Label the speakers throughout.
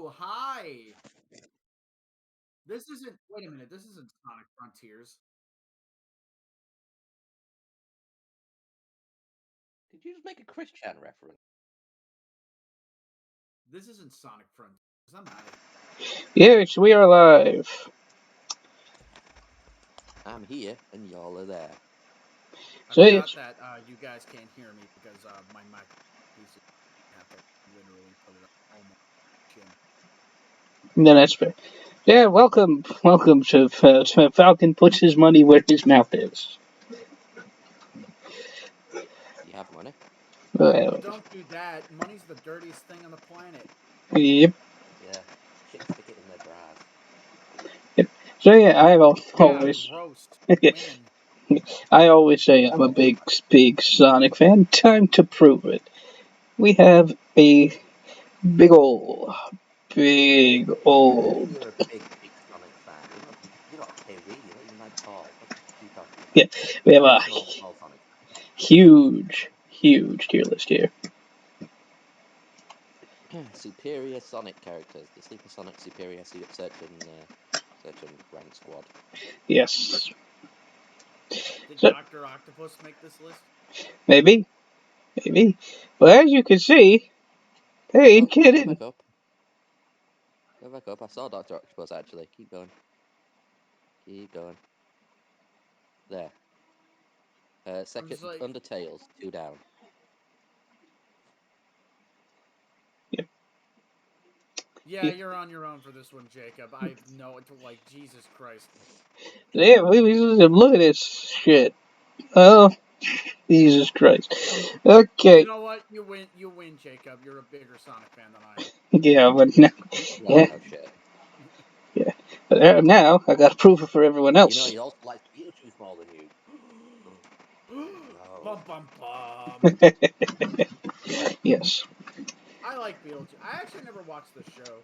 Speaker 1: Oh, hi. This isn't. Wait a minute. This isn't Sonic Frontiers.
Speaker 2: Did you just make a Chris Chan reference?
Speaker 1: This isn't Sonic Frontiers. I'm out of here.
Speaker 3: Yes, we are live.
Speaker 2: I'm here and y'all are there.
Speaker 1: I
Speaker 3: So
Speaker 1: forgot
Speaker 3: yes,
Speaker 1: that you guys can't hear me because my mic piece. I have to literally put it up almost chin.
Speaker 3: no, that's fair. Yeah, welcome to Falcon puts his money where his mouth is.
Speaker 2: You have money?
Speaker 1: Well,
Speaker 3: Well,
Speaker 1: don't do that. Money's the dirtiest thing on the planet.
Speaker 3: yep,
Speaker 2: Yeah. Chicks stick it in their bras.
Speaker 3: yep. So yeah,
Speaker 1: Yeah,
Speaker 3: always,
Speaker 1: gross. Women.
Speaker 3: I always say I'm a big Sonic fan. Time to prove it. We have a big ol' big
Speaker 2: What do you mean
Speaker 3: old
Speaker 2: you're a big Sonic fan? You're not heavy, you're not even that tall. What are you talking
Speaker 3: yeah.
Speaker 2: about?
Speaker 3: We have
Speaker 2: You're a
Speaker 3: a
Speaker 2: small Sonic
Speaker 3: huge tier list here.
Speaker 2: fan. Superior Sonic characters. The Super Sonic Superior Search and Rank Squad.
Speaker 3: Yes.
Speaker 1: Did
Speaker 3: So
Speaker 1: Doctor Octopus make this list?
Speaker 3: maybe. But as you can see, they ain't
Speaker 2: Oh, go
Speaker 3: kidding.
Speaker 2: back up. Go back up. I saw Dr. Octopus actually. Keep going. Keep going. There.
Speaker 1: I'm
Speaker 2: Second
Speaker 1: just like,
Speaker 2: Undertales, 2 down.
Speaker 1: yeah, you're on your own for this one, Jacob. I know it. Like Jesus Christ.
Speaker 3: Yeah, look at this shit. Oh, Jesus Christ.
Speaker 1: You
Speaker 3: Okay,
Speaker 1: know what? You win, Jacob. You're a bigger Sonic fan than I am.
Speaker 3: yeah, but now,
Speaker 2: Yeah,
Speaker 3: yeah,
Speaker 2: no shit.
Speaker 3: yeah. But now I got to prove it for everyone
Speaker 2: You know,
Speaker 3: else.
Speaker 2: he also likes Beetlejuice more than you. No.
Speaker 1: Bum bum bum.
Speaker 3: Yes.
Speaker 1: I like Beetlejuice. I actually never watched the show.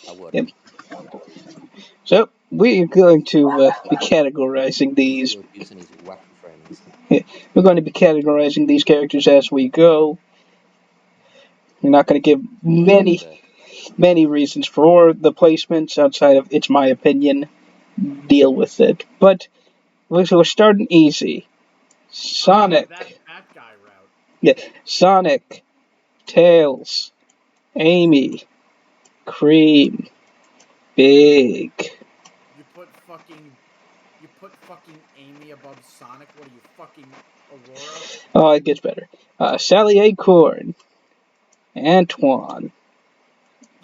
Speaker 2: I would.
Speaker 3: Yep. So we're going to be categorizing these.
Speaker 2: Beetlejuice and his wacky friends.
Speaker 3: We're going to be categorizing these characters as we go. We're not going to give
Speaker 2: And
Speaker 3: many reasons for the placements outside of it's my opinion. Deal with it. But we're starting easy. Sonic.
Speaker 1: That guy route.
Speaker 3: Yeah, Sonic, Tails, Amy, Cream, Big.
Speaker 1: You put fucking Amy above Sonic. What are you fucking Aurora?
Speaker 3: Oh, it gets better. Sally Acorn, Antoine,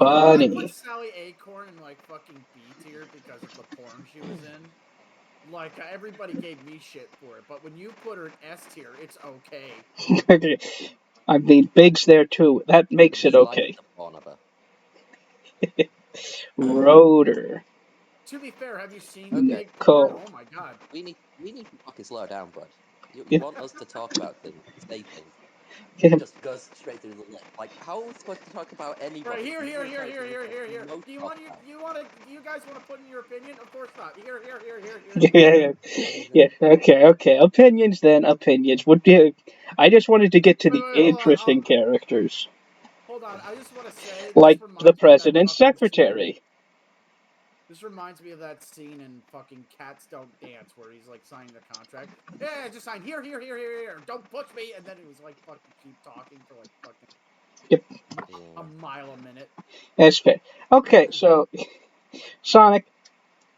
Speaker 1: You know what? I put
Speaker 3: Bunny.
Speaker 1: Sally Acorn in like fucking B tier because of the porn she was in. Like everybody gave me shit for it, but when you put her in S tier, it's okay.
Speaker 3: I mean, Big's there too. That makes it
Speaker 2: he liked
Speaker 3: okay.
Speaker 2: the porn of her.
Speaker 3: Rotor,
Speaker 1: To be fair, have you seen the
Speaker 2: Okay,
Speaker 1: big porn?
Speaker 3: Nicole.
Speaker 1: Oh my god.
Speaker 2: we need to fucking slow down, bud. You
Speaker 3: Yeah,
Speaker 2: want us to talk about things, say things.
Speaker 3: yeah,
Speaker 2: Just goes straight through the lip. Like, how are we supposed to talk about
Speaker 1: Right
Speaker 2: anybody?
Speaker 1: here,
Speaker 2: These are
Speaker 1: here,
Speaker 2: the
Speaker 1: here,
Speaker 2: characters
Speaker 1: here,
Speaker 2: we're
Speaker 1: here,
Speaker 2: supposed
Speaker 1: here,
Speaker 2: to
Speaker 1: here.
Speaker 2: most
Speaker 1: Do you
Speaker 2: talk
Speaker 1: want
Speaker 2: about.
Speaker 1: do you want to do you guys want to put in your opinion? Of course not. Here.
Speaker 3: yeah, yeah. Okay. Opinions then. Opinions. I just wanted to get to the
Speaker 1: Wait, hold on.
Speaker 3: interesting characters,
Speaker 1: Hold on. I just want to say
Speaker 3: like
Speaker 1: this
Speaker 3: the
Speaker 1: reminds me of that
Speaker 3: president's
Speaker 1: fucking scene.
Speaker 3: secretary.
Speaker 1: This reminds me of that scene in fucking Cats Don't Dance where he's like signing the contract. Yeah, just sign here. Don't push me. And then he was like fucking keep talking for like fucking
Speaker 3: Yep,
Speaker 1: a
Speaker 2: Yeah.
Speaker 1: mile a minute.
Speaker 3: that's fair. Okay, so Sonic.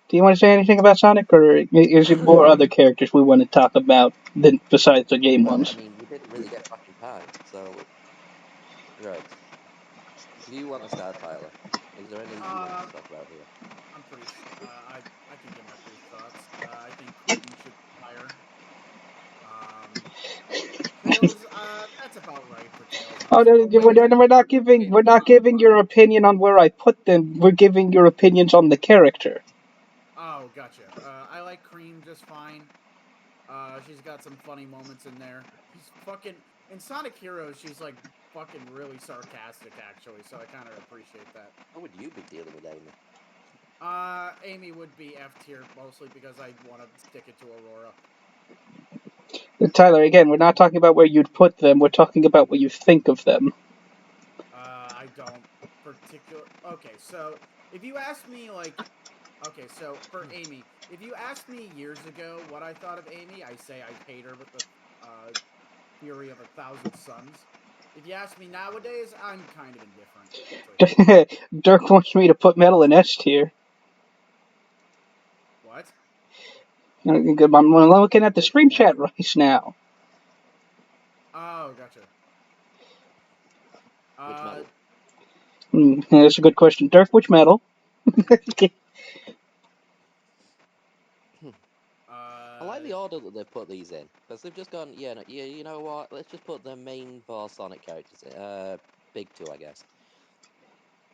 Speaker 3: Do you want to say anything about Sonic, or is it more other characters we want to talk about than besides the game
Speaker 2: Well, I
Speaker 3: ones?
Speaker 2: mean, we didn't really get fucking time, so right. Do you want to start, Tyler? Is there anything you want
Speaker 1: Uh,
Speaker 2: to talk about here?
Speaker 1: I'm pretty. I can give my brief thoughts. I think Cream should be higher. Um, Tails. That's about right for Tails,
Speaker 3: Oh,
Speaker 1: honestly.
Speaker 3: no,
Speaker 1: Oh wait,
Speaker 3: we're not giving your opinion on where I put them. We're giving your opinions on the character.
Speaker 1: oh gotcha. I like Cream just fine. She's got some funny moments in there. She's fucking in Sonic Heroes. She's like fucking really sarcastic, actually. So I kind of appreciate that.
Speaker 2: How would you be dealing with Amy?
Speaker 1: Amy would be F tier mostly because I want to stick it to Aurora.
Speaker 3: Tyler, again, we're not talking about where you'd put them. We're talking about what you think of them.
Speaker 1: I don't particular. Okay, so if you ask me, like, okay, so for Amy, if you asked me years ago what I thought of Amy, I say I hate her with the fury of 1,000 suns. If you ask me nowadays, I'm kind of indifferent. Actually.
Speaker 3: Dirk wants me to put Metal in S tier.
Speaker 1: What?
Speaker 3: I'm looking at the stream chat right now.
Speaker 1: Oh, gotcha.
Speaker 2: Which metal?
Speaker 3: That's a good question. Dirk, which metal?
Speaker 2: I like the order that they've put these in, because they've just gone, yeah, no, yeah, you know what? Let's just put the main four Sonic characters in. Big two, I guess.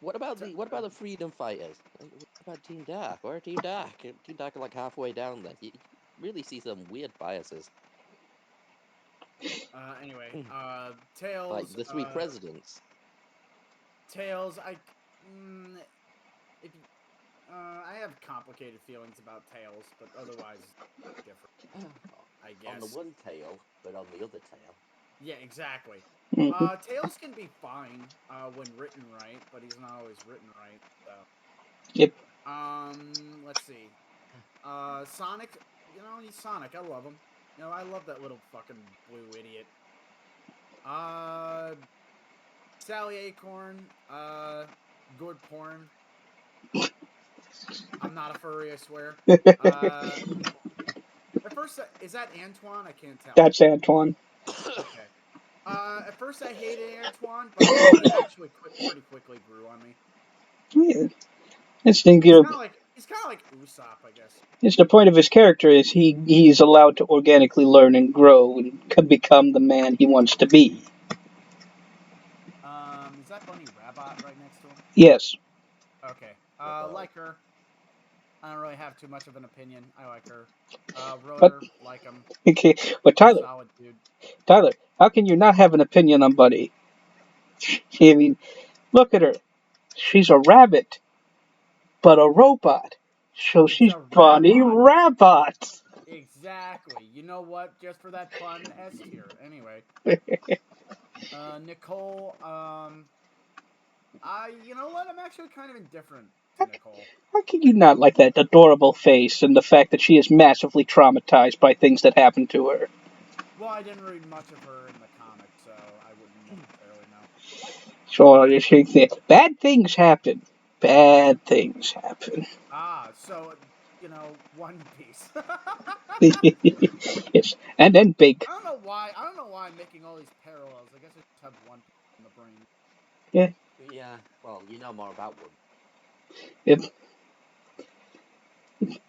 Speaker 2: What about the Freedom Fighters? What about Team Dark? Where are Team Dark? Team Dark are like halfway down there. You really see some weird biases.
Speaker 1: Anyway, Tails.
Speaker 2: Like the three presidents.
Speaker 1: Tails, if I have complicated feelings about Tails, but otherwise different. I guess.
Speaker 2: On the one tail, but on the other tail.
Speaker 1: Yeah, exactly.
Speaker 3: Mhm.
Speaker 1: Tails can be fine when written right, but he's not always written right. So.
Speaker 3: Yep.
Speaker 1: Let's see. Sonic. You know, he's Sonic. I love him. You know, I love that little fucking blue idiot. Sally Acorn. Good porn. I'm not a furry, I swear. At first, is that Antoine? I can't tell.
Speaker 3: That's Antoine.
Speaker 1: Okay. At first I hated Antoine, but he actually pretty quickly grew on me.
Speaker 3: Yeah. It's the,
Speaker 1: He's kind of like Usopp, I guess.
Speaker 3: it's the point of his character is he's allowed to organically learn and grow and can become the man he wants to be.
Speaker 1: Is that Bunny Rabbit right next to him?
Speaker 3: Yes.
Speaker 1: Okay. Like her. I don't really have too much of an opinion. I like her. Rotor, like him.
Speaker 3: Okay, but Tyler,
Speaker 1: solid dude.
Speaker 3: Tyler, how can you not have an opinion on Bunny? I mean, look at her. She's a rabbit, but a robot. So
Speaker 1: It's
Speaker 3: she's
Speaker 1: a
Speaker 3: Bunny
Speaker 1: Rabbit.
Speaker 3: Rabbit.
Speaker 1: Exactly. You know what? Just for that pun, S tier. Anyway. Nicole, you know what? I'm actually kind of indifferent to Nicole.
Speaker 3: How can you not like that adorable face and the fact that she is massively traumatized by things that happened to her?
Speaker 1: Well, I didn't read much of her in the comics, so I wouldn't necessarily know.
Speaker 3: So you think bad things happen. Bad things happen.
Speaker 1: So you know, One Piece.
Speaker 3: Yes, and then big.
Speaker 1: I don't know why I'm making all these parallels. I guess I just have One Piece in the brain.
Speaker 3: Yeah.
Speaker 2: Yeah. Well, you know more about one.
Speaker 3: Yep.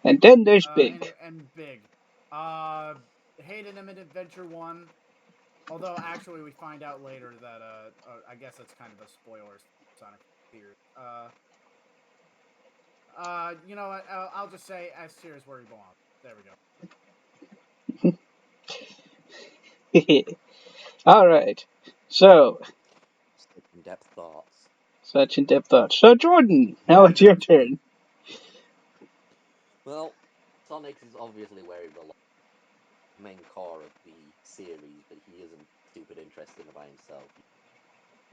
Speaker 3: And then there's big.
Speaker 1: And big. Hated him in Adventure 1. Although actually we find out later that I guess that's kind of a spoiler. Sonic Tears. You know what? I'll just say S tier is where he belongs. There we go.
Speaker 3: All right. So,
Speaker 2: Such in-depth thoughts.
Speaker 3: such in-depth thoughts. So, Jordan, now it's your turn.
Speaker 2: Well, Sonic is obviously where he belongs. Main core of the series, but he isn't stupid interesting by himself.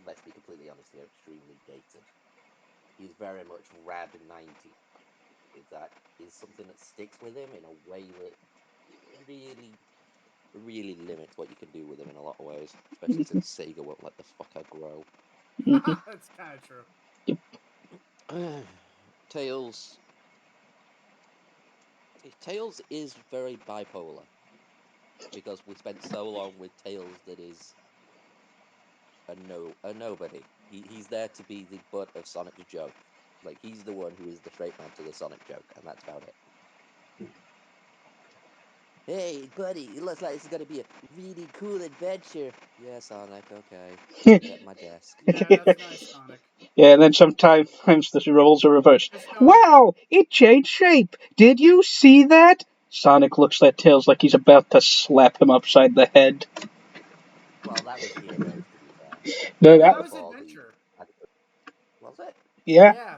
Speaker 2: Let's be completely honest here, extremely dated. He's very much rad 90s. That is something that sticks with him in a way that really, really limits what you can do with him in a lot of ways. Especially since Sega won't let the fucker grow.
Speaker 1: That's kind of true.
Speaker 2: Tails. Tails is very bipolar. Because we spent so long with Tails that is a nobody. He's there to be the butt of Sonic's joke. Like, he's the one who is the straight man to the Sonic joke, and that's about it. Hey, buddy, it looks like this is gonna be a really cool adventure. Yeah, Sonic, okay. At my desk.
Speaker 1: Yeah, that's nice, Sonic.
Speaker 3: Yeah, and then sometimes the roles are reversed. Wow, it changed shape. Did you see that? Sonic looks at Tails like he's about to slap him upside the head.
Speaker 2: Well, that was Heroes, to be fair.
Speaker 3: No,
Speaker 1: That was
Speaker 2: Before
Speaker 1: Adventure.
Speaker 2: Was it?
Speaker 3: yeah.
Speaker 1: Yeah.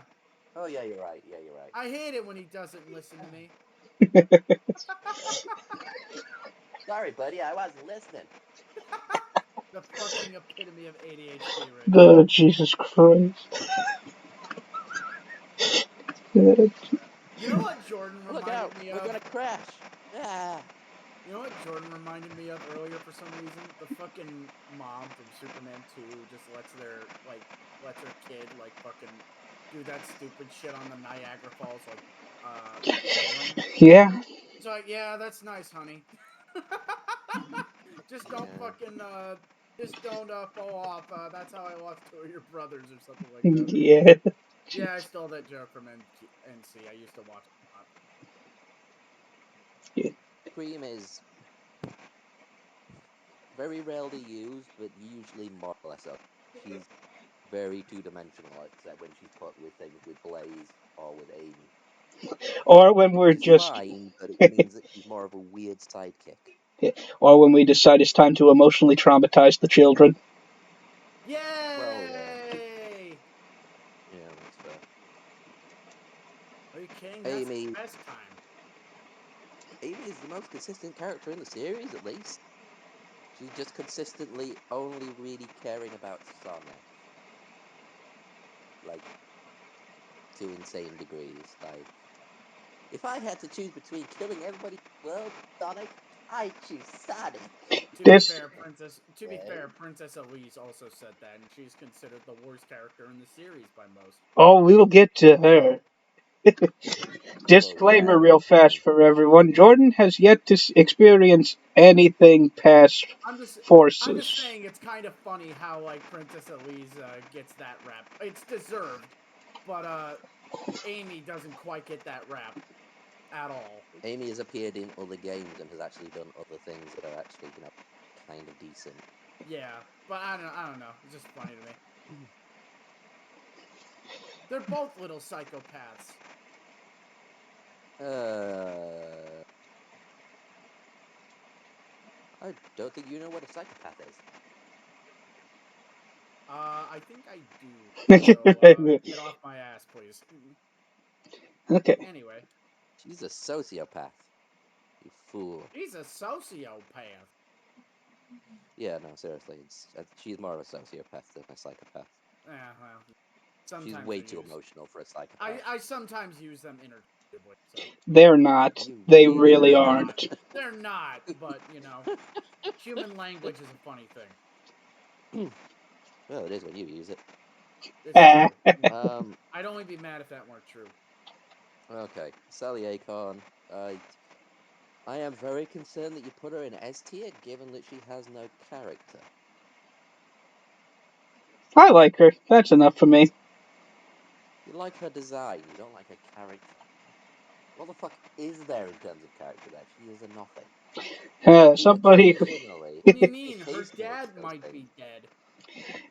Speaker 2: Oh, yeah, you're right. Yeah, you're right.
Speaker 1: I hate it when he doesn't listen to me.
Speaker 2: Sorry, buddy, I wasn't listening.
Speaker 1: The fucking epitome of ADHD, right?
Speaker 3: Oh, Jesus Christ.
Speaker 1: You know what Jordan
Speaker 2: Look
Speaker 1: reminded
Speaker 2: out!
Speaker 1: me
Speaker 2: We're
Speaker 1: of?
Speaker 2: gonna crash! Ah!
Speaker 1: You know what Jordan reminded me of earlier for some reason? The fucking mom from Superman 2 just lets her kid like fucking do that stupid shit on the Niagara Falls railing.
Speaker 3: Yeah.
Speaker 1: It's like, yeah, that's nice, honey. Just don't
Speaker 2: Yeah.
Speaker 1: fucking just don't fall off. That's how I lost two of your brothers or something like that.
Speaker 3: Yeah.
Speaker 1: Yeah, I stole that joke from NC. I used to watch it a lot.
Speaker 2: Cream is very rarely used, but usually more or less up. She's very two-dimensional, except when she's put with things with Blaze or with Amy.
Speaker 3: Or when we're
Speaker 2: She's
Speaker 3: just,
Speaker 2: fine, but it means that she's more of a weird sidekick.
Speaker 3: or when we decide it's time to emotionally traumatize the children.
Speaker 1: Yay!
Speaker 2: Well, yeah, that's fair.
Speaker 1: Are you kidding? That's
Speaker 2: Amy,
Speaker 1: the best time.
Speaker 2: Amy is the most consistent character in the series, at least. She's just consistently only really caring about Sonic. Like, to insane degrees. Like, if I had to choose between killing everybody in the world, Sonic, I'd choose Sonic.
Speaker 1: To be
Speaker 3: This,
Speaker 1: fair,
Speaker 2: Yeah.
Speaker 1: Princess Elise also said that, and she's considered the worst character in the series by most.
Speaker 3: oh, we'll get to her.
Speaker 2: Well, yeah,
Speaker 3: Disclaimer,
Speaker 2: but
Speaker 3: real fast for everyone. Jordan has yet to experience anything past
Speaker 1: I'm just
Speaker 3: forces.
Speaker 1: saying it's kind of funny how like Princess Elise gets that rap. It's deserved, but Amy doesn't quite get that rap at all.
Speaker 2: Amy has appeared in other games and has actually done other things that are actually, kind of decent.
Speaker 1: Yeah, but I don't know. It's just funny to me. They're both little psychopaths.
Speaker 2: I don't think you know what a psychopath is.
Speaker 1: I think I do. So get off my ass, please.
Speaker 3: Okay.
Speaker 1: Anyway,
Speaker 2: She's a sociopath. You fool.
Speaker 1: he's a sociopath.
Speaker 2: Yeah, no, seriously, she's more of a sociopath than a psychopath.
Speaker 1: Yeah, well,
Speaker 2: She's
Speaker 1: sometimes
Speaker 2: way
Speaker 1: they're
Speaker 2: too
Speaker 1: used.
Speaker 2: emotional for a psychopath.
Speaker 1: I sometimes use them interchangeably. So
Speaker 3: They're not.
Speaker 2: You
Speaker 3: They
Speaker 2: really
Speaker 3: really
Speaker 1: they're
Speaker 2: do.
Speaker 1: not.
Speaker 3: aren't.
Speaker 1: They're not. But human language is a funny thing.
Speaker 2: Well, it is when you use it.
Speaker 1: It's true. I'd only be mad if that weren't true.
Speaker 2: Okay, Sally Acorn. I am very concerned that you put her in S tier, given that she has no character.
Speaker 3: I like her. That's enough for me.
Speaker 2: You like her design, you don't like her character. What the fuck is there in terms of character there? She is a nothing.
Speaker 3: Somebody.
Speaker 1: What do you mean? Her
Speaker 2: Occasionally
Speaker 1: dad
Speaker 2: she does
Speaker 1: might be
Speaker 2: things.
Speaker 1: dead.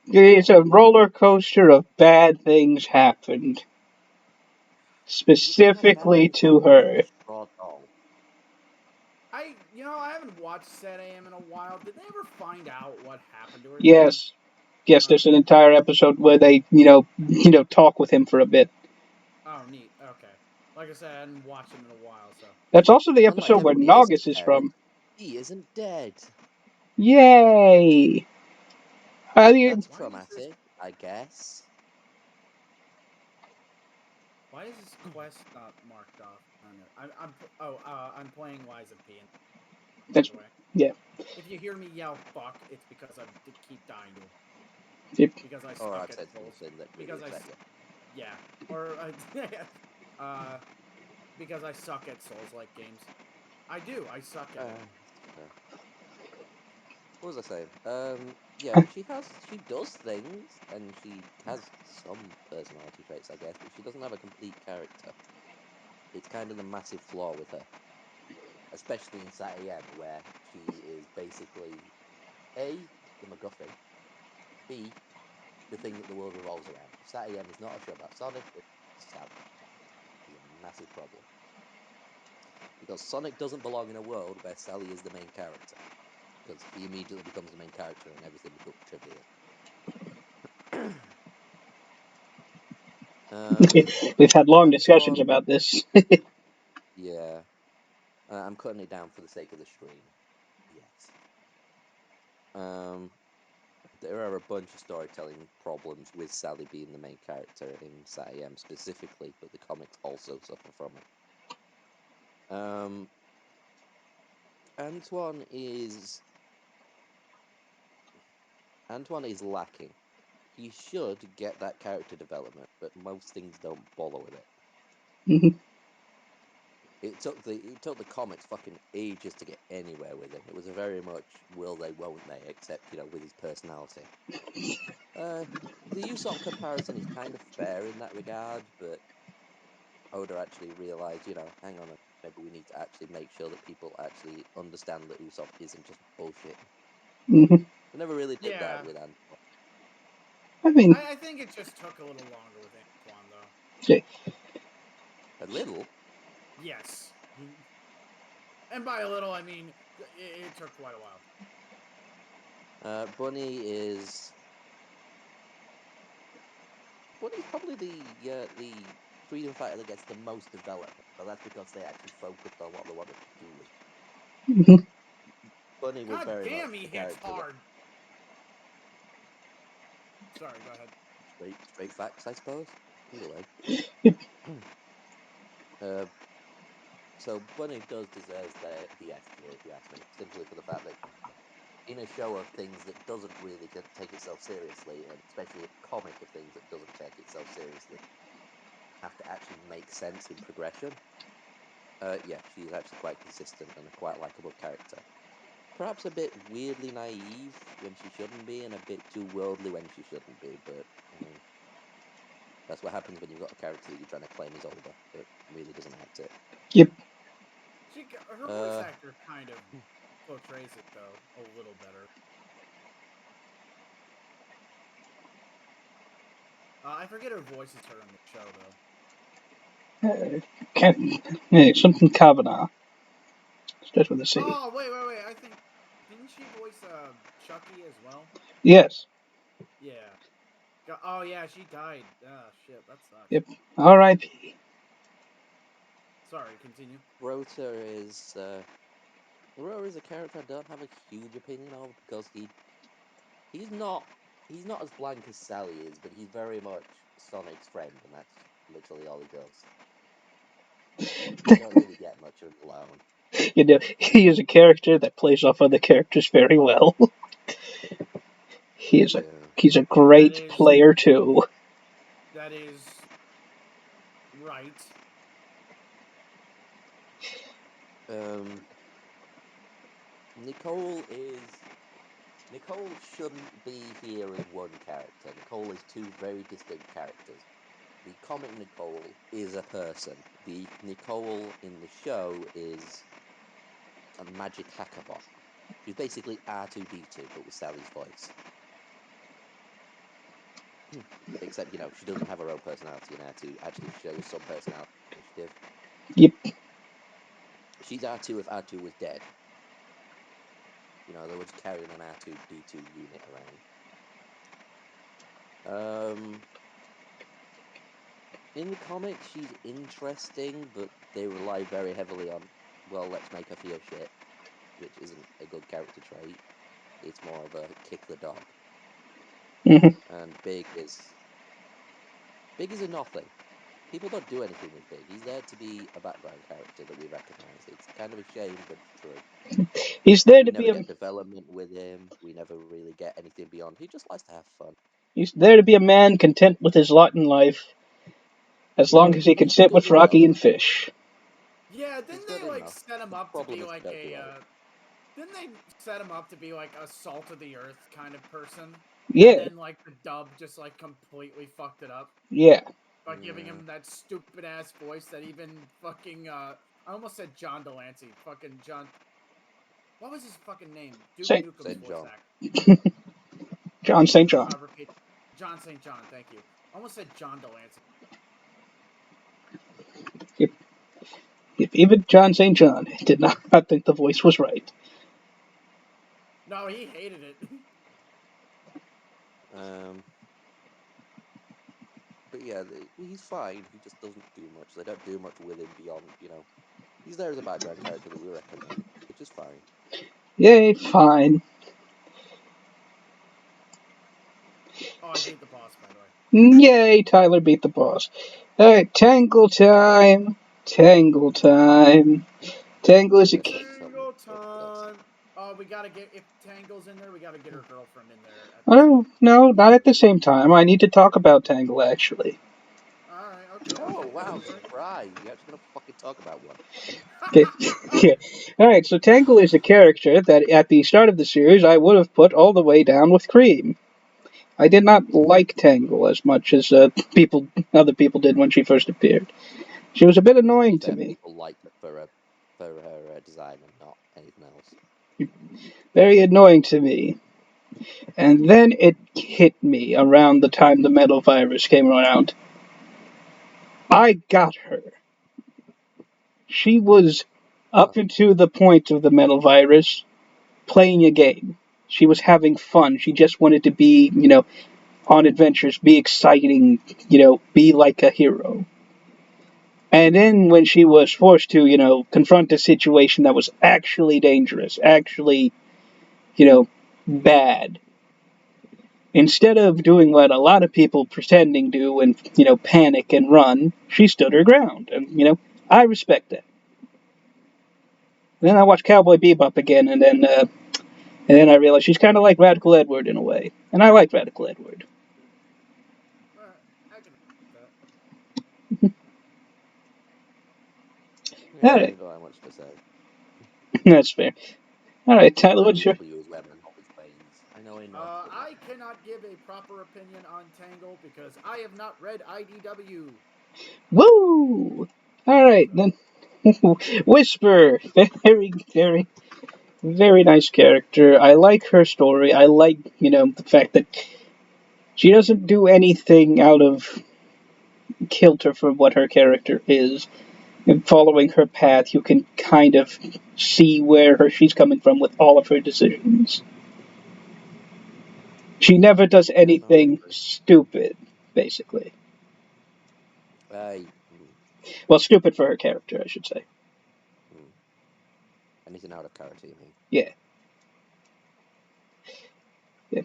Speaker 3: It's a roller coaster of bad things happened.
Speaker 2: You can have bad
Speaker 3: Specifically
Speaker 2: things
Speaker 3: to
Speaker 2: happen to
Speaker 3: her.
Speaker 2: Straw Doll.
Speaker 1: I haven't watched Set AM in a while. Did they ever find out what happened to her?
Speaker 3: Yes. Yes, there's an
Speaker 1: Okay.
Speaker 3: entire episode where they, talk with him for a bit.
Speaker 1: Oh, neat. Okay. Like I said, I hadn't watched it in a while, so.
Speaker 3: That's also the
Speaker 2: Unlike
Speaker 3: episode where
Speaker 2: everybody else's
Speaker 3: Naugus is
Speaker 2: parent,
Speaker 3: from.
Speaker 2: he isn't dead.
Speaker 3: Yay!
Speaker 2: That's
Speaker 1: Why is this?
Speaker 2: traumatic, I guess.
Speaker 1: Why is this quest not marked off? I'm playing Lies of P. By
Speaker 3: That's
Speaker 1: the way,
Speaker 3: yeah.
Speaker 1: if you hear me yell "fuck," it's because I keep dying to him.
Speaker 3: Yep.
Speaker 1: Because I
Speaker 2: Or
Speaker 1: suck
Speaker 2: I've
Speaker 1: at
Speaker 2: said
Speaker 1: Souls.
Speaker 2: something that really
Speaker 1: Because
Speaker 2: upset you.
Speaker 1: yeah, or uh, because I suck at Souls-like games. I do. I suck at it.
Speaker 2: What was I saying? Yeah, she does things, and she has some personality traits, I guess, but she doesn't have a complete character. It's kind of the massive flaw with her, especially in Sat AM, where she is basically A, the MacGuffin, B, the thing that the world revolves around. Sat AM is not a show about Sonic, but Sally is a massive problem. Because Sonic doesn't belong in a world where Sally is the main character. Because he immediately becomes the main character and everything becomes trivial.
Speaker 3: We've had long discussions
Speaker 2: Acorn,
Speaker 3: about this.
Speaker 2: yeah. I'm cutting it down for the sake of the stream. Yes. there are a bunch of storytelling problems with Sally being the main character in SATAM specifically, but the comics also suffer from it. Antoine is lacking. He should get that character development, but most things don't bother with it.
Speaker 3: Mhm.
Speaker 2: It took the comics fucking ages to get anywhere with him. It was a very much will they, won't they, except with his personality. The Usopp comparison is kind of fair in that regard, but Oda actually realised, hang on, maybe we need to actually make sure that people actually understand that Usopp isn't just bullshit.
Speaker 3: Mhm.
Speaker 2: We never really did
Speaker 1: Yeah.
Speaker 2: that with Antoine.
Speaker 3: I mean,
Speaker 1: I think it just took a little longer with Antoine, though.
Speaker 2: A little.
Speaker 1: Yes. And by a little, I mean it took quite a while.
Speaker 2: Bunny's probably the freedom fighter that gets the most development, but that's because they actually focused on what they wanted to do with.
Speaker 3: Mhm.
Speaker 2: Bunny was
Speaker 1: God
Speaker 2: very
Speaker 1: damn,
Speaker 2: much
Speaker 1: he
Speaker 2: a
Speaker 1: hits
Speaker 2: character
Speaker 1: hard. Sorry, go ahead.
Speaker 2: straight facts, I suppose. Either way. So Bunny does deserve the S tier, if you ask me, simply for the fact that in a show of things that doesn't really take itself seriously, and especially a comic of things that doesn't take itself seriously, have to actually make sense in progression. Yeah, she's actually quite consistent and a quite likable character. Perhaps a bit weirdly naive when she shouldn't be, and a bit too worldly when she shouldn't be, but that's what happens when you've got a character that you're trying to claim is older, but really doesn't act it.
Speaker 3: Yep.
Speaker 1: Her voice actor kind of portrays it, though, a little better. I forget her voice is her in the show, though.
Speaker 3: Something Kavanaugh. Starts with a C.
Speaker 1: Oh, wait. I think... Didn't she voice Chucky as well?
Speaker 3: Yes.
Speaker 1: Yeah. Oh, yeah, she died. Ah, shit, that sucks.
Speaker 3: Yep. R.I.P.
Speaker 1: Sorry, continue.
Speaker 2: Rota is a character I don't have a huge opinion of because he's not as blank as Sally is, but he's very much Sonic's friend, and that's literally all he does. You don't really get much of him alone.
Speaker 3: He is a character that plays off other characters very well. He's a great player too.
Speaker 1: That is right.
Speaker 2: Nicole shouldn't be here as one character. Nicole is two very distinct characters. The comic Nicole is a person. The Nicole in the show is a magic hacker bot. She's basically R2-D2, but with Sally's voice. Except, she doesn't have her own personality in R2 actually shows some personality initiative.
Speaker 3: Yep.
Speaker 2: She's R2 if R2 was dead. They were just carrying an R2-D2 unit around. In the comics, she's interesting, but they rely very heavily on, well, let's make her feel shit, which isn't a good character trait. It's more of a kick the dog.
Speaker 3: Mm-hmm.
Speaker 2: And Big is a nothing. People don't do anything with Big. He's there to be a background character that we recognise. It's kind of a shame, but it's true.
Speaker 3: He's there
Speaker 2: We
Speaker 3: to
Speaker 2: never
Speaker 3: be
Speaker 2: get development with him. We never really get anything beyond. He just likes to have fun.
Speaker 3: He's there to be a man content with his lot in life, as long as he can
Speaker 2: He's
Speaker 3: sit with
Speaker 2: good
Speaker 3: Rocky
Speaker 2: enough.
Speaker 3: and fish.
Speaker 1: Yeah, didn't they set him up to be like Didn't they set him up to be like a salt of the earth kind of person?
Speaker 3: Yeah.
Speaker 1: And then the dub just completely fucked it up.
Speaker 3: Yeah.
Speaker 1: By giving him that stupid ass voice that even fucking I almost said John Delancey. Fucking John. What was his fucking name? Duke Nukem's voice actor.
Speaker 3: John St. John.
Speaker 1: Repeat. John St. John. Thank you. I almost said John Delancey.
Speaker 3: Yep. Even John St. John did not think the voice was right.
Speaker 1: No, he hated it.
Speaker 2: But yeah, he's fine. He just doesn't do much. They don't do much with him beyond, he's there as a background character that we recognise, which is fine.
Speaker 3: Yay, fine. Yay, Tyler beat the boss. Alright, Tangle time. Tangle time. Tangle is a...
Speaker 2: Yes, it's so
Speaker 1: Tangle
Speaker 2: ridiculous.
Speaker 1: time. Oh, we gotta get, if Tangle's in there, we gotta get her girlfriend in there at the same.
Speaker 3: Oh, no, not at the same time. I need to talk about Tangle, actually.
Speaker 1: Alright, okay,
Speaker 2: Oh,
Speaker 1: okay, go
Speaker 2: wow,
Speaker 1: for it.
Speaker 2: surprise. You're actually going to fucking talk about one.
Speaker 3: Okay. Yeah. Alright, so Tangle is a character that at the start of the series I would have put all the way down with Cream. I did not like Tangle as much as other people did when she first appeared. She was a bit
Speaker 2: To be
Speaker 3: annoying to
Speaker 2: fair,
Speaker 3: me.
Speaker 2: people liked it for her design and not anything else.
Speaker 3: Very annoying to me. And then it hit me around the time the metal virus came around. I got her. She was,
Speaker 2: Huh.
Speaker 3: up until the point of the metal virus, playing a game. She was having fun. She just wanted to be, on adventures, be exciting, be like a hero. And then when she was forced to, confront a situation that was actually dangerous, actually, bad, instead of doing what a lot of people pretending do and, panic and run, she stood her ground. And, I respect that. Then I watched Cowboy Bebop again, and then I realized she's kind of like Radical Edward in a way. And I like Radical Edward.
Speaker 1: Alright, I can accept that.
Speaker 2: Yeah, I
Speaker 3: Alright,
Speaker 2: ain't got that much to say.
Speaker 3: that's fair. Alright, Tyler, what's your...
Speaker 2: IDW is where my knowledge wanes. I know enough, but not
Speaker 1: I cannot give a proper opinion on Tangle because I have not read IDW.
Speaker 3: Woo! Alright,
Speaker 1: So,
Speaker 3: then. Whisper! Very, very, very nice character. I like her story. I like, the fact that she doesn't do anything out of kilter for what her character is. And following her path, you can kind of see where she's coming from with all of her decisions. She never does
Speaker 2: yeah, no, I
Speaker 3: anything
Speaker 2: agree.
Speaker 3: stupid, basically.
Speaker 2: I
Speaker 3: Well, stupid for her character, I should say.
Speaker 2: mm, anything out of character, you mean?
Speaker 3: Yeah. Yeah.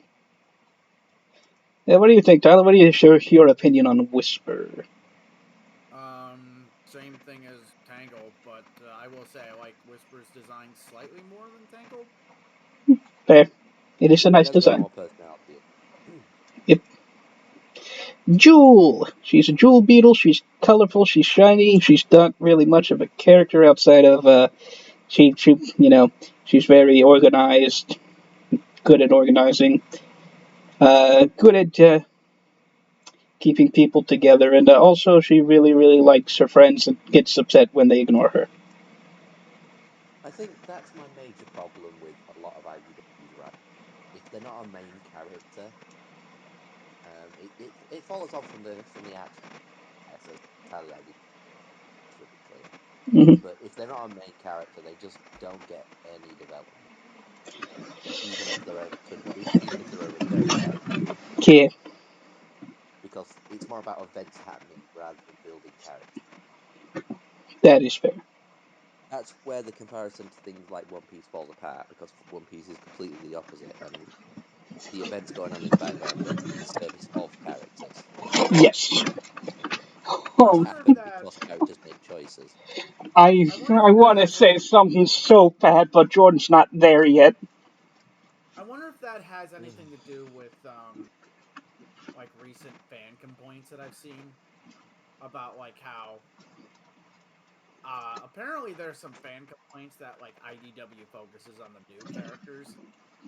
Speaker 3: Yeah, what do you think, Tyler? What do you share your opinion on Whisper?
Speaker 1: same thing as Tangle, but I will say I like Whisper's design slightly more than Tangle.
Speaker 3: Fair. It is a
Speaker 2: She
Speaker 3: nice
Speaker 2: has got
Speaker 3: design.
Speaker 2: more personality.
Speaker 3: Yep. Jewel. She's a jewel beetle. She's colorful. She's shiny. She's not really much of a character outside of she's very organized, good at organizing, good at keeping people together, and also she really, really likes her friends and gets upset when they ignore her.
Speaker 2: I think that's my major problem with a lot of IDWs, right? If they're not a main character, it follows on from the action. So it's entirely IDW, to be clear.
Speaker 3: Hmm.
Speaker 2: But if they're not a main character, they just don't get any development, even if even if they're a recurring character,
Speaker 3: Yeah,
Speaker 2: because it's more about events happening rather than building character.
Speaker 3: that is fair.
Speaker 2: That's where the comparison to things like One Piece falls apart, because One Piece is completely the opposite, and the events going on in the background are in service of characters.
Speaker 3: Yes.
Speaker 1: I
Speaker 2: Things
Speaker 1: wonder if
Speaker 2: happen
Speaker 1: that.
Speaker 2: because characters make choices.
Speaker 3: I
Speaker 1: I wonder if
Speaker 3: I
Speaker 1: that
Speaker 3: want to
Speaker 1: has
Speaker 3: say
Speaker 1: any.
Speaker 3: something so bad, but Jordan's not there yet.
Speaker 1: I wonder if that has anything to do with like recent fan complaints that I've seen about like how apparently there's some fan complaints that like IDW focuses on the new characters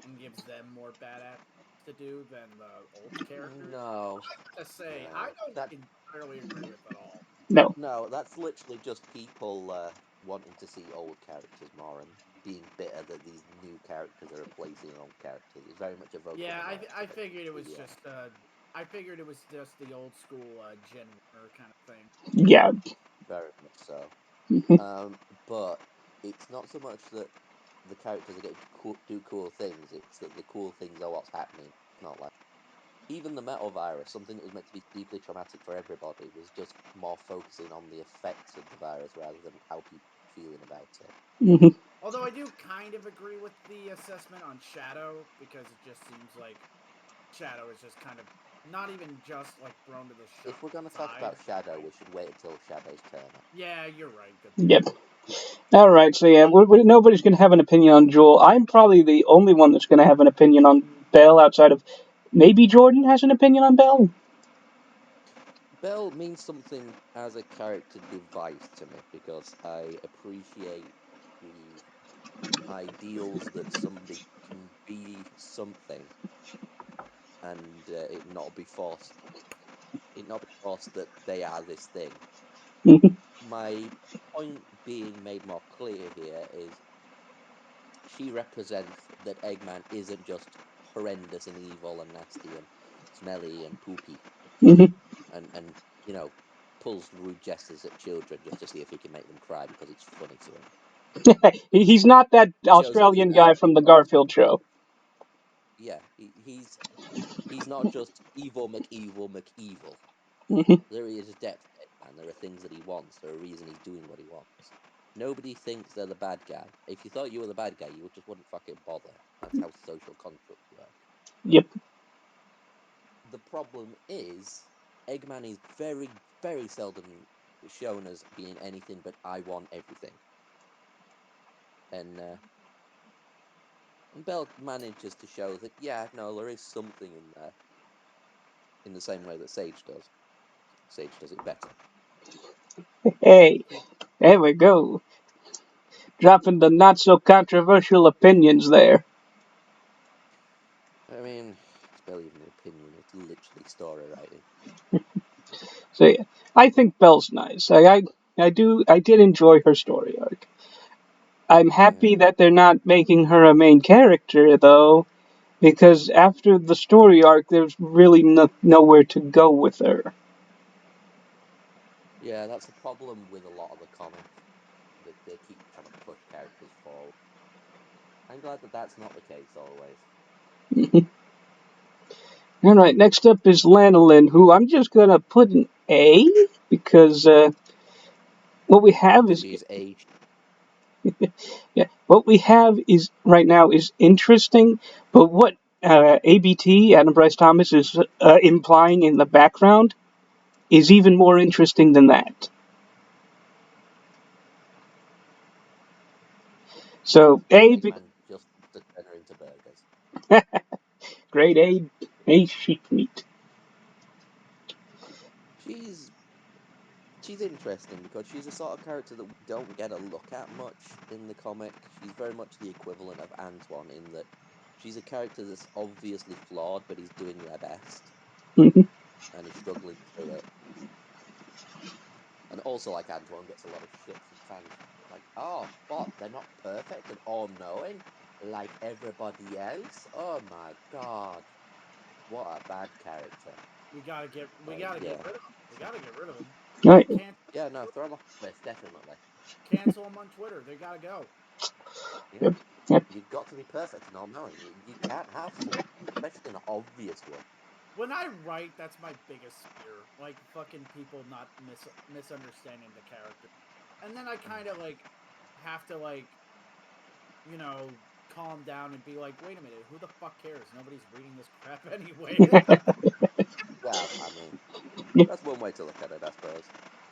Speaker 1: and gives them more badass to do than the old characters.
Speaker 2: No,
Speaker 1: To say I
Speaker 2: no,
Speaker 1: don't
Speaker 2: that
Speaker 1: entirely agree with at all.
Speaker 3: No.
Speaker 2: no, that's literally just people wanting to see old characters more and being bitter that these new characters are replacing old characters. It's very much a vote of
Speaker 1: Yeah,
Speaker 2: the
Speaker 1: I
Speaker 2: North,
Speaker 1: I
Speaker 2: to
Speaker 1: figured it
Speaker 2: be
Speaker 1: was just
Speaker 2: honest.
Speaker 1: the old school Gen Warner kind of thing.
Speaker 3: Yeah.
Speaker 2: Very much so.
Speaker 3: Mhm.
Speaker 2: But it's not so much that the characters are getting to do cool things; it's that the cool things are what's happening. It's not like even the metal virus, something that was meant to be deeply traumatic for everybody, was just more focusing on the effects of the virus rather than how people were feeling about it.
Speaker 3: Mhm.
Speaker 1: Although I do kind of agree with the assessment on Shadow because it just seems like Shadow is just kind of not even just like thrown to the side.
Speaker 2: If we're going to talk about Shadow, we should wait until Shadow's turn.
Speaker 1: Yeah, you're right. Good.
Speaker 3: Yep. All right, so yeah, nobody's going to have an opinion on Joel. I'm probably the only one that's going to have an opinion on Belle outside of maybe Jordan has an opinion on Belle.
Speaker 2: Belle means something as a character device to me because I appreciate the ideals that somebody can be something and it not be forced. It not be forced that they are this thing. My point being made more clear here is she represents that Eggman isn't just horrendous and evil and nasty and smelly and poopy and you know pulls rude gestures at children just to see if he can make them cry because it's funny to him.
Speaker 3: He's not that Australian guy from the Garfield show.
Speaker 2: Yeah, he's not just evil McEvil. There is depth to Eggman. There are things that he wants. There are reasons he's doing what he wants. Nobody thinks they're the bad guy. If you thought you were the bad guy, you just wouldn't fucking bother. That's how social constructs work.
Speaker 3: Yep.
Speaker 2: The problem is, Eggman is very, very seldom shown as being anything but I want everything. And Belle manages to show that, yeah, no, there is something in there. In the same way that Sage does. Sage does it better.
Speaker 3: Hey, there we go. Dropping the not so controversial opinions there.
Speaker 2: I mean, it's barely even an opinion, it's literally story writing.
Speaker 3: So yeah, I think Belle's nice. I did enjoy her story arc. I'm happy that they're not making her a main character though, because after the story arc, there's really nowhere to go with her.
Speaker 2: Yeah, that's the problem with a lot of the comics. That they keep trying to push characters forward. I'm glad that that's not the case always.
Speaker 3: All right, next up is Lanolin, who I'm just gonna put an A because what we have is
Speaker 2: She's aged.
Speaker 3: yeah, what we have is right now is interesting, but what ABT Adam Bryce Thomas is implying in the background is even more interesting than that. So
Speaker 2: Eggman just to turn her into burgers.
Speaker 3: Grade A sheep meat.
Speaker 2: She's interesting because she's a sort of character that we don't get a look at much in the comic. She's very much the equivalent of Antoine in that she's a character that's obviously flawed, but he's doing their best and he's struggling through it. And also, like Antoine, gets a lot of shit from fans. Like, oh, what? They're not perfect and all-knowing like everybody else? Oh my god. What a bad character.
Speaker 1: We gotta get rid of him. We gotta get rid of him.
Speaker 3: Right.
Speaker 2: Yeah, no, throw him off the list, definitely.
Speaker 1: Cancel him on Twitter. They gotta go.
Speaker 2: Yeah.
Speaker 3: Yep.
Speaker 2: You've got to be perfect and all-knowing. You can't have fun, especially an obvious one.
Speaker 1: When I write, that's my biggest fear. Like, fucking people not misunderstanding the character. And then I kind of, like, have to, like, you know, calm down and be like, wait a minute, who the fuck cares? Nobody's reading this crap anyway.
Speaker 2: Yeah, I mean, that's one way to look at it, I suppose.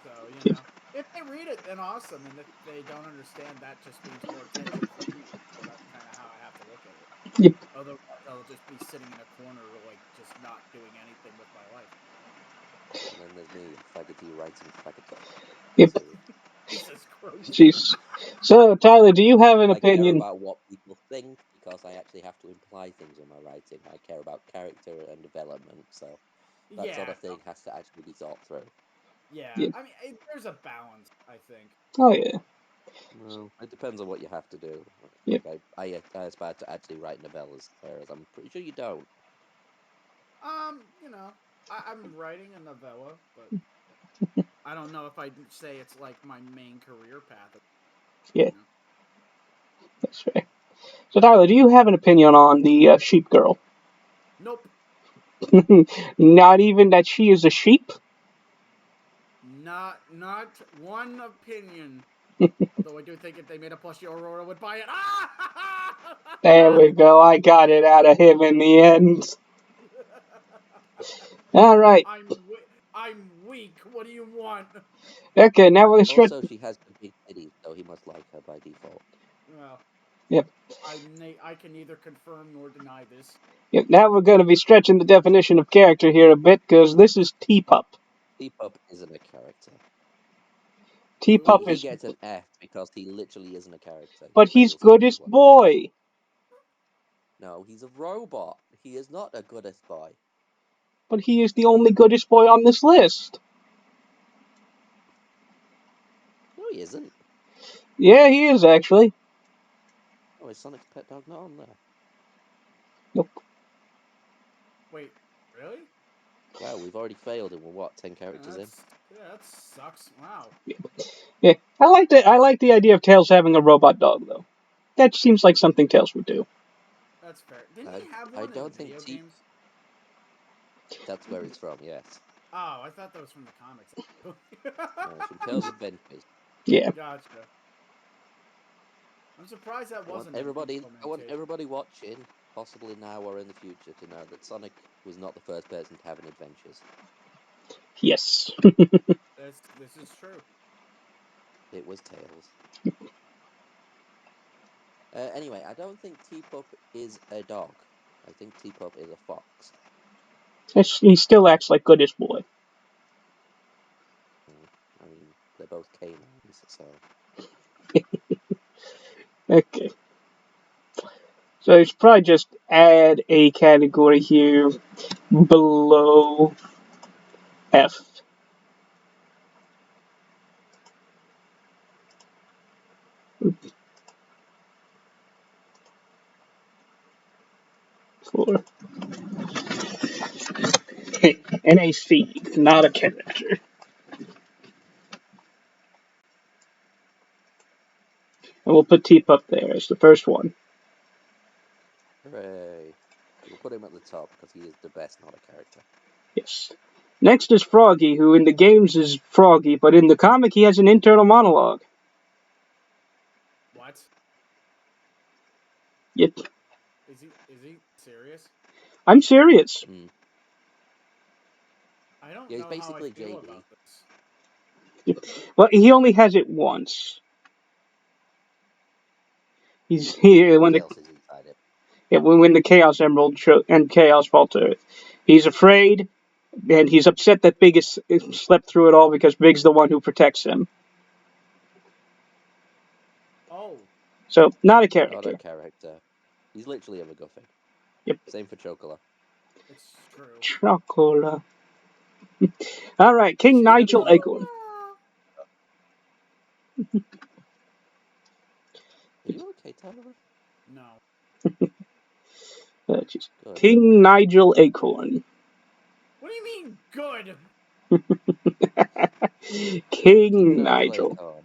Speaker 1: So, you know, if they read it, then awesome. And if they don't understand, that just means more attention for people. So that's kind of how I have to look at it.
Speaker 3: Yep.
Speaker 1: Otherwise, I'll just be sitting in a corner, like, just not doing anything with my life.
Speaker 2: And then there's me, faggoty writing faggoty.
Speaker 3: Yep.
Speaker 1: Jesus Christ.
Speaker 3: Jeez. So, Tyler, do you have an opinion?
Speaker 2: I care about what people think because I actually have to imply things in my writing. I care about character and development, so that sort of thing has to actually be thought through.
Speaker 1: Yeah,
Speaker 3: Yep.
Speaker 1: I mean, there's a balance, I think.
Speaker 3: Oh, yeah.
Speaker 2: Well, it depends on what you have to do.
Speaker 3: Yep.
Speaker 2: Like, I aspire to actually write novellas, whereas I'm pretty sure you don't.
Speaker 1: You know, I'm writing a novella, but I don't know if I'd say it's like my main career path.
Speaker 3: Yeah.
Speaker 1: You know?
Speaker 3: That's right. So, Tyler, do you have an opinion on the sheep girl?
Speaker 1: Nope.
Speaker 3: Not even that she is a sheep?
Speaker 1: Not one opinion. Although I do think if they made a plushie, Aurora would buy it.
Speaker 3: There we go. I got it out of him in the end. All right.
Speaker 1: I'm weak. What do you want?
Speaker 3: Okay, now we're gonna stretch.
Speaker 2: Also, she has the big titties, so he must like her by default.
Speaker 1: Well,
Speaker 3: Yep.
Speaker 1: I can neither confirm nor deny this.
Speaker 3: Yep. Now we're gonna be stretching the definition of character here a bit because this is Teapup.
Speaker 2: Teapup isn't a character.
Speaker 3: Teapup
Speaker 2: He
Speaker 3: is,
Speaker 2: gets an F because he literally isn't a character.
Speaker 3: but
Speaker 2: He
Speaker 3: he's
Speaker 2: fails
Speaker 3: goodest
Speaker 2: everyone.
Speaker 3: boy.
Speaker 2: No, he's a robot. He is not a goodest boy.
Speaker 3: But he is the only goodest boy on this list.
Speaker 2: No, he isn't.
Speaker 3: Yeah, he is actually.
Speaker 2: Oh, is Sonic's pet dog not on there?
Speaker 3: Nope.
Speaker 1: Wait, really?
Speaker 2: Wow, we've already failed and we're what, 10 characters in?
Speaker 1: Yeah, that sucks. Wow.
Speaker 3: Yeah, I like the idea of Tails having a robot dog though. That seems like something Tails would do.
Speaker 1: That's fair. Didn't
Speaker 2: I-
Speaker 1: he have
Speaker 2: I
Speaker 1: one in
Speaker 2: don't think
Speaker 1: video games?
Speaker 2: That's where it's from, yes.
Speaker 1: Oh, I thought that was from the comics.
Speaker 2: No, it's from Tails Adventures.
Speaker 3: Yeah.
Speaker 1: Gotcha. I'm surprised that
Speaker 2: I want
Speaker 1: wasn't in
Speaker 2: everybody,
Speaker 1: Implement
Speaker 2: I want
Speaker 1: 2.
Speaker 2: everybody watching, possibly now or in the future, to know that Sonic was not the first person to have an adventures.
Speaker 3: Yes.
Speaker 1: This is true.
Speaker 2: It was Tails. Anyway, I don't think Teapup is a dog. I think Teapup is a fox.
Speaker 3: He still acts like goodest boy.
Speaker 2: I mean, they're both canines, so...
Speaker 3: Okay. So it's probably just add a category here below F. For NAC, not a character. And we'll put Teapup there as the first one.
Speaker 2: Hooray. We'll put him at the top because he is the best, not a character.
Speaker 3: Yes. Next is Froggy, who in the games is Froggy, but in the comic he has an internal monologue.
Speaker 1: What?
Speaker 3: Yep.
Speaker 1: Is he serious?
Speaker 3: I'm serious.
Speaker 1: I don't
Speaker 2: Yeah, he's
Speaker 1: know
Speaker 2: basically
Speaker 1: how I feel
Speaker 2: JB.
Speaker 1: about this.
Speaker 3: Well, he only has it once. He's here when
Speaker 2: What else is inside it?
Speaker 3: when the Chaos Emerald and Chaos fall to Earth. He's afraid, and he's upset that Big has slept through it all because Big's the one who protects him.
Speaker 1: Oh.
Speaker 3: So, not a
Speaker 2: Not
Speaker 3: character.
Speaker 2: a character. He's literally a MacGuffin.
Speaker 3: Yep.
Speaker 2: Same for Chocola.
Speaker 1: It's true.
Speaker 3: Chocola. All right, King Nigel Acorn.
Speaker 2: Are you okay, Tyler?
Speaker 1: No.
Speaker 3: Geez.
Speaker 2: Good.
Speaker 3: King Nigel Acorn.
Speaker 1: What do you mean good?
Speaker 3: King Nigel.
Speaker 2: Acorn.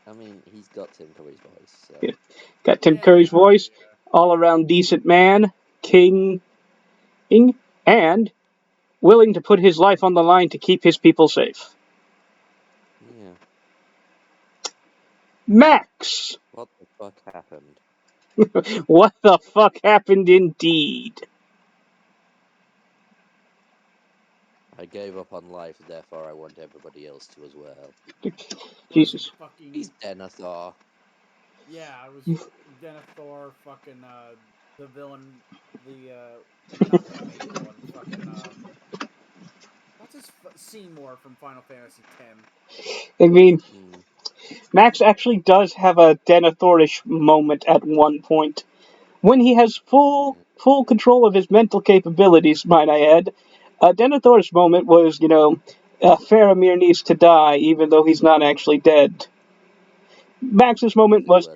Speaker 2: I mean, he's got Tim Curry's voice. So.
Speaker 3: Yeah. Got Tim Curry's voice. All around decent man. King. And willing to put his life on the line to keep his people safe.
Speaker 2: Yeah.
Speaker 3: Max.
Speaker 2: What the fuck happened?
Speaker 3: What the fuck happened indeed?
Speaker 2: I gave up on life, therefore I want everybody else to as well.
Speaker 3: Jesus.
Speaker 2: He's Denethor.
Speaker 1: Yeah, I was Denethor, fucking the villain, not the main villain, fucking what's his Seymour from Final Fantasy X.
Speaker 3: I mean, Max actually does have a Denethorish moment at one point. When he has full control of his mental capabilities, might I add, Denethor's moment was, Faramir needs to die, even though he's not actually dead. Max's moment was,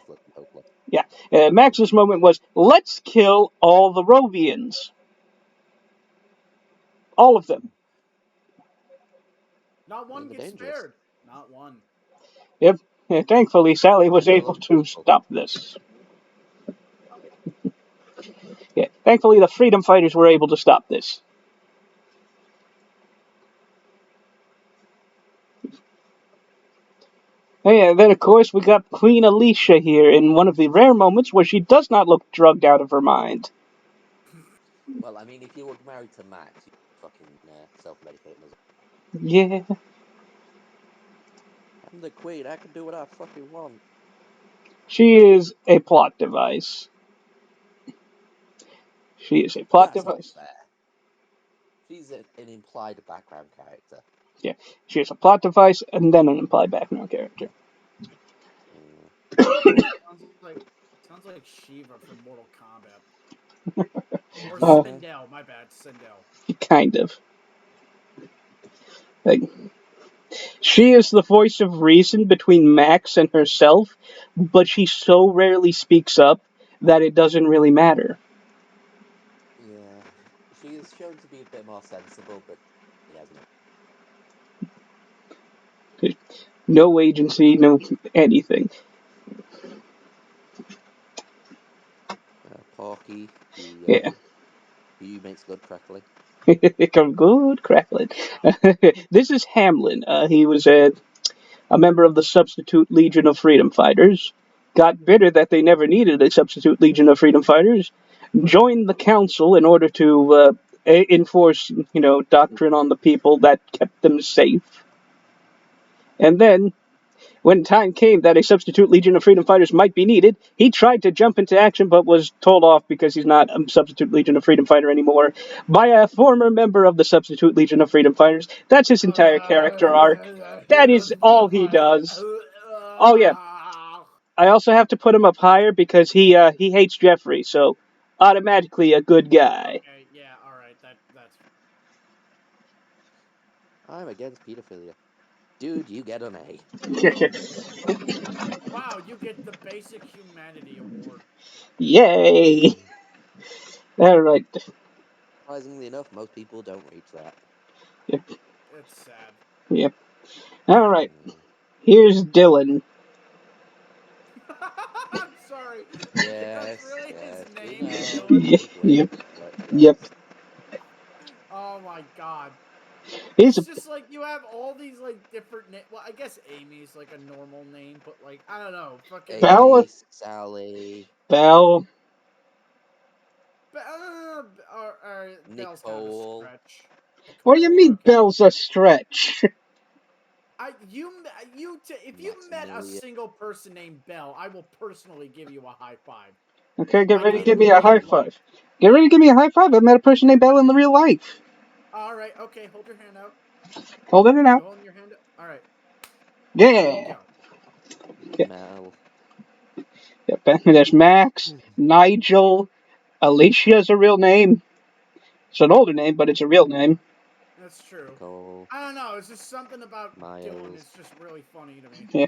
Speaker 3: Max's moment was, let's kill all the Rovians. All of them.
Speaker 1: Not one gets spared. Not one.
Speaker 3: Yep. Thankfully, Sally was able to stop this. Yeah. Thankfully, the freedom fighters were able to stop this. And then, of course, we got Queen Alicia here in one of the rare moments where she does not look drugged out of her mind.
Speaker 2: Well, I mean, if you were married to Max, you'd fucking self-medicating as well.
Speaker 3: Yeah.
Speaker 2: I'm the queen. I can do what I fucking want.
Speaker 3: She is a plot device. She is a plot
Speaker 2: That's not
Speaker 3: device.
Speaker 2: fair. She's an implied background character.
Speaker 3: Yeah. She is a plot device and then an implied background character.
Speaker 1: Sounds like Shiva from Mortal Kombat. Or
Speaker 3: Uh,
Speaker 1: Sindel, my bad, Sindel.
Speaker 3: Kind of. Like, she is the voice of reason between Max and herself, but she so rarely speaks up that it doesn't really matter.
Speaker 2: Yeah, she is shown to be a bit more sensible, but he has no.
Speaker 3: No agency, no anything.
Speaker 2: Porky,
Speaker 3: Yeah.
Speaker 2: he makes good crackling.
Speaker 3: Come good crackling. This is Hamlin. He was a member of the Substitute Legion of Freedom Fighters. Got bitter that they never needed a Substitute Legion of Freedom Fighters. Joined the council in order to enforce, doctrine on the people that kept them safe. And then, when time came that a Substitute Legion of Freedom Fighters might be needed, he tried to jump into action but was told off because he's not a Substitute Legion of Freedom Fighter anymore by a former member of the Substitute Legion of Freedom Fighters. That's his entire character arc. That is all he does. Oh yeah, I also have to put him up higher because he hates Jeffrey, so automatically a good guy.
Speaker 1: Okay, yeah, all right, that's.
Speaker 2: I'm against pedophilia. Dude, you get an A.
Speaker 1: Wow, you get the Basic Humanity Award.
Speaker 3: Yay! All right.
Speaker 2: Surprisingly enough, most people don't reach that.
Speaker 3: Yep.
Speaker 1: It's sad.
Speaker 3: Yep. All right. Here's Dylan.
Speaker 1: I'm sorry.
Speaker 2: Yes,
Speaker 1: That's really
Speaker 2: yes,
Speaker 1: his
Speaker 2: we
Speaker 1: name,
Speaker 2: know.
Speaker 1: Dylan.
Speaker 3: Yep.
Speaker 2: But
Speaker 3: Yep.
Speaker 2: yes.
Speaker 1: Oh my god.
Speaker 3: He's a
Speaker 1: It's just like you have all these like different well, I guess Amy's like a normal name, but like I don't know, fucking
Speaker 3: Bella.
Speaker 2: Amy, Sally,
Speaker 3: Belle.
Speaker 1: Belle's kind of a
Speaker 2: Nicole.
Speaker 1: stretch.
Speaker 3: What do you mean Belle's a stretch?
Speaker 1: If you met a
Speaker 2: Maximilian.
Speaker 1: single person named Belle, I will personally give you a high five.
Speaker 3: Okay, get
Speaker 1: Like,
Speaker 3: ready to
Speaker 1: in
Speaker 3: give me a
Speaker 1: real
Speaker 3: high
Speaker 1: life.
Speaker 3: five. Get ready to give me a high five. I met a person named Belle in the real life.
Speaker 1: All right, okay, hold your hand out.
Speaker 3: Holding it
Speaker 1: You
Speaker 3: out.
Speaker 1: holding your hand up? All right.
Speaker 3: Yeah.
Speaker 1: There you go.
Speaker 3: Yep.
Speaker 2: Mel.
Speaker 3: Yep. There's Max, Nigel, Alicia's a real name. It's an older name, but it's a real name.
Speaker 1: That's true.
Speaker 2: Nicole.
Speaker 1: I don't know. It's just something about
Speaker 2: Miles.
Speaker 1: Dylan. It's just really funny to me.
Speaker 3: Yeah.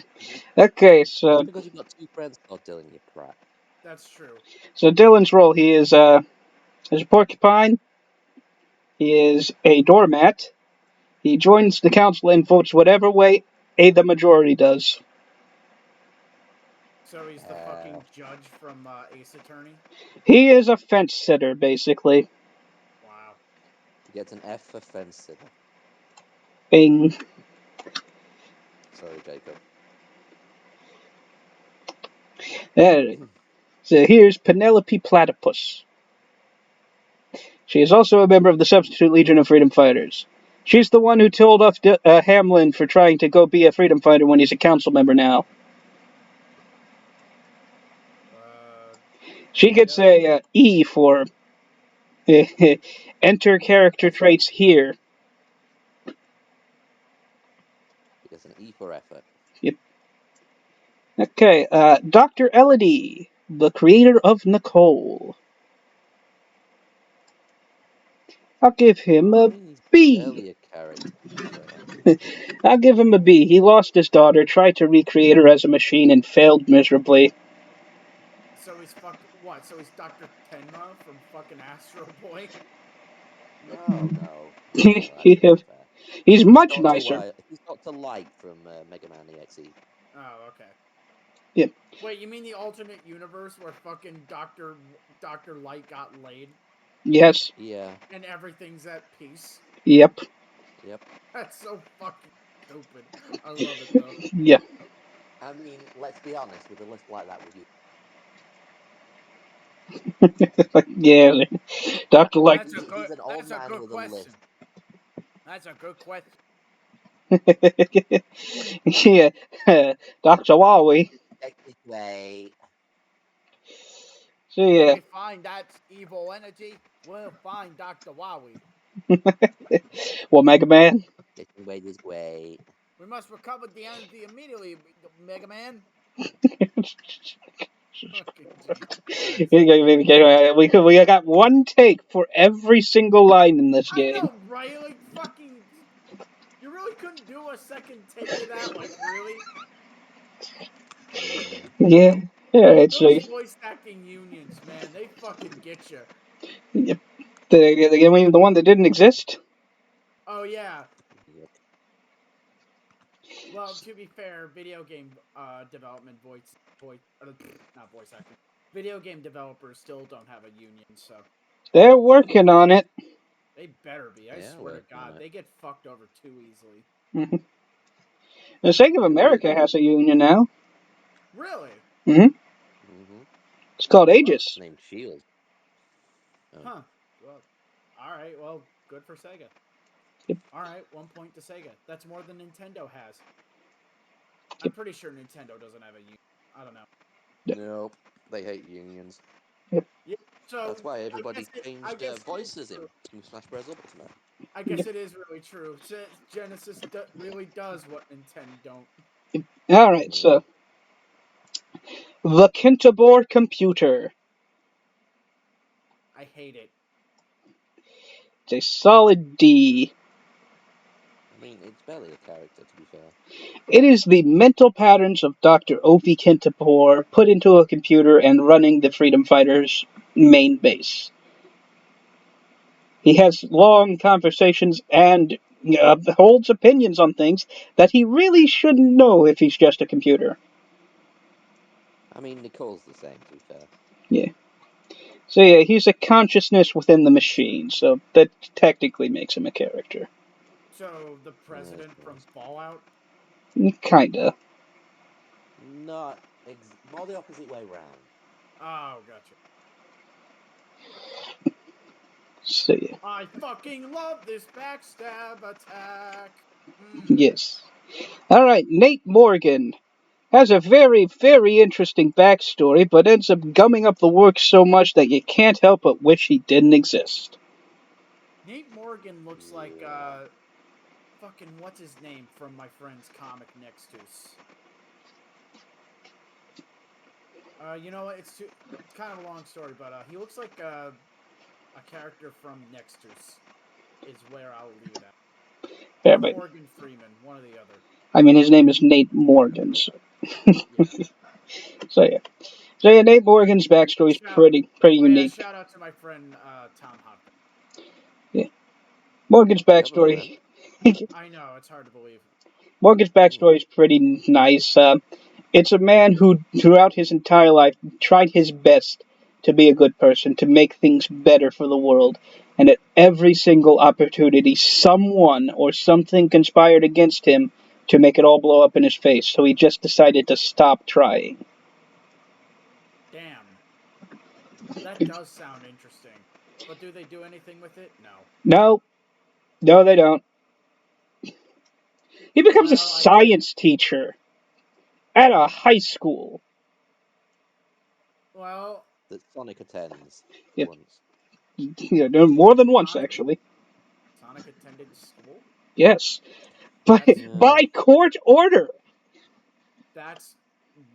Speaker 3: Okay, so
Speaker 2: That's because you've got two friends called Dylan, you prat.
Speaker 1: That's true.
Speaker 3: so Dylan's role, he is a porcupine. He is a doormat. He joins the council and votes whatever way the majority does.
Speaker 1: So he's the fucking judge from Ace Attorney.
Speaker 3: He is a fence sitter, basically.
Speaker 1: Wow.
Speaker 2: He gets an F for fence sitter.
Speaker 3: Bing.
Speaker 2: Sorry, Jacob.
Speaker 3: So here's Penelope Platypus. She is also a member of the Substitute Legion of Freedom Fighters. She's the one who told off Hamlin for trying to go be a freedom fighter when he's a council member now. She gets a E for enter character traits here.
Speaker 2: He gets an E for effort.
Speaker 3: Yep. Okay, Dr. Elodie, the creator of Nicole. I'll give him a B.
Speaker 2: Barely a character.
Speaker 3: I'll give him a B. He lost his daughter, tried to recreate her as a machine, and failed miserably.
Speaker 1: So he's what? So he's Dr. Tenma from fucking Astro Boy?
Speaker 2: No.
Speaker 3: He's much nicer.
Speaker 2: He's Dr. Light from Mega Man EXE.
Speaker 1: Oh, okay.
Speaker 3: Yep.
Speaker 1: Wait, you mean the alternate universe where fucking Dr. Light got laid?
Speaker 3: Yes.
Speaker 2: Yeah.
Speaker 1: And everything's at peace?
Speaker 3: Yep.
Speaker 1: That's so fucking stupid. I love it, though.
Speaker 3: Yeah.
Speaker 2: I mean, let's be honest, with a list like that, would you?
Speaker 3: Yeah. Dr. Light.
Speaker 2: He's an old man with
Speaker 1: question.
Speaker 2: a list.
Speaker 1: That's a good question.
Speaker 3: Yeah, Dr. Wowie.
Speaker 2: Take it away.
Speaker 3: So
Speaker 1: If
Speaker 3: yeah,
Speaker 1: we find that evil entity, we'll find Dr. Wowie.
Speaker 3: well, Mega Man.
Speaker 2: Take away this way.
Speaker 1: We must recover the entity immediately, Mega Man. Fucking Jesus Christ.
Speaker 3: We got one take for every single line in this
Speaker 1: I
Speaker 3: game.
Speaker 1: know, right? Like, fucking. You really couldn't do a second take of that? Like, really?
Speaker 3: Yeah, yeah, it's
Speaker 1: Those voice acting unions, man, they fucking get you.
Speaker 3: the one that didn't exist.
Speaker 1: Oh, yeah.
Speaker 2: Yep.
Speaker 1: Well, to be fair, video game development not voice acting. Video game developers still don't have a union, so
Speaker 3: They're working on it.
Speaker 1: they better be. I
Speaker 2: Yeah,
Speaker 1: swear to
Speaker 2: working on
Speaker 1: God,
Speaker 2: it.
Speaker 1: they get fucked over too easily.
Speaker 3: Mhm. The Sega of America has a union now.
Speaker 1: Really?
Speaker 3: Hmm It's called
Speaker 2: It's
Speaker 3: Aegis.
Speaker 2: named Shield. Oh.
Speaker 1: Huh. Well, all right. Well, good for Sega.
Speaker 3: Yep.
Speaker 1: All right, 1 point to Sega. That's more than Nintendo has. I'm
Speaker 3: Yep.
Speaker 1: pretty sure Nintendo doesn't have a union. I don't know.
Speaker 2: Nope. They hate unions.
Speaker 1: Yeah. So
Speaker 2: That's why everybody
Speaker 1: I guess
Speaker 2: changed
Speaker 1: it is
Speaker 2: voices in
Speaker 1: true.
Speaker 2: Super Smash Bros. Ultimate.
Speaker 1: I guess it is really true. Genesis really does what Nintendo don't.
Speaker 3: All right, so the Kintabor computer.
Speaker 1: I hate it.
Speaker 3: It's a solid D.
Speaker 2: I mean, it's barely a character, to be fair.
Speaker 3: It is the mental patterns of Dr. Ovi Kintabor put into a computer and running the Freedom Fighters' main base. He has long conversations and holds opinions on things that he really shouldn't know if he's just a computer.
Speaker 2: I mean, Nicole's the same, to be fair.
Speaker 3: Yeah. So yeah, he's a consciousness within the machine, so that technically makes him a character.
Speaker 1: So the president from Fallout.
Speaker 3: Kinda.
Speaker 2: Not more the opposite way round.
Speaker 1: Oh, gotcha.
Speaker 3: So yeah.
Speaker 1: I fucking love this backstab attack.
Speaker 3: Yes. Alright, Nate Morgan has a very, very interesting backstory, but ends up gumming up the works so much that you can't help but wish he didn't exist.
Speaker 1: Nate Morgan looks like fucking what's his name from my friend's comic Nextus. You know what? It's kind of a long story, but he looks like a character from Nextus. Is where I'll leave it at.
Speaker 3: Yeah,
Speaker 1: Or
Speaker 3: but,
Speaker 1: Morgan Freeman, one or the other.
Speaker 3: I mean, his name is Nate Morgan, so
Speaker 1: Yeah.
Speaker 3: so yeah. So yeah, Nate Morgan's backstory is pretty unique.
Speaker 1: Shout out to my friend Tom Hopkins.
Speaker 3: Yeah. Morgan's
Speaker 2: You have a
Speaker 3: backstory.
Speaker 2: friend?
Speaker 1: I know it's hard to believe.
Speaker 3: Morgan's backstory is pretty nice. It's a man who, throughout his entire life, tried his best to be a good person, to make things better for the world. And at every single opportunity, someone or something conspired against him to make it all blow up in his face. So he just decided to stop trying.
Speaker 1: Damn. That does sound interesting. But do they do anything with it?
Speaker 3: No, they don't. He becomes a science teacher at a high school.
Speaker 1: Well,
Speaker 2: That Sonic attends
Speaker 3: Yep.
Speaker 2: once.
Speaker 3: More than once, actually.
Speaker 1: Sonic attended school?
Speaker 3: Yes. By court order.
Speaker 1: That's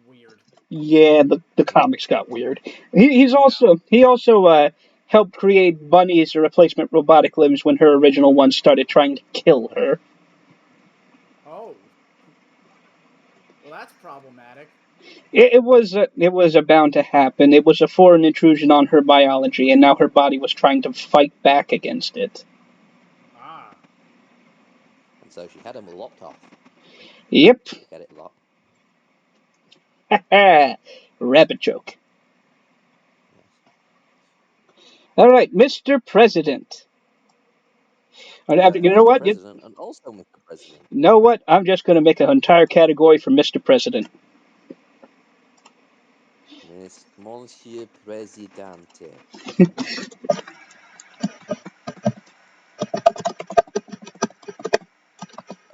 Speaker 1: weird.
Speaker 3: Yeah, the comics got weird. He also helped create Bunny as a replacement robotic limbs when her original ones started trying to kill her.
Speaker 1: Oh. Well, that's problematic.
Speaker 3: It was bound to happen. It was a foreign intrusion on her biology, and now her body was trying to fight back against it.
Speaker 1: Ah.
Speaker 2: And so she had him locked off.
Speaker 3: Yep.
Speaker 2: Get it locked.
Speaker 3: Rabbit joke. All right, Mr. President. You know what?
Speaker 2: President and also Mr. President.
Speaker 3: You know what? I'm just going to make an entire category for Mr. President.
Speaker 2: Monsieur Presidente.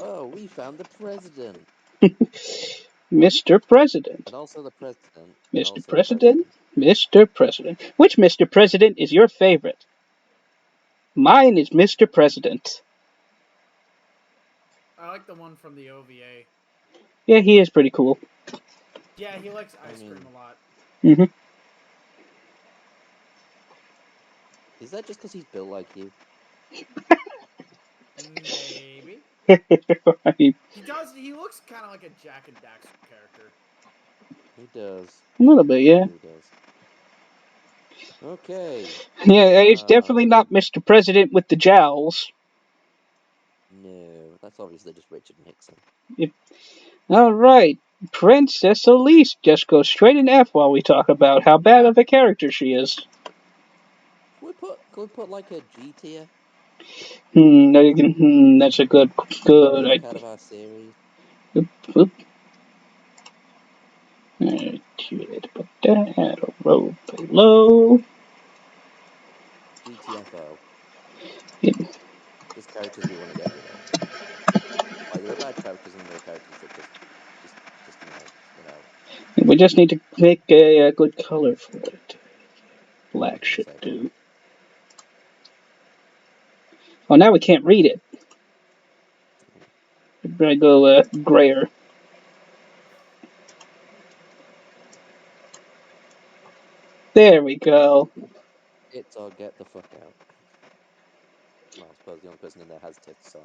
Speaker 2: Oh, we found the president.
Speaker 3: Mr. President.
Speaker 2: And also the president.
Speaker 3: Mr. President. Mr. President. Which Mr. President is your favorite? Mine is Mr. President.
Speaker 1: I like the one from the OVA.
Speaker 3: Yeah, he is pretty cool.
Speaker 1: Yeah, he likes ice cream a lot.
Speaker 3: Mm-hmm.
Speaker 2: Is that just because he's built like you?
Speaker 1: Maybe.
Speaker 3: I mean,
Speaker 1: He does. He looks kind of like a Jack and Daxter character.
Speaker 2: He does.
Speaker 3: a little bit, yeah.
Speaker 2: He does. Okay.
Speaker 3: Yeah, it's definitely not Mr. President with the jowls.
Speaker 2: No, that's obviously just Richard Nixon.
Speaker 3: Yep. All right, Princess Elise. Just go straight in F while we talk about how bad of a character she is.
Speaker 2: Can we put like a G tier?
Speaker 3: That's a good
Speaker 2: Out
Speaker 3: idea.
Speaker 2: of our series.
Speaker 3: Oop. Alright, let's put that at a row below.
Speaker 2: GTFO.
Speaker 3: Yep.
Speaker 2: Just characters we want to get rid of. Like there are bad characters and there are characters that just get out.
Speaker 3: We just need to make a good color for it. Black should do. Oh, now we can't read it. I go grayer. There we go.
Speaker 2: Tits or get the fuck out. Well, I suppose the only person in there has tits, so.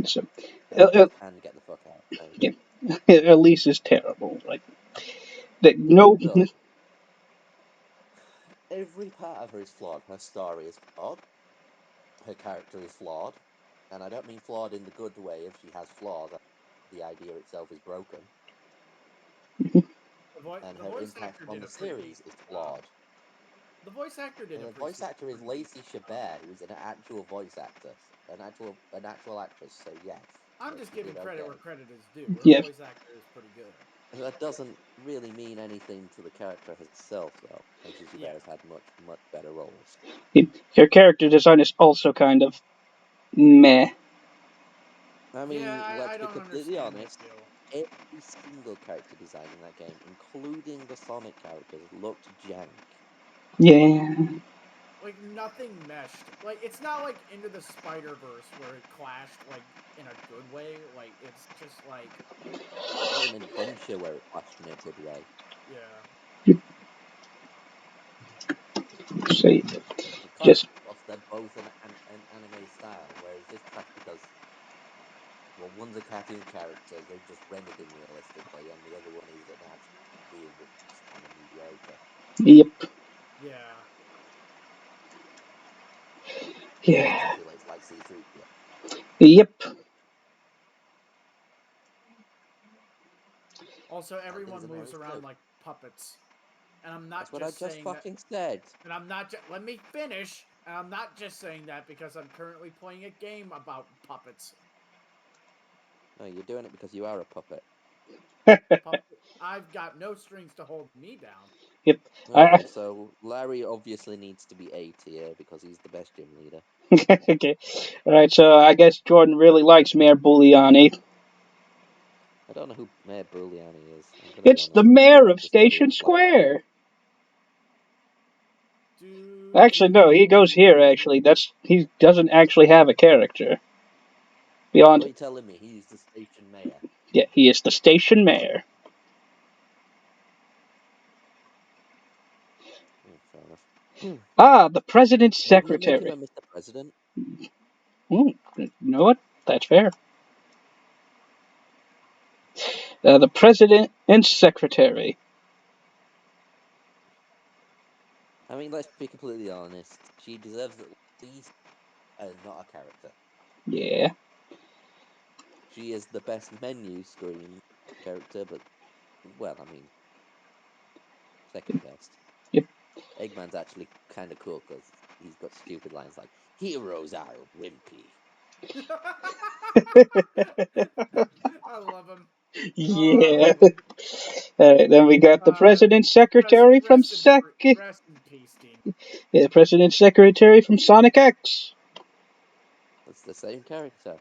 Speaker 3: So,
Speaker 2: And get the fuck out.
Speaker 3: yeah. Elise is terrible. Like, no.
Speaker 2: Look, every part of her is flawed. Her story is flawed. Her character is flawed. And I don't mean flawed in the good way if she has flaws. The idea itself is broken. And her impact on the series is flawed.
Speaker 1: The voice actor did.
Speaker 2: And the voice actor is Lacey Chabert, who's an actual voice actor, an actual actress. So yes.
Speaker 1: I'm just giving credit where credit is due. Her
Speaker 3: Yeah.
Speaker 1: voice actor is pretty good.
Speaker 2: That doesn't really mean anything to the character herself, though. Lacey Chabert has had much better roles.
Speaker 3: Her character design is also kind of meh.
Speaker 2: I mean, let's be completely honest. Every single character design in that game, including the Sonic characters, looked jank.
Speaker 3: Yeah.
Speaker 1: Like nothing meshed. Like it's not like Into the Spider-Verse where it clashed like in a good way. Like it's just like
Speaker 2: an adventure where it clashed in a good way.
Speaker 1: Yeah.
Speaker 3: See,
Speaker 2: just they're both an anime style, whereas this clashed because one's a cartoon character, they've just rendered him realistically, and the other one is an actual being that's kind of mediocre.
Speaker 3: Yep.
Speaker 1: Yeah.
Speaker 3: Yeah.
Speaker 2: I feel like it's like C3PO.
Speaker 3: Yep.
Speaker 1: Also, everyone moves around like puppets, and I'm not.
Speaker 2: That's what I just fucking said.
Speaker 1: And I'm not. Let me finish. And I'm not just saying that because I'm currently playing a game about puppets.
Speaker 2: No, you're doing it because you are a puppet.
Speaker 1: I've got no strings to hold me down.
Speaker 3: Yep.
Speaker 2: Okay, so Larry obviously needs to be A tier because he's the best gym leader.
Speaker 3: Okay. Alright, so I guess Jordan really likes Mayor Bulliani.
Speaker 2: I don't know who Mayor Bulliani is.
Speaker 3: It's the mayor of Station Square. Actually, no, he goes here, actually. He doesn't actually have a character. Beyond.
Speaker 2: What are you telling me? He's the station mayor.
Speaker 3: Yeah, he is the station mayor.
Speaker 2: Fair enough.
Speaker 3: Ah, the president's secretary.
Speaker 2: Make him a Mr. President.
Speaker 3: You know what? That's fair. The president and secretary.
Speaker 2: I mean, let's be completely honest. She deserves at least not a character.
Speaker 3: Yeah.
Speaker 2: She is the best menu screen character, but, well, I mean, second best.
Speaker 3: Yep.
Speaker 2: Eggman's actually kind of cool because he's got stupid lines like, "Heroes are wimpy."
Speaker 1: I love him.
Speaker 3: Yeah. Alright, then we got the president's secretary from
Speaker 1: Rest in peace, Dean.
Speaker 3: Yeah, the president's secretary from Sonic X.
Speaker 2: It's the same character.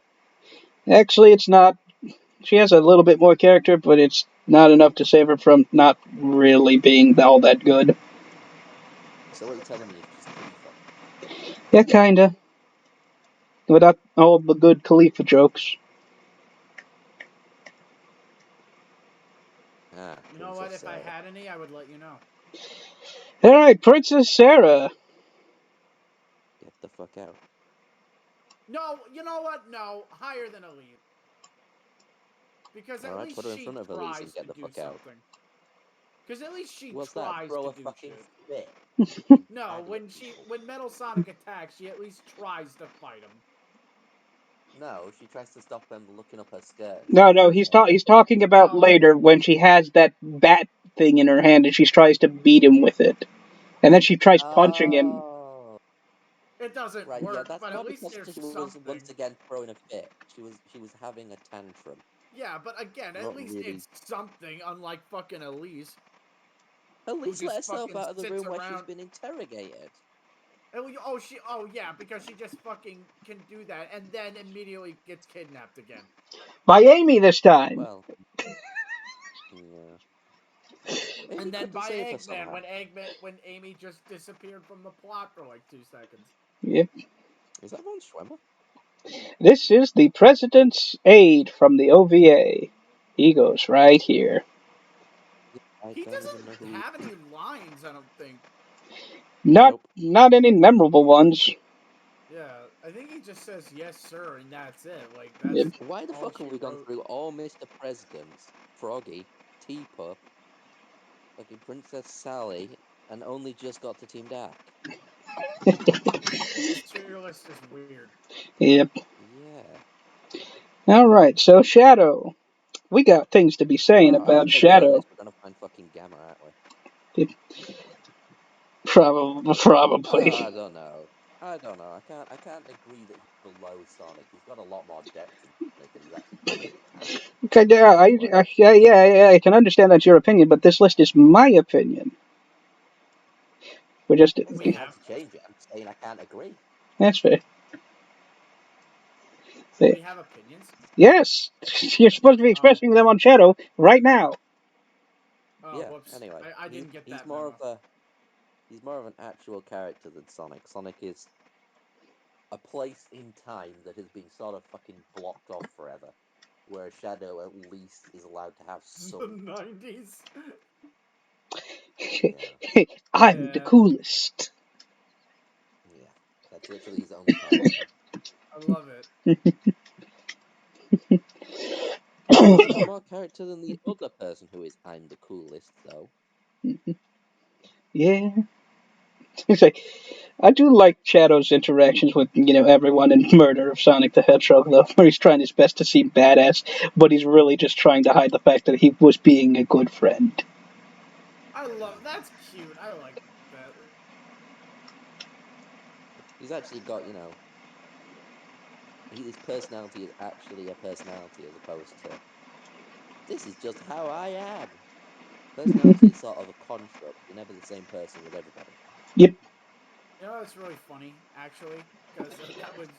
Speaker 3: Actually, it's not. She has a little bit more character, but it's not enough to save her from not really being all that good.
Speaker 2: So what you're telling me is she's Khalifa.
Speaker 3: Yeah, kinda. Without all the good Khalifa jokes.
Speaker 2: Ah,
Speaker 1: You know what?
Speaker 2: Princess
Speaker 1: If I
Speaker 2: Sarah.
Speaker 1: had any, I would let you know.
Speaker 3: Alright, Princess Sarah.
Speaker 2: Get the fuck out.
Speaker 1: No, you know what? No, higher than Elise. Because at
Speaker 2: Alright,
Speaker 1: least
Speaker 2: put her in
Speaker 1: she
Speaker 2: front of Elise and
Speaker 1: tries to
Speaker 2: get the
Speaker 1: do
Speaker 2: fuck out.
Speaker 1: something. Because at least she
Speaker 2: What's that?
Speaker 1: tries
Speaker 2: Throw
Speaker 1: to
Speaker 2: a
Speaker 1: do
Speaker 2: fucking
Speaker 1: shit.
Speaker 2: fit. You
Speaker 1: No,
Speaker 2: idiot.
Speaker 1: when Metal Sonic attacks, she at least tries to fight him.
Speaker 2: No, she tries to stop him looking up her skirt.
Speaker 3: No, he's talking about
Speaker 1: No.
Speaker 3: later when she has that bat thing in her hand and she tries to beat him with it. And then she tries punching him.
Speaker 2: Oh,
Speaker 1: It doesn't
Speaker 2: right, yeah,
Speaker 1: work,
Speaker 2: that's
Speaker 1: but at
Speaker 2: probably
Speaker 1: least
Speaker 2: because
Speaker 1: there's
Speaker 2: she was
Speaker 1: something.
Speaker 2: once again throwing a fit. She was having a tantrum.
Speaker 1: Yeah, but again, at
Speaker 2: Not
Speaker 1: least
Speaker 2: really.
Speaker 1: it's something, unlike fucking Elise,
Speaker 2: At
Speaker 1: who
Speaker 2: least let
Speaker 1: just
Speaker 2: herself
Speaker 1: fucking
Speaker 2: out of the
Speaker 1: sits
Speaker 2: room where she's
Speaker 1: around.
Speaker 2: been interrogated.
Speaker 1: Oh yeah, because she just fucking can do that, and then immediately gets kidnapped again.
Speaker 3: By Amy this time.
Speaker 2: Well, yeah.
Speaker 1: And
Speaker 2: Amy
Speaker 1: then
Speaker 2: couldn't
Speaker 1: by
Speaker 2: save her
Speaker 1: Eggman,
Speaker 2: somehow.
Speaker 1: when Amy just disappeared from the plot for like 2 seconds.
Speaker 3: Yep.
Speaker 2: Is that Ron Schwemmer?
Speaker 3: This is the President's Aide from the OVA. He goes right here.
Speaker 2: I
Speaker 1: He
Speaker 2: don't even know
Speaker 1: doesn't
Speaker 2: who he
Speaker 1: have
Speaker 2: is.
Speaker 1: any lines, I don't think.
Speaker 3: Not
Speaker 2: Nope.
Speaker 3: not any memorable ones.
Speaker 1: Yeah, I think he just says yes, sir, and that's it. Like
Speaker 3: Yep.
Speaker 1: that's
Speaker 2: Why the
Speaker 1: all
Speaker 2: fuck have
Speaker 1: she
Speaker 2: we gone
Speaker 1: wrote.
Speaker 2: through all Mr. Presidents, Froggy, Teapup, fucking Princess Sally, and only just got to Team Dak?
Speaker 1: This tier list is weird.
Speaker 3: Yep.
Speaker 2: Yeah.
Speaker 3: Alright, so Shadow. We got things to be saying
Speaker 2: Well,
Speaker 3: about
Speaker 2: after doing
Speaker 3: Shadow.
Speaker 2: this, we're gonna find fucking Gamma, aren't we?
Speaker 3: Probably.
Speaker 2: I don't know. I don't know. I can't agree that he's below Sonic. He's got a lot more depth than Sonic, and he's actually pretty good.
Speaker 3: Okay,
Speaker 2: Anyway,
Speaker 3: yeah, I can understand that's your opinion, but this list is my opinion. We're just,
Speaker 2: I'm not
Speaker 1: We
Speaker 2: saying you have
Speaker 1: have
Speaker 2: to change it. I'm just saying I can't agree.
Speaker 3: that's fair.
Speaker 1: we have opinions.
Speaker 3: Yes, you're supposed to be
Speaker 1: Oh,
Speaker 3: expressing them on Shadow right now.
Speaker 1: oh,
Speaker 2: Yeah.
Speaker 1: whoops!
Speaker 2: Anyway,
Speaker 1: I didn't get
Speaker 2: he's
Speaker 1: that
Speaker 2: more
Speaker 1: memo.
Speaker 2: of a he's more of an actual character than Sonic. Sonic is a place in time that has been sort of fucking blocked off forever, where Shadow at least is allowed to have
Speaker 1: The
Speaker 2: some.
Speaker 1: 90s.
Speaker 2: Yeah,
Speaker 3: I'm the
Speaker 1: Yeah,
Speaker 3: coolest.
Speaker 2: yeah. That's literally his only character.
Speaker 1: I love it.
Speaker 2: He's got even more character than the other person who is I'm the coolest, though.
Speaker 3: Yeah. It's like, I do like Shadow's interactions with, everyone in Murder of Sonic the Hedgehog, though, where he's trying his best to seem badass, but he's really just trying to hide the fact that he was being a good friend.
Speaker 1: I love that's cute. I like that.
Speaker 2: He's actually got, his personality is actually a personality as opposed to this is just how I am. Personality is sort of a construct. You're never the same person with everybody.
Speaker 3: Yep.
Speaker 1: You know, it's really funny actually, because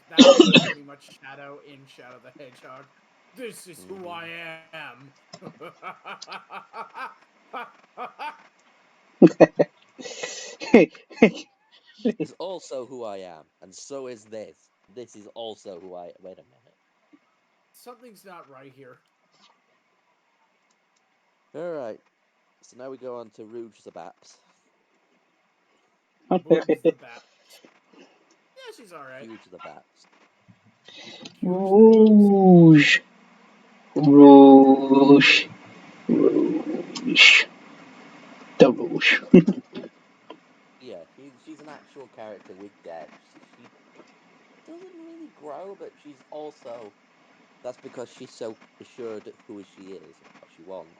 Speaker 1: that was pretty much Shadow in Shadow the Hedgehog. This is who
Speaker 2: Hmm.
Speaker 1: I am.
Speaker 2: This is also who I am, and so is this. This is also who I. Wait a minute.
Speaker 1: Something's not right here.
Speaker 2: All right. So now we go on to Rouge the Baps.
Speaker 1: Boobs the bat. Yeah, she's all right.
Speaker 2: Huge the Baps.
Speaker 1: Huge the boobs.
Speaker 3: Rouge. Rouge. Rouge. The Rouge.
Speaker 2: Yeah, she's an actual character with depth. She doesn't really grow, but she's also that's because she's so assured of who she is and what she wants.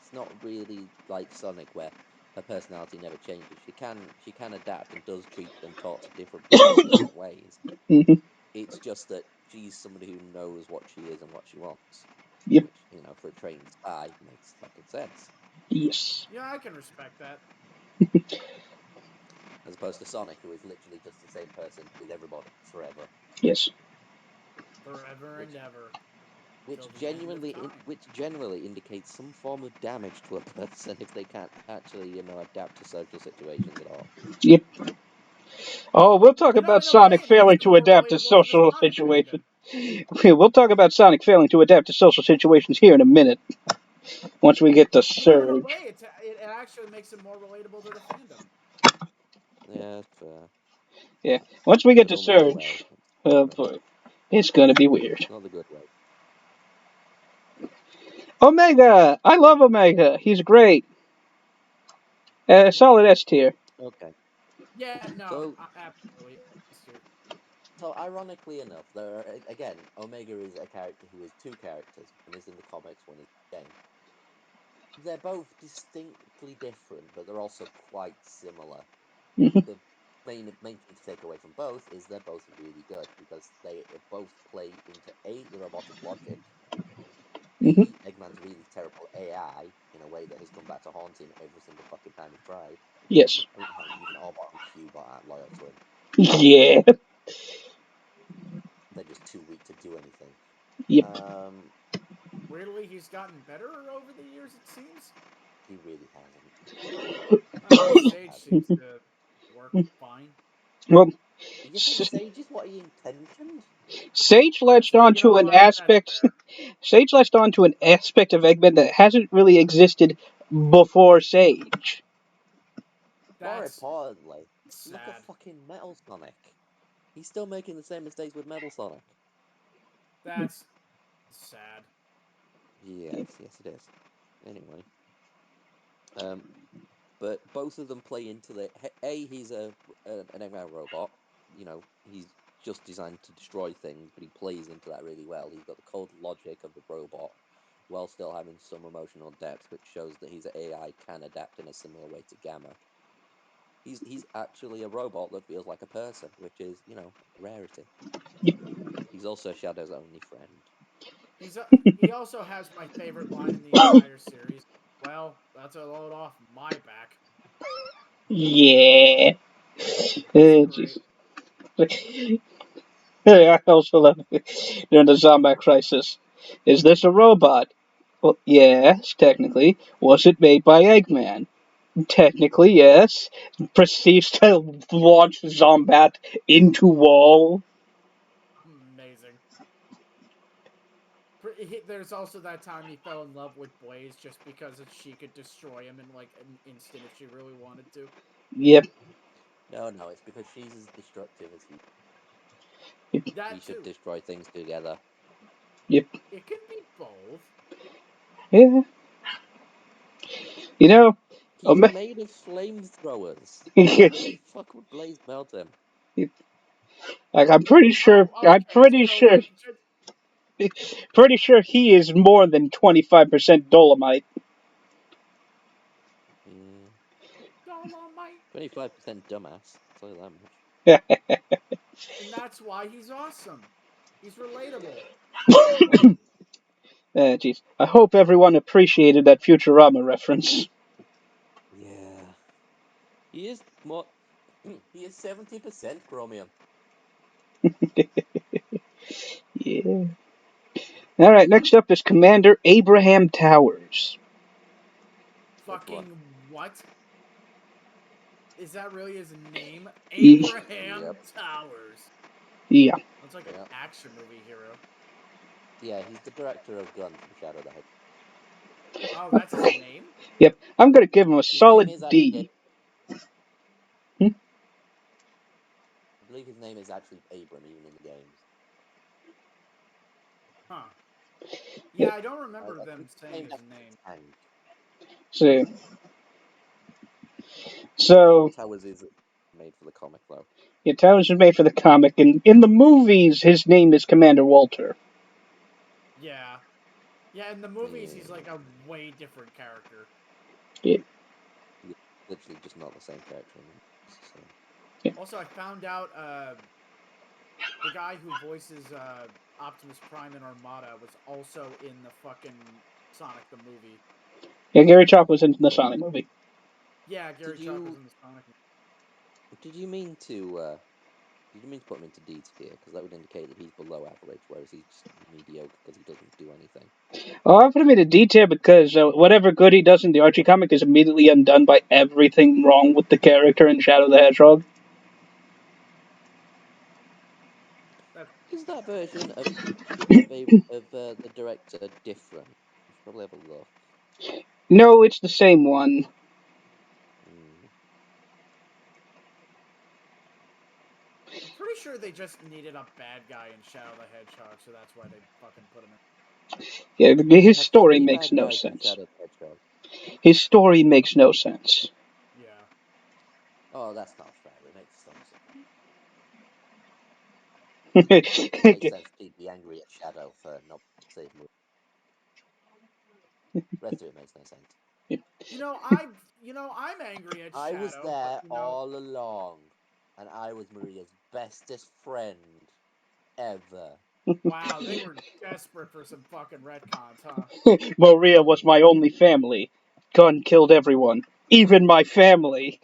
Speaker 2: It's not really like Sonic where her personality never changes. She can adapt and does treat and talk to different people in different ways.
Speaker 3: Mhm.
Speaker 2: It's just that she's somebody who knows what she is and what she wants,
Speaker 3: Yep.
Speaker 2: which for a trained spy makes fucking sense.
Speaker 3: Yes.
Speaker 1: Yeah, I can respect that.
Speaker 2: As opposed to Sonic, who is literally just the same person with everybody forever.
Speaker 3: Yes.
Speaker 1: Forever and
Speaker 2: Which
Speaker 1: ever.
Speaker 2: Which
Speaker 1: till the end of time.
Speaker 2: generally indicates some form of damage to a person if they can't actually, adapt to social situations at all.
Speaker 3: Yep. Oh, we'll talk
Speaker 1: You know,
Speaker 3: about
Speaker 1: in a way,
Speaker 3: Sonic
Speaker 1: it makes
Speaker 3: failing
Speaker 1: it
Speaker 3: to
Speaker 1: more
Speaker 3: adapt to
Speaker 1: relatable to the
Speaker 3: social
Speaker 1: Sonic
Speaker 3: situations.
Speaker 1: fandom.
Speaker 3: We'll talk about Sonic failing to adapt to social situations here in a minute. Once we get to
Speaker 1: You know, in a
Speaker 3: Surge.
Speaker 1: way, it actually makes it more relatable to the fandom.
Speaker 2: Yeah, that's fair.
Speaker 3: Yeah. Once we get
Speaker 2: But
Speaker 3: to
Speaker 2: only in a way.
Speaker 3: Surge, oh boy, it's gonna be weird.
Speaker 2: Not the good way.
Speaker 3: Omega! I love Omega. He's great. Solid S tier.
Speaker 2: Okay.
Speaker 1: Yeah, no,
Speaker 2: So,
Speaker 1: absolutely.
Speaker 2: so ironically enough, there are, again, Omega is a character who is two characters. One is in the comics, one is in the game. They're both distinctly different, but they're also quite similar.
Speaker 3: Mhm.
Speaker 2: The main thing to take away from both is they're both really good because they both play into A, the robotic logic,
Speaker 3: Mhm.
Speaker 2: B, Eggman's really terrible AI in a way that has come back to haunt him every single fucking time he's tried.
Speaker 3: Yes.
Speaker 2: I mean, hell, even Orbot and Cubot aren't loyal to him.
Speaker 3: Yeah.
Speaker 2: They're just too weak to do anything.
Speaker 3: Yep.
Speaker 1: Weirdly, he's gotten better over the years, it seems.
Speaker 2: He really hasn't.
Speaker 1: Sage seems to work fine.
Speaker 3: Well,
Speaker 2: You think Sage is what he intentioned?
Speaker 3: Sage latched
Speaker 1: You know
Speaker 3: onto an
Speaker 1: what? That's
Speaker 3: aspect.
Speaker 1: fair.
Speaker 3: Sage latched onto an aspect of Eggman that hasn't really existed before Sage.
Speaker 2: More
Speaker 1: That's
Speaker 2: importantly, look at
Speaker 1: sad.
Speaker 2: fucking Metal Sonic. He's still making the same mistakes with Metal Sonic.
Speaker 1: That's sad.
Speaker 2: Yes, yes it is. Anyway. But both of them play into the he's an Eggman robot. He's just designed to destroy things, but he plays into that really well. He's got the cold logic of the robot, while still having some emotional depth, which shows that his AI can adapt in a similar way to Gamma. He's actually a robot that feels like a person, which is a rarity. He's also Shadow's only friend.
Speaker 1: He also has my favorite line in the entire series. Well, that's a load off my back.
Speaker 3: Yeah.
Speaker 1: It's
Speaker 3: Jeez.
Speaker 1: great.
Speaker 3: I also love it during the Zombie Crisis. Is this a robot? Well, yes, technically. Was it made by Eggman? Technically, yes. Proceeds to launch Zombat into wall.
Speaker 1: Amazing. There's also that time he fell in love with Blaze just because she could destroy him in like an instant if she really wanted to.
Speaker 3: Yep.
Speaker 2: No, it's because she's as destructive as he. We
Speaker 1: That
Speaker 2: should
Speaker 1: too.
Speaker 2: destroy things together.
Speaker 3: Yep.
Speaker 1: It can be both.
Speaker 3: Yeah. You know,
Speaker 2: He's made of flamethrowers. How the fuck would Blaze melt him?
Speaker 3: like I'm pretty sure.
Speaker 1: Oh,
Speaker 3: I'm
Speaker 1: okay.
Speaker 3: pretty
Speaker 1: So
Speaker 3: sure. Pretty sure he is more than 25% Dolomite.
Speaker 2: Yeah.
Speaker 1: Dolomite.
Speaker 2: 25% dumbass. I'll tell you that much.
Speaker 1: And that's why he's awesome. He's relatable.
Speaker 3: Jeez. I hope everyone appreciated that Futurama reference.
Speaker 2: Yeah. He is more. He is 70% chromium.
Speaker 3: Yeah. All right. Next up is Commander Abraham Towers.
Speaker 2: Which one?
Speaker 1: Fucking what? Is that really his name?
Speaker 3: Ye-
Speaker 1: Abraham
Speaker 2: Yep.
Speaker 1: Towers.
Speaker 3: Yeah.
Speaker 1: That's like an
Speaker 2: Yep.
Speaker 1: action movie hero.
Speaker 2: Yeah, he's the director of Gun from Shadow the Hedgehog.
Speaker 1: Oh, that's his name?
Speaker 3: Yep. I'm gonna give him a
Speaker 2: His name
Speaker 3: solid
Speaker 2: is
Speaker 3: D.
Speaker 2: actually.
Speaker 3: Hmm?
Speaker 2: I believe his name is actually Abram, even in the games.
Speaker 1: Huh.
Speaker 3: Yep.
Speaker 1: Yeah, I don't remember
Speaker 2: I
Speaker 1: them
Speaker 2: think
Speaker 1: saying his
Speaker 2: after
Speaker 1: name.
Speaker 2: Tank.
Speaker 3: So
Speaker 2: Towers is made for the comic though.
Speaker 3: yeah, Towers is made for the comic, and in the movies, his name is Commander Walter.
Speaker 1: Yeah. Yeah, in the movies,
Speaker 2: Yeah.
Speaker 1: he's like a way different character.
Speaker 3: Yeah.
Speaker 2: He's literally just not the same character anymore. So.
Speaker 1: Also, I found out the guy who voices Optimus Prime in Armada was also in the fucking Sonic the movie.
Speaker 3: Yeah, Gary Chalk was in the Sonic movie.
Speaker 1: Yeah, Gary
Speaker 2: Did
Speaker 1: Chalk was
Speaker 2: you
Speaker 1: in the Sonic movie.
Speaker 2: did you mean to You didn't mean to put him into D tier, because that would indicate that he's below average, whereas he's just mediocre because he doesn't do anything.
Speaker 3: Oh, I put him in a D tier because whatever good he does in the Archie comic is immediately undone by everything wrong with the character in Shadow the Hedgehog.
Speaker 2: Is that version of the director different? You should probably have a look.
Speaker 3: No, it's the same one.
Speaker 1: I'm pretty sure they just needed a bad guy in Shadow the Hedgehog, so that's why they fucking put him in.
Speaker 3: Yeah, his
Speaker 2: Have
Speaker 3: story
Speaker 2: three
Speaker 3: makes
Speaker 2: bad
Speaker 3: no
Speaker 2: guys in
Speaker 3: sense.
Speaker 2: Shadow the Hedgehog.
Speaker 3: His story makes no sense.
Speaker 1: Yeah.
Speaker 2: Oh, that's not fair. It makes some sense. It makes sense to be angry at Shadow for not saving Maria. The rest of it makes no sense.
Speaker 1: I'm angry at
Speaker 2: I was
Speaker 1: Shadow,
Speaker 2: there
Speaker 1: but
Speaker 2: all along, and I was Maria's bestest friend ever.
Speaker 1: wow, they were desperate for some fucking retcons, huh?
Speaker 3: Maria was my only family. Gun killed everyone, even my family.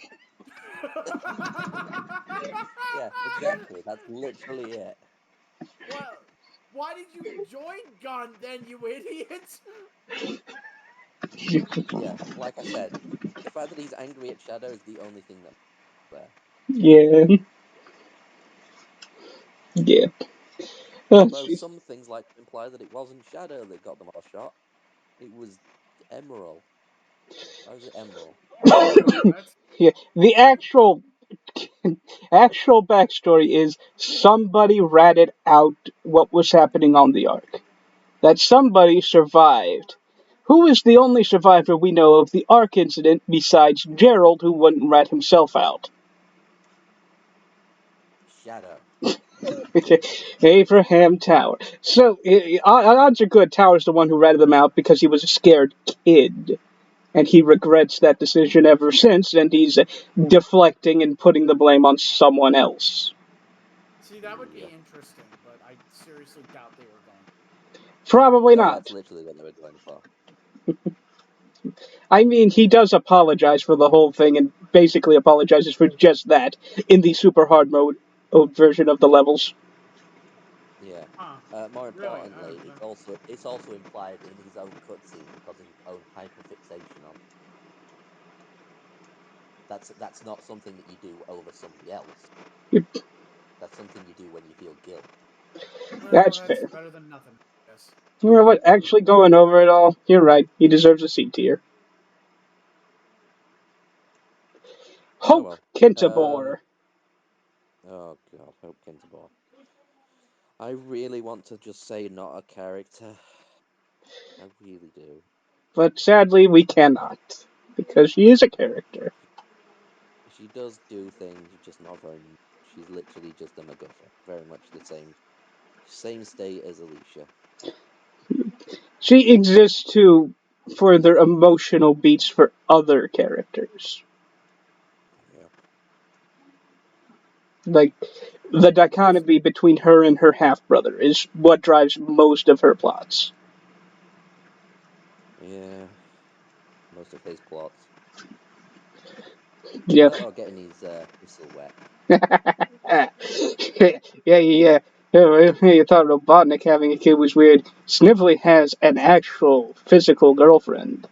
Speaker 2: Yeah, exactly. That's literally it.
Speaker 1: Well, why did you join Gun then, you idiot?
Speaker 2: Yeah, like I said, the fact that he's angry at Shadow is the only thing that's there.
Speaker 3: Yeah, yeah.
Speaker 2: Although
Speaker 3: Jeez.
Speaker 2: some things like to imply that it wasn't Shadow that got them all shot, it was Emerald. Why was it Emerald?
Speaker 1: What?
Speaker 3: Yeah, the actual backstory is somebody ratted out what was happening on the Ark. That somebody survived. Who is the only survivor we know of the Ark incident besides Gerald, who wouldn't rat himself out?
Speaker 2: Shadow.
Speaker 3: Abraham Tower. So, odds are good Tower's the one who ratted them out because he was a scared kid. And he regrets that decision ever since, and he's deflecting and putting the blame on someone else.
Speaker 1: See, that would be
Speaker 2: Yep.
Speaker 1: interesting, but I seriously doubt they were going.
Speaker 3: Probably
Speaker 2: No, that's
Speaker 3: not.
Speaker 2: literally what they were going for.
Speaker 3: I mean, he does apologize for the whole thing and basically apologizes for just that in the super hard mode version of the levels.
Speaker 2: Yeah.
Speaker 1: Huh.
Speaker 2: More
Speaker 1: Really?
Speaker 2: importantly, it's also implied in his own cutscene because of his own hyperfixation on. That's not something that you do over somebody else. That's something you do when you feel guilt.
Speaker 1: Well,
Speaker 3: That's
Speaker 1: that's
Speaker 3: fair.
Speaker 1: better than nothing, yes.
Speaker 3: You know what? Actually, going over it all, you're right. He deserves a C tier.
Speaker 2: Oh
Speaker 3: Hope
Speaker 2: well.
Speaker 3: Kintabor.
Speaker 2: Oh god, Hope Kintabor. I really want to just say not a character. I really do.
Speaker 3: But sadly, we cannot. Because she is a character.
Speaker 2: She does do things, just not very much. She's literally just a MacGuffin. Very much the same state as Alicia.
Speaker 3: She exists to further emotional beats for other characters.
Speaker 2: Yeah.
Speaker 3: Like, the dichotomy between her and her half brother is what drives most of her plots.
Speaker 2: Yeah. Most of his plots.
Speaker 3: Yeah.
Speaker 2: Oh, getting his whistle wet.
Speaker 3: Yeah. You thought Robotnik having a kid was weird. Sniffly has an actual physical girlfriend.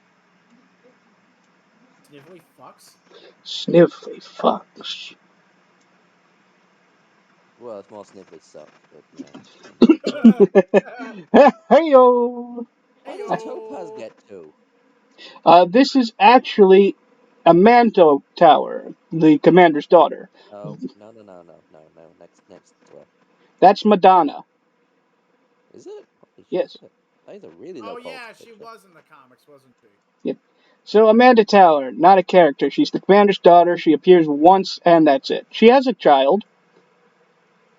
Speaker 1: Sniffly fucks?
Speaker 3: Sniffly fucks.
Speaker 2: Well, it's more Sniffly sucks, but yeah.
Speaker 3: Heyo!
Speaker 2: Why does
Speaker 1: Heyo!
Speaker 2: Topaz get two?
Speaker 3: This is actually Amanda Tower, the commander's daughter.
Speaker 2: Oh, no. Next to her.
Speaker 3: That's Madonna.
Speaker 2: Is it? Holy
Speaker 3: Yes.
Speaker 2: shit. That is a really
Speaker 1: Oh
Speaker 2: low quality
Speaker 1: yeah, she
Speaker 2: picture.
Speaker 1: was in the comics, wasn't she?
Speaker 3: Yep. So Amanda Tower, not a character. She's the commander's daughter. She appears once, and that's it. She has a child.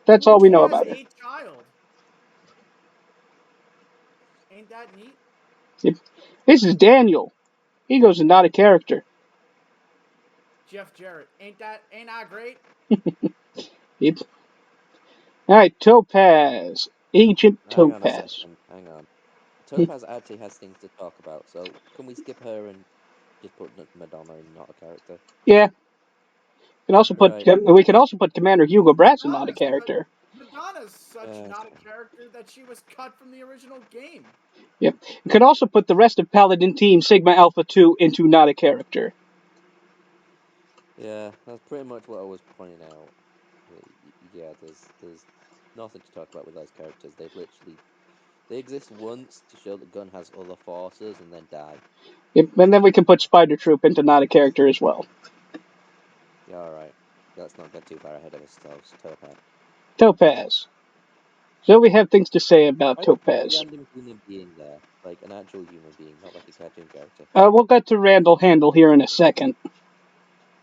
Speaker 3: That's all we
Speaker 1: She
Speaker 3: know
Speaker 1: has
Speaker 3: about her.
Speaker 1: a child. Ain't that neat?
Speaker 3: Yep. This is Daniel. He goes not a character.
Speaker 1: Jeff Jarrett. Ain't I great?
Speaker 3: Yep. All right, Topaz, Agent
Speaker 2: Hang on a
Speaker 3: Topaz.
Speaker 2: second. Hang on. Topaz actually has things to talk about, so can we skip her and just put Madonna in, not a character?
Speaker 3: Yeah, can also put
Speaker 2: Right.
Speaker 3: we can also put Commander Hugo Brass not a
Speaker 1: Honestly,
Speaker 3: character.
Speaker 1: Madonna's such
Speaker 2: Yeah,
Speaker 1: not
Speaker 2: that's
Speaker 1: a character that she was cut from the original game.
Speaker 3: Yep. You could also put the rest of Paladin Team Sigma Alpha 2 into not a character.
Speaker 2: Yeah, that's pretty much what I was pointing out. Yeah, there's nothing to talk about with those characters. They exist once to show that Gun has other forces and then die.
Speaker 3: Yep. And then we can put Spider Troop into not a character as well.
Speaker 2: Yeah, all right. Let's not get too far ahead of ourselves. Topaz.
Speaker 3: Topaz. So we have things to say about
Speaker 2: Why is there a
Speaker 3: Topaz.
Speaker 2: random human being there? Like an actual human being, not like a cartoon character.
Speaker 3: We'll get to Randall Handle here in a second.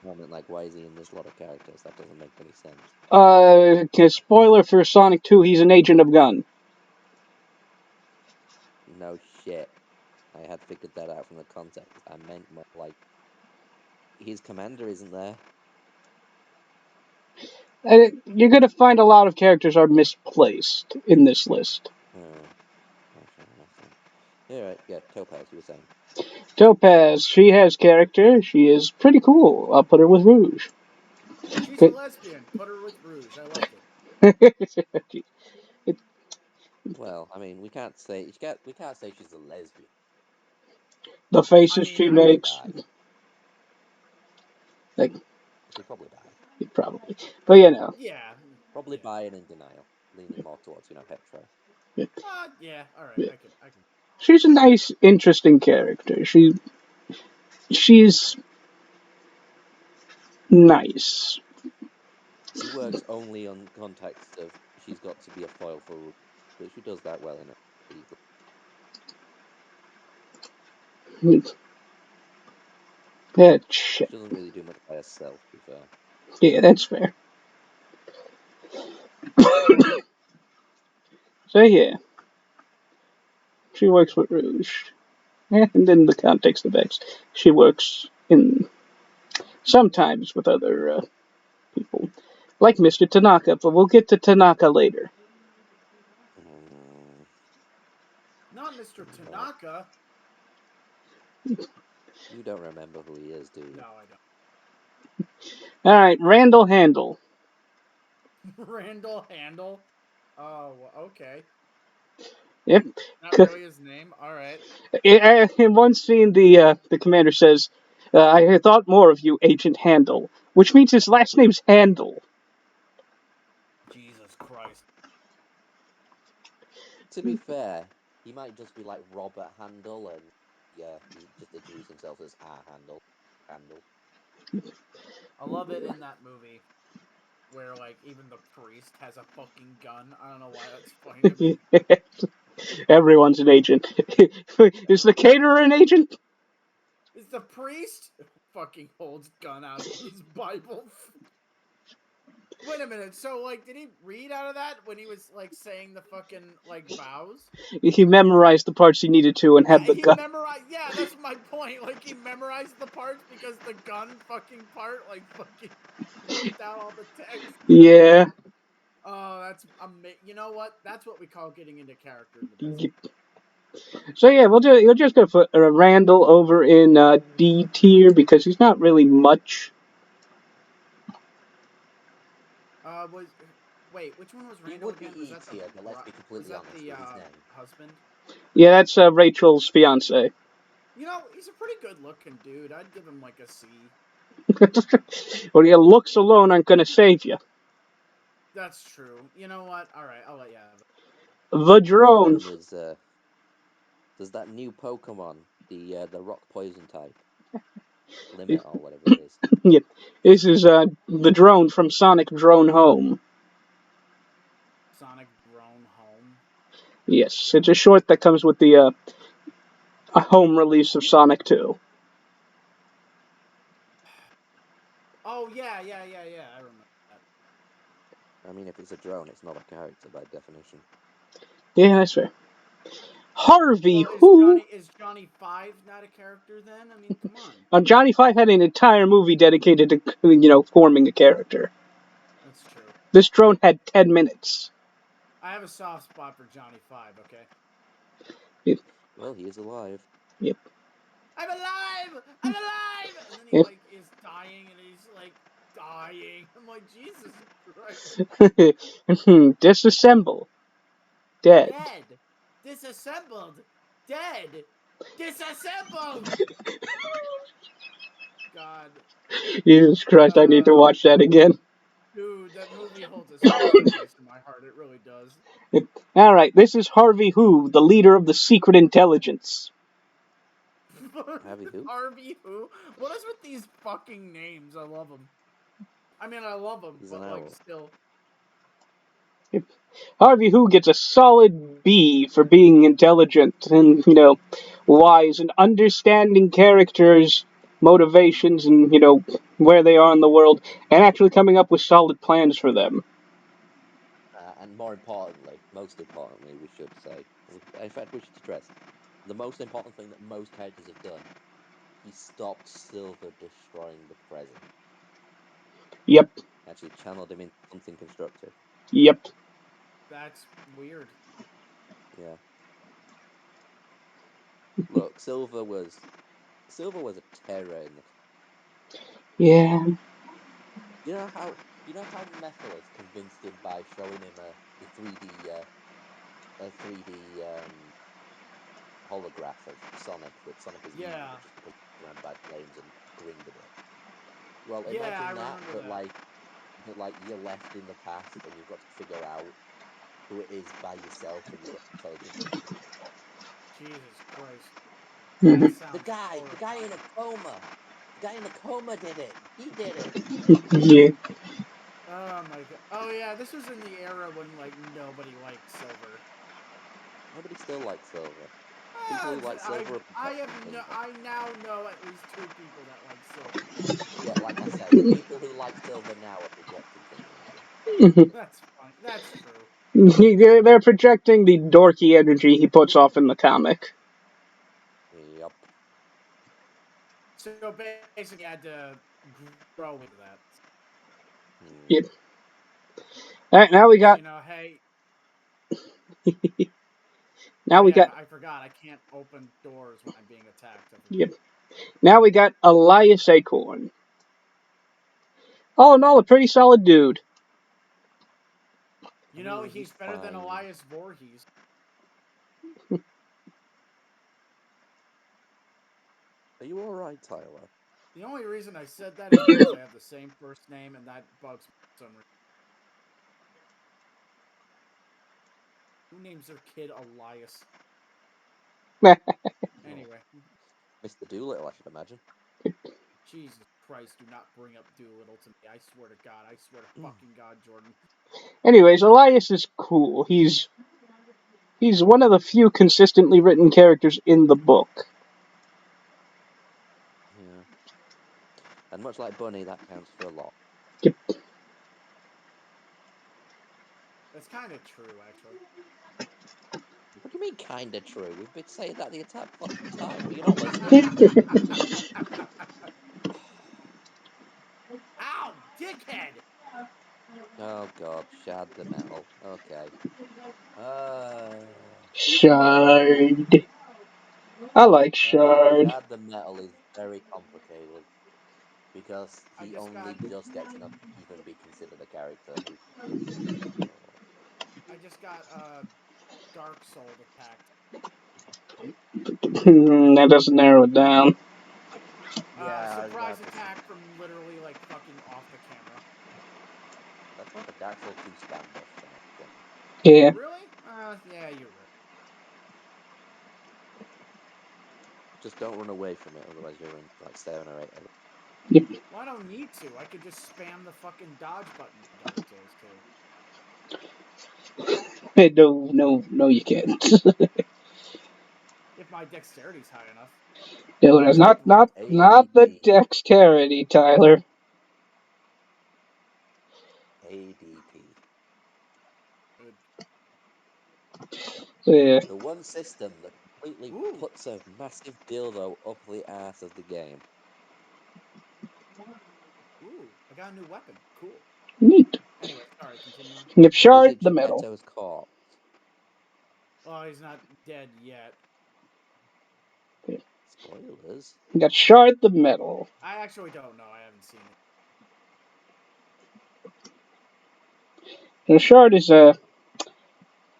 Speaker 2: I mean, like, why is he in this lot of characters? That doesn't make any sense.
Speaker 3: Spoiler for Sonic 2, he's an agent of Gun.
Speaker 2: No shit. I had figured that out from the context. I meant more like his commander isn't there.
Speaker 3: You're going to find a lot of characters are misplaced in this list.
Speaker 2: Oh, fair enough then. Yeah, right. Yeah, Topaz. You were saying.
Speaker 3: Topaz, she has character. She is pretty cool. I'll put her with Rouge.
Speaker 1: She's a lesbian. Put her with Rouge. I like it.
Speaker 2: Well, I mean, we can't say she's a lesbian.
Speaker 3: The
Speaker 1: I
Speaker 3: faces
Speaker 1: mean,
Speaker 3: she
Speaker 1: I would.
Speaker 3: makes. Like,
Speaker 2: She's probably bi.
Speaker 3: probably. But you know.
Speaker 1: Yeah.
Speaker 2: Probably
Speaker 1: Yeah.
Speaker 2: bi and in denial, leaning more towards hetero.
Speaker 1: Yeah. All right. I can.
Speaker 3: She's a nice, interesting character. She's nice.
Speaker 2: She works only on context of she's got to be a foil for Rouge, but she does that well enough.
Speaker 3: That
Speaker 2: She
Speaker 3: shit.
Speaker 2: doesn't really do much by herself, to be fair.
Speaker 3: Yeah, that's fair. So yeah, she works with Rouge. And in the context of X, she works in sometimes with other people, like Mr. Tanaka. But we'll get to Tanaka later.
Speaker 2: Mm,
Speaker 1: Not Mr.
Speaker 2: no,
Speaker 1: Tanaka.
Speaker 2: you don't remember who he is, do you?
Speaker 1: No, I don't.
Speaker 3: All right, Randall Handle.
Speaker 1: Randall Handle. Oh, okay.
Speaker 3: Yep.
Speaker 1: Not really his name. All right.
Speaker 3: In one scene, the commander says, "I thought more of you, Agent Handle," which means his last name's Handle.
Speaker 1: Jesus Christ.
Speaker 2: To be fair, he might just be like Robert Handel, and yeah, he just introduced himself as Handel. Handel.
Speaker 1: I love it in that movie where like even the priest has a fucking gun. I don't know why that's funny to me.
Speaker 3: Everyone's an agent. Is the caterer an agent?
Speaker 1: Is the priest fucking holds gun out of his Bible? Wait a minute. So like, did he read out of that when he was like saying the fucking like vows?
Speaker 3: He memorized the parts he needed to and
Speaker 1: Yeah,
Speaker 3: had the
Speaker 1: he
Speaker 3: gun.
Speaker 1: memorized. Yeah, that's my point. Like he memorized the parts because the gun fucking part like fucking ripped out all the text.
Speaker 3: Yeah.
Speaker 1: Oh, that's you know what? That's what we call getting into character in the best.
Speaker 3: So yeah, we'll just go for Randall over in D tier because he's not really much.
Speaker 1: Was wait, which one was
Speaker 2: He
Speaker 1: Randall
Speaker 2: would be
Speaker 1: again? Was
Speaker 2: E
Speaker 1: that
Speaker 2: tier, but let's be
Speaker 1: was
Speaker 2: completely
Speaker 1: that
Speaker 2: honest
Speaker 1: the
Speaker 2: with his name.
Speaker 1: husband?
Speaker 3: Yeah, that's Rachel's fiance.
Speaker 1: You know, he's a pretty good looking dude. I'd give him like a C.
Speaker 3: Well, your looks alone aren't gonna save you.
Speaker 1: That's true. You know what? All right, I'll let you have it.
Speaker 3: The drone.
Speaker 2: Then there's that new Pokemon, the rock poison type, limit or whatever it is.
Speaker 3: Yeah, this is the drone from Sonic Drone Home.
Speaker 1: Sonic Drone Home.
Speaker 3: Yes, it's a short that comes with the a home release of Sonic 2.
Speaker 1: Oh yeah. I remember that.
Speaker 2: I mean, if it's a drone, it's not a character by definition.
Speaker 3: Yeah, that's fair. Harvey,
Speaker 1: Well,
Speaker 3: who?
Speaker 1: Is Johnny Five not a character then? I mean, come on.
Speaker 3: Johnny Five had an entire movie dedicated to forming a character.
Speaker 1: That's true.
Speaker 3: This drone had 10 minutes.
Speaker 1: I have a soft spot for Johnny Five. Okay.
Speaker 3: Yep.
Speaker 2: Well, he is alive.
Speaker 3: Yep.
Speaker 1: I'm alive! I'm alive! And then he
Speaker 3: Yep.
Speaker 1: like is dying, and he's like, dying. I'm like, Jesus Christ.
Speaker 3: Disassemble. Dead.
Speaker 1: Dead. Disassembled. Dead. Disassembled. God.
Speaker 3: Jesus Christ, I need to watch that again.
Speaker 1: Dude, that movie holds a special place in my heart. It really does.
Speaker 3: Alright, this is Harvey Who, the leader of the Secret Intelligence.
Speaker 2: Harvey who?
Speaker 1: Harvey Who? What is with these fucking names? I love them. I mean, I love them,
Speaker 2: He's
Speaker 1: but
Speaker 2: an
Speaker 1: like,
Speaker 2: owl.
Speaker 1: still.
Speaker 3: Harvey Who gets a solid B for being intelligent and, wise and understanding characters' motivations and, where they are in the world and actually coming up with solid plans for them.
Speaker 2: And more importantly, most importantly, we should say, in fact, we should stress, the most important thing that most characters have done, he stopped Silver destroying the present.
Speaker 3: Yep,
Speaker 2: Actually channeled him into something constructive.
Speaker 3: yep.
Speaker 1: That's weird.
Speaker 2: Yeah. Look, Silver was a terror in the.
Speaker 3: Yeah.
Speaker 2: You know how Mephiles convinced him by showing him a 3D holograph of Sonic that Sonic was evil
Speaker 1: Yeah.
Speaker 2: just because he was surrounded by flames and grinned a bit. Well,
Speaker 1: Yeah, I
Speaker 2: imagine that,
Speaker 1: remember
Speaker 2: but
Speaker 1: that.
Speaker 2: you're left in the past and you've got to figure out who it is by yourself, and you've got intelligent people.
Speaker 1: Jesus Christ. That
Speaker 3: Mhm.
Speaker 2: The
Speaker 1: sounds
Speaker 2: guy,
Speaker 1: horrifying.
Speaker 2: the guy in the coma did it. He did it.
Speaker 3: Yeah.
Speaker 1: Oh my god. Oh yeah, this was in the era when like nobody liked Silver.
Speaker 2: Nobody still likes Silver. People who like
Speaker 1: I
Speaker 2: Silver are
Speaker 1: I have
Speaker 2: projecting
Speaker 1: no
Speaker 2: things.
Speaker 1: I now know at least 2 people that like Silver.
Speaker 2: Yeah, like I said, people who like Silver now are projecting things onto him.
Speaker 1: That's fine. That's true.
Speaker 3: They're projecting the dorky energy he puts off in the comic.
Speaker 2: Yup.
Speaker 1: So basically, I had to grow into that.
Speaker 3: Yep. Alright, now we
Speaker 1: Because
Speaker 3: got
Speaker 1: you know, hey,
Speaker 3: now
Speaker 1: oh
Speaker 3: we
Speaker 1: yeah,
Speaker 3: got
Speaker 1: I forgot. I can't open doors when I'm being attacked. I forgot.
Speaker 3: yep. Now we got Elias Acorn. All in all, a pretty solid dude.
Speaker 1: You
Speaker 2: I
Speaker 1: know,
Speaker 2: mean,
Speaker 1: he's
Speaker 2: he's
Speaker 1: better than
Speaker 2: fine.
Speaker 1: Elias Voorhees.
Speaker 2: Are you alright, Tyler?
Speaker 1: The only reason I said that is because I have the same first name, and that bugs me for some reason. Who names their kid Elias? Anyway,
Speaker 2: Mr. Doolittle, I should imagine.
Speaker 1: Jesus Christ, do not bring up Doolittle to me. I swear to God. I swear to fucking God, Jordan.
Speaker 3: Anyways, Elias is cool. He's one of the few consistently written characters in the book.
Speaker 2: Yeah. And much like Bunny, that counts for a lot.
Speaker 3: Yep.
Speaker 1: That's kind of true, actually.
Speaker 2: What do you mean, kinda true? We've been saying that the entire fucking time. Were you not listening?
Speaker 1: Ow, dickhead!
Speaker 2: Oh god, Shad the Metal. Okay.
Speaker 3: Shard. I like Shard.
Speaker 2: Shad the Metal is very complicated because
Speaker 1: I
Speaker 2: he
Speaker 1: just got,
Speaker 2: only just gets enough to even be considered a character. Oh.
Speaker 1: I just got, Dark Soul attacked.
Speaker 3: That doesn't narrow it down.
Speaker 2: Yeah, I was
Speaker 1: Surprise
Speaker 2: about to say.
Speaker 1: attack from literally, like, fucking off the camera.
Speaker 2: That's not a Dark Souls 2 spam buff, then, actually.
Speaker 3: Yeah.
Speaker 1: Really? Yeah, you're right.
Speaker 2: Just don't run away from it, otherwise you're in like 7 or 8 of it.
Speaker 3: Yep.
Speaker 1: Well, I don't need to. I could just spam the fucking dodge button in Dark Souls 2.
Speaker 3: No, you can't.
Speaker 1: If my dexterity's high enough.
Speaker 3: No,
Speaker 1: I
Speaker 3: that's
Speaker 1: just break.
Speaker 3: not the
Speaker 2: ADP.
Speaker 3: dexterity, Tyler.
Speaker 2: ADP.
Speaker 1: Good.
Speaker 3: Yeah.
Speaker 2: The one system that completely
Speaker 1: Ooh,
Speaker 2: puts a massive dildo up the ass of the game.
Speaker 1: ooh, I got a new weapon. Cool.
Speaker 3: Neat.
Speaker 1: Anyway, sorry, continue on.
Speaker 3: Yep.
Speaker 2: Is
Speaker 3: Shard
Speaker 2: it
Speaker 3: the metal.
Speaker 2: Geppetto's corpse?
Speaker 1: Oh, he's not dead yet.
Speaker 2: Spoilers.
Speaker 3: We got Shard the metal.
Speaker 1: I actually don't know. I haven't seen it.
Speaker 3: The Shard is a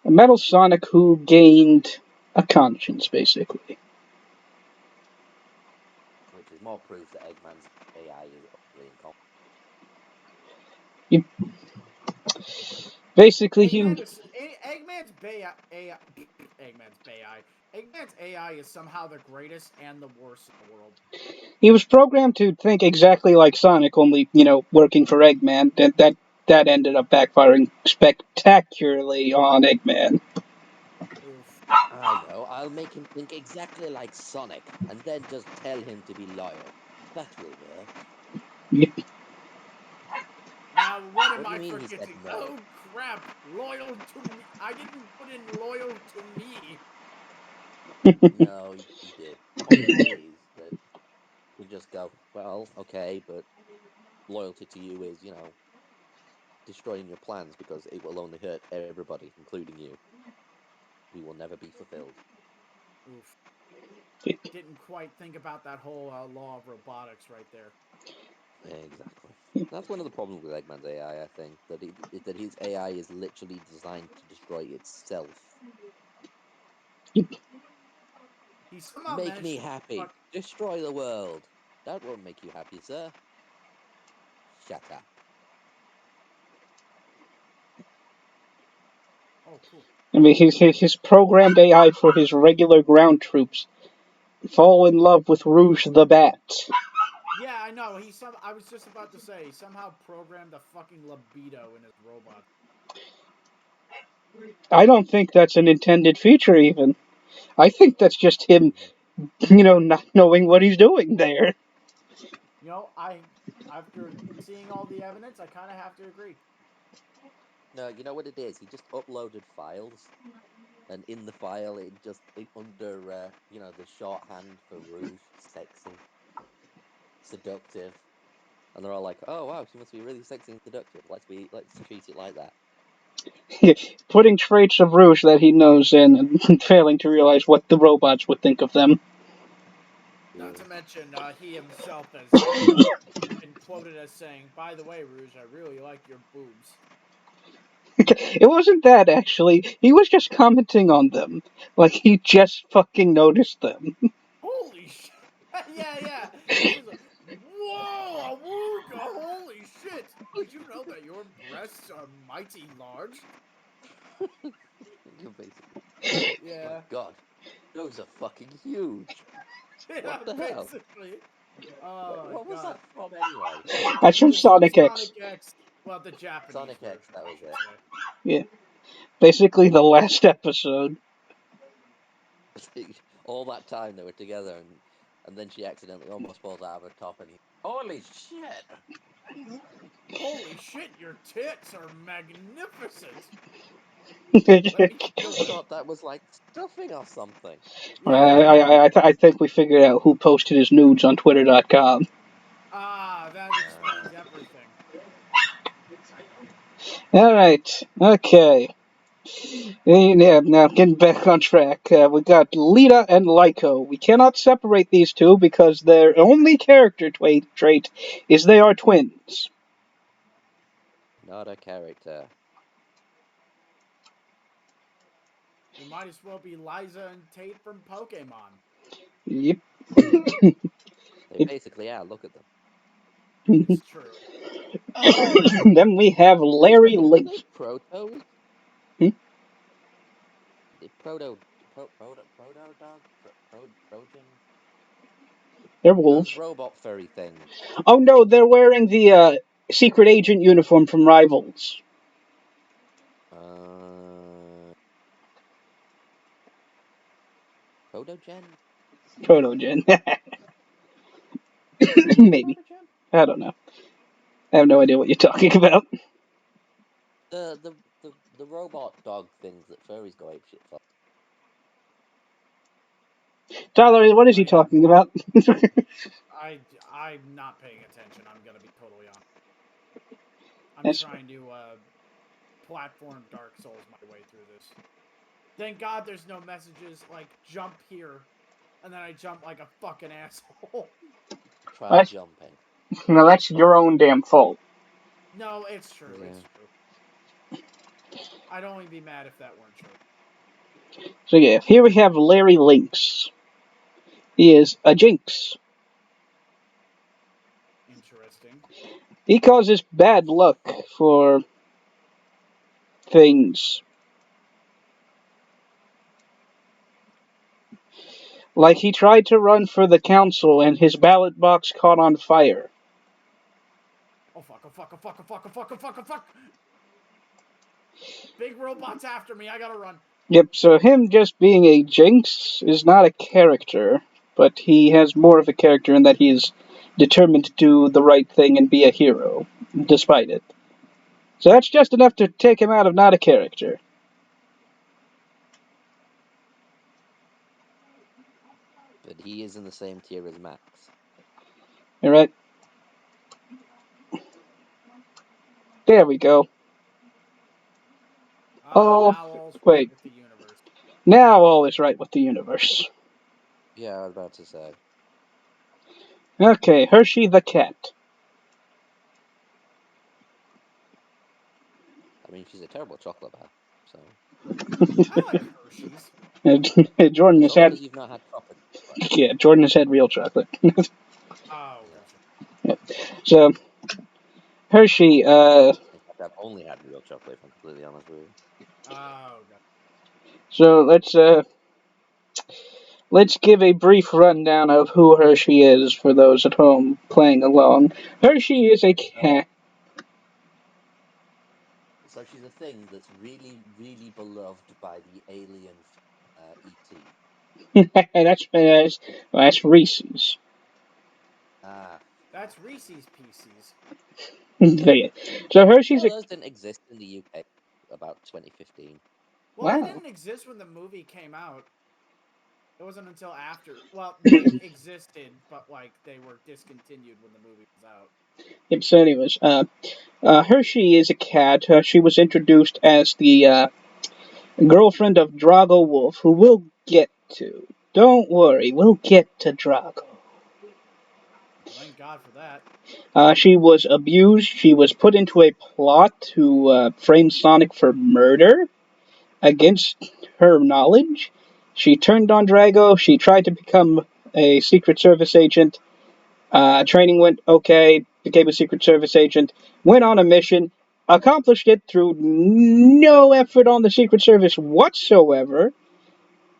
Speaker 3: Metal Sonic who gained a conscience, basically.
Speaker 2: Which is more proof that Eggman's AI is utterly incompetent.
Speaker 3: Basically, he
Speaker 1: Eggman's AI. Eggman's AI is somehow the greatest and the worst in the world.
Speaker 3: he was programmed to think exactly like Sonic, only working for Eggman. That ended up backfiring spectacularly on Eggman.
Speaker 1: Oof.
Speaker 2: I know. I'll make him think exactly like Sonic, and then just tell him to be loyal. That will work.
Speaker 1: Now, what am
Speaker 2: What do
Speaker 1: I
Speaker 2: you mean he said
Speaker 1: forgetting?
Speaker 2: no?
Speaker 1: Oh, crap. Loyal to me. I didn't put in loyal to me.
Speaker 2: No, he did. Point is that you just go, well, okay, but loyalty to you is, destroying your plans because it will only hurt everybody, including you. We will never be fulfilled.
Speaker 1: Oof. Didn't quite think about that whole law of robotics right there.
Speaker 2: Exactly. That's one of the problems with Eggman's AI, I think, that his AI is literally designed to destroy itself.
Speaker 1: He somehow
Speaker 2: Make
Speaker 1: managed
Speaker 2: me
Speaker 1: to
Speaker 2: happy. Destroy the world. That won't make you happy, sir. Shut up.
Speaker 1: Oh, cool.
Speaker 3: I mean, his programmed AI for his regular ground troops fall in love with Rouge the Bat.
Speaker 1: Yeah, I know. I was just about to say, he somehow programmed a fucking libido in his robot.
Speaker 3: I don't think that's an intended feature, even. I think that's just him, not knowing what he's doing there.
Speaker 1: After seeing all the evidence, I kind of have to agree.
Speaker 2: No, you know what it is? He just uploaded files, and in the file, under, the shorthand for Rouge, sexy, seductive, and they're all like, "Oh wow, she must be really sexy and seductive. Let's treat it like that."
Speaker 3: Putting traits of Rouge that he knows in and failing to realize what the robots would think of them.
Speaker 1: Not to mention, he himself has been quoted as saying, "By the way, Rouge, I really like your boobs."
Speaker 3: It wasn't that, actually. He was just commenting on them. Like, he just fucking noticed them.
Speaker 1: Holy shit! Yeah. He's just like, whoa, Awooga, holy shit! Did you know that your breasts are mighty large?
Speaker 2: Basically.
Speaker 1: Yeah.
Speaker 2: My God, those are fucking huge.
Speaker 1: Yeah,
Speaker 2: What the hell?
Speaker 1: basically. Oh,
Speaker 2: What was
Speaker 1: God.
Speaker 2: that from anyway?
Speaker 3: That's from Sonic X.
Speaker 1: Sonic X. Well, the Japanese
Speaker 2: Sonic
Speaker 1: version,
Speaker 2: X, that
Speaker 1: I
Speaker 2: was
Speaker 1: should
Speaker 2: it.
Speaker 1: say.
Speaker 3: Yeah. Basically, the last episode.
Speaker 2: All that time they were together, and then she accidentally almost falls out of her top, and holy shit!
Speaker 1: Holy shit, your tits are magnificent!
Speaker 2: Just thought that was like stuffing or something.
Speaker 1: Yeah.
Speaker 3: I think we figured out who posted his nudes on Twitter.com.
Speaker 1: That explains everything.
Speaker 3: Alright, okay. Yeah, now getting back on track. We got Lita and Lyco. We cannot separate these two because their only character trait is they are twins.
Speaker 2: Not a character.
Speaker 1: We might as well be Liza and Tate from Pokemon.
Speaker 3: Yep.
Speaker 2: They basically are. Look at them.
Speaker 1: It's true.
Speaker 3: Then we have Larry
Speaker 2: Are
Speaker 3: Link.
Speaker 2: they protos?
Speaker 3: Hmm?
Speaker 2: Proto dog? Trojan?
Speaker 3: They're
Speaker 2: Those
Speaker 3: wolves.
Speaker 2: robot furry things.
Speaker 3: Oh no, they're wearing the secret agent uniform from Rivals.
Speaker 2: Protogen?
Speaker 3: Protogen. Maybe.
Speaker 2: Protogen?
Speaker 3: I don't know. I have no idea what you're talking about.
Speaker 2: The robot dog things that furries go apeshit for.
Speaker 3: Tyler, what is he talking about?
Speaker 1: I'm not paying attention. I'm gonna be totally honest. I'm
Speaker 3: That's
Speaker 1: trying to platform Dark Souls my way through this. Thank God there's no messages like jump here, and then I jump like a fucking asshole.
Speaker 2: Try jumping.
Speaker 3: No, that's your own damn fault.
Speaker 1: No, it's true.
Speaker 2: Yeah.
Speaker 1: It's true. I'd only be mad if that weren't true.
Speaker 3: So yeah, here we have Larry Lynx. He is a jinx.
Speaker 1: Interesting.
Speaker 3: He causes bad luck for things. Like he tried to run for the council and his ballot box caught on fire.
Speaker 1: Oh fuck, oh fuck, oh fuck, oh fuck, oh fuck, oh fuck, oh fuck! Big robot's after me, I gotta run.
Speaker 3: Yep, so him just being a jinx is not a character, but he has more of a character in that he is determined to do the right thing and be a hero, despite it. So that's just enough to take him out of not a character.
Speaker 2: But he is in the same tier as Max.
Speaker 3: Alright? There we go. Oh,
Speaker 1: Now all's right
Speaker 3: wait.
Speaker 1: with the universe.
Speaker 3: Now all is right with the universe.
Speaker 2: Yeah, I was about to say.
Speaker 3: Okay, Hershey the cat.
Speaker 2: I mean, she's a terrible chocolate bar, so.
Speaker 1: I like Hershey's.
Speaker 3: Jordan
Speaker 2: As
Speaker 3: has
Speaker 2: long
Speaker 3: had,
Speaker 2: as you've not had chocolate.
Speaker 3: yeah, Jordan has had real chocolate.
Speaker 1: Oh,
Speaker 2: Yeah.
Speaker 1: gotcha.
Speaker 3: So, Hershey,
Speaker 2: In fact, I've only had real chocolate, if I'm completely honest with you.
Speaker 1: Oh, gotcha.
Speaker 3: so let's give a brief rundown of who Hershey is for those at home playing along. Hershey is a cat.
Speaker 2: So she's a thing that's really, really beloved by the alien E.T.
Speaker 3: that's Reese's.
Speaker 2: Ah.
Speaker 1: That's Reese's Pieces.
Speaker 3: So Hershey's
Speaker 2: No,
Speaker 3: a
Speaker 2: those didn't exist in the UK about 2015.
Speaker 1: Well, they
Speaker 3: wow.
Speaker 1: didn't exist when the movie came out. It wasn't until after. Well, they existed, but like they were discontinued when the movie was out.
Speaker 3: Yep, so anyways, Hershey is a cat. She was introduced as the girlfriend of Drago Wolf, who we'll get to. Don't worry, we'll get to Drago.
Speaker 1: Thank God for that.
Speaker 3: She was abused. She was put into a plot to frame Sonic for murder against her knowledge. She turned on Drago. She tried to become a Secret Service agent. Training went okay, became a Secret Service agent, went on a mission, accomplished it through no effort on the Secret Service whatsoever,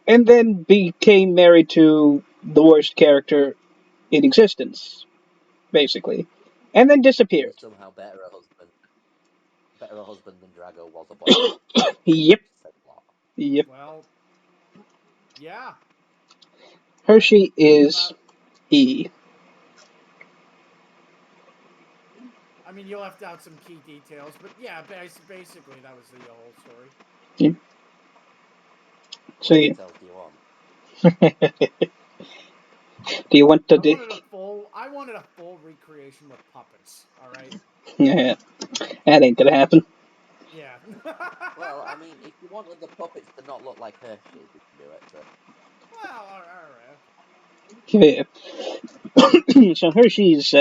Speaker 3: and then became married to the worst character in existence, basically. And then disappeared.
Speaker 2: Who's somehow better a husband than Drago was a boyfriend.
Speaker 3: Yep,
Speaker 2: Said a lot.
Speaker 3: yep.
Speaker 1: Well, yeah.
Speaker 3: Hershey is
Speaker 1: About,
Speaker 3: E.
Speaker 1: I mean, you left out some key details, but yeah, basically that was the whole story.
Speaker 3: Yep. So,
Speaker 2: What
Speaker 3: yeah.
Speaker 2: details do you want?
Speaker 3: Do you want to
Speaker 1: I wanted a full recreation with puppets. All right.
Speaker 3: Yeah, that ain't gonna happen.
Speaker 1: Yeah.
Speaker 2: Well, I mean, if you wanted the puppets to not look like Hershey, we can do it, but.
Speaker 1: Well, all right.
Speaker 3: Yeah. So Hershey's,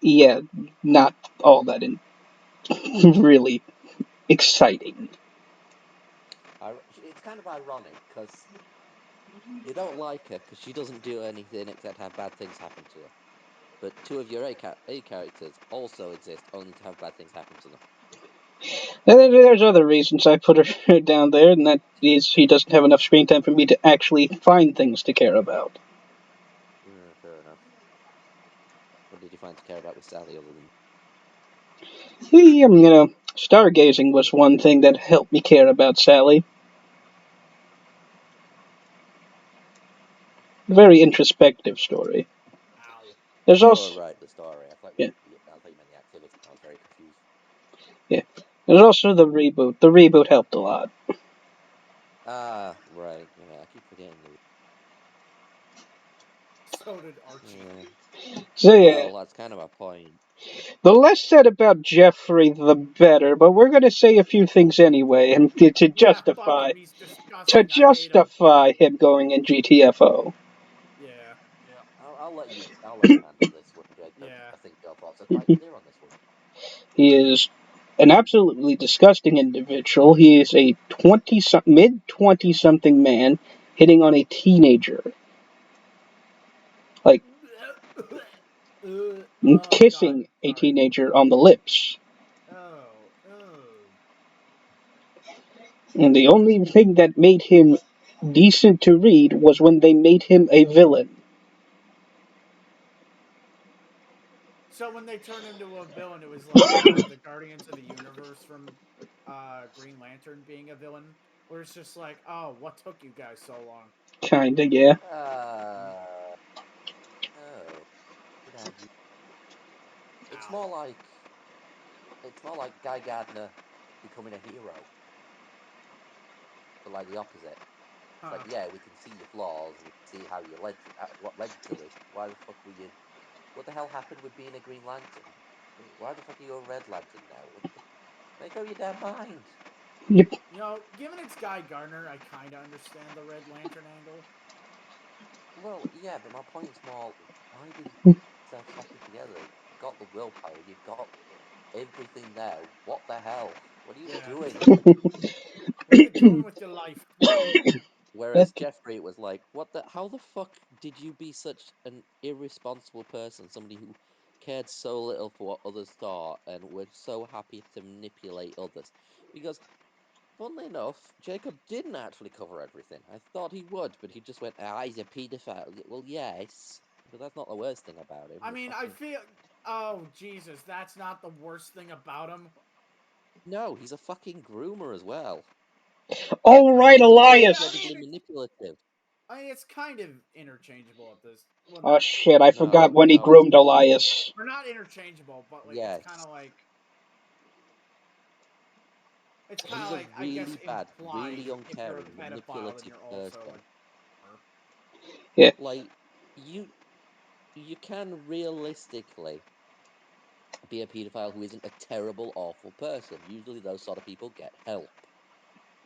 Speaker 3: yeah, not all that really exciting.
Speaker 2: It's kind of ironic, because you don't like her because she doesn't do anything except have bad things happen to her. But two of your A characters also exist only to have bad things happen to them.
Speaker 3: There's other reasons I put her down there, and that is she doesn't have enough screen time for me to actually find things to care about.
Speaker 2: Fair enough. What did you find to care about with Sally other than...
Speaker 3: Stargazing was one thing that helped me care about Sally. Very introspective story.
Speaker 1: Ow.
Speaker 3: There's
Speaker 2: Oh,
Speaker 3: also
Speaker 2: right, the story. I thought
Speaker 3: yeah,
Speaker 2: you meant the activity. I was very confused.
Speaker 3: yeah. There's also the reboot. The reboot helped a lot.
Speaker 2: Ah, right. Yeah, I keep forgetting the...
Speaker 1: So did Archie.
Speaker 2: Yeah.
Speaker 3: So yeah,
Speaker 2: Well, that's kind of my point.
Speaker 3: the less said about Jeffrey, the better. But we're going to say a few things anyway, and to
Speaker 1: Yeah, fuck
Speaker 3: justify
Speaker 1: him. He's disgusting. I hate him.
Speaker 3: him going in GTFO.
Speaker 1: Yeah.
Speaker 2: Yeah, I'll let you handle this one, Jake, because
Speaker 1: Yeah.
Speaker 2: I think your thoughts are quite clear on this one.
Speaker 3: He is an absolutely disgusting individual. He is a mid 20 something man hitting on a teenager, like
Speaker 1: Oh God,
Speaker 3: kissing a
Speaker 1: sorry.
Speaker 3: teenager on the lips.
Speaker 1: Oh, oh.
Speaker 3: And the only thing that made him decent to read was when they made him a villain.
Speaker 1: So when they turned him to a villain, it was like the Guardians of the Universe from Green Lantern being a villain, where it's just like, oh, what took you guys so long?
Speaker 3: Kinda, yeah.
Speaker 2: Oh, could argue. It's
Speaker 1: Ow.
Speaker 2: more like it's more like Guy Gardner becoming a hero, but like the opposite. It's like,
Speaker 1: Huh.
Speaker 2: yeah, we can see your flaws and see how you what led you to this. Why the fuck were you? What the hell happened with being a Green Lantern? Why the fuck are you a Red Lantern now? Make up your damn mind.
Speaker 3: Yep.
Speaker 1: You know, given it's Guy Gardner, I kind of understand the Red Lantern angle.
Speaker 2: Well, yeah, but my point's more, why did he get himself fucking together? You've got the willpower, you've got everything there. What the hell? What are you
Speaker 1: Yeah.
Speaker 2: doing?
Speaker 1: What are you doing with your life?
Speaker 2: Whereas
Speaker 3: That,
Speaker 2: Jeffrey was like, what the, how the fuck did you be such an irresponsible person? Somebody who cared so little for what others thought and were so happy to manipulate others. Because, funnily enough, Jacob didn't actually cover everything. I thought he would, but he just went, ah, he's a paedophile. Well, yes, but that's not the worst thing about him.
Speaker 1: I
Speaker 2: The
Speaker 1: mean, I
Speaker 2: fucking...
Speaker 1: feel. Oh Jesus, that's not the worst thing about him.
Speaker 2: No, he's a fucking groomer as well.
Speaker 3: all
Speaker 2: And
Speaker 3: right,
Speaker 2: he's
Speaker 3: Elias.
Speaker 2: incredibly manipulative.
Speaker 1: I mean, it's kind of interchangeable at this. Well,
Speaker 3: Oh
Speaker 1: not
Speaker 3: shit, I forgot
Speaker 2: No,
Speaker 3: when he
Speaker 2: no, it's
Speaker 3: groomed
Speaker 2: not.
Speaker 3: Elias.
Speaker 1: or not interchangeable, but like
Speaker 2: Yes.
Speaker 1: it's kind
Speaker 2: He's
Speaker 1: of
Speaker 2: a
Speaker 1: like I guess
Speaker 2: really bad,
Speaker 1: implied
Speaker 2: really
Speaker 1: if you're a
Speaker 2: uncaring,
Speaker 1: pedophile, then
Speaker 2: manipulative
Speaker 1: you're also a
Speaker 2: person.
Speaker 1: groomer.
Speaker 3: Yeah.
Speaker 2: Like, you you can realistically be a paedophile who isn't a terrible, awful person. Usually those sort of people get help.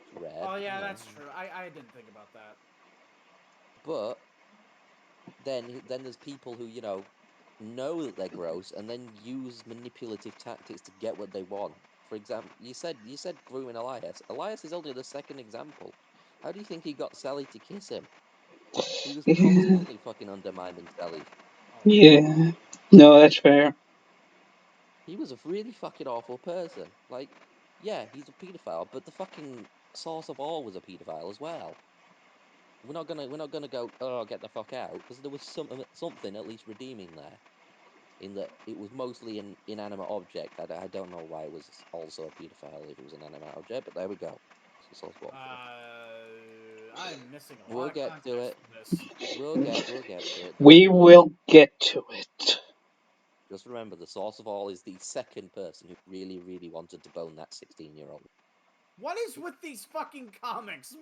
Speaker 2: It's rare,
Speaker 1: Oh
Speaker 2: but
Speaker 1: yeah, that's true. I didn't think about that.
Speaker 2: but then there's people who, know that they're gross and then use manipulative tactics to get what they want. For example, you said grooming Elias. Elias is only the second example. How do you think he got Sally to kiss him? He was constantly fucking undermining Sally.
Speaker 1: Oh god.
Speaker 3: Yeah. No, that's fair.
Speaker 2: He was a really fucking awful person. Like, yeah, he's a paedophile, but the fucking source of all was a paedophile as well. We're not gonna go, oh, get the fuck out, because there was something at least redeeming there. In that it was mostly an inanimate object. I don't know why it was also a paedophile if it was an inanimate object, but there we go. So source what for.
Speaker 1: I'm missing a lot
Speaker 2: We'll
Speaker 1: of
Speaker 2: get to
Speaker 1: context
Speaker 2: it.
Speaker 1: from this.
Speaker 2: We'll get to it. Don't
Speaker 3: We
Speaker 2: worry.
Speaker 3: will get to it.
Speaker 2: Just remember, the source of all is the second person who really, really wanted to bone that 16-year-old.
Speaker 1: What is with these fucking comics?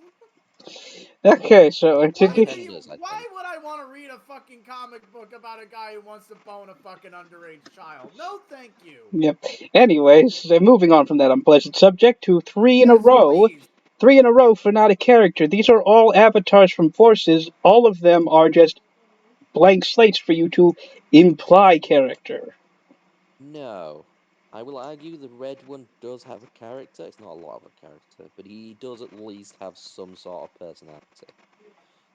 Speaker 3: Okay, so
Speaker 1: Why do you?
Speaker 2: Pretenders, I
Speaker 1: Why
Speaker 2: think.
Speaker 1: would I want to read a fucking comic book about a guy who wants to bone a fucking underage child? No, thank you.
Speaker 3: yep. Anyways, moving on from that unpleasant subject to three in a
Speaker 1: Yes,
Speaker 3: row.
Speaker 1: please.
Speaker 3: 3 in a row for not a character. These are all avatars from Forces. All of them are just blank slates for you to imply character.
Speaker 2: No. I will argue the red one does have a character. It's not a lot of a character, but he does at least have some sort of personality.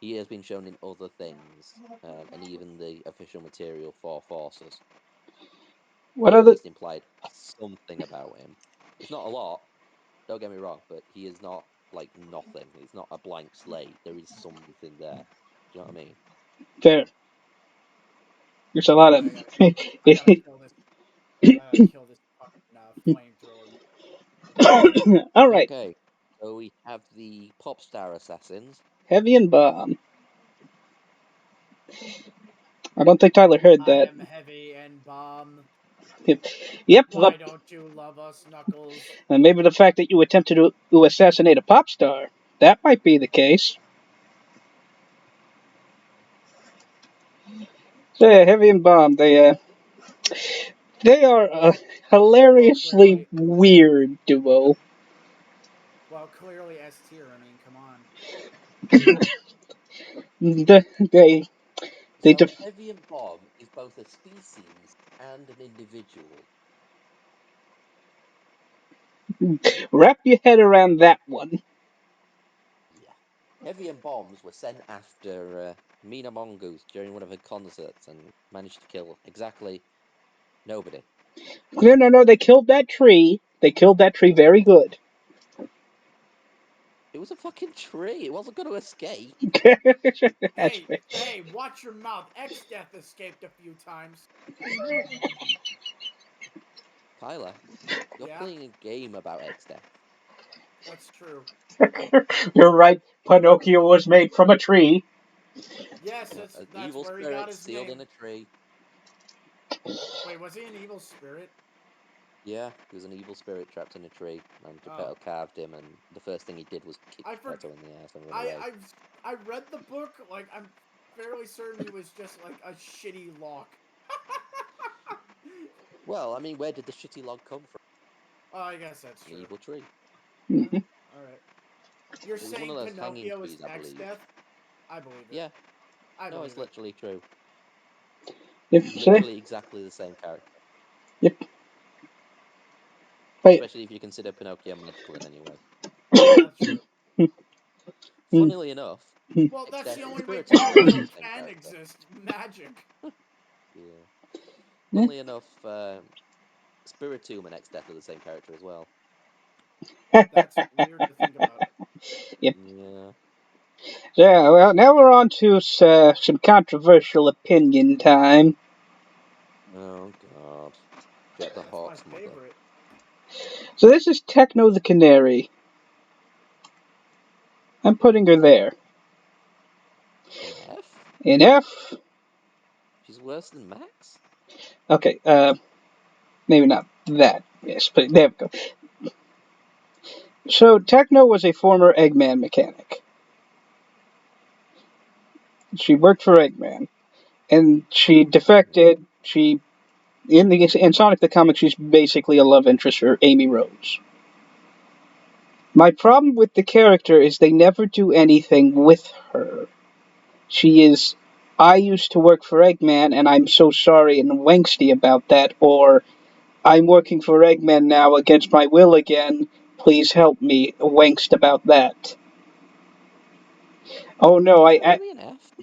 Speaker 2: He has been shown in other things, and even the official material for Forces.
Speaker 3: What
Speaker 2: They at
Speaker 3: other?
Speaker 2: least implied something about him. It's not a lot, don't get me wrong, but he is not like nothing. It's not a blank slate. There is something there. Do you know what I mean?
Speaker 3: There, there's a lot of.
Speaker 1: Okay, I gotta kill this. I gotta kill this fucking flamethrower.
Speaker 3: All right,
Speaker 2: Okay, so we have the pop star assassins.
Speaker 3: Heavy and Bomb. I don't think Tyler heard
Speaker 1: I
Speaker 3: that.
Speaker 1: am heavy and bomb.
Speaker 3: Yep, yep.
Speaker 1: Why don't you love us, Knuckles?
Speaker 3: And maybe the fact that you attempted to assassinate a pop star. That might be the case. So yeah, Heavy and Bomb. They are a
Speaker 1: Well,
Speaker 3: hilariously
Speaker 1: clearly,
Speaker 3: weird duo.
Speaker 1: clearly S tier. I mean, come on.
Speaker 3: The- they they
Speaker 2: So
Speaker 3: def-
Speaker 2: Heavy and Bomb is both a species and an individual.
Speaker 3: Wrap your head around that one.
Speaker 2: Yeah. Heavy and bombs were sent after Mina Mongoose during one of her concerts and managed to kill exactly nobody.
Speaker 3: No. They killed that tree. They killed that tree very good.
Speaker 2: It was a fucking tree. It wasn't going to escape.
Speaker 3: That's fair.
Speaker 1: Hey, watch your mouth. X-Death escaped a few times.
Speaker 2: Tyler, you're
Speaker 1: Yeah,
Speaker 2: playing a game about X-Death.
Speaker 1: that's true.
Speaker 3: You're right. Pinocchio was made from a tree.
Speaker 1: Yes,
Speaker 2: Yeah,
Speaker 1: that's
Speaker 2: an
Speaker 1: that's
Speaker 2: evil
Speaker 1: where he got
Speaker 2: spirit
Speaker 1: his
Speaker 2: sealed
Speaker 1: name.
Speaker 2: in a tree.
Speaker 1: Wait, was he an evil spirit?
Speaker 2: Yeah, he was an evil spirit trapped in a tree, and
Speaker 1: Oh,
Speaker 2: Geppetto carved him, and the first thing he did was kick
Speaker 1: I
Speaker 2: Geppetto
Speaker 1: forgot.
Speaker 2: in the ass and run away.
Speaker 1: I read the book. Like, I'm fairly certain he was just like a shitty lock.
Speaker 2: Well, I mean, where did the shitty log come from?
Speaker 1: Oh, I guess that's
Speaker 2: An
Speaker 1: true.
Speaker 2: evil tree.
Speaker 1: Yeah.
Speaker 3: Mhm.
Speaker 1: All right. You're
Speaker 2: It was one of
Speaker 1: saying
Speaker 2: those hanging
Speaker 1: Pinocchio is
Speaker 2: trees, I believe.
Speaker 1: X-Death? I believe it.
Speaker 2: Yeah,
Speaker 1: I
Speaker 2: no,
Speaker 1: believe
Speaker 2: it's
Speaker 1: it.
Speaker 2: literally true.
Speaker 3: Yep.
Speaker 2: Literally exactly the same character.
Speaker 3: Yep. Wait.
Speaker 2: Especially if you consider Pinocchio magical in any way.
Speaker 1: Yeah, that's true.
Speaker 2: Funnily enough,
Speaker 1: Well, that's
Speaker 2: X-Death
Speaker 1: the
Speaker 2: and
Speaker 1: only way
Speaker 2: Spiritomb are
Speaker 1: Pinocchio
Speaker 2: the same
Speaker 1: can
Speaker 2: character.
Speaker 1: exist. Magic.
Speaker 2: Yeah.
Speaker 3: Yeah.
Speaker 2: Funnily enough, Spiritomb and X-Death are the same character as well.
Speaker 1: That's weird to think about.
Speaker 3: Yep.
Speaker 2: Yeah.
Speaker 3: Yeah. Well, now we're on to some controversial opinion time.
Speaker 2: Oh god. Jet the
Speaker 1: That's my
Speaker 2: Hawk's mother.
Speaker 1: favorite.
Speaker 3: So this is Techno the Canary. I'm putting her there.
Speaker 2: An F?
Speaker 3: In F.
Speaker 2: She's worse than Max?
Speaker 3: Okay. Maybe not that. Yes, but there we go. So Techno was a former Eggman mechanic. She worked for Eggman, and she defected. She in Sonic the Comic, she's basically a love interest for Amy Rose. My problem with the character is they never do anything with her. She is, I used to work for Eggman, and I'm so sorry and wangsty about that, or I'm working for Eggman now against my will again. Please help me, wankst about that. Oh no,
Speaker 2: Is that really an F?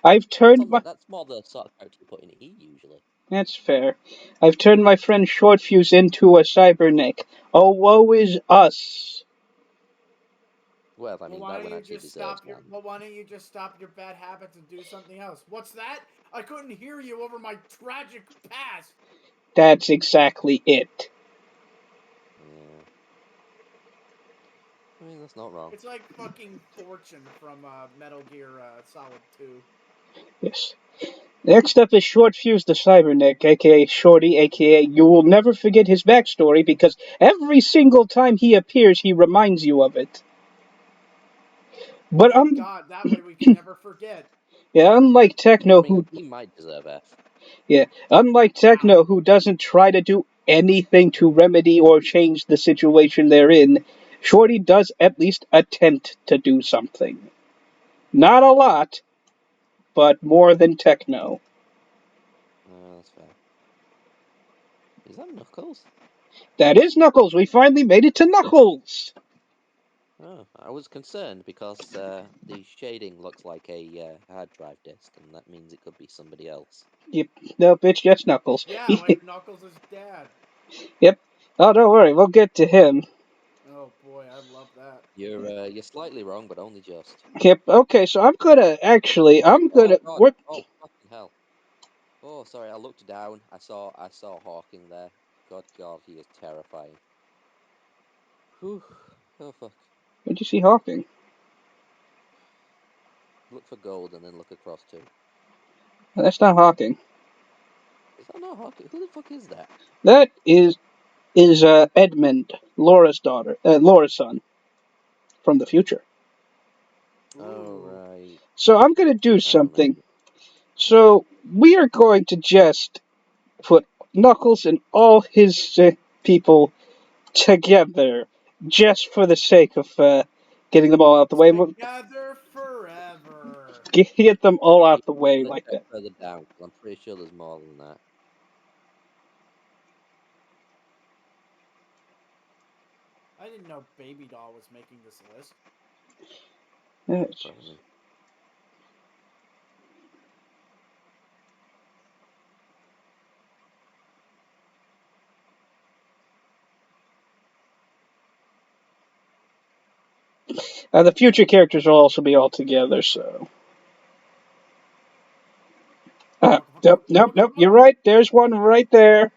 Speaker 3: I've turned my.
Speaker 2: That's more the sort of character you put in E usually.
Speaker 3: That's fair. I've turned my friend Shortfuse into a cyberneck. Oh, woe is us.
Speaker 2: Well, I
Speaker 1: Well,
Speaker 2: mean,
Speaker 1: why
Speaker 2: that
Speaker 1: don't
Speaker 2: one
Speaker 1: you
Speaker 2: actually
Speaker 1: just
Speaker 2: deserves
Speaker 1: stop your?
Speaker 2: one.
Speaker 1: Well, why don't you just stop your bad habits and do something else? What's that? I couldn't hear you over my tragic past.
Speaker 3: That's exactly it.
Speaker 2: Yeah. I mean, that's not wrong.
Speaker 1: It's like fucking Fortune from Metal Gear Solid 2.
Speaker 3: Yes. Next up is Shortfuse the Cyberneck, aka Shorty, aka you will never forget his backstory because every single time he appears, he reminds you of it. But
Speaker 1: Thank God, that way we can never forget.
Speaker 3: yeah, unlike
Speaker 2: I
Speaker 3: Techno,
Speaker 2: mean, he might deserve F.
Speaker 3: unlike
Speaker 1: Wow.
Speaker 3: Techno, who doesn't try to do anything to remedy or change the situation they're in, Shorty does at least attempt to do something. Not a lot, but more than Techno.
Speaker 2: That's fair. Is that Knuckles?
Speaker 3: That is Knuckles. We finally made it to Knuckles.
Speaker 2: Oh, I was concerned because the shading looks like a hard drive disk, and that means it could be somebody else.
Speaker 3: Yep. No, bitch, that's Knuckles.
Speaker 1: Yeah, like Knuckles' dad.
Speaker 3: Yep. Oh, don't worry. We'll get to him.
Speaker 1: Oh boy, I love that.
Speaker 2: You're slightly wrong, but only just.
Speaker 3: Yep. Okay, so I'm
Speaker 2: Oh
Speaker 3: gonna,
Speaker 2: God!
Speaker 3: what?
Speaker 2: Oh fucking hell! Oh, sorry. I looked down. I saw Hawking there. God, he is terrifying. Whew. Oh fuck.
Speaker 3: Where'd you see Hawking?
Speaker 2: Look for gold and then look across too.
Speaker 3: That's not Hawking.
Speaker 2: Is that not Hawking? Who the fuck is that?
Speaker 3: That is Edmund, Laura's son from the future.
Speaker 2: Oh
Speaker 1: Ooh.
Speaker 2: right.
Speaker 3: So I'm gonna do
Speaker 2: I remember.
Speaker 3: something. So we are going to just put Knuckles and all his people together, just for the sake of getting them all out the way.
Speaker 1: Together forever.
Speaker 3: Get them all out the
Speaker 2: I'm
Speaker 3: way
Speaker 2: gonna
Speaker 3: like
Speaker 2: check
Speaker 3: that.
Speaker 2: further down because I'm pretty sure there's more than that.
Speaker 1: I didn't know Baby Doll was making this list.
Speaker 3: Yes.
Speaker 2: Probably.
Speaker 3: The future characters will also be all together, so. Nope, nope, nope. You're right. There's one right there.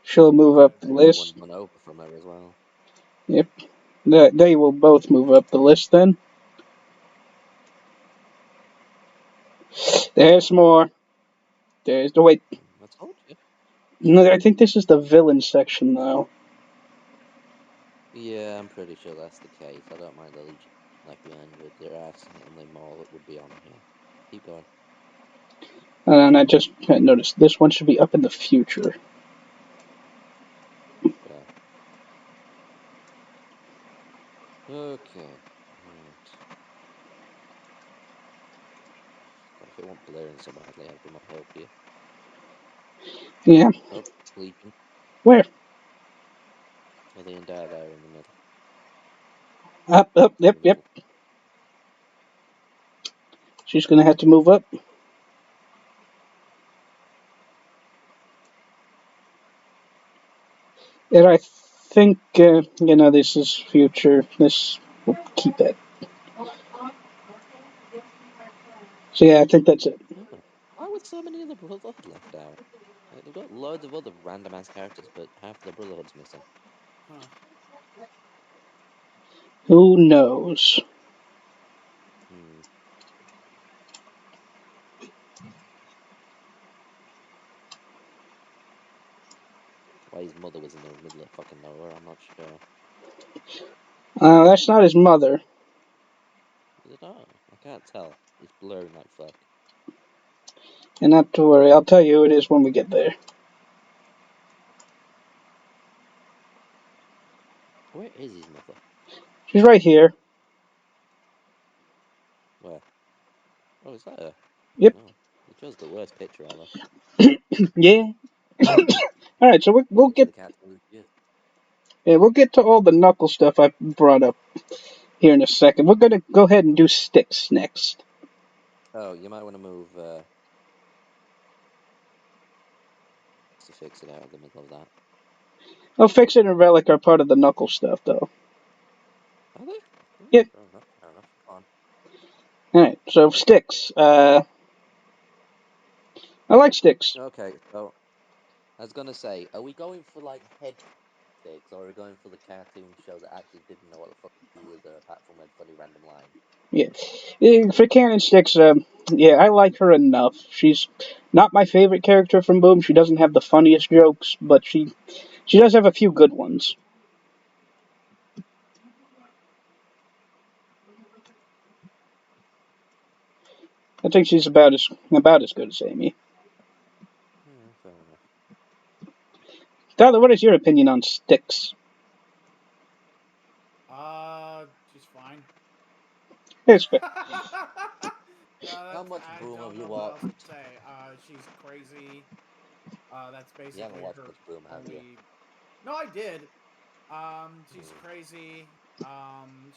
Speaker 3: She'll move up the
Speaker 2: Another one
Speaker 3: list.
Speaker 2: run over from her as well.
Speaker 3: Yep. They will both move up the list then. There's more. There's. Oh, wait.
Speaker 2: I told you.
Speaker 3: No, I think this is the villain section now.
Speaker 2: Yeah, I'm pretty sure that's the case. I don't mind the Legion like behind, but there are certainly more that would be on here. Keep going.
Speaker 3: And I just noticed this one should be up in the future.
Speaker 2: Yeah. Okay. Right. God, if it won't blurring so badly, I'd be more help here.
Speaker 3: Yeah.
Speaker 2: Oh, Legion.
Speaker 3: Where?
Speaker 2: Oh, the Endow there in the middle.
Speaker 3: Up, up,
Speaker 2: In
Speaker 3: yep,
Speaker 2: the
Speaker 3: yep.
Speaker 2: middle.
Speaker 3: She's gonna have to move up. And I think, this is future. This, we'll keep that. So yeah, I think that's it.
Speaker 2: Oh. Why would so many of the Brotherhood left out? Like, they've got loads of other random ass characters, but half the Brotherhood's missing.
Speaker 1: Huh.
Speaker 3: Who knows?
Speaker 2: Hmm. Why his mother was in the middle of fucking nowhere, I'm not sure.
Speaker 3: That's not his mother.
Speaker 2: Is it not? I can't tell. It's blurring like fuck.
Speaker 3: And not to worry, I'll tell you who it is when we get there.
Speaker 2: Where is his mother?
Speaker 3: She's right here.
Speaker 2: Where? Oh, is that her?
Speaker 3: Yep.
Speaker 2: No. You chose the worst picture ever.
Speaker 3: Yeah. All right, so we'll
Speaker 2: Picture
Speaker 3: get
Speaker 2: the cat with you.
Speaker 3: we'll get to all the knuckle stuff I brought up here in a second. We're gonna go ahead and do sticks next.
Speaker 2: Oh, you might want to move to fix it out of the middle of that.
Speaker 3: Oh, Fix It and Relic are part of the knuckle stuff, though.
Speaker 2: Are they? Oh,
Speaker 3: Yep.
Speaker 2: fair enough, fair enough. Go on.
Speaker 3: All right, so sticks. I like sticks.
Speaker 2: Okay, so I was gonna say, are we going for like head sticks, or are we going for the cartoon show that actually didn't know what the fuck to do with her apart from a funny random line?
Speaker 3: Yeah. For canon sticks, yeah, I like her enough. She's not my favorite character from Boom. She doesn't have the funniest jokes, but she does have a few good ones. I think she's about as good as Amy.
Speaker 2: Yeah, fair enough.
Speaker 3: Tyler, what is your opinion on sticks?
Speaker 1: She's fine.
Speaker 3: It's fair.
Speaker 2: How
Speaker 1: That's,
Speaker 2: much
Speaker 1: I
Speaker 2: Boom have
Speaker 1: don't
Speaker 2: you
Speaker 1: know what else to
Speaker 2: watched?
Speaker 1: say. She's crazy. That's
Speaker 2: You haven't
Speaker 1: basically
Speaker 2: watched
Speaker 1: her
Speaker 2: much Boom, have you?
Speaker 1: only. No, I did. She's
Speaker 2: Hmm.
Speaker 1: crazy.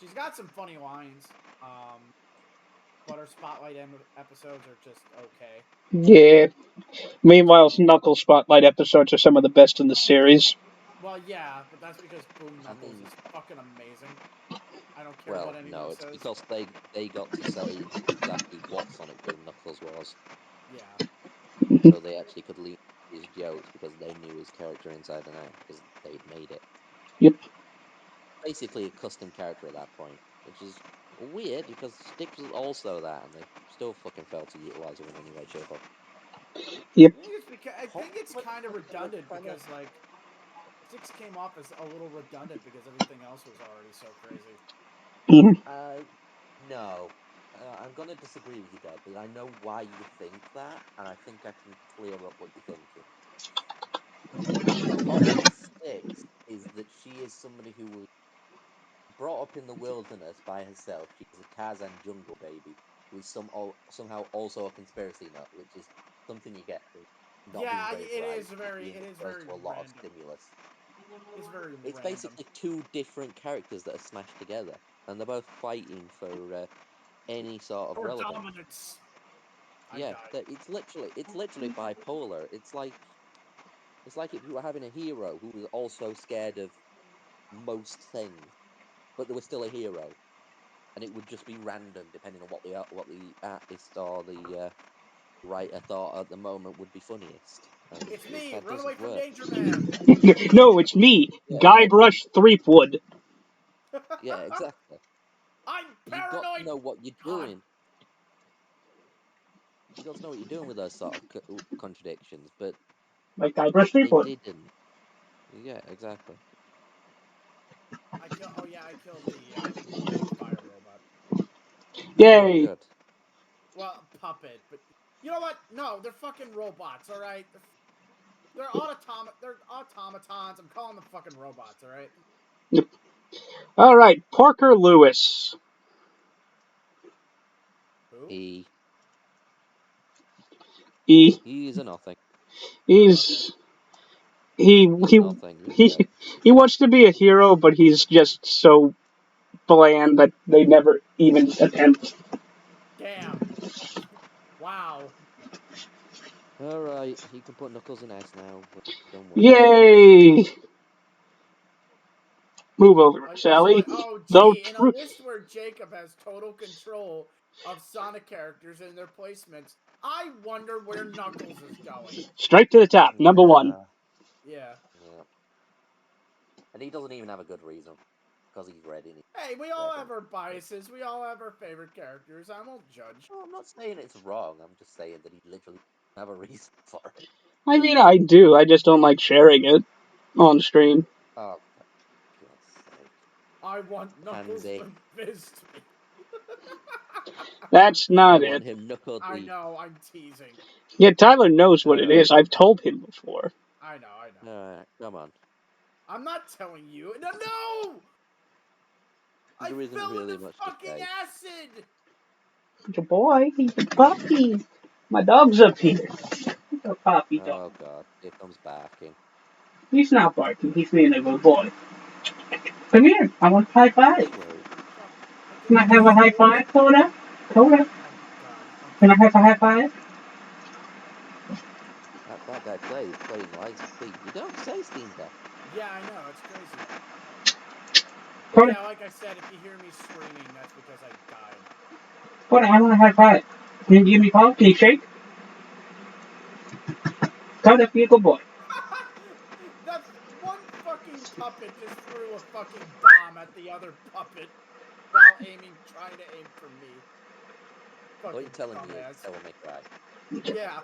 Speaker 1: She's got some funny lines. But her spotlight episodes are just okay.
Speaker 3: Yeah. Meanwhile,
Speaker 1: So,
Speaker 3: Knuckles Spotlight episodes are some of the best in the series.
Speaker 1: well, yeah, but that's because Boom
Speaker 2: I
Speaker 1: Knuckles
Speaker 2: mean,
Speaker 1: is fucking amazing. I don't care what
Speaker 2: well,
Speaker 1: anyone
Speaker 2: no, it's
Speaker 1: says.
Speaker 2: because they got to say exactly what Sonic Boom Knuckles was,
Speaker 1: Yeah.
Speaker 2: so they actually could lean his jokes because they knew his character inside and out because they'd made it.
Speaker 3: Yep.
Speaker 2: Basically, a custom character at that point, which is weird because Sticks was also that, and they still fucking failed to utilize her in any way, shape, or
Speaker 3: Yep.
Speaker 1: I think it's
Speaker 2: form.
Speaker 1: kind of redundant
Speaker 2: Kinda.
Speaker 1: because like Six came off as a little redundant because everything else was already so crazy.
Speaker 3: Mhm.
Speaker 2: No. I'm gonna disagree with you there, but I know why you think that, and I think I can clear up what you're thinking. The problem with Styx is that she is somebody who was brought up in the wilderness by herself. She's a Tarzan jungle baby who is somehow also a conspiracy nut, which is something you get through. not
Speaker 1: Yeah,
Speaker 2: being very
Speaker 1: it
Speaker 2: bright,
Speaker 1: is very,
Speaker 2: being
Speaker 1: it is
Speaker 2: exposed
Speaker 1: very
Speaker 2: to a lot of
Speaker 1: random.
Speaker 2: stimulus.
Speaker 1: It's very
Speaker 2: It's
Speaker 1: random.
Speaker 2: basically two different characters that are smashed together, and they're both fighting for any sort of
Speaker 1: Or
Speaker 2: relevance.
Speaker 1: dominance. I
Speaker 2: Yeah,
Speaker 1: died.
Speaker 2: it's literally bipolar. It's like if you were having a hero who was also scared of most things, but they were still a hero, and it would just be random depending on what the artist or the writer thought at the moment would be funniest. And
Speaker 1: It's me,
Speaker 2: that
Speaker 1: run away
Speaker 2: doesn't
Speaker 1: from
Speaker 2: work.
Speaker 1: Danger Man.
Speaker 3: No, it's me,
Speaker 2: Yeah,
Speaker 3: Guybrush Threepwood.
Speaker 2: yeah, exactly.
Speaker 1: I'm
Speaker 2: You've got to
Speaker 1: paranoid.
Speaker 2: know what you're
Speaker 1: God.
Speaker 2: doing. You got to know what you're doing with those sort of contradictions, but
Speaker 3: Like Guybrush
Speaker 2: they
Speaker 3: Threepwood.
Speaker 2: didn't. Yeah, exactly.
Speaker 1: I kill. Oh yeah, I killed the fire robot.
Speaker 2: Oh,
Speaker 3: Yay!
Speaker 2: good.
Speaker 1: Well, puppet, but you know what? No, they're fucking robots. All right, they're automatons. I'm calling them fucking robots. All right.
Speaker 3: Alright, Parker Lewis.
Speaker 1: Who?
Speaker 2: He
Speaker 3: He
Speaker 2: he's a nothing.
Speaker 1: Oh, okay.
Speaker 3: he's he
Speaker 2: He's
Speaker 3: he
Speaker 2: nothing.
Speaker 3: he he wants to be a hero, but he's just so bland that they never even attempt.
Speaker 1: Damn. Wow.
Speaker 2: All right, he can put Knuckles in S now. We're done with it.
Speaker 3: Yay! Move over,
Speaker 1: A list
Speaker 3: Sally.
Speaker 1: like, oh
Speaker 3: Though
Speaker 1: gee, in a
Speaker 3: true,
Speaker 1: list where Jacob has total control of Sonic characters and their placements, I wonder where Knuckles is going.
Speaker 3: straight to the top. Number one.
Speaker 2: Yeah,
Speaker 1: Yeah.
Speaker 2: yeah. And he doesn't even have a good reason because he's red and he's
Speaker 1: Hey, we all
Speaker 2: red.
Speaker 1: have our biases. We all have our favorite characters. I won't judge.
Speaker 2: Well, I'm not saying it's wrong. I'm just saying that he literally doesn't have a reason for it.
Speaker 3: I mean,
Speaker 1: Yeah.
Speaker 3: I do. I just don't like sharing it on stream.
Speaker 2: Oh, for God's sake.
Speaker 1: I want Knuckles
Speaker 2: Pansy.
Speaker 1: to fist me.
Speaker 3: That's
Speaker 2: You
Speaker 3: not
Speaker 2: want
Speaker 3: it.
Speaker 2: him knuckled
Speaker 1: I
Speaker 2: the.
Speaker 1: know, I'm teasing.
Speaker 3: Yeah, Tyler knows what it is.
Speaker 2: Alright.
Speaker 3: I've told him before.
Speaker 1: I know, I know.
Speaker 2: Alright, come on.
Speaker 1: I'm not telling you. No, no! I
Speaker 2: There isn't
Speaker 1: fell
Speaker 2: really
Speaker 1: into
Speaker 2: much to
Speaker 1: fucking
Speaker 2: say.
Speaker 1: acid!
Speaker 3: Good boy, he's a puppy. My dog's up here. He's a puppy dog.
Speaker 2: Oh god, here comes barking.
Speaker 3: He's not barking. He's being a good boy. Come here. I want a high five.
Speaker 2: Sweet.
Speaker 1: Fuck. I
Speaker 3: Can I
Speaker 1: didn't
Speaker 3: have a high
Speaker 1: save.
Speaker 3: five, Coda? Coda,
Speaker 1: Oh, God.
Speaker 3: can I
Speaker 1: Okay.
Speaker 3: have a high five?
Speaker 2: That guy playing Lies of P. You don't say, Steam Deck.
Speaker 1: Yeah, I know. It's crazy.
Speaker 3: Coda,
Speaker 1: Yeah, like I said, if you hear me screaming, that's because I died.
Speaker 3: Coda, I want a high five. Can you give me a call? Can you shake? Coda, be a good boy.
Speaker 1: That one fucking puppet just threw a fucking bomb at the other puppet while trying to aim for me.
Speaker 2: What
Speaker 1: Fucking
Speaker 2: you're telling me is
Speaker 1: dumbass.
Speaker 2: Devil May Cry.
Speaker 1: Yeah,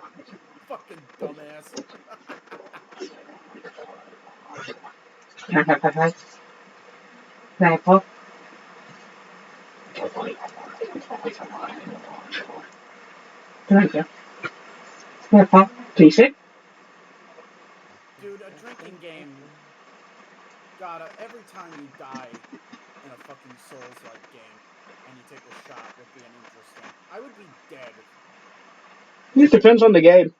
Speaker 1: fucking dumbass.
Speaker 3: Can I have a high five? Can I have a call? Can I go? Can I have a call? Can you shake?
Speaker 1: Dude, a drinking game, God, every time you die in a fucking Souls-like game and you take a shot would be an interesting. I would be dead.
Speaker 3: It depends on the game.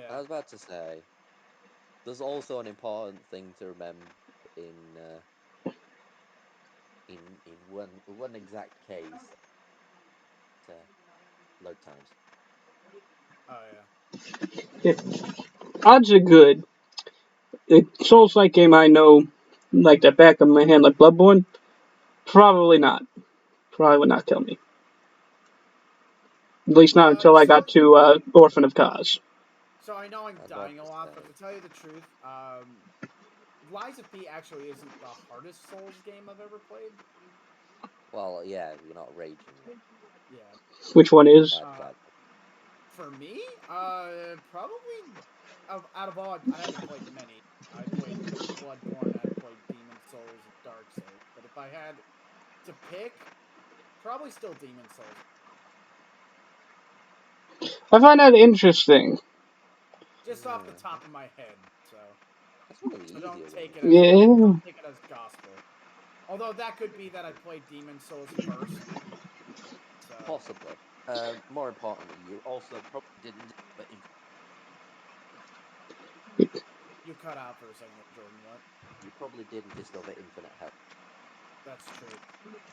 Speaker 2: I
Speaker 1: Yeah.
Speaker 2: was about to say, there's also an important thing to remember in in one exact case. Uh, Load times.
Speaker 1: Oh, yeah.
Speaker 3: If odds are good, a Souls-like game I know, like the back of my hand, like Bloodborne, probably not. Probably would not kill me. At least not until I got
Speaker 1: So
Speaker 3: to Orphan of Kaz.
Speaker 1: So I know I'm
Speaker 2: I was about
Speaker 1: dying a
Speaker 2: to
Speaker 1: lot, but
Speaker 2: say.
Speaker 1: to tell you the truth, Lies of P actually isn't the hardest Souls game I've ever played.
Speaker 2: Well, yeah, you're not raging yet.
Speaker 1: Yeah.
Speaker 3: Which one is?
Speaker 2: Bad.
Speaker 1: For me, probably out of all, I haven't played many. I played Bloodborne, I played Demon Souls, and Dark Souls. But if I had to pick, probably still Demon Souls.
Speaker 3: I find that interesting.
Speaker 1: Just off the
Speaker 2: Yeah.
Speaker 1: top of my head, so
Speaker 2: That's one of the
Speaker 1: I don't
Speaker 2: easier
Speaker 1: take
Speaker 2: ones.
Speaker 1: it as
Speaker 3: Yeah.
Speaker 1: don't take it as gospel. Although that could be that I played Demon Souls first, so
Speaker 2: Possibly. More importantly, you also probably didn't. But
Speaker 1: You cut out for a second, Jordan. What?
Speaker 2: You probably didn't discover infinite health.
Speaker 1: That's true.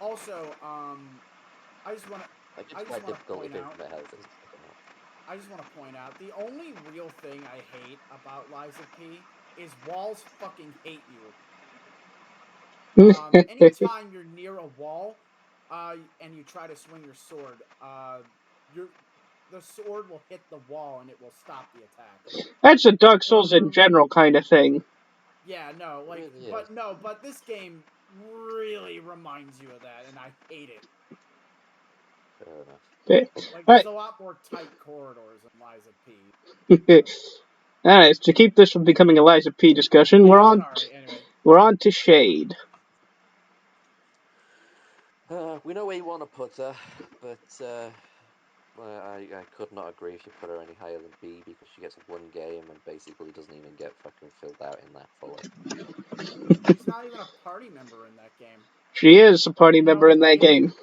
Speaker 1: Also, I just want to,
Speaker 2: Like,
Speaker 1: I
Speaker 2: it's
Speaker 1: just
Speaker 2: quite
Speaker 1: want to
Speaker 2: difficult
Speaker 1: point
Speaker 2: if
Speaker 1: out.
Speaker 2: infinite health isn't enough.
Speaker 1: I just want to point out the only real thing I hate about Lies of P is walls fucking hate you. Anytime you're near a wall, and you try to swing your sword, your the sword will hit the wall and it will stop the attack.
Speaker 3: That's a Dark Souls in general kind of thing.
Speaker 1: Yeah, no,
Speaker 2: It
Speaker 1: like,
Speaker 2: really is.
Speaker 1: but this game really reminds you of that, and I hate it.
Speaker 2: Fair enough.
Speaker 3: Okay.
Speaker 1: Like,
Speaker 3: All
Speaker 1: there's
Speaker 3: right.
Speaker 1: a lot more tight corridors in Lies of P.
Speaker 3: All right. To keep this from becoming a Lies of P discussion,
Speaker 1: Yeah, sorry. Anyway,
Speaker 3: we're on to Shade.
Speaker 2: We know where you want to put her, but I could not agree if you put her any higher than B because she gets one game and basically doesn't even get fucking filled out in that fully.
Speaker 1: she's not even a party member in that game.
Speaker 3: She is a party member
Speaker 1: No,
Speaker 3: in that game.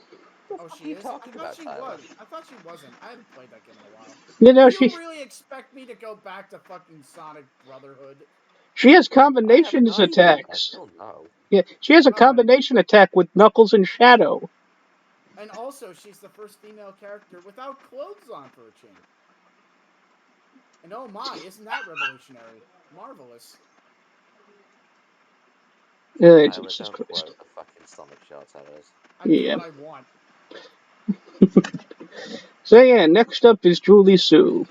Speaker 2: What the
Speaker 1: oh,
Speaker 2: fuck
Speaker 1: she
Speaker 2: are you
Speaker 1: is. I
Speaker 2: talking
Speaker 1: thought
Speaker 2: about,
Speaker 1: she
Speaker 2: Tyler?
Speaker 1: was. I thought she wasn't. I haven't played that game in a while.
Speaker 3: You know,
Speaker 1: Do you
Speaker 3: she
Speaker 1: really expect me to go back to fucking Sonic Brotherhood?
Speaker 3: she has
Speaker 2: I haven't
Speaker 3: combinations
Speaker 2: either. I
Speaker 3: attacks.
Speaker 2: still know.
Speaker 3: Yeah, she has a
Speaker 1: All right.
Speaker 3: combination attack with Knuckles and Shadow.
Speaker 1: And also, she's the first female character without clothes on for a change. And oh my, isn't that revolutionary? Marvelous.
Speaker 2: Tyler,
Speaker 3: Jesus
Speaker 2: don't
Speaker 3: Christ.
Speaker 2: quote the fucking Sonic shots at us.
Speaker 1: I do
Speaker 3: Yeah.
Speaker 1: what I want.
Speaker 3: So yeah, next up is Julie Sue.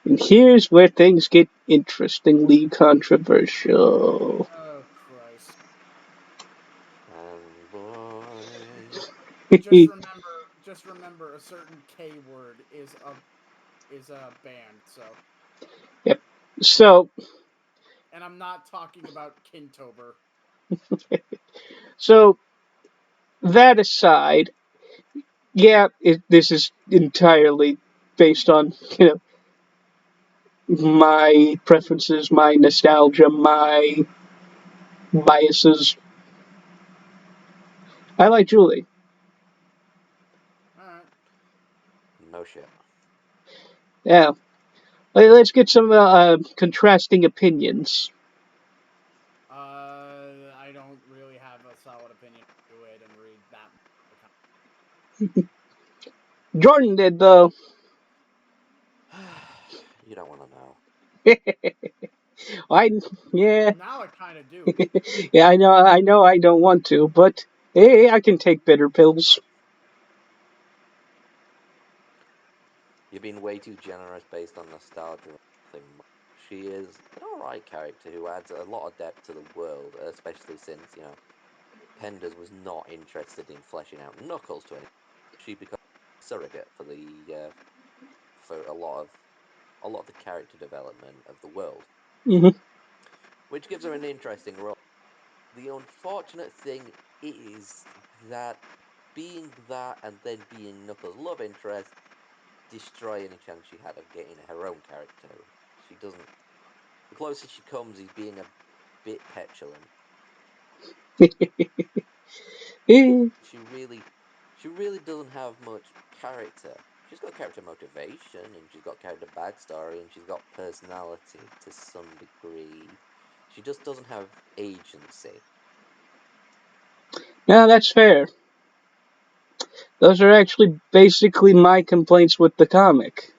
Speaker 3: And here's where things get interestingly controversial.
Speaker 1: Oh Christ.
Speaker 2: Fanboy.
Speaker 1: Just remember, a certain K word is a banned. So,
Speaker 3: Yep. So,
Speaker 1: and I'm not talking about Kintober.
Speaker 3: so that aside, yeah, this is entirely based on my preferences, my nostalgia, my biases. I like Julie.
Speaker 1: All right.
Speaker 2: No shit.
Speaker 3: Yeah. Let's get some contrasting opinions.
Speaker 1: I don't really have a solid opinion. Do it and read that.
Speaker 3: Jordan did though.
Speaker 2: You don't want to know.
Speaker 3: I yeah.
Speaker 1: Now I kind of do.
Speaker 3: Yeah, I know I don't want to, but hey, I can take bitter pills.
Speaker 2: You've been way too generous based on nostalgia. She is an alright character who adds a lot of depth to the world, especially since, Penders was not interested in fleshing out Knuckles to any. She becomes a surrogate for for a lot of the character development of the world,
Speaker 3: Hmm.
Speaker 2: which gives her an interesting role. The unfortunate thing is that being that and then being Knuckles' love interest destroy any chance she had of getting her own character. She doesn't. The closest she comes is being a bit petulant. She really, she really doesn't have much character. She's got character motivation and she's got character backstory and she's got personality to some degree. She just doesn't have agency.
Speaker 3: No, that's fair. Those are actually basically my complaints with the comic.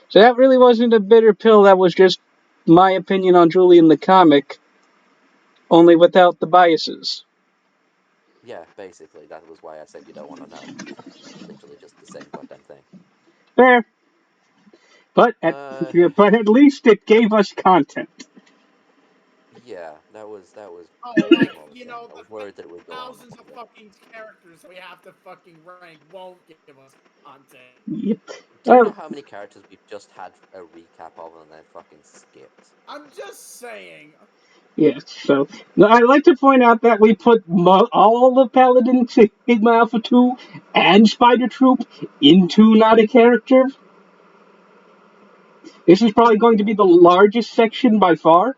Speaker 3: So that really wasn't a bitter pill. That was just my opinion on Julie in the comic, only without the biases.
Speaker 2: Yeah, basically, that was why I said you don't want to know. It's literally just the same goddamn thing.
Speaker 3: Fair, but at
Speaker 2: Uh,
Speaker 3: but at least it gave us content.
Speaker 2: yeah, that was
Speaker 1: Oh,
Speaker 2: pretty
Speaker 1: like,
Speaker 2: promising. I
Speaker 1: the
Speaker 2: was worried that it would go on
Speaker 1: thousands of
Speaker 2: longer.
Speaker 1: fucking characters we have to fucking rank won't give us content.
Speaker 3: Yep.
Speaker 2: Do you know how many characters we've just had a recap of and then fucking skipped?
Speaker 1: I'm just saying.
Speaker 3: Yes, so I'd like to point out that we put all the Paladin Sigma Alpha 2 and Spider Troop into not a character. This is probably going to be
Speaker 2: Yeah.
Speaker 3: the largest section by far.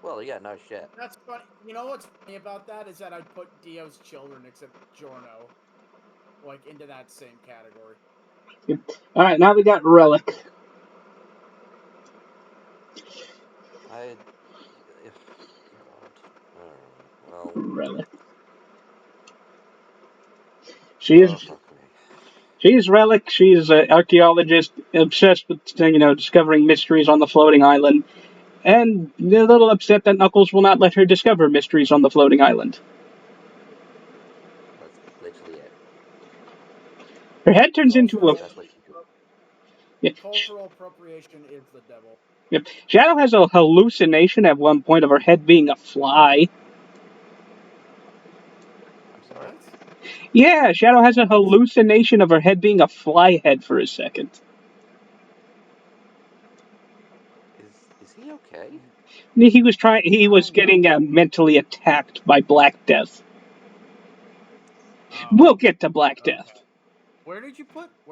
Speaker 2: Well, yeah, no shit.
Speaker 1: That's funny. You know what's funny about that is that I put Dio's children, except Giorno, like, into that same category.
Speaker 3: All right, now we got Relic.
Speaker 2: If God, well,
Speaker 3: Relic. She is
Speaker 2: oh fuck me.
Speaker 3: she's Relic. She's an archaeologist obsessed with discovering mysteries on the floating island, and a little upset that Knuckles will not let her discover mysteries on the floating island.
Speaker 2: That's literally it.
Speaker 3: Her head turns into a
Speaker 1: Cultural,
Speaker 2: That's what she could.
Speaker 3: yeah,
Speaker 1: cultural appropriation is the devil.
Speaker 3: Yep. Shadow has a hallucination at one point of her head being a fly.
Speaker 2: I'm sorry.
Speaker 1: What?
Speaker 3: Yeah, Shadow has a hallucination of her head being a fly head for a second.
Speaker 2: Is he okay?
Speaker 3: He was trying. He
Speaker 1: I
Speaker 3: was
Speaker 1: don't know.
Speaker 3: getting mentally attacked by Black Death.
Speaker 1: Oh,
Speaker 3: We'll get to Black Death.
Speaker 1: okay. Where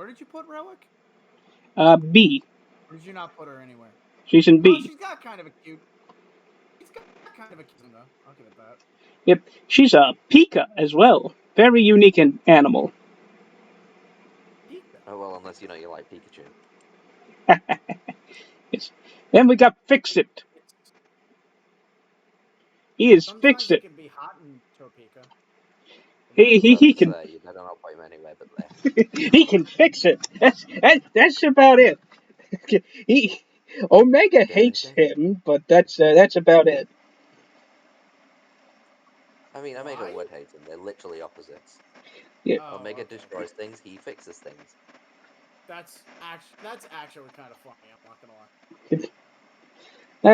Speaker 1: did you put Relic?
Speaker 3: B.
Speaker 1: Or did you not put her anywhere?
Speaker 3: She's in
Speaker 1: Oh,
Speaker 3: B.
Speaker 1: she's got kind of a cute. She's got kind of a cute though. I'll give it that.
Speaker 3: Yep. She's a Pika as well. Very unique animal.
Speaker 1: Pika.
Speaker 2: Oh well, unless you like Pikachu.
Speaker 3: Yes. Then we got Fix It.
Speaker 1: It's,
Speaker 3: He is Fix
Speaker 1: sometimes it
Speaker 3: It.
Speaker 1: can be hot in Topeka.
Speaker 3: He
Speaker 2: I was
Speaker 3: he
Speaker 2: about
Speaker 3: he
Speaker 2: to
Speaker 3: can
Speaker 2: say you better not put him anywhere but there.
Speaker 3: he can fix it. That's about it. He Omega
Speaker 2: Dun,
Speaker 3: hates
Speaker 2: dun.
Speaker 3: him, but that's about it.
Speaker 2: I mean, Omega
Speaker 1: Why?
Speaker 2: would hate him. They're literally opposites.
Speaker 3: Yeah.
Speaker 1: Oh,
Speaker 2: Omega
Speaker 1: okay.
Speaker 2: destroys things. He fixes things.
Speaker 1: That's actually kind of funny. I'm not gonna lie.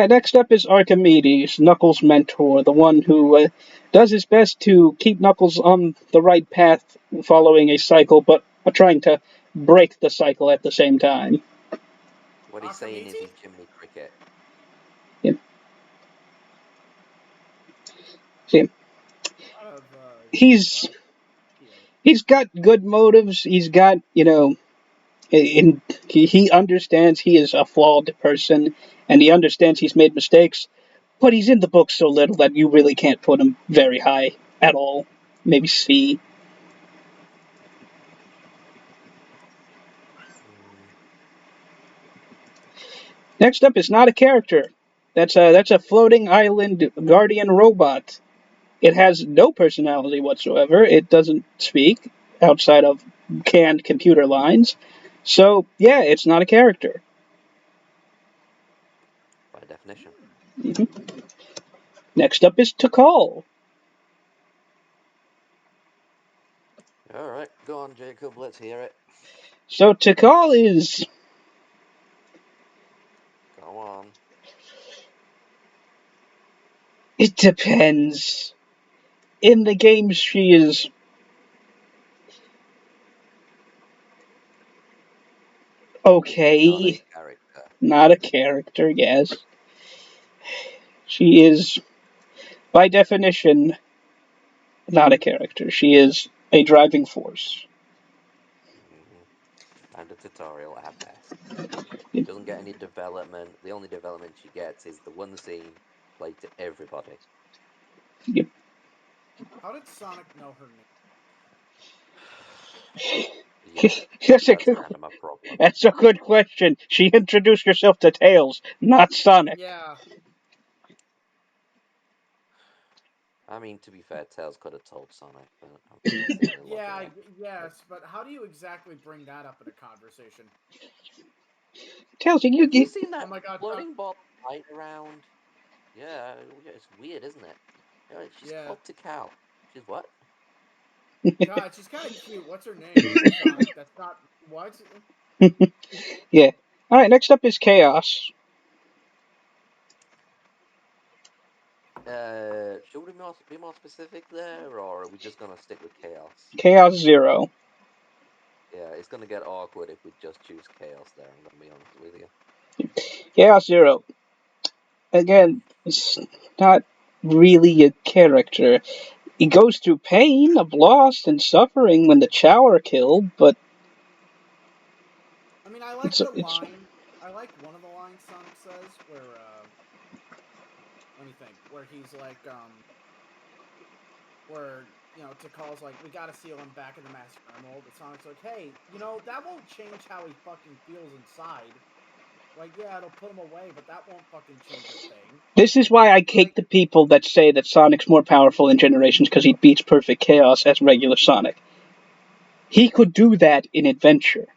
Speaker 3: Next up is Archimedes, Knuckles' mentor, the one who does his best to keep Knuckles on the right path, following a cycle, but trying to break the cycle at the same time.
Speaker 2: What he's saying is
Speaker 1: Akamiti?
Speaker 2: he's Jiminy Cricket.
Speaker 3: Yeah. See,
Speaker 1: Out of
Speaker 3: he's
Speaker 1: yeah.
Speaker 3: he's got good motives. He's got he understands he is a flawed person, and he understands he's made mistakes. But he's in the book so little that you really can't put him very high at all. Maybe C.
Speaker 2: Mm,
Speaker 3: Next up is not a character. That's a floating island guardian robot. It has no personality whatsoever. It doesn't speak outside of canned computer lines. So yeah, it's not a character.
Speaker 2: by definition.
Speaker 3: Mhm. Next up is Tikal.
Speaker 2: All right, go on, Jacob. Let's hear it.
Speaker 3: So Tikal is
Speaker 2: Go on.
Speaker 3: it depends. In the game she is
Speaker 2: Not a
Speaker 3: okay.
Speaker 2: character.
Speaker 3: Not a character, yes. She is by definition not a character. She is a driving force.
Speaker 2: And a tutorial at best. She doesn't get any development. The only development she gets is the one scene played to everybody.
Speaker 3: Yep.
Speaker 1: How did Sonic know her name?
Speaker 2: Yeah,
Speaker 3: that's, a
Speaker 2: that's
Speaker 3: good,
Speaker 2: kind of my problem.
Speaker 3: that's a good question. She introduced herself to Tails, not Sonic.
Speaker 1: Yeah.
Speaker 2: I mean, to be fair, Tails could have told Sonic, but that's the only logic I.
Speaker 1: Yes, but how do you exactly bring that up in a conversation?
Speaker 3: Tails, you
Speaker 2: Have you
Speaker 3: get.
Speaker 2: seen
Speaker 1: Oh
Speaker 2: that
Speaker 1: my god,
Speaker 2: floating ball flying around? Yeah, it's weird, isn't it? She's
Speaker 1: yeah.
Speaker 2: called Tikal. She's what?
Speaker 1: God, she's kind of cute. What's her name? Sonic. That's not what.
Speaker 3: Yeah. All right. Next up is Chaos.
Speaker 2: Should we be more specific there, or are we just gonna stick with Chaos?
Speaker 3: Chaos Zero.
Speaker 2: Yeah, it's gonna get awkward if we just choose Chaos there. I'm gonna be honest with you.
Speaker 3: Chaos Zero. Again, it's not really a character. He goes through pain of loss and suffering when the Chow are killed, but
Speaker 1: I mean, I like
Speaker 3: it's
Speaker 1: the
Speaker 3: it's
Speaker 1: line. I like one of the lines Sonic says where. Let me think. Where he's like, where Tikal's like, we gotta seal him back in the Master Emerald. But Sonic's like, hey, that won't change how he fucking feels inside. Like, yeah, it'll put him away, but that won't fucking change a thing.
Speaker 3: This is why I hate the people that say that Sonic's more powerful in Generations because he beats Perfect Chaos as regular Sonic. He could do that in Adventure.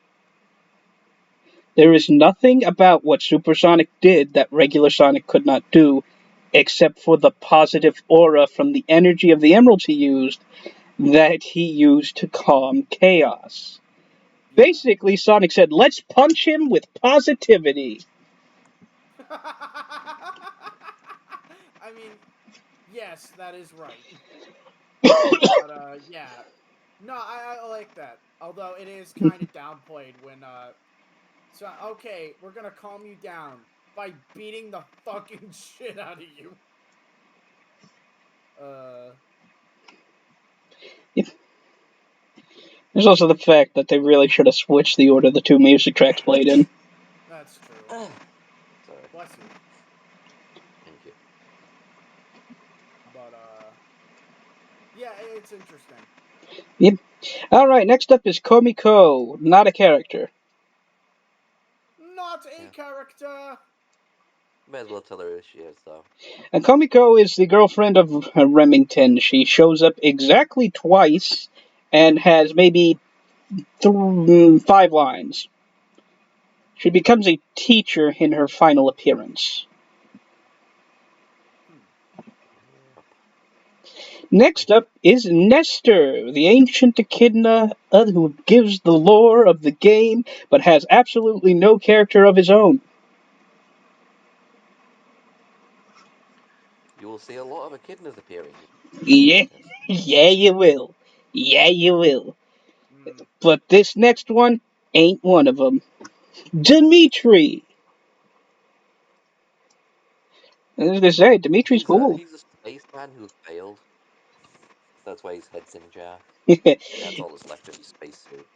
Speaker 3: There is nothing about what Super Sonic did that regular Sonic could not do, except for the positive aura from the energy of the emeralds he used that he used to calm Chaos.
Speaker 1: Yeah.
Speaker 3: Basically, Sonic said, let's punch him with positivity.
Speaker 1: I mean, yes, that is right. But, yeah. No, I like that. Although it is kind of downplayed when, so, okay, we're gonna calm you down by beating the fucking shit out of you.
Speaker 3: There's also the fact that they really should have switched the order the two music tracks played in.
Speaker 1: That's true.
Speaker 2: Sorry.
Speaker 1: Bless you.
Speaker 2: Thank you.
Speaker 1: But, yeah, it's interesting.
Speaker 3: Yep. Alright, next up is Komiko, not a character.
Speaker 1: Not a character!
Speaker 2: May as well tell her who she is, though.
Speaker 3: And Komiko is the girlfriend of Remington. She shows up exactly twice and has maybe 5 lines. She becomes a teacher in her final appearance. Next up is Nestor, the ancient echidna who gives the lore of the game, but has absolutely no character of his own.
Speaker 2: You will see a lot of echidnas appearing.
Speaker 3: Yeah, yeah you will. Yeah you will. But this next one ain't one of them. Dimitri. I was gonna say, Dimitri's cool.
Speaker 2: He's a spaceman who failed. That's why his head's in a jar. That's all that's left of his spacesuit.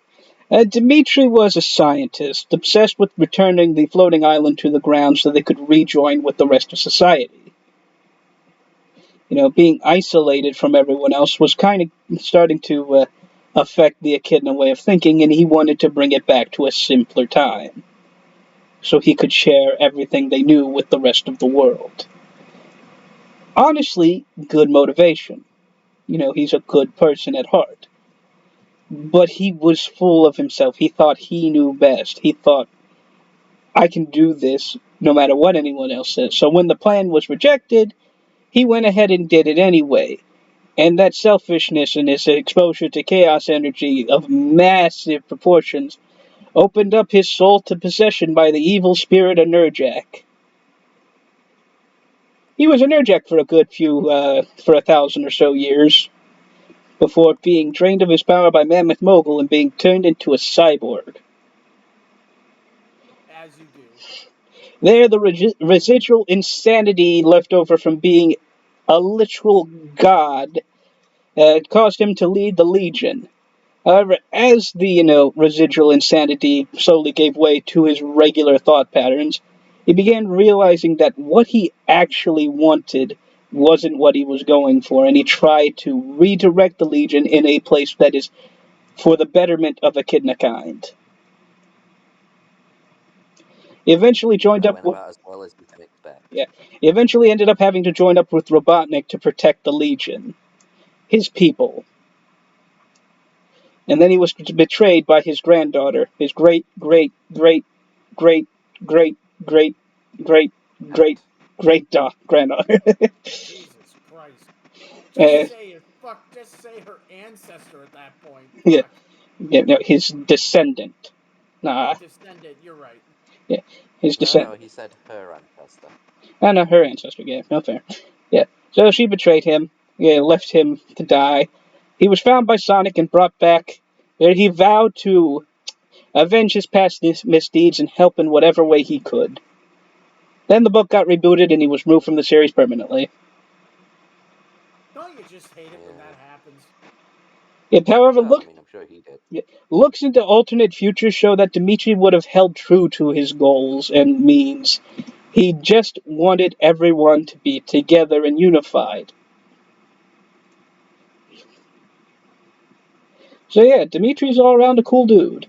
Speaker 3: Dimitri was a scientist, obsessed with returning the floating island to the ground so they could rejoin with the rest of society. Being isolated from everyone else was kind of starting to affect the echidna way of thinking, and he wanted to bring it back to a simpler time so he could share everything they knew with the rest of the world. Honestly, good motivation. He's a good person at heart. But he was full of himself. He thought he knew best. He thought, I can do this no matter what anyone else says. So when the plan was rejected, he went ahead and did it anyway. And that selfishness and his exposure to chaos energy of massive proportions opened up his soul to possession by the evil spirit of Nerjak. He was a Nerjak for for 1,000 or so years, before being drained of his power by Mammoth Mogul and being turned into a cyborg.
Speaker 1: As you do.
Speaker 3: There, the residual insanity left over from being a literal god caused him to lead the Legion. However, as the, residual insanity slowly gave way to his regular thought patterns, he began realizing that what he actually wanted wasn't what he was going for, and he tried to redirect the Legion in a place that is for the betterment of Echidna kind. He eventually joined up with...
Speaker 2: as well as you can expect.
Speaker 3: Yeah, he eventually ended up having to join up with Robotnik to protect the Legion. His people. And then he was betrayed by his granddaughter, his great, great, great, great, great, great, great, great, great granddaughter.
Speaker 1: Jesus Christ. Just say her ancestor at that point. Fuck.
Speaker 3: Yeah, no, his descendant. Nah.
Speaker 1: Descendant, you're right.
Speaker 3: Yeah, his descendant.
Speaker 2: No, he said her ancestor.
Speaker 3: Oh, no, her ancestor, yeah, no fair. Yeah, so she betrayed him, left him to die. He was found by Sonic and brought back, where he vowed to avenge his past misdeeds and help in whatever way he could. Then the book got rebooted and he was removed from the series permanently.
Speaker 1: Don't you just hate it when that happens?
Speaker 3: Yep, however,
Speaker 2: I'm sure he did.
Speaker 3: Looks into alternate futures show that Dimitri would have held true to his goals and means. He just wanted everyone to be together and unified. So yeah, Dimitri's all around a cool dude.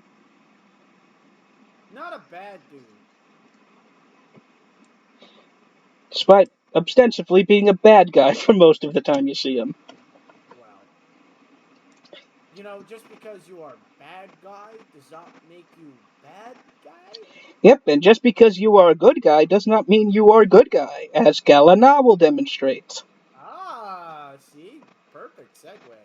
Speaker 1: Not a bad dude.
Speaker 3: Despite ostensibly being a bad guy for most of the time you see him.
Speaker 1: Well, you know, just because you are bad guy does not make you bad guy.
Speaker 3: Yep, and just because you are a good guy does not mean you are a good guy, as Galana will demonstrate.
Speaker 1: Ah, see, perfect segue.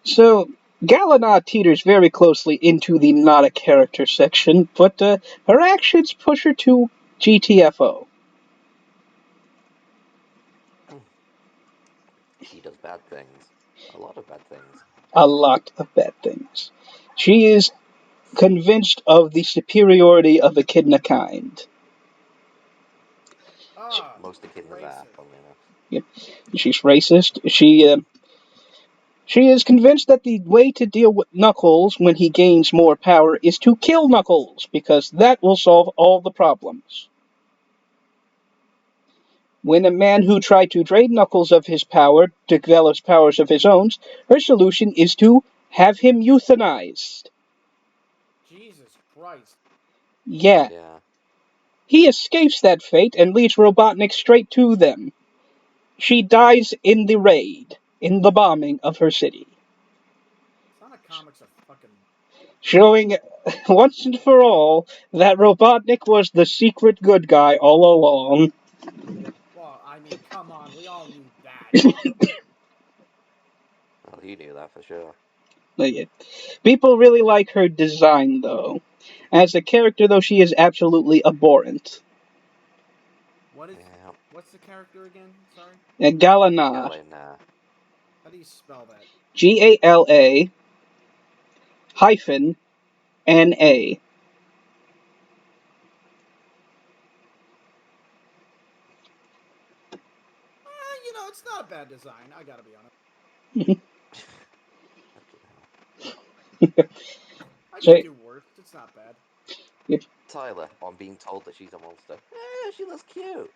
Speaker 3: So, Galana teeters very closely into the not a character section, but her actions push her to GTFO.
Speaker 2: She does bad things. A lot of bad things.
Speaker 3: A lot of bad things. She is convinced of the superiority of Echidna kind.
Speaker 1: Ah,
Speaker 2: Most echidnas are,
Speaker 1: racist.
Speaker 2: funnily enough.
Speaker 3: Yep. She's racist. She is convinced that the way to deal with Knuckles when he gains more power is to kill Knuckles, because that will solve all the problems. When a man who tried to drain Knuckles of his power develops powers of his own, her solution is to have him euthanized.
Speaker 1: Jesus Christ.
Speaker 3: Yeah,
Speaker 2: Yeah.
Speaker 3: he escapes that fate and leads Robotnik straight to them. She dies in the raid, in the bombing of her city,
Speaker 1: Sonic comics are fucking.
Speaker 3: showing once and for all that Robotnik was the secret good guy all along.
Speaker 1: Well, I mean, come on, we all knew that.
Speaker 2: Well, he knew that for sure.
Speaker 3: People really like her design, though. As a character, though, she is absolutely abhorrent.
Speaker 1: What is?
Speaker 2: Yeah.
Speaker 1: What's the character again? Sorry.
Speaker 3: Galana,
Speaker 2: Galena.
Speaker 1: How do you spell that?
Speaker 3: Gala hyphen NA.
Speaker 1: You know, it's not a bad design. I gotta be honest.
Speaker 2: Fucking hell.
Speaker 1: I
Speaker 3: So,
Speaker 1: could do worse. It's not bad.
Speaker 2: Tyler, on being told that she's a monster. She looks cute.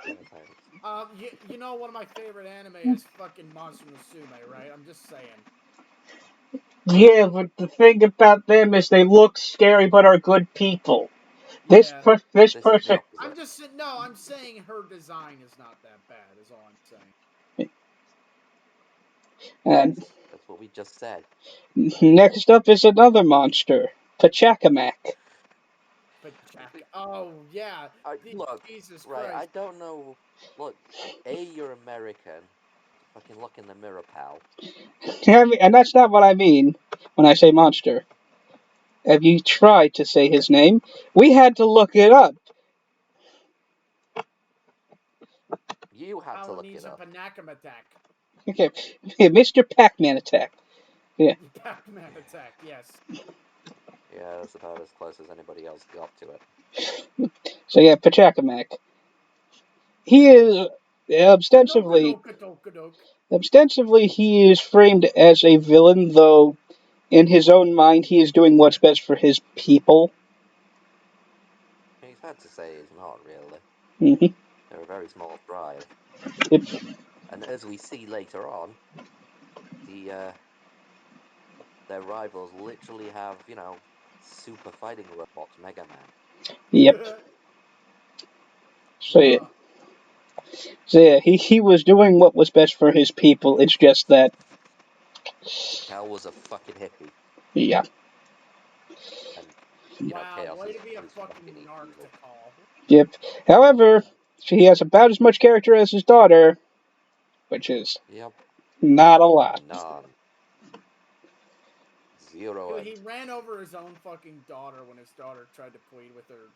Speaker 2: Yeah, thanks.
Speaker 1: You know, one of my favorite anime is fucking Monster Musume, right? I'm just saying.
Speaker 3: yeah, but the thing about them is they look scary but are good people. This
Speaker 1: Yeah.
Speaker 3: this
Speaker 2: This is the
Speaker 3: person,
Speaker 2: opposite.
Speaker 1: No, I'm saying her design is not that bad. Is all I'm saying.
Speaker 3: and
Speaker 2: That's what we just said.
Speaker 3: next up is another monster, Pachacamac.
Speaker 1: But Jack. Oh yeah.
Speaker 2: Look,
Speaker 1: Jesus
Speaker 2: right, I
Speaker 1: Christ.
Speaker 2: don't know. Look, you're American. Fucking look in the mirror, pal.
Speaker 3: And that's not what I mean when I say monster. Have you tried to say his name? We had to look it up.
Speaker 2: You had to
Speaker 1: Power
Speaker 2: look it
Speaker 1: needs a
Speaker 2: up.
Speaker 1: Panacum attack.
Speaker 3: Okay, Mr. Pac-Man attack. Yeah.
Speaker 1: Pac-Man attack. Yes.
Speaker 2: Yeah, that's about as close as anybody else got to it.
Speaker 3: So yeah, Pachacamac. He is ostensibly
Speaker 1: Kadok.
Speaker 3: ostensibly he is framed as a villain, though in his own mind he is doing what's best for his people.
Speaker 2: It's hard to say he's not really.
Speaker 3: Mm-hmm.
Speaker 2: They're a very small tribe.
Speaker 3: Yep.
Speaker 2: And as we see later on, the their rivals literally have, super fighting robots, Mega Man.
Speaker 3: Yep. So yeah,
Speaker 1: uh,
Speaker 3: he was doing what was best for his people. It's just that,
Speaker 2: Cal was a fucking hippie,
Speaker 3: yeah,
Speaker 2: and
Speaker 1: wow,
Speaker 2: Chaos
Speaker 1: way
Speaker 2: is
Speaker 1: to be a
Speaker 2: fucking
Speaker 1: fucking narc to
Speaker 2: evil.
Speaker 1: call.
Speaker 3: yep. However, he has about as much character as his daughter, which is
Speaker 2: Yep,
Speaker 3: not a lot.
Speaker 2: none, zero,
Speaker 1: Dude, he
Speaker 2: and
Speaker 1: ran over his own fucking daughter when his daughter tried to plead with her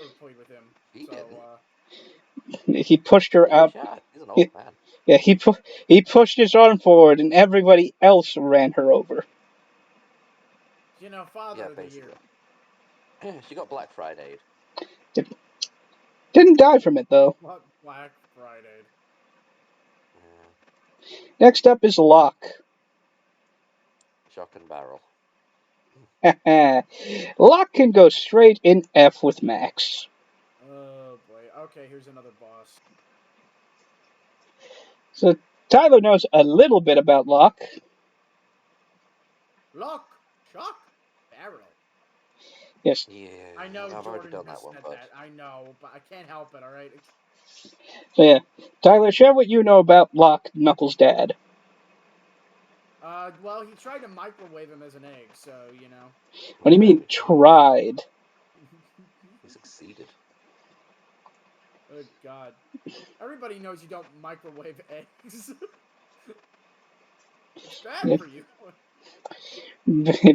Speaker 1: or plead with him.
Speaker 2: he
Speaker 1: So,
Speaker 2: didn't.
Speaker 3: He pushed her
Speaker 2: He was
Speaker 3: out.
Speaker 2: shot. He's an
Speaker 3: He,
Speaker 2: old man.
Speaker 3: yeah, he pushed his arm forward, and everybody else ran her over.
Speaker 1: you know,
Speaker 2: Yeah,
Speaker 1: father of the year.
Speaker 2: basically. She got Black Friday.
Speaker 3: Didn't die from it though.
Speaker 1: What Black Friday?
Speaker 2: Yeah,
Speaker 3: Next up is Locke.
Speaker 2: shock and barrel.
Speaker 3: Locke can go straight in F with Max.
Speaker 1: Oh boy. Okay, here's another boss.
Speaker 3: So Tyler knows a little bit about Locke.
Speaker 1: Lock, shock, barrel.
Speaker 3: Yes.
Speaker 2: Yeah,
Speaker 1: I know
Speaker 2: I've already
Speaker 1: Jordan
Speaker 2: done
Speaker 1: just
Speaker 2: that one,
Speaker 1: said
Speaker 2: but
Speaker 1: that. I know, but I can't help it. All right.
Speaker 3: So yeah, Tyler, share what you know about Locke, Knuckles' dad.
Speaker 1: Well, he tried to microwave him as an egg, so you know.
Speaker 3: What do you
Speaker 2: yeah,
Speaker 3: mean tried?
Speaker 2: he succeeded.
Speaker 1: Oh God. Everybody knows you don't microwave eggs. It's bad
Speaker 3: Yeah.
Speaker 1: for you.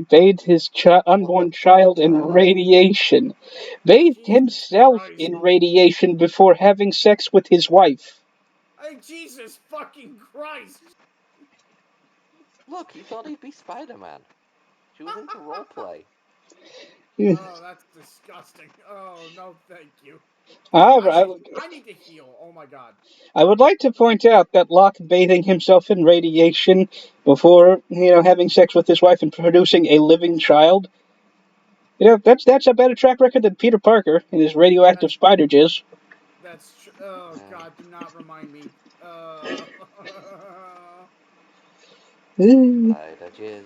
Speaker 3: Bathed his unborn child in
Speaker 2: Tyler.
Speaker 3: radiation. Bathed
Speaker 1: Jesus
Speaker 3: himself
Speaker 1: Christ.
Speaker 3: in radiation before having sex with his wife.
Speaker 1: Hey, Jesus fucking Christ.
Speaker 2: Look, he thought he'd be Spider-Man. She was into roleplay.
Speaker 1: Oh, that's disgusting. Oh, no, thank you.
Speaker 3: However,
Speaker 1: I need to heal. Oh my God.
Speaker 3: I would like to point out that Locke bathing himself in radiation before, having sex with his wife and producing a living child, that's a better track record than Peter Parker and his radioactive
Speaker 1: That's
Speaker 3: spider jizz.
Speaker 1: that's true. Oh
Speaker 2: Yeah.
Speaker 1: God, do not remind me.
Speaker 2: Spider jizz,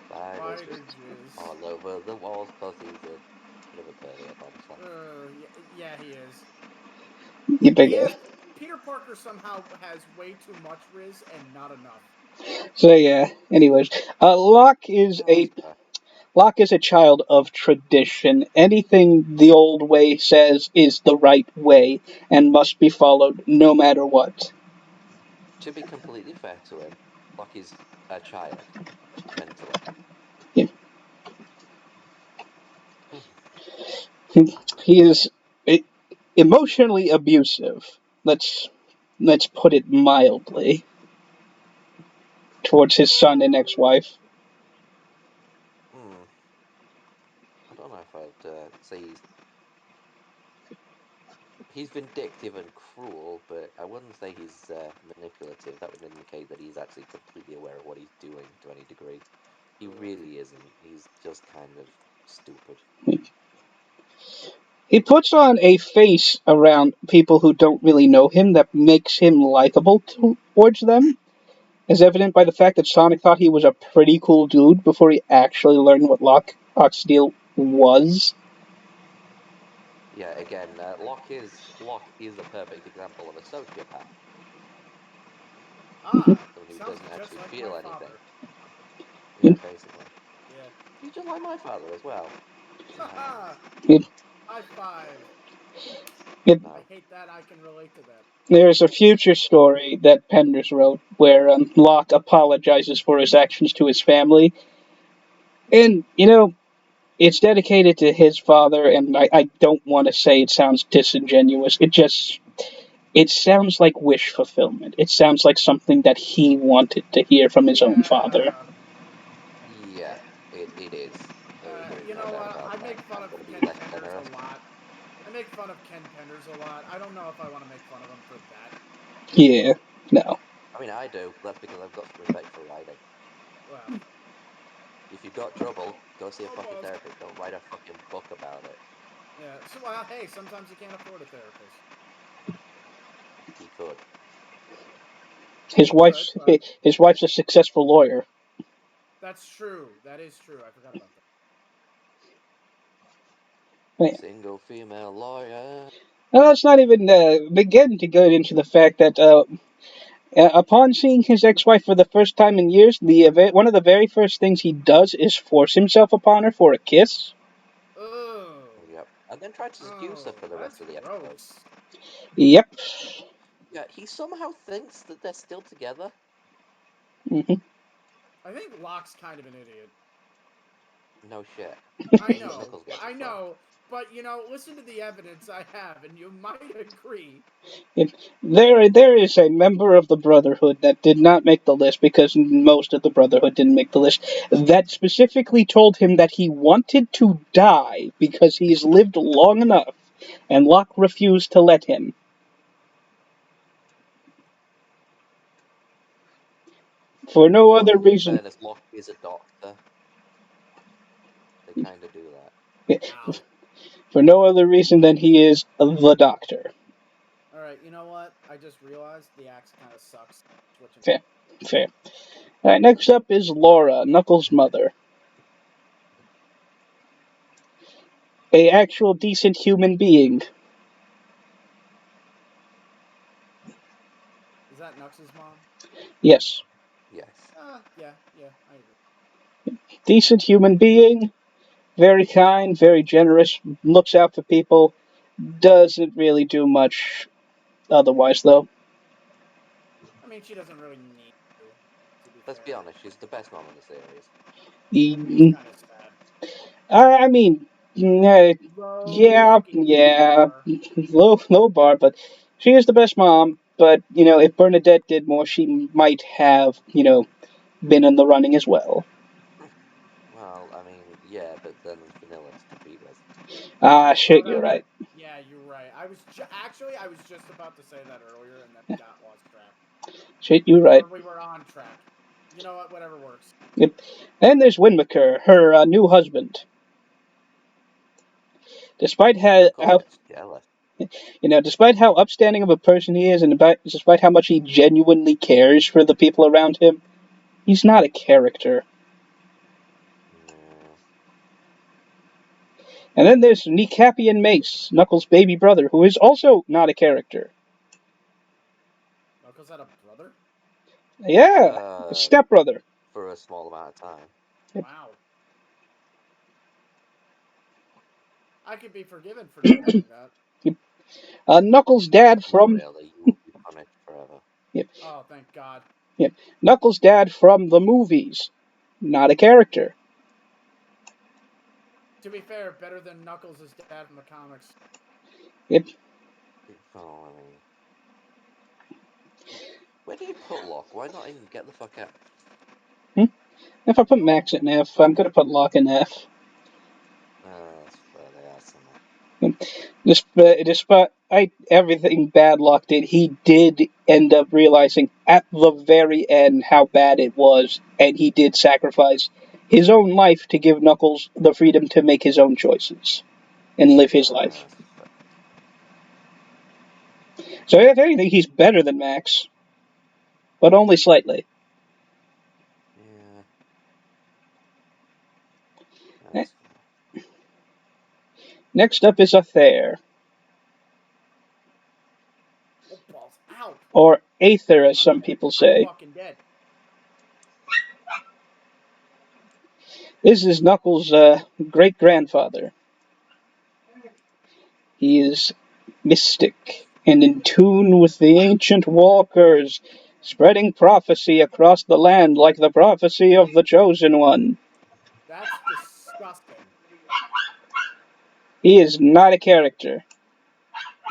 Speaker 2: spider
Speaker 1: Spider
Speaker 2: jizz,
Speaker 1: jizz.
Speaker 2: all over the walls, cause he's a bit of a pervy, I promise that.
Speaker 1: Yeah, he is.
Speaker 3: You big
Speaker 1: He
Speaker 3: ass.
Speaker 1: has. Peter Parker somehow has way too much Riz and not enough.
Speaker 3: So yeah. Anyways, Locke is
Speaker 2: Yeah,
Speaker 3: a
Speaker 2: that's fair.
Speaker 3: Locke is a child of tradition. Anything the old way says is the right way and must be followed no matter what.
Speaker 2: To be completely fair to him, Locke is a child, mentally.
Speaker 3: Yeah. He is emotionally abusive. Let's put it mildly towards his son and ex-wife.
Speaker 2: Hmm. I don't know if I'd say he's vindictive and cruel, but I wouldn't say he's manipulative. That would indicate that he's actually completely aware of what he's doing to any degree. He really isn't. He's just kind of stupid.
Speaker 3: He puts on a face around people who don't really know him that makes him likable towards them, as evident by the fact that Sonic thought he was a pretty cool dude before he actually learned what Locke's deal was.
Speaker 2: Yeah, again, Locke is a perfect example of a sociopath.
Speaker 1: Ah,
Speaker 2: Someone who
Speaker 1: sounds
Speaker 2: doesn't
Speaker 1: just
Speaker 2: actually
Speaker 1: like my
Speaker 2: feel anything.
Speaker 1: father.
Speaker 2: Yeah, basically.
Speaker 1: Yeah.
Speaker 2: He's just like my father as well. Nah,
Speaker 1: Haha.
Speaker 3: It,
Speaker 1: High five.
Speaker 3: it,
Speaker 1: I
Speaker 2: no.
Speaker 1: hate that. I can relate to that.
Speaker 3: there's a future story that Penders wrote where Locke apologizes for his actions to his family. And, it's dedicated to his father, and I don't want to say it sounds disingenuous. It sounds like wish fulfillment. It sounds like something that he wanted to hear from his own father.
Speaker 1: Yeah.
Speaker 2: Yeah, it is. There is
Speaker 1: You
Speaker 2: no
Speaker 1: know,
Speaker 2: doubt about
Speaker 1: I
Speaker 2: that.
Speaker 1: make fun
Speaker 2: I'm
Speaker 1: of
Speaker 2: going to be
Speaker 1: Ken
Speaker 2: less
Speaker 1: Penders
Speaker 2: generous.
Speaker 1: a lot. I make fun of Ken Penders a lot. I don't know if I want to make fun of him for that.
Speaker 3: Yeah, no.
Speaker 2: I mean, I do. That's because I've got some respect for writing.
Speaker 1: Well,
Speaker 2: If you've got trouble, go see a
Speaker 1: oh
Speaker 2: fucking
Speaker 1: balls.
Speaker 2: therapist. Don't write a fucking book about it.
Speaker 1: Yeah. So, well, hey, sometimes you can't afford a therapist.
Speaker 2: He could.
Speaker 3: His
Speaker 1: He could,
Speaker 3: wife's
Speaker 1: but
Speaker 3: his wife's a successful lawyer.
Speaker 1: that's true. That is true. I forgot about that.
Speaker 3: Yeah.
Speaker 2: Single female lawyer.
Speaker 3: Well, let's not even begin to get into the fact that upon seeing his ex-wife for the first time in years, one of the very first things he does is force himself upon her for a kiss.
Speaker 1: Oh.
Speaker 2: Yep. And then tried to seduce her
Speaker 1: Oh,
Speaker 2: for the
Speaker 1: that's
Speaker 2: rest of the episode.
Speaker 1: gross.
Speaker 3: Yep.
Speaker 2: Yeah, he somehow thinks that they're still together.
Speaker 3: Hmm.
Speaker 1: I think Locke's kind of an idiot.
Speaker 2: No shit.
Speaker 1: I
Speaker 2: Even
Speaker 1: know,
Speaker 2: Knuckles gets
Speaker 1: I
Speaker 2: it though.
Speaker 1: know, but listen to the evidence I have, and you might agree.
Speaker 3: There is a member of the Brotherhood that did not make the list because most of the Brotherhood didn't make the list. That specifically told him that he wanted to die because he's lived long enough, and Locke refused to let him. For no
Speaker 2: Well,
Speaker 3: other
Speaker 2: in
Speaker 3: reason.
Speaker 2: fairness, Locke is a doctor. They kind of do that.
Speaker 1: Ow.
Speaker 3: For no other reason than he is the Doctor.
Speaker 1: All right, you know what? I just realized the axe kind of sucks. Switching.
Speaker 3: Fair, fair. All right, next up is Laura, Knuckles' mother. a actual decent human being.
Speaker 1: Is that Nux's mom?
Speaker 3: Yes,
Speaker 2: Yes.
Speaker 1: Yeah, I agree.
Speaker 3: decent human being, very kind, very generous, looks out for people, doesn't really do much otherwise, though.
Speaker 1: I mean, she doesn't really need to be
Speaker 2: Let's
Speaker 1: fair.
Speaker 2: be honest, she's the best mom in the series.
Speaker 1: It's kind of sad.
Speaker 3: I mean, yeah,
Speaker 1: Low
Speaker 3: yeah,
Speaker 1: fucking bar.
Speaker 3: low bar, but she is the best mom. But if Bernadette did more, she might have been in the running as well.
Speaker 2: Well, I mean, yeah, but then Vanilla to defeat Resident.
Speaker 3: Ah, shit, you're
Speaker 1: That's
Speaker 3: right.
Speaker 1: yeah, you're right. Actually I was just about to say that earlier and then got lost track.
Speaker 3: Shit, you're right.
Speaker 1: Or we were on track. You know what? Whatever works.
Speaker 3: Yep. And there's Winmaker, her new husband. Despite
Speaker 2: Of course,
Speaker 3: how
Speaker 2: it's jealous.
Speaker 3: despite how upstanding of a person he is, and despite how much he genuinely cares for the people around him, he's not a character.
Speaker 2: No.
Speaker 3: And then there's Nikapian Mace, Knuckles' baby brother, who is also not a character.
Speaker 1: Knuckles had a brother?
Speaker 3: Yeah, a stepbrother.
Speaker 2: For a small amount of time.
Speaker 1: Wow. I could be forgiven for not knowing that.
Speaker 3: Knuckles' dad
Speaker 2: Not
Speaker 3: from
Speaker 2: really. You will be punished forever.
Speaker 1: Oh, thank God.
Speaker 3: Knuckles' dad from the movies, not a character.
Speaker 1: To be fair, better than Knuckles' dad from the comics.
Speaker 3: Yep.
Speaker 2: Oh, I mean, where do you put Locke? Why not even get the fuck out?
Speaker 3: If I put Max in F, I'm gonna put Locke in F.
Speaker 2: That's fair. They are similar.
Speaker 3: Despite everything bad Locke did, he did end up realizing at the very end how bad it was, and he did sacrifice his own life to give Knuckles the freedom to make his own choices and live his life.
Speaker 2: That's fair.
Speaker 3: So if anything, he's better than Max, but only slightly.
Speaker 2: Yeah.
Speaker 3: Ne-
Speaker 2: That's fair.
Speaker 3: Next up is Aether,
Speaker 1: Oh, balls. Ow!
Speaker 3: or Aether as
Speaker 1: I'm
Speaker 3: some
Speaker 1: dead.
Speaker 3: people
Speaker 1: I'm
Speaker 3: say.
Speaker 1: fucking dead.
Speaker 3: This is Knuckles' great-grandfather. He is mystic and in tune with the ancient walkers, spreading prophecy across the land like the prophecy of the Chosen One.
Speaker 1: That's disgusting.
Speaker 3: He is not a character.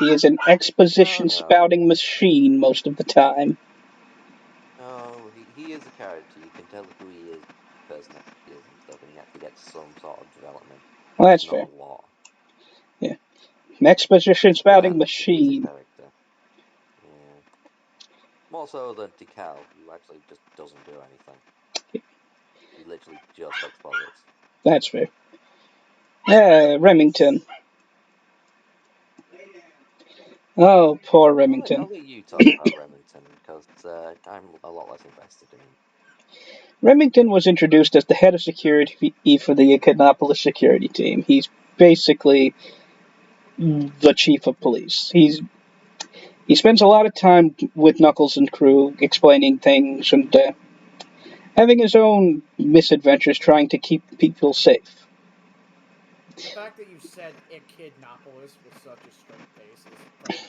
Speaker 3: He is an exposition
Speaker 2: No.
Speaker 3: spouting machine most of the time.
Speaker 2: No, he is a character. You can tell who he is, personality is, and stuff, and he actually gets some sort of development.
Speaker 3: Well, that's
Speaker 2: Just not
Speaker 3: fair.
Speaker 2: a lot.
Speaker 3: Yeah. An exposition spouting
Speaker 2: But he's a
Speaker 3: machine.
Speaker 2: character. Yeah. More so than Tikal, who actually just doesn't do anything. He literally just explores.
Speaker 3: That's fair. Remington. Oh, poor Remington.
Speaker 2: I'll let you talk about Remington, because I'm a lot less invested in him.
Speaker 3: Remington was introduced as the head of security for the Echidnopolis security team. He's basically the chief of police. He spends a lot of time with Knuckles and crew explaining things and having his own misadventures trying to keep people safe.
Speaker 1: The fact that you said Echidnopolis with such a straight face is fucking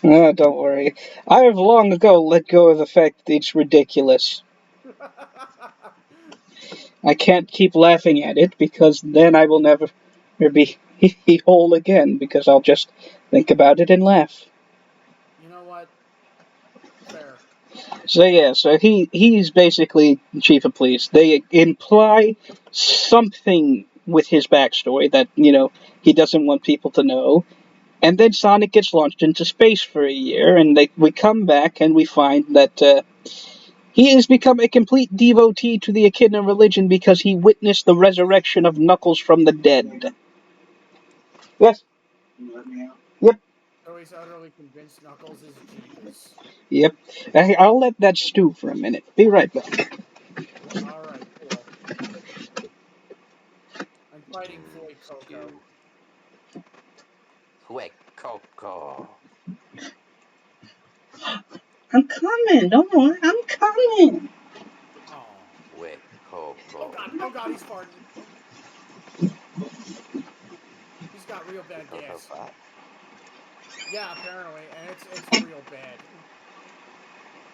Speaker 1: amazing.
Speaker 3: Don't worry. I have long ago let go of the fact that it's ridiculous. I can't keep laughing at it because then I will never be whole again because I'll just think about it and laugh.
Speaker 1: You know what? Fair.
Speaker 3: So he's basically chief of police. They imply something with his backstory that he doesn't want people to know, and then Sonic gets launched into space for a year, and we come back and we find that he has become a complete devotee to the Echidna religion because he witnessed the resurrection of Knuckles from the dead. Yes. Yep.
Speaker 1: So he's utterly convinced Knuckles is Jeebus.
Speaker 3: Yep. I'll let that stew for a minute. Be right back.
Speaker 1: Alright, cool. I'm fighting
Speaker 2: Mm,
Speaker 1: Floyd Coco.
Speaker 2: stew. Quick, Coco.
Speaker 3: I'm coming. Don't worry. I'm coming.
Speaker 1: Oh.
Speaker 2: Quick,
Speaker 1: Oh
Speaker 2: Coco.
Speaker 1: god, he's farting. He's got real bad
Speaker 2: Coco
Speaker 1: gas.
Speaker 2: fat.
Speaker 1: Yeah, apparently, and it's real bad.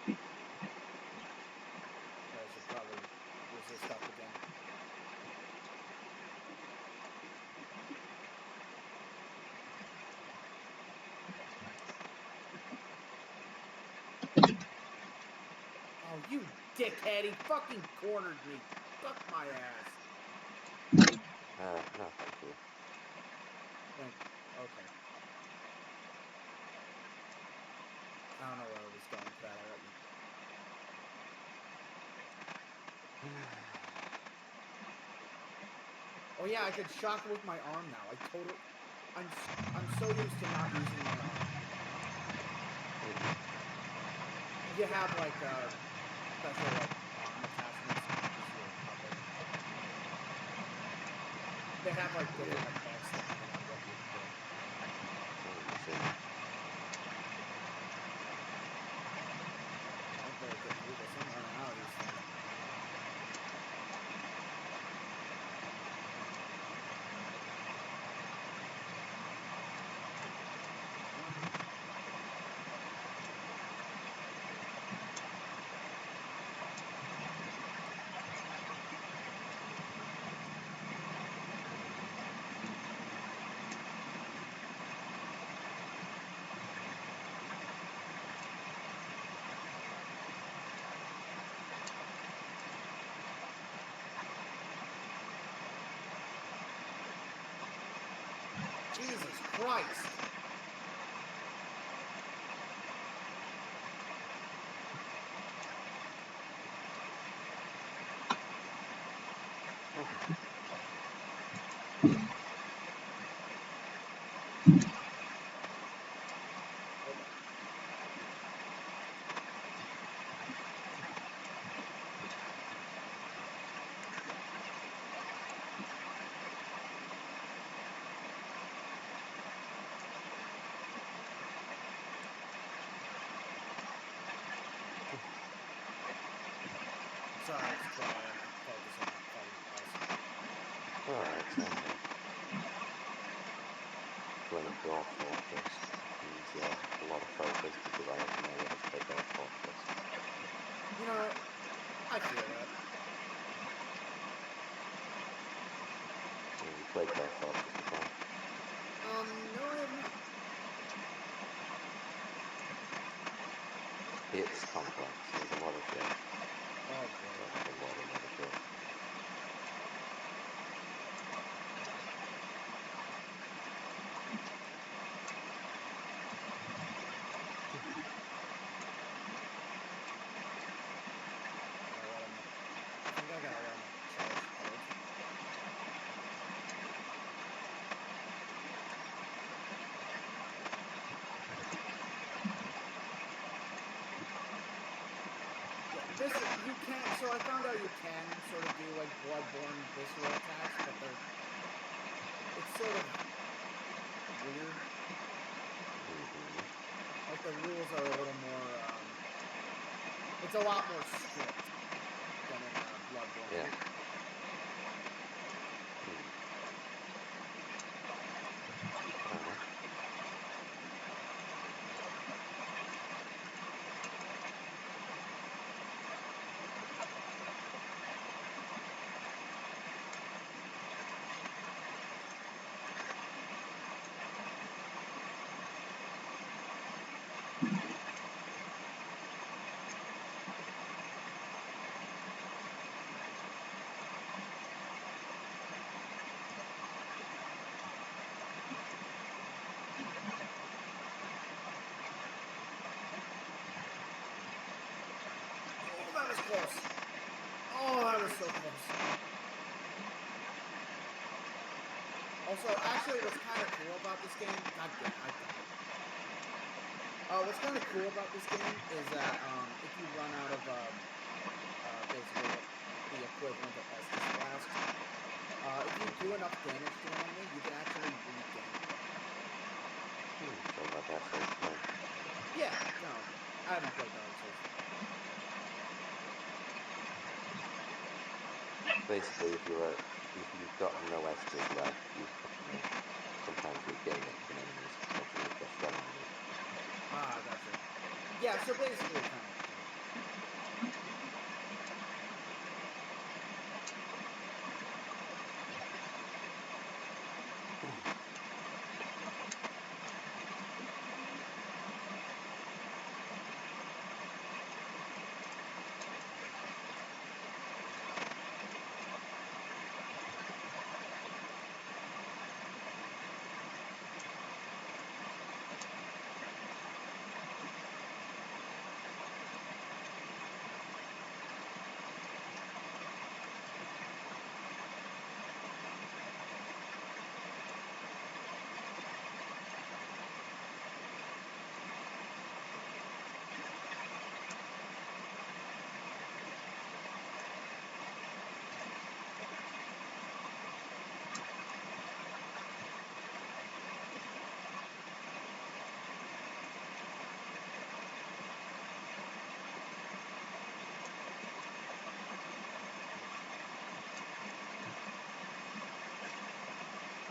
Speaker 1: I should probably resist up again. Oh, you dickhead! He fucking cornered me. Fuck my ass.
Speaker 2: No, thank you.
Speaker 1: Okay. I don't know where I was going with that. Oh yeah, I could shock with my arm now. I'm so used to not using my arm. You have like special like arm attachments. They have like different effects depending on what you put. I better get through this. I'm running out of these things. Jesus Christ! Sorry, it's quiet. I'm focusing on fighting else.
Speaker 2: Alright, so playing Dwarf Fortress needs a lot of focus because I have no idea how to play Dwarf Fortress.
Speaker 1: You know, I feel that.
Speaker 2: You played Dwarf Fortress before?
Speaker 1: No, I have not.
Speaker 2: It's complex. There's a lot of shit.
Speaker 1: Oh boy.
Speaker 2: Like a lot of shit.
Speaker 1: I think I gotta let him charge first. Yeah, this you can. So I found out you can sort of do like Bloodborne visceral attacks, but it's sort of weird. Like the rules are a little more. It's a lot more strict than in Bloodborne.
Speaker 2: Yeah.
Speaker 1: Oh, that was close. Oh, that was so close. Also, actually, what's kind of cool about this game? God damn, I died. What's kind of cool about this game is that if you run out of basically the equivalent of Estus Blast, if you do enough damage to an enemy, you can actually regain. I haven't played Dark Souls.
Speaker 2: Basically, if you've got no Estus left, you can sometimes regain it from enemies, especially if they're strong enemies.
Speaker 1: Ah, gotcha. Yeah, so basically kind of like that.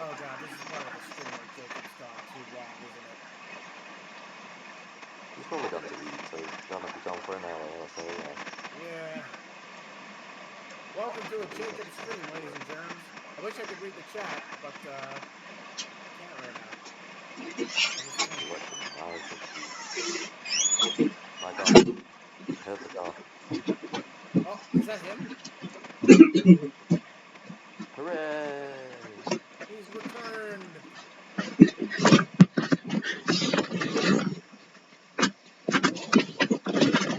Speaker 1: Oh god, this is part of the stream where Jacob's gone too long, isn't it?
Speaker 2: He's probably gone to eat, so he's gonna be gone for an hour, so yeah.
Speaker 1: Yeah. Welcome to a Jacob stream, ladies and germs. I wish I could read the chat, but can't right now.
Speaker 2: You're watching Rise of the... My god. I heard the door.
Speaker 1: Oh, is that him?
Speaker 2: Hooray!
Speaker 1: He's returned.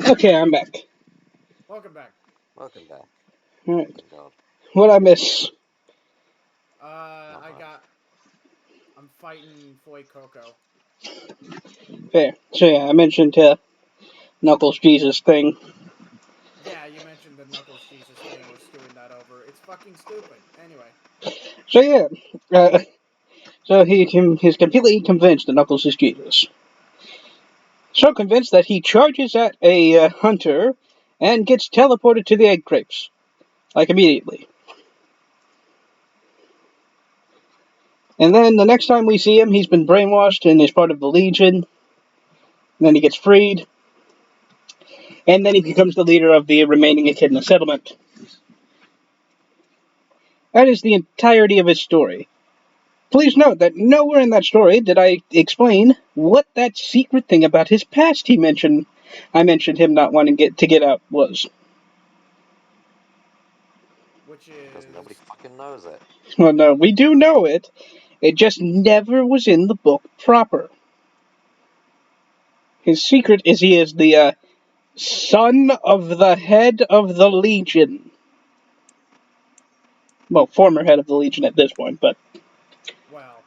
Speaker 3: Okay, I'm back.
Speaker 1: Welcome back.
Speaker 2: Welcome back.
Speaker 3: Alright.
Speaker 2: Thank God.
Speaker 3: What'd I miss?
Speaker 1: I'm fighting Foy Coco.
Speaker 3: Fair. So yeah, I mentioned Knuckles Jesus thing.
Speaker 1: Yeah, you mentioned the Knuckles Jesus thing. We're stewing that over. It's fucking stupid. Anyway.
Speaker 3: So yeah, so he's completely convinced that Knuckles is Jesus. So convinced that he charges at a hunter and gets teleported to the egg crepes, like immediately. And then the next time we see him, he's been brainwashed and is part of the Legion. And then he gets freed. And then he becomes the leader of the remaining Echidna settlement. That is the entirety of his story. Please note that nowhere in that story did I explain what that secret thing about his past I mentioned him not wanting to get out was.
Speaker 1: Which is...
Speaker 2: Because nobody fucking knows it.
Speaker 3: Well, no, we do know it. It just never was in the book proper. His secret is he is the son of the head of the Legion. Well, former head of the Legion at this point, but...
Speaker 1: Well...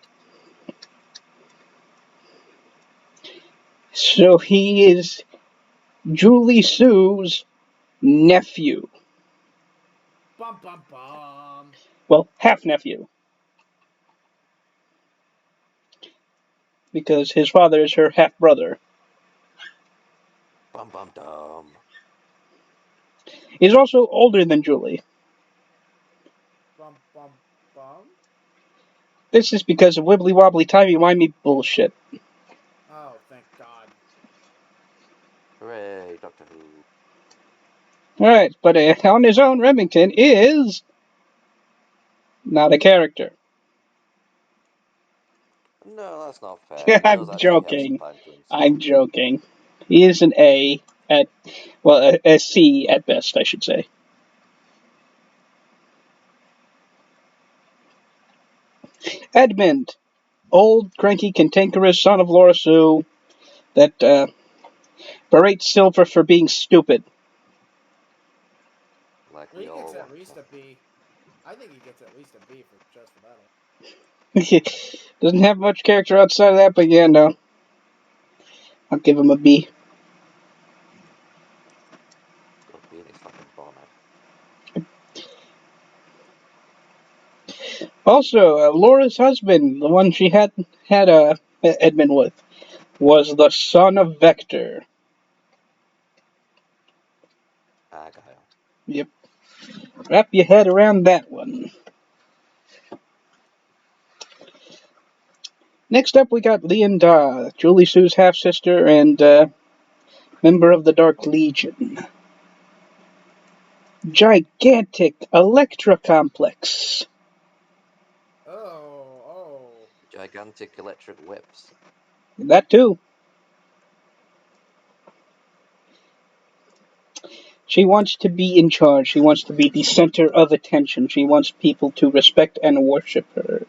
Speaker 3: So he is Julie Sue's nephew.
Speaker 1: Bum bum bum.
Speaker 3: Well, half-nephew. Because his father is her half-brother.
Speaker 2: Bum bum dum.
Speaker 3: He's also older than Julie.
Speaker 1: Bum bum bum?
Speaker 3: This is because of wibbly-wobbly timey-wimey bullshit.
Speaker 1: Oh, thank God.
Speaker 2: Hooray, Doctor Who.
Speaker 3: Alright, but on his own, Remington is... not a character.
Speaker 2: No, that's not fair. He
Speaker 3: I'm
Speaker 2: does actually have some
Speaker 3: joking.
Speaker 2: time to himself.
Speaker 3: I'm joking. He is an A at... well, a C at best, I should say. Edmund. Old, cranky, cantankerous son of Laura Sue that berates Silver for being stupid.
Speaker 2: Like
Speaker 1: Well,
Speaker 2: we
Speaker 1: he
Speaker 2: all
Speaker 1: gets at
Speaker 2: want
Speaker 1: least
Speaker 2: to.
Speaker 1: a B. I think he gets at least a B just for that.
Speaker 3: Doesn't have much character outside of that, but yeah, no. I'll give him a B.
Speaker 2: Don't be in his fucking bonnet.
Speaker 3: Also, Laura's husband, the one she had Edmund with, was the son of Vector. Yep. Wrap your head around that one. Next up, we got Lian Da, Julie Sue's half sister and member of the Dark Legion. Gigantic Electra complex.
Speaker 1: Oh.
Speaker 2: Gigantic electric whips.
Speaker 3: That too. She wants to be in charge. She wants to be the center of attention. She wants people to respect and worship her.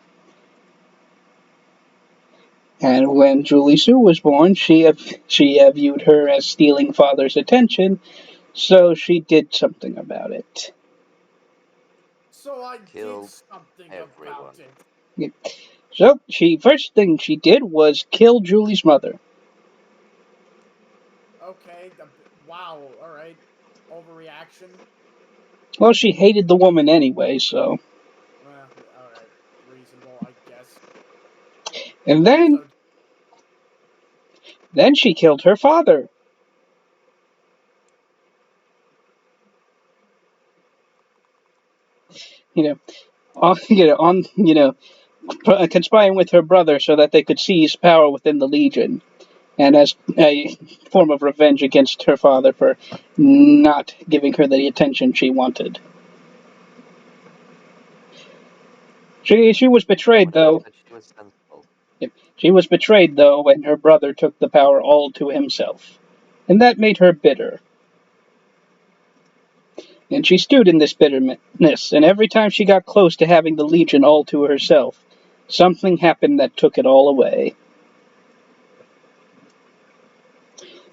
Speaker 3: And when Julie Sue was born, she viewed her as stealing father's attention, so she did something about it.
Speaker 1: So I
Speaker 2: Killed
Speaker 1: did something
Speaker 2: everyone.
Speaker 1: about it.
Speaker 3: So first thing she did was kill Julie's mother.
Speaker 1: Okay. Wow. All right. Overreaction.
Speaker 3: Well, she hated the woman anyway, so.
Speaker 1: Well, all right. Reasonable, I guess.
Speaker 3: And
Speaker 1: So
Speaker 3: then she killed her father. Conspiring with her brother so that they could seize power within the Legion, and as a form of revenge against her father for not giving her the attention she wanted. She was betrayed, though.
Speaker 2: But she was sensible.
Speaker 3: She was betrayed, though, when her brother took the power all to himself. And that made her bitter. And she stewed in this bitterness, and every time she got close to having the Legion all to herself, something happened that took it all away.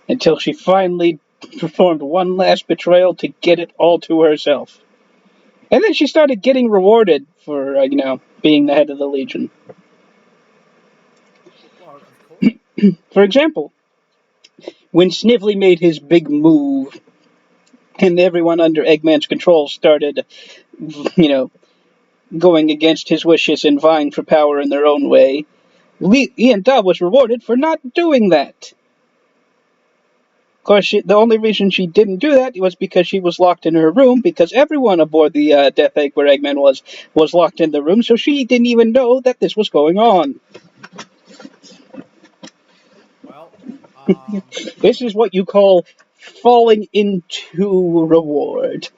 Speaker 3: Until she finally performed one last betrayal to get it all to herself. And then she started getting rewarded for, being the head of the Legion.
Speaker 1: well, of course.
Speaker 3: For example, when Snively made his big move and everyone under Eggman's control started, going against his wishes and vying for power in their own way, Ian Da was rewarded for not doing that. Of course, the only reason she didn't do that was because she was locked in her room, because everyone aboard the Death Egg where Eggman was locked in the room, so she didn't even know that this was going on.
Speaker 1: Well,
Speaker 3: This is what you call falling into reward.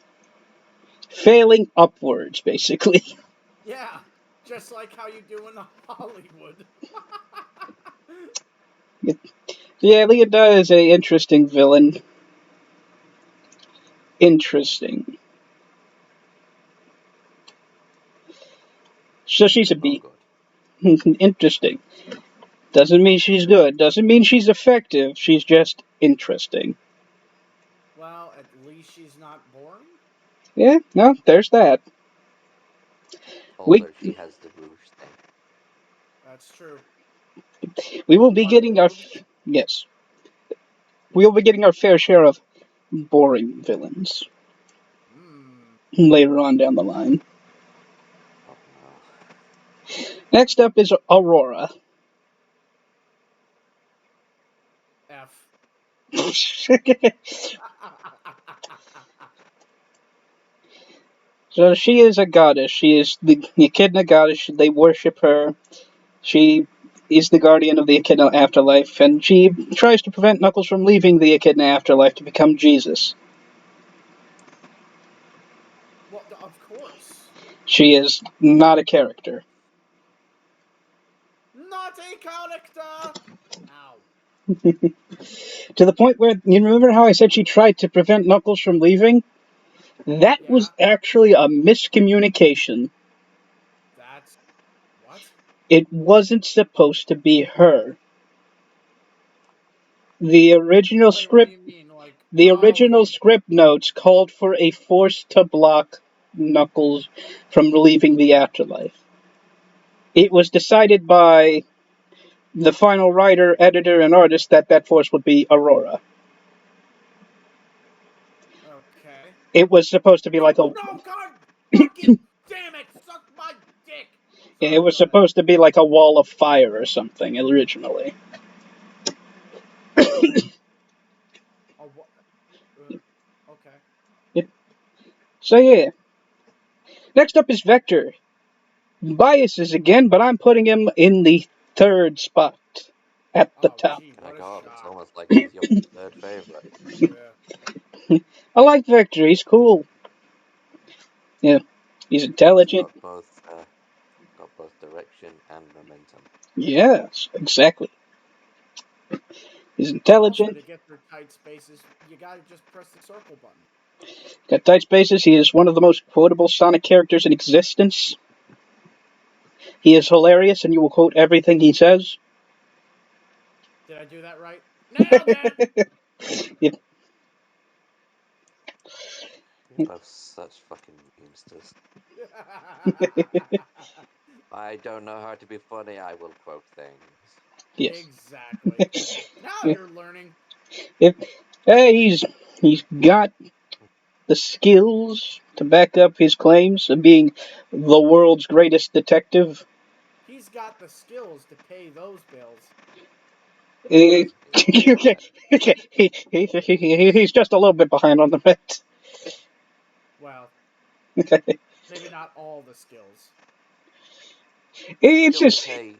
Speaker 3: Failing upwards, basically.
Speaker 1: yeah, just like how you do in Hollywood.
Speaker 3: Yeah, Leonida is an interesting villain. Interesting. So she's a B. Interesting. Doesn't mean she's good. Doesn't mean she's effective. She's just interesting.
Speaker 1: Well, at least she's not boring.
Speaker 3: Yeah, no, there's that.
Speaker 2: Although she has the Rouge thing.
Speaker 1: That's true.
Speaker 3: We will be getting our yes. We will be getting our fair share of boring villains later on down the line.
Speaker 2: Oh no.
Speaker 3: Next up is Aurora.
Speaker 1: F.
Speaker 3: So she is a goddess. She is the Echidna goddess. They worship her. She is the guardian of the Echidna afterlife, and she tries to prevent Knuckles from leaving the Echidna afterlife to become Jesus.
Speaker 1: Well, of course.
Speaker 3: She is not a character.
Speaker 1: Not a character. Ow.
Speaker 3: To the point where, you remember how I said she tried to prevent Knuckles from leaving? That
Speaker 1: Yeah.
Speaker 3: was actually a miscommunication.
Speaker 1: That's what?
Speaker 3: It wasn't supposed to be her. The original
Speaker 1: Wait, what do
Speaker 3: script,
Speaker 1: you mean? Like,
Speaker 3: the original
Speaker 1: okay.
Speaker 3: script notes called for a force to block Knuckles from leaving the afterlife. It was decided by the final writer, editor, and artist that force would be Aurora.
Speaker 1: Okay.
Speaker 3: It was supposed to be like a
Speaker 1: No, God fucking damn it! Suck my dick! Sorry,
Speaker 3: it was
Speaker 1: go ahead.
Speaker 3: supposed to be like a wall of fire or something originally.
Speaker 1: Oh, what? Okay.
Speaker 3: So yeah. Next up is Vector. Biases again, but I'm putting him in the third spot at the
Speaker 1: Oh,
Speaker 3: top.
Speaker 1: gee,
Speaker 2: My
Speaker 1: what a
Speaker 2: God, it's
Speaker 1: shock.
Speaker 2: almost like he's your third favorite.
Speaker 1: Yeah.
Speaker 3: I like Vector. He's cool. Yeah, he's
Speaker 2: He's
Speaker 3: intelligent.
Speaker 2: got both direction and momentum.
Speaker 3: Yes, exactly. He's
Speaker 1: And also,
Speaker 3: intelligent.
Speaker 1: to get through tight spaces, you gotta just press the circle button.
Speaker 3: Got tight spaces. He is one of the most quotable Sonic characters in existence. He is hilarious, and you will quote everything he says.
Speaker 1: Did I do that right? Nailed it!
Speaker 3: Yep.
Speaker 2: We're both such fucking memesters. I don't know how to be funny, I will quote things.
Speaker 3: Yes.
Speaker 1: Exactly. Now you're learning.
Speaker 3: If, hey, he's got the skills to back up his claims of being the world's greatest detective.
Speaker 1: He's got the skills to pay those bills.
Speaker 3: Eh, okay,
Speaker 2: Yeah.
Speaker 3: okay. He's just a little bit behind on the rent.
Speaker 1: Well, maybe not all the skills.
Speaker 3: It's
Speaker 2: Skills to
Speaker 3: just
Speaker 2: pay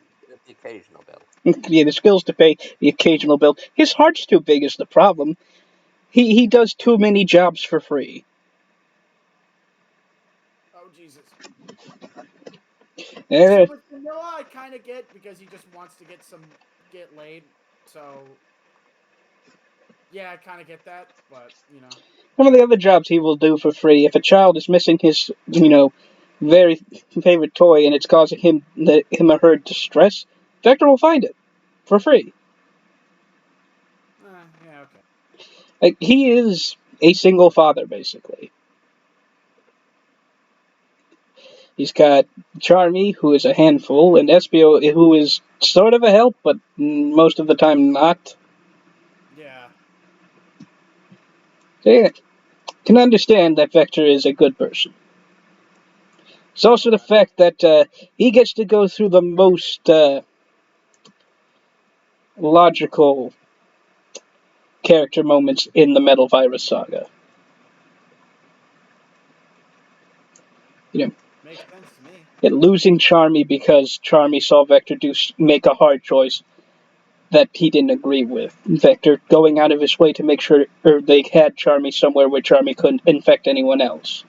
Speaker 2: the occasional bill.
Speaker 3: yeah, the skills to pay the occasional bill. His heart's too big is the problem. He does too many jobs for free.
Speaker 1: Oh, Jesus. See,
Speaker 3: Uh,
Speaker 1: with Vanilla, I kind of get because he just wants to get laid. So, yeah, I kind of get that. But,
Speaker 3: One of the other jobs he will do for free if a child is missing his, very favorite toy and it's causing him or her distress, Vector will find it for free.
Speaker 1: yeah, okay.
Speaker 3: Like he is a single father basically. He's got Charmy, who is a handful, and Espio, who is sort of a help, but most of the time not.
Speaker 1: Yeah.
Speaker 3: So yeah, can understand that Vector is a good person. It's also the
Speaker 1: Okay.
Speaker 3: fact that he gets to go through the most logical character moments in the Metal Virus saga. You know,
Speaker 1: Makes sense to me.
Speaker 3: losing Charmy because Charmy saw Vector make a hard choice that he didn't agree with. Vector going out of his way to make sure they had Charmy somewhere where Charmy couldn't infect anyone else.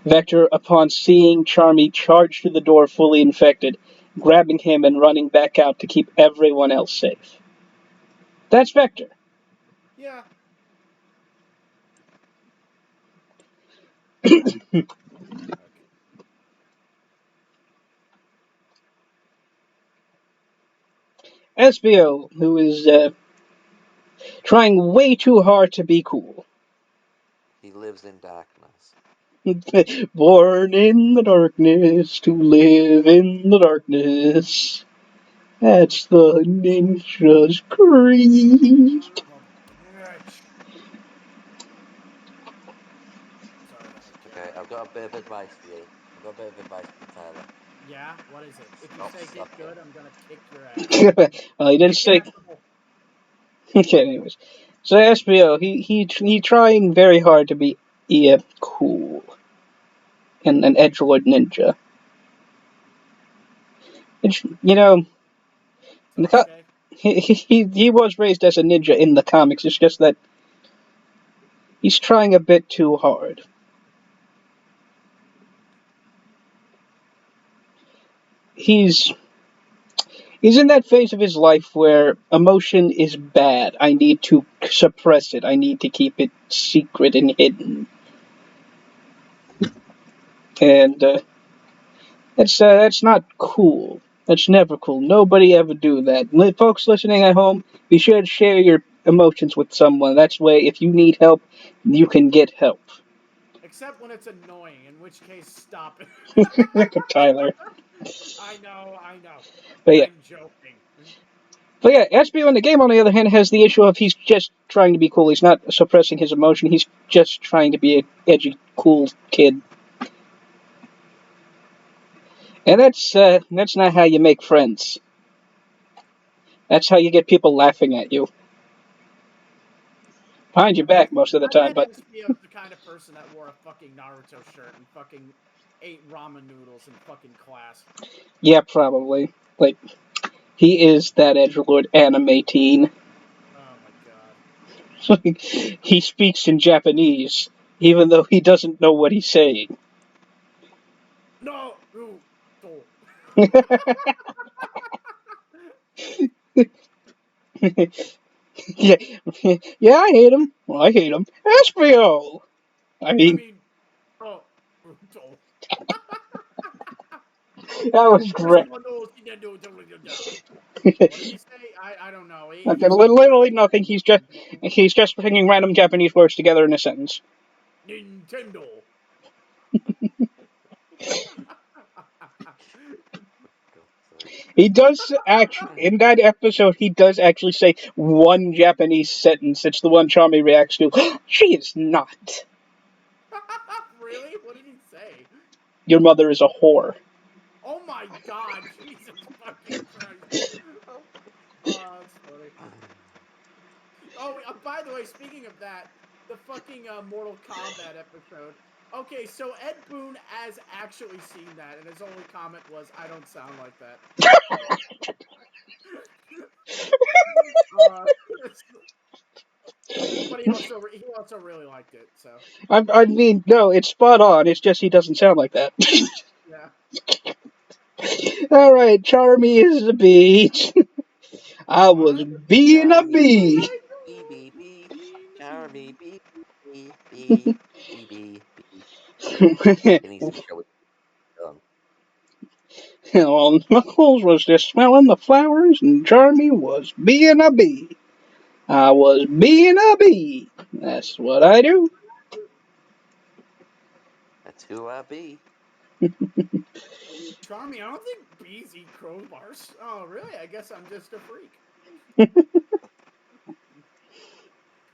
Speaker 3: Vector, upon seeing Charmy charge through the door fully infected, grabbing him and running back out to keep everyone else safe. That's Vector.
Speaker 1: Yeah. Okay.
Speaker 3: Espio, who is trying way too hard to be cool.
Speaker 2: He lives in darkness.
Speaker 3: Born in the darkness to live in the darkness. That's the ninja's creed.
Speaker 1: Son of a bitch. Sorry, that was
Speaker 2: Okay,
Speaker 1: Jared.
Speaker 2: I've got a bit of advice for you. I've got a bit of advice for you, Tyler.
Speaker 1: Yeah? What is it? If you
Speaker 2: Stop
Speaker 1: say get
Speaker 2: sucking.
Speaker 1: good, I'm gonna kick your ass.
Speaker 3: Well, he didn't
Speaker 1: Kick
Speaker 3: say.
Speaker 1: assable.
Speaker 3: Okay, anyways. So Espio, he trying very hard to be cool and an edgelord ninja. It's, in the
Speaker 1: Okay.
Speaker 3: he was raised as a ninja in the comics. It's just that he's trying a bit too hard. He's he's in that phase of his life where emotion is bad. I need to suppress it. I need to keep it secret and hidden. And that's not cool. That's never cool. Nobody ever do that. Folks listening at home, be sure to share your emotions with someone. That's way if you need help, you can get help.
Speaker 1: Except when it's annoying, in which case, stop it.
Speaker 3: Tyler.
Speaker 1: I know.
Speaker 3: But yeah.
Speaker 1: I'm joking.
Speaker 3: But yeah, SBO in the game, on the other hand, has the issue of he's just trying to be cool. He's not suppressing his emotion. He's just trying to be an edgy, cool kid. And that's not how you make friends. That's how you get people laughing at you. behind your back most of the
Speaker 1: I
Speaker 3: time,
Speaker 1: bet
Speaker 3: but
Speaker 1: SPO is the kind of person that wore a fucking Naruto shirt and fucking ate ramen noodles in fucking class.
Speaker 3: yeah, probably. Like, he is that edgelord anime teen.
Speaker 1: Oh my god.
Speaker 3: He speaks in Japanese, even though he doesn't know what he's saying.
Speaker 1: No, no, no.
Speaker 3: Yeah, yeah, I hate him. Well, I hate him. SPO! I
Speaker 1: I
Speaker 3: mean,
Speaker 1: mean, oh, brutal.
Speaker 3: that was great.
Speaker 1: What did he say? I don't know.
Speaker 3: Okay,
Speaker 1: He's like
Speaker 3: literally nothing. He's just bringing random Japanese words together in a sentence.
Speaker 1: Nintendo.
Speaker 2: God's sake.
Speaker 3: He does actually in that episode. He does actually say one Japanese sentence. It's the one Charmy reacts to. She is not.
Speaker 1: Really? What did he say?
Speaker 3: Your mother is a whore.
Speaker 1: Oh my god, Jesus fucking Christ. Oh, that's funny. Oh, by the way, speaking of that, the fucking Mortal Kombat episode. Okay, so Ed Boon has actually seen that, and his only comment was, "I don't sound like that." uh, but he also really liked it. So
Speaker 3: I mean, no, it's spot on. It's just he doesn't sound like that.
Speaker 1: yeah.
Speaker 3: All right, Charmy is a beach. I
Speaker 1: All
Speaker 3: was
Speaker 1: right.
Speaker 3: being a
Speaker 2: Charmy
Speaker 3: bee.
Speaker 2: bee bee bee. Charmy bee bee bee bee bee bee. It needs to be showing.
Speaker 3: Well, Knuckles was just smelling the flowers, and Charmy was being a bee. I was being a bee. That's what I do.
Speaker 2: That's who I be.
Speaker 1: Charmy, I don't think bees eat crowbars. Oh, really? I guess I'm just a freak.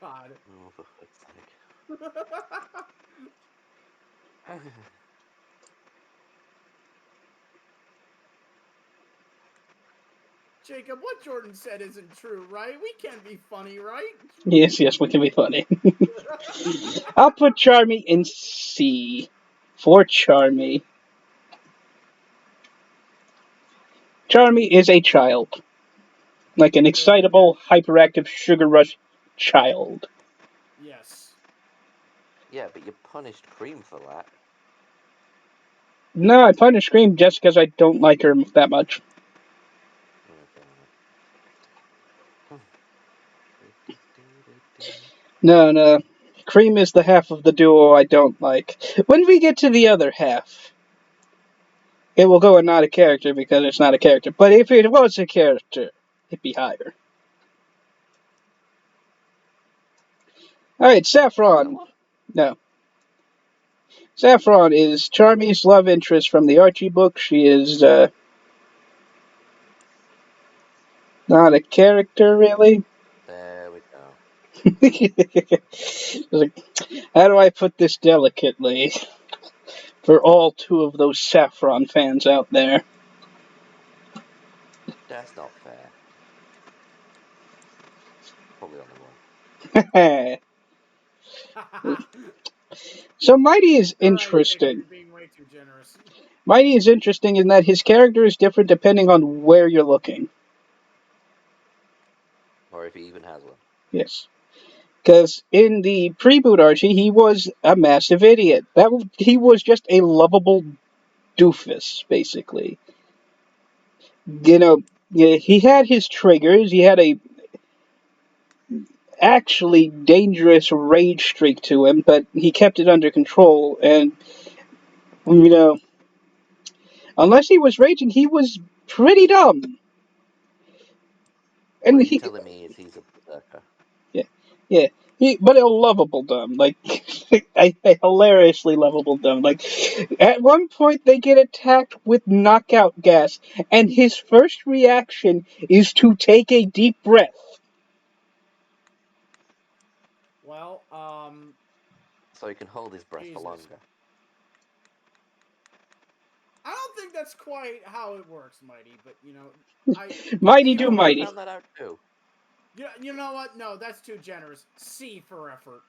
Speaker 1: God.
Speaker 2: Oh, for fuck's sake.
Speaker 1: Jacob, what Jordan said isn't true, right? We can't be funny, right?
Speaker 3: Yes, yes, we can be funny. I'll put Charmy in C for Charmy. Charmy is a child, like an excitable, hyperactive, sugar rush child.
Speaker 1: Yes.
Speaker 2: Yeah, but you punished Cream for that.
Speaker 3: No, I punish Scream just because I don't like her that much.
Speaker 2: Fair enough.
Speaker 3: No, no. Cream is the half of the duo I don't like. When we get to the other half, it will go in not a character because it's not a character. But if it was a character, it'd be higher. Alright, Saffron.
Speaker 2: What?
Speaker 3: No. Saffron is Charmy's love interest from the Archie book. She is not a character, really.
Speaker 2: There we go.
Speaker 3: Like, how do I put this delicately for all two of those Saffron fans out there?
Speaker 2: That's not fair. Probably on the wrong.
Speaker 3: So Mighty is
Speaker 1: All right, Jacob,
Speaker 3: interesting.
Speaker 1: you're being way too generous.
Speaker 3: Mighty is interesting in that his character is different depending on where you're looking.
Speaker 2: Or if he even has one.
Speaker 3: Yes. Because in the pre-boot Archie, he was a massive idiot. He was just a lovable doofus, basically. You know, yeah, he had his triggers. He had a actually dangerous rage streak to him, but he kept it under control. And you know, unless he was raging, he was pretty dumb. And
Speaker 2: What you're
Speaker 3: he,
Speaker 2: telling me is he's a berserker.
Speaker 3: yeah, yeah, but a lovable dumb, like a hilariously lovable dumb. Like at one point, they get attacked with knockout gas, and his first reaction is to take a deep breath.
Speaker 1: Well,
Speaker 2: So he can hold his breath for
Speaker 1: Jesus.
Speaker 2: longer.
Speaker 1: I don't think that's quite how it works, Mighty. But
Speaker 3: Mighty
Speaker 1: he
Speaker 3: do
Speaker 2: Oh, I
Speaker 3: mighty.
Speaker 2: found that out too.
Speaker 1: You know what? No, that's too generous. C for effort.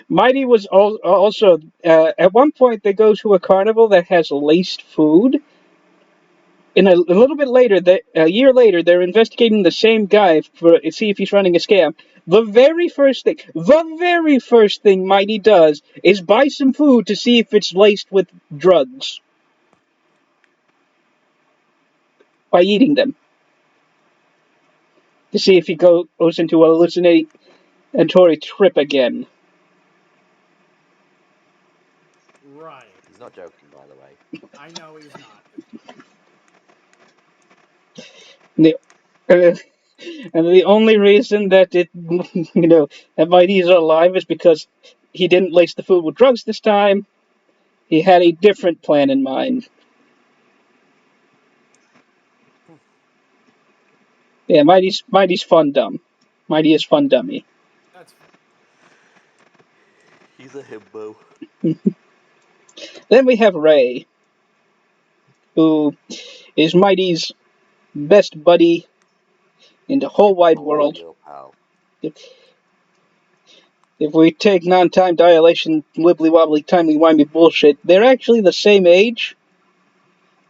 Speaker 3: Mighty was also at one point they go to a carnival that has laced food. And a little bit later, a year later, they're investigating the same guy to see if he's running a scam. The very first thing Mighty does is buy some food to see if it's laced with drugs by eating them to see if he goes into a hallucinatory trip again.
Speaker 1: Right.
Speaker 2: He's not joking, by the way.
Speaker 1: I know he's not.
Speaker 3: And the, uh, and the only reason that that Mighty's alive is because he didn't lace the food with drugs this time. He had a different plan in mind. Yeah, Mighty's fun dumb. Mighty is fun dummy.
Speaker 1: That's fine.
Speaker 2: He's a himbo.
Speaker 3: Then we have Ray, who is Mighty's best buddy in the whole wide
Speaker 2: Oh,
Speaker 3: world.
Speaker 2: audio pal.
Speaker 3: If we take non-time dilation, wibbly wobbly, timey wimey bullshit, they're actually the same age,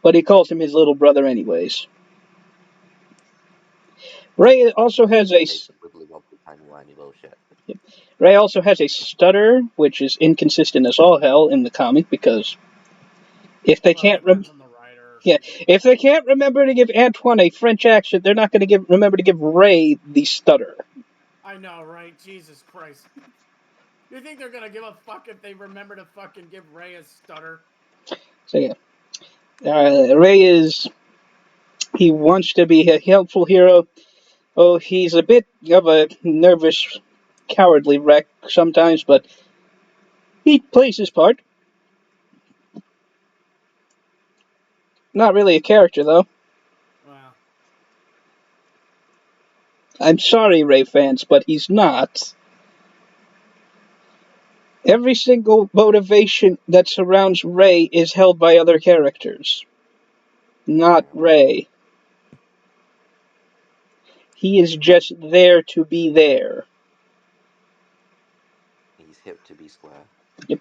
Speaker 3: but he calls him his little brother anyways. Ray also has
Speaker 2: In
Speaker 3: a
Speaker 2: case of wibbly wobbly timey wimey bullshit.
Speaker 3: Ray also has a stutter, which is inconsistent as all hell in the comic because if they
Speaker 1: Well, it
Speaker 3: can't
Speaker 1: depends on the writer.
Speaker 3: yeah, if they can't remember to give Antoine a French accent, they're not going to remember to give Ray the stutter.
Speaker 1: I know, right? Jesus Christ. You think they're gonna give a fuck if they remember to fucking give Ray a stutter?
Speaker 3: So yeah, Ray he wants to be a helpful hero. Oh, he's a bit of a nervous, cowardly wreck sometimes, but he plays his part. Not really a character though.
Speaker 1: Well,
Speaker 3: I'm sorry, Ray fans, but he's not. Every single motivation that surrounds Ray is held by other characters, not Ray. He is just there to be there.
Speaker 2: He's hip to be square.
Speaker 3: Yep.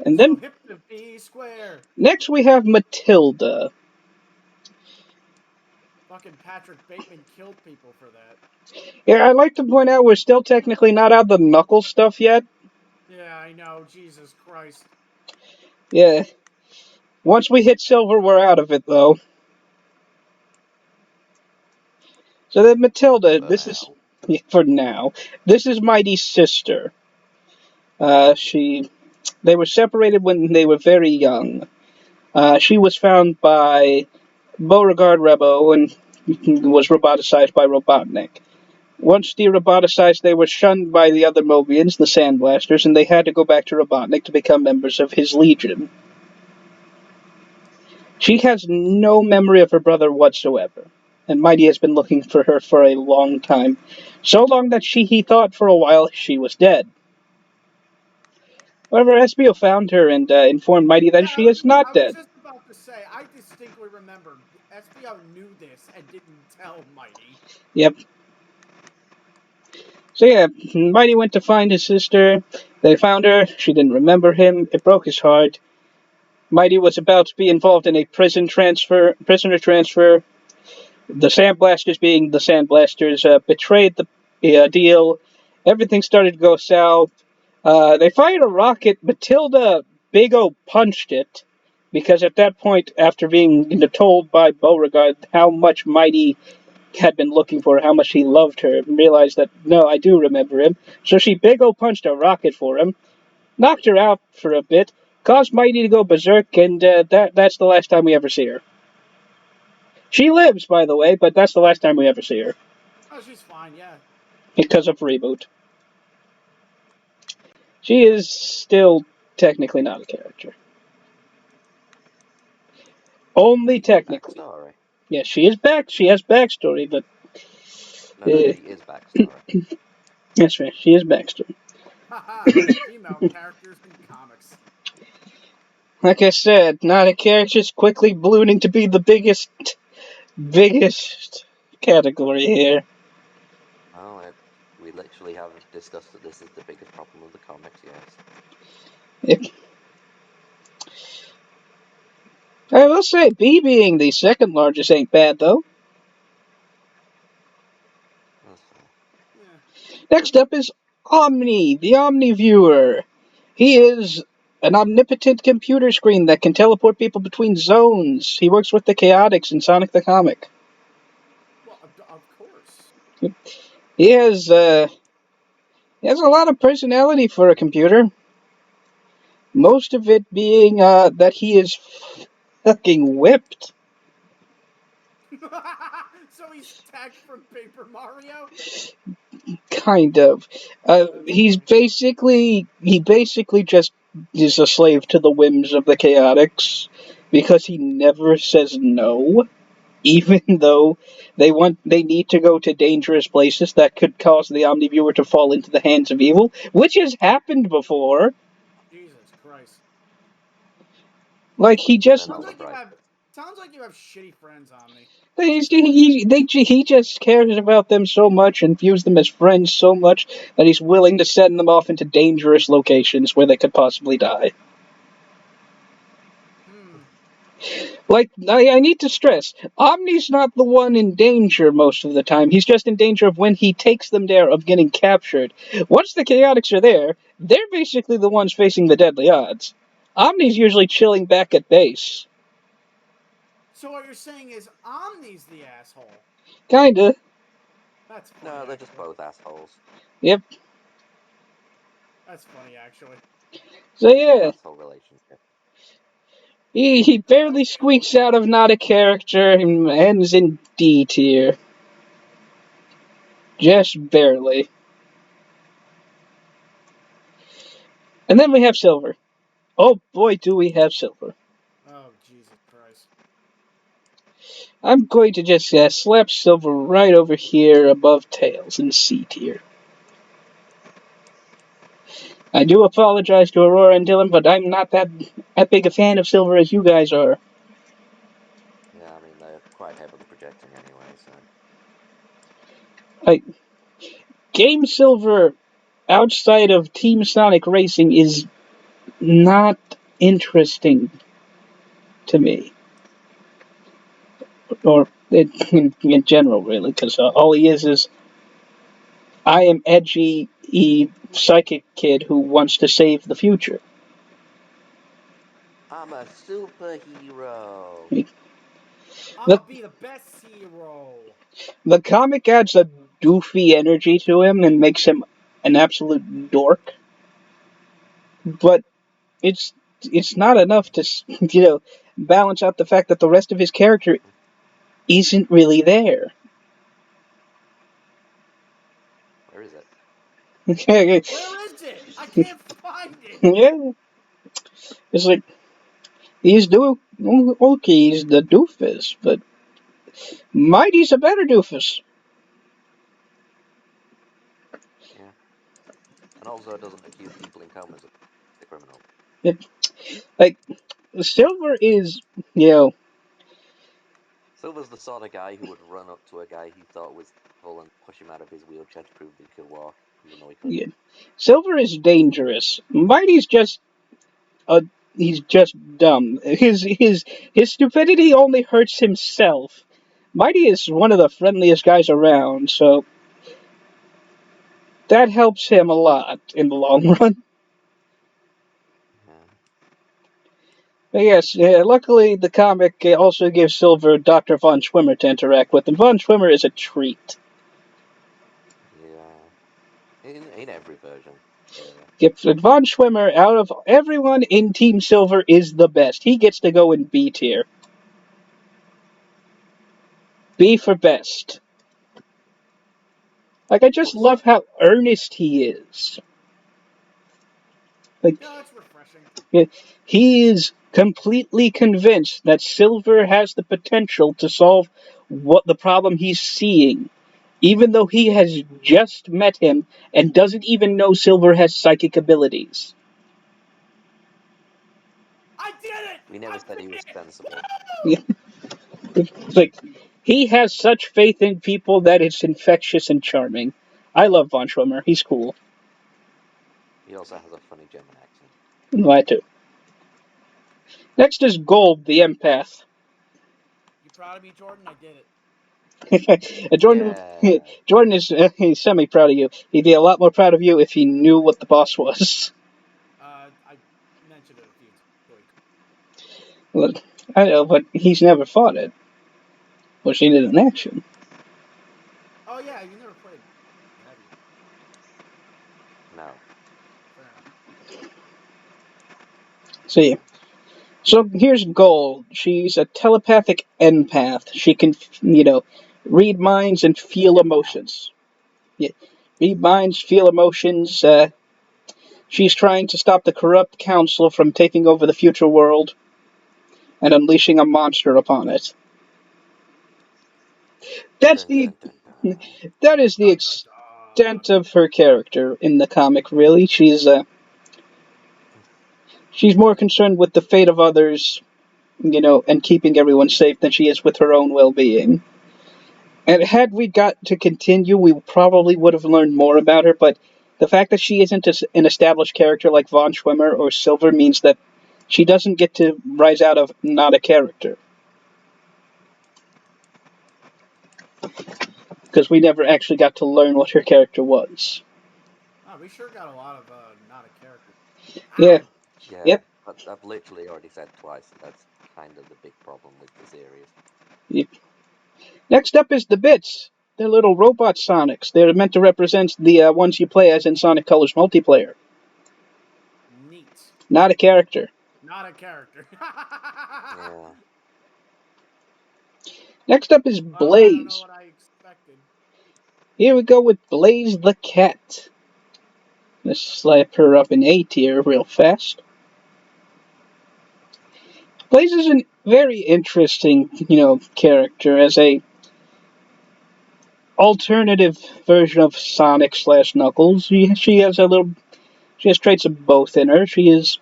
Speaker 3: And
Speaker 1: so
Speaker 3: then
Speaker 1: hip to be square.
Speaker 3: next we have Matilda.
Speaker 1: Fucking Patrick Bateman killed people for that.
Speaker 3: Yeah, I'd like to point out we're still technically not out of the Knuckles stuff yet.
Speaker 1: Yeah, I know. Jesus Christ.
Speaker 3: Yeah. Once we hit Silver, we're out of it, though. So then Matilda, for now. This is Mighty's sister. They were separated when they were very young. She was found by Beauregard Rebo and was roboticized by Robotnik. Once de-roboticized, they were shunned by the other Mobians, the Sandblasters, and they had to go back to Robotnik to become members of his Legion. She has no memory of her brother whatsoever, and Mighty has been looking for her for a long time. So long that he thought for a while she was dead. However, Espio found her and informed Mighty that
Speaker 1: Yeah,
Speaker 3: she is
Speaker 1: I
Speaker 3: not
Speaker 1: was
Speaker 3: dead.
Speaker 1: just about to say, I distinctly remember SBO knew this and didn't tell Mighty.
Speaker 3: Yep. So yeah, Mighty went to find his sister. They found her. She didn't remember him. It broke his heart. Mighty was about to be involved in a prisoner transfer. The Sandblasters, being the Sandblasters, betrayed the deal. Everything started to go south. They fired a rocket. Matilda Big O punched it because at that point, after being told by Beauregard how much Mighty had been looking for her, how much he loved her, and realized that, no, I do remember him. So she Big O punched a rocket for him, knocked her out for a bit, caused Mighty to go berserk, and that's the last time we ever see her. She lives, by the way, but that's the last time we ever see her.
Speaker 1: Oh, she's fine, yeah.
Speaker 3: Because of Reboot. She is still technically not a character. Only technically.
Speaker 2: Backstory.
Speaker 3: Yes, she is back. She has backstory, but
Speaker 2: No, she is backstory.
Speaker 3: that's right. She is backstory.
Speaker 1: Haha, female characters in comics.
Speaker 3: Like I said, not a character's quickly ballooning to be the biggest category here.
Speaker 2: Oh, we literally have discussed that this is the biggest problem of the comics, yes.
Speaker 3: It, I will say, B being the second largest ain't bad, though.
Speaker 2: That's fair.
Speaker 1: Yeah.
Speaker 3: Next up is Omni, the Omni Viewer. He is an omnipotent computer screen that can teleport people between zones. He works with the Chaotix in Sonic the Comic.
Speaker 1: Well, of course.
Speaker 3: He has, he has a lot of personality for a computer. Most of it being that he is fucking whipped.
Speaker 1: So he's tagged from Paper Mario.
Speaker 3: Kind of. He basically just is a slave to the whims of the Chaotix because he never says no, even though they need to go to dangerous places that could cause the Omniviewer to fall into the hands of evil, which has happened before.
Speaker 1: Jesus Christ.
Speaker 3: Like he just
Speaker 2: Then all
Speaker 1: Sounds
Speaker 2: the
Speaker 1: like you
Speaker 2: bright.
Speaker 1: have. Sounds like you have shitty friends, Omni.
Speaker 3: he just cares about them so much and views them as friends so much that he's willing to send them off into dangerous locations where they could possibly die.
Speaker 1: Hmm.
Speaker 3: Like, I need to stress, Omni's not the one in danger most of the time. He's just in danger of when he takes them there of getting captured. Once the Chaotix are there, they're basically the ones facing the deadly odds. Omni's usually chilling back at base.
Speaker 1: So what you're saying is Omni's the asshole.
Speaker 3: Kinda.
Speaker 1: That's funny.
Speaker 2: No, they're just
Speaker 1: Actually.
Speaker 2: both assholes.
Speaker 3: Yep.
Speaker 1: That's funny, actually.
Speaker 3: So yeah,
Speaker 2: Asshole relationship.
Speaker 3: he barely squeaks out of not a character and ends in D tier. Just barely. And then we have Silver. Oh boy, do we have Silver.
Speaker 1: Oh Jesus Christ.
Speaker 3: I'm going to just slap Silver right over here above Tails in C tier. I do apologize to Aurora and Dylan, but I'm not that big a fan of Silver as you guys are.
Speaker 2: Yeah, I mean, they're quite heavily projecting anyway, so.
Speaker 3: Like, Game Silver outside of Team Sonic Racing is not interesting to me. Or in general, really, because all he is I am edgy, psychic kid who wants to save the future.
Speaker 2: I'm a superhero!
Speaker 3: The,
Speaker 1: I'ma be the best hero.
Speaker 3: the comic adds a doofy energy to him and makes him an absolute dork, but it's it's not enough to balance out the fact that the rest of his character isn't really there.
Speaker 2: Where is it?
Speaker 1: Where is it? I can't find it.
Speaker 3: Yeah, it's like he's doing okay. He's the doofus, but Mighty's a better doofus.
Speaker 2: Yeah. And also doesn't accuse people in comas of the criminal.
Speaker 3: It, like Silver is, you know,
Speaker 2: Silver's the sort of guy who would run up to a guy he thought was evil and push him out of his wheelchair to prove that he could walk, even though he couldn't.
Speaker 3: yeah, Silver is dangerous. Mighty's just a he's just dumb. His stupidity only hurts himself. Mighty is one of the friendliest guys around, so that helps him a lot in the long run.
Speaker 2: Yeah.
Speaker 3: But yes, luckily the comic also gives Silver Dr. Von Schwimmer to interact with, and Von Schwimmer is a treat.
Speaker 2: Yeah. In every version. Really.
Speaker 3: Yep, Von Schwimmer, out of everyone in Team Silver, is the best. He gets to go in B tier. B for best. Like, I just
Speaker 2: Puss.
Speaker 3: love how earnest he is. Like,
Speaker 1: Yeah, that's refreshing.
Speaker 3: he is completely convinced that Silver has the potential to solve what the problem he's seeing, even though he has just met him and doesn't even know Silver has psychic abilities.
Speaker 1: I did
Speaker 2: We never said he was sensible.
Speaker 3: It's like, he has such faith in people that it's infectious and charming. I love Von Schwimmer. He's cool.
Speaker 2: He also has a funny German accent.
Speaker 3: I too. Next is Gold, the empath.
Speaker 1: You proud of me, Jordan? I did it.
Speaker 3: Jordan,
Speaker 2: Yeah.
Speaker 3: Jordan is he's semi-proud of you. He'd be a lot more proud of you if he knew what the boss was.
Speaker 1: I mentioned it a few times.
Speaker 3: Well, I know, but he's never fought it or seen it in action.
Speaker 1: Oh yeah, you never played, have you?
Speaker 2: No.
Speaker 1: Fair enough.
Speaker 3: See, so here's Gold. She's a telepathic empath. She can, read minds and feel emotions. Yeah, read minds, feel emotions. She's trying to stop the corrupt council from taking over the future world and unleashing a monster upon it. That's
Speaker 2: Dun,
Speaker 3: the
Speaker 2: dun, dun, dun.
Speaker 3: that is the
Speaker 1: Dun, dun,
Speaker 3: extent of her character in the comic. Really, she's more concerned with the fate of others, and keeping everyone safe than she is with her own well-being. And had we got to continue, we probably would have learned more about her. But the fact that she isn't an established character like Von Schwimmer or Silver means that she doesn't get to rise out of not a character. Because we never actually got to learn what her character was.
Speaker 1: Oh, we sure got a lot of not a character.
Speaker 3: Yeah,
Speaker 1: Ow!
Speaker 2: Yeah,
Speaker 3: yep.
Speaker 2: I've literally already said twice that that's kind of the big problem with the series.
Speaker 3: Yep. Next up is the Bits. They're little robot Sonics. They're meant to represent the ones you play as in Sonic Colors multiplayer.
Speaker 1: Neat.
Speaker 3: Not a character.
Speaker 1: Not a character.
Speaker 2: Yeah.
Speaker 3: Next up is
Speaker 1: Well, I don't know
Speaker 3: Blaze.
Speaker 1: what I expected.
Speaker 3: Here we go with Blaze the Cat. Let's slap her up in A tier real fast. Blaze is a very interesting, character as a alternative version of Sonic slash Knuckles. She has traits of both in her. She is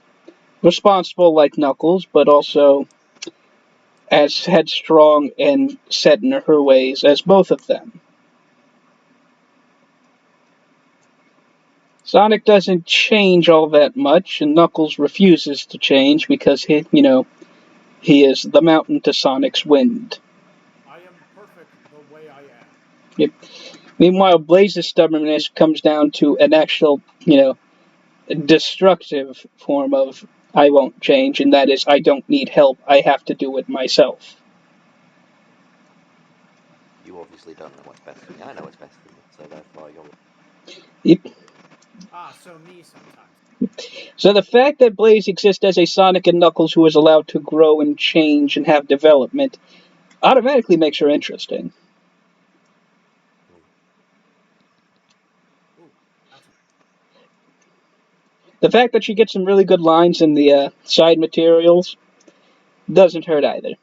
Speaker 3: responsible like Knuckles, but also as headstrong and set in her ways as both of them. Sonic doesn't change all that much, and Knuckles refuses to change because he is the mountain to Sonic's wind.
Speaker 1: I am perfect the way I am.
Speaker 3: Yep. Meanwhile, Blaze's stubbornness comes down to an actual, destructive form of I won't change, and that is I don't need help. I have to do it myself.
Speaker 2: You obviously don't know what's best for me. I know what's best for me, so therefore you're.
Speaker 3: Yep.
Speaker 1: Ah, so me sometimes.
Speaker 3: So the fact that Blaze exists as a Sonic and Knuckles who is allowed to grow and change and have development automatically makes her interesting.
Speaker 1: Ooh, that's
Speaker 3: The fact that she gets some really good lines in the side materials doesn't hurt either.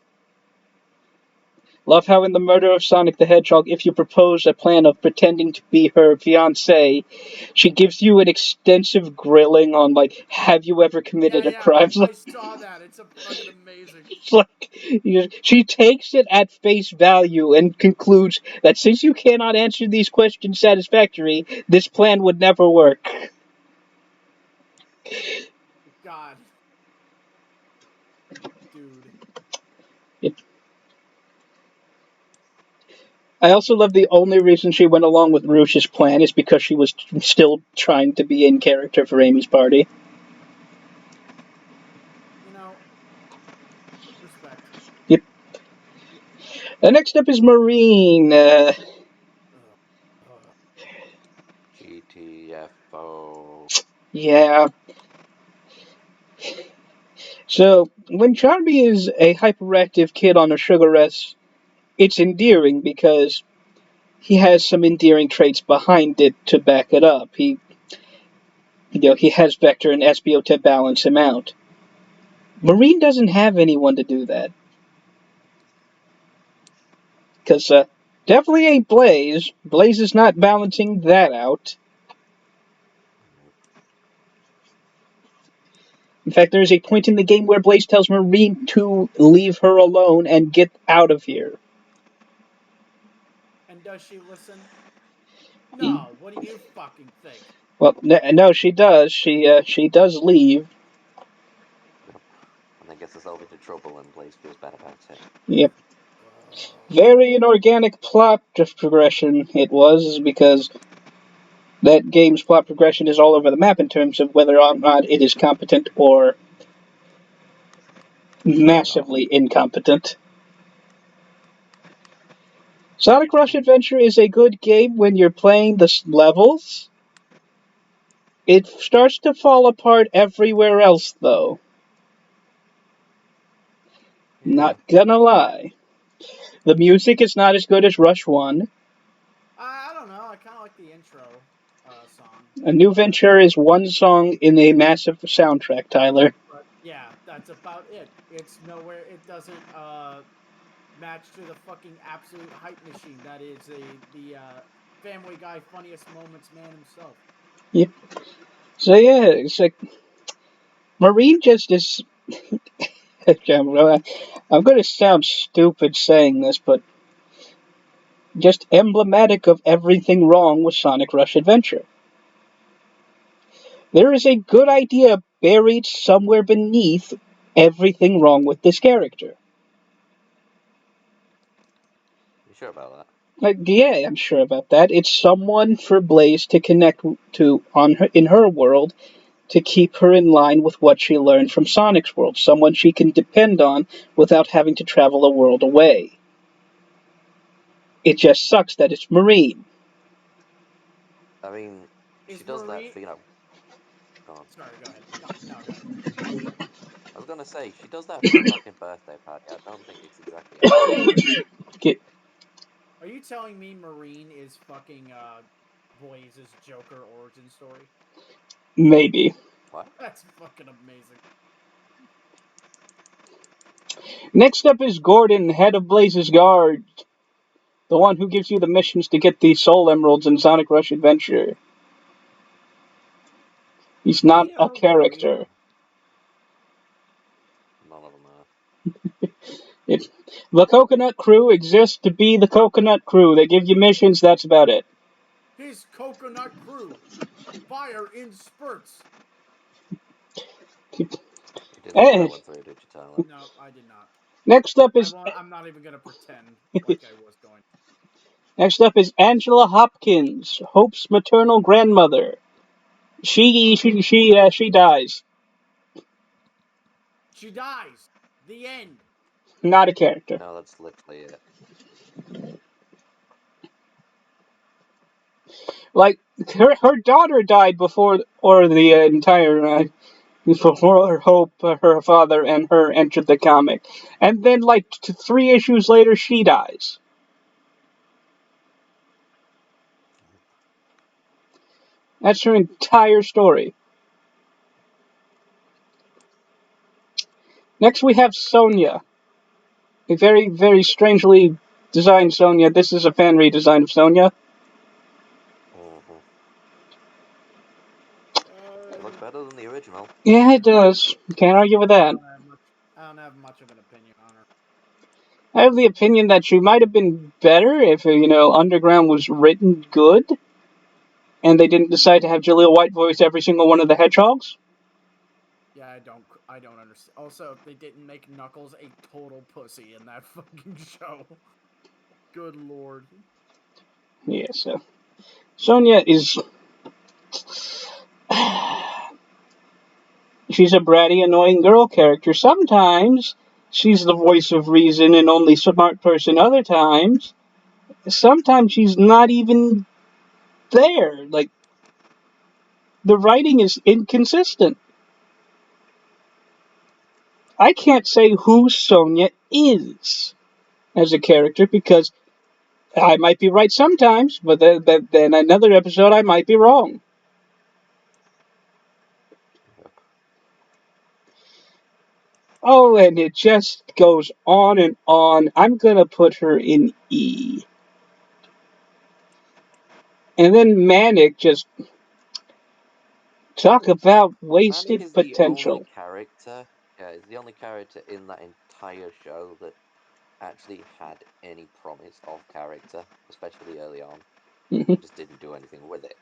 Speaker 3: Love how in the murder of Sonic the Hedgehog, if you propose a plan of pretending to be her fiancé, she gives you an extensive grilling on, like, have you ever committed a
Speaker 1: yeah.
Speaker 3: crime?
Speaker 1: I saw that. It's a fucking amazing.
Speaker 3: It's like, she takes it at face value and concludes that since you cannot answer these questions satisfactorily, this plan would never work.
Speaker 1: God, dude.
Speaker 3: It, I also love the only reason she went along with Rouge's plan is because she was still trying to be in character for Amy's party.
Speaker 1: You know, respect.
Speaker 3: Yep. Next up is Marine.
Speaker 2: GTFO.
Speaker 3: Yeah. So, when Charmy is a hyperactive kid on a sugar rush, it's endearing because he has some endearing traits behind it to back it up. He has Vector and Espio to balance him out. Marine doesn't have anyone to do that. Because, definitely ain't Blaze. Blaze is not balancing that out. In fact, there is a point in the game where Blaze tells Marine to leave her alone and get out of here.
Speaker 1: And does she listen? No. What do you fucking think?
Speaker 3: Well, no, she does. She does leave.
Speaker 2: And then gets herself into trouble and Blaze feels bad about it.
Speaker 3: Yep. Very inorganic plot progression it was, because that game's plot progression is all over the map in terms of whether or not it is competent or massively incompetent. Sonic Rush Adventure is a good game when you're playing the levels. It starts to fall apart everywhere else, though. Not gonna lie. The music is not as good as Rush 1.
Speaker 1: I don't know. I kind of like the intro song.
Speaker 3: A New Venture is one song in a massive soundtrack, Tyler.
Speaker 1: But yeah, that's about it. It's nowhere. It doesn't match to the fucking absolute hype machine that is the Family Guy funniest moments man himself.
Speaker 3: Yep. So yeah, it's like Marine just is. I'm going to sound stupid saying this, but just emblematic of everything wrong with Sonic Rush Adventure. There is a good idea buried somewhere beneath everything wrong with this character.
Speaker 2: You sure about that?
Speaker 3: Like, yeah, I'm sure about that. It's someone for Blaze to connect to in her world to keep her in line with what she learned from Sonic's world. Someone she can depend on without having to travel a world away. It just sucks that it's Marine.
Speaker 2: I mean, she does that for, Go on.
Speaker 1: Sorry, go ahead. No, go ahead.
Speaker 2: I was gonna say, she does that for a fucking birthday party. I don't think it's exactly accurate.
Speaker 1: Are you telling me Marine is fucking Blaze's Joker origin story?
Speaker 3: Maybe.
Speaker 2: What?
Speaker 1: That's fucking amazing.
Speaker 3: Next up is Gordon, head of Blaze's Guard. The one who gives you the missions to get the Soul Emeralds in Sonic Rush Adventure. He's not a character.
Speaker 2: None of them are.
Speaker 3: The Coconut Crew exists to be the Coconut Crew. They give you missions, that's about it.
Speaker 1: His Coconut Crew. Fire in spurts.
Speaker 2: You didn't let that one through, did you, Tyler?
Speaker 1: No, I did not.
Speaker 3: Next up is...
Speaker 1: I'm not even going to pretend like I was going.
Speaker 3: Next up is Angela Hopkins, Hope's maternal grandmother. She dies.
Speaker 1: She dies. The end.
Speaker 3: Not a character.
Speaker 2: No, that's literally it.
Speaker 3: Like, her daughter died before, or the entire... before Hope, her father, and her entered the comic. And then, like, 3 issues later, she dies. That's her entire story. Next we have Sonia. A very, very strangely designed Sonia. This is a fan redesign of Sonia.
Speaker 2: It looks better than the original.
Speaker 3: Yeah, it does. Can't argue with that.
Speaker 1: I don't have much of an opinion on her.
Speaker 3: I have the opinion that she might have been better if, Underground was written good, and they didn't decide to have Jaleel White voice every single one of the hedgehogs.
Speaker 1: Yeah, I don't understand. Also, they didn't make Knuckles a total pussy in that fucking show. Good lord.
Speaker 3: Yeah, so Sonia is... she's a bratty, annoying girl character. Sometimes she's the voice of reason and only smart person. Other times, sometimes she's not even there. Like, the writing is inconsistent. I can't say who Sonia is as a character because I might be right sometimes, but then another episode I might be wrong. Oh, and it just goes on and on. I'm gonna put her in E. And then Manic just... Talk about
Speaker 2: Manic
Speaker 3: wasted
Speaker 2: is the only
Speaker 3: potential.
Speaker 2: character. Yeah, is the only character in that entire show that actually had any promise of character, especially early on.
Speaker 3: Mhm.
Speaker 2: Just didn't do anything with it.